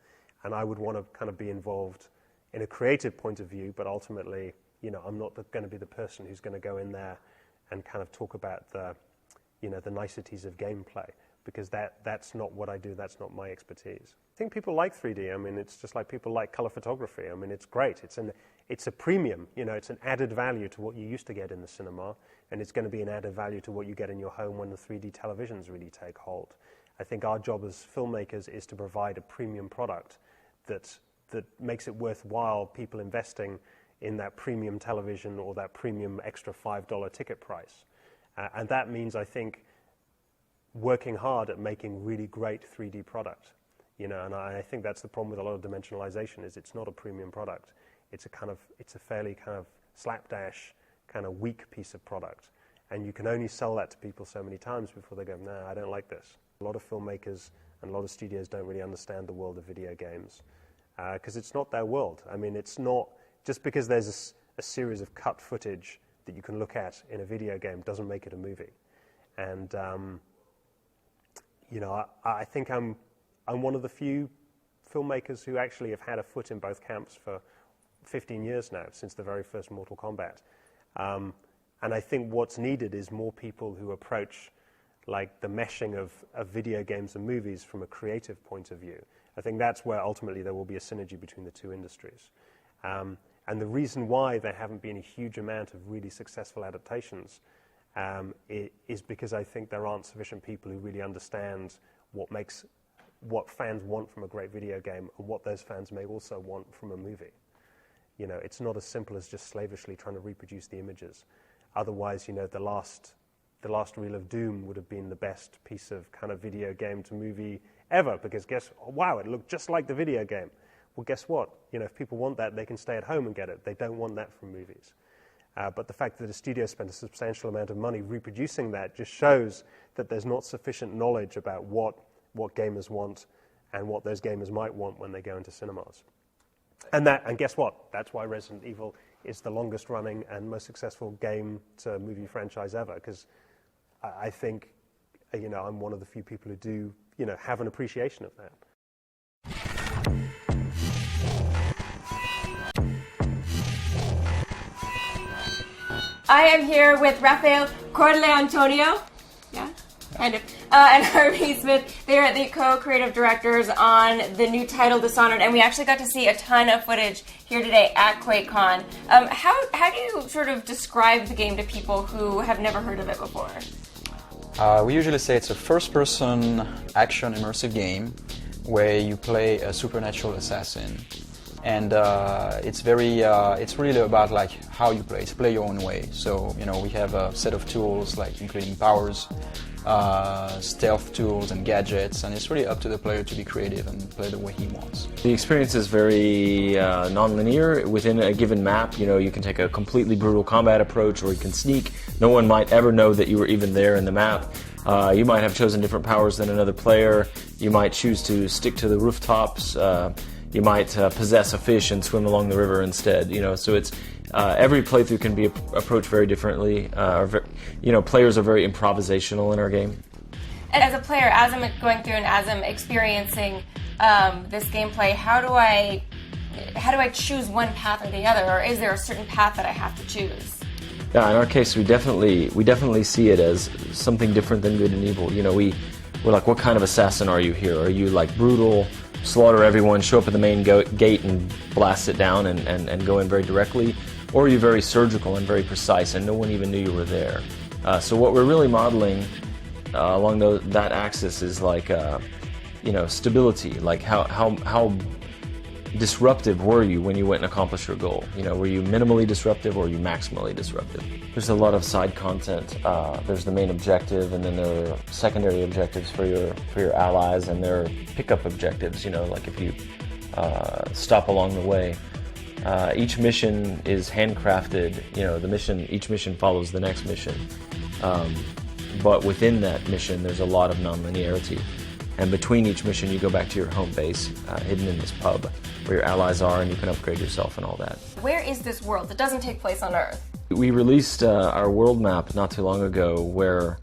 And I would want to kind of be involved in a creative point of view, but ultimately, you know, I'm not going to be the person who's going to go in there and kind of talk about the, you know, the niceties of gameplay, because that's not what I do, that's not my expertise. I think people like 3D. I mean, it's just like people like color photography. I mean, it's great. It's a premium, you know, it's an added value to what you used to get in the cinema, and it's going to be an added value to what you get in your home when the 3D televisions really take hold. I think our job as filmmakers is to provide a premium product that makes it worthwhile people investing in that premium television or that premium extra $5 ticket price. And that means, I think, working hard at making really great 3D product. You know, and I think that's the problem with a lot of dimensionalization, is it's not a premium product. It's a fairly kind of slapdash, kind of weak piece of product. And you can only sell that to people so many times before they go, nah, I don't like this. A lot of filmmakers and a lot of studios don't really understand the world of video games, because it's not their world. I mean, it's not, just because there's a series of cut footage that you can look at in a video game doesn't make it a movie. And, you know, I think I'm one of the few filmmakers who actually have had a foot in both camps for 15 years now, since the very first Mortal Kombat. And I think what's needed is more people who approach like the meshing of video games and movies from a creative point of view. I think that's where ultimately there will be a synergy between the two industries. And the reason why there haven't been a huge amount of really successful adaptations is because I think there aren't sufficient people who really understand what fans want from a great video game and what those fans may also want from a movie. You know, it's not as simple as just slavishly trying to reproduce the images. Otherwise, you know, the last reel of Doom would have been the best piece of kind of video game to movie ever, because wow, it looked just like the video game. Well, guess what? You know, if people want that, they can stay at home and get it. They don't want that from movies. But the fact that a studio spent a substantial amount of money reproducing that just shows that there's not sufficient knowledge about what gamers want and what those gamers might want when they go into cinemas. And guess what? That's why Resident Evil is the longest running and most successful game to movie franchise ever, because I think, you know, I'm one of the few people who do, you know, have an appreciation of that. I am here with Rafael Corle-Antonio, yeah, kind of, and Harvey Smith. They are the co-creative directors on the new title Dishonored, and we actually got to see a ton of footage here today at QuakeCon. How do you sort of describe the game to people who have never heard of it before? We usually say it's a first-person action immersive game where you play a supernatural assassin. And it's really about like how you play. It's play your own way. So, you know, we have a set of tools like including powers, stealth tools and gadgets, and it's really up to the player to be creative and play the way he wants. The experience is very non-linear. Within a given map, you know, you can take a completely brutal combat approach, or you can sneak. No one might ever know that you were even there in the map. You might have chosen different powers than another player. You might choose to stick to the rooftops. You might possess a fish and swim along the river instead. You know, so it's every playthrough can be approached very differently. You know, players are very improvisational in our game. And as a player, as I'm going through and as I'm experiencing this gameplay, how do I choose one path or the other, or is there a certain path that I have to choose? Yeah, in our case, we definitely see it as something different than good and evil. You know, we're like, what kind of assassin are you here? Are you like brutal, slaughter everyone, show up at the main gate and blast it down and go in very directly? Or are you very surgical and very precise and no one even knew you were there? So what we're really modeling along that axis is like, you know, stability. Like how disruptive were you when you went and accomplished your goal? You know, were you minimally disruptive or were you maximally disruptive? There's a lot of side content. There's the main objective, and then there are secondary objectives for your allies, and there are pickup objectives. You know, like if you stop along the way. Each mission is handcrafted. You know, each mission follows the next mission. But within that mission, there's a lot of non-linearity. And between each mission, you go back to your home base, hidden in this pub, where your allies are, and you can upgrade yourself and all that. Where is this world? It doesn't take place on Earth. We released our world map not too long ago, where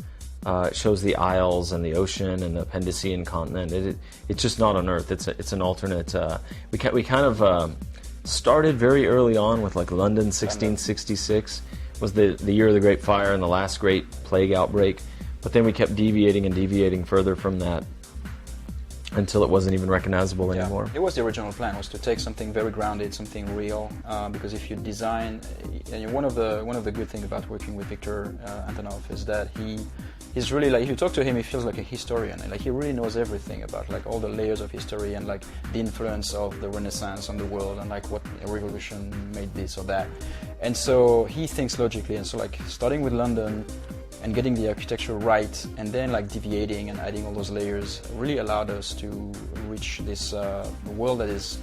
it shows the Isles and the ocean and the Appendicean continent. It's just not on Earth. It's an alternate. We kind of started very early on with like London 1666 was the year of the Great Fire and the last great plague outbreak. But then we kept deviating and deviating further from that until it wasn't even recognizable anymore. It was the original plan, was to take something very grounded, something real, because if you design, and one of the good things about working with Victor Antonov is that he's really like, if you talk to him, he feels like a historian, and like he really knows everything about like all the layers of history and like the influence of the Renaissance on the world and like what a revolution made this or that. And so he thinks logically, and so like starting with London and getting the architecture right, and then like deviating and adding all those layers really allowed us to reach this world that is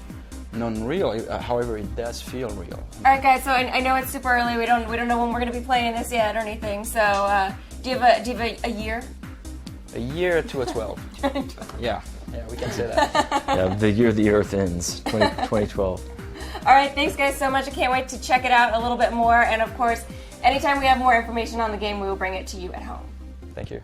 non-real. However, it does feel real. All right, guys. So I know it's super early. We don't know when we're going to be playing this yet or anything. So do you have a year? A year to a 12. Yeah, we can say that. Yeah, the year the Earth ends, 2012. All right, thanks guys so much. I can't wait to check it out a little bit more. And of course, anytime we have more information on the game, we will bring it to you at home. Thank you.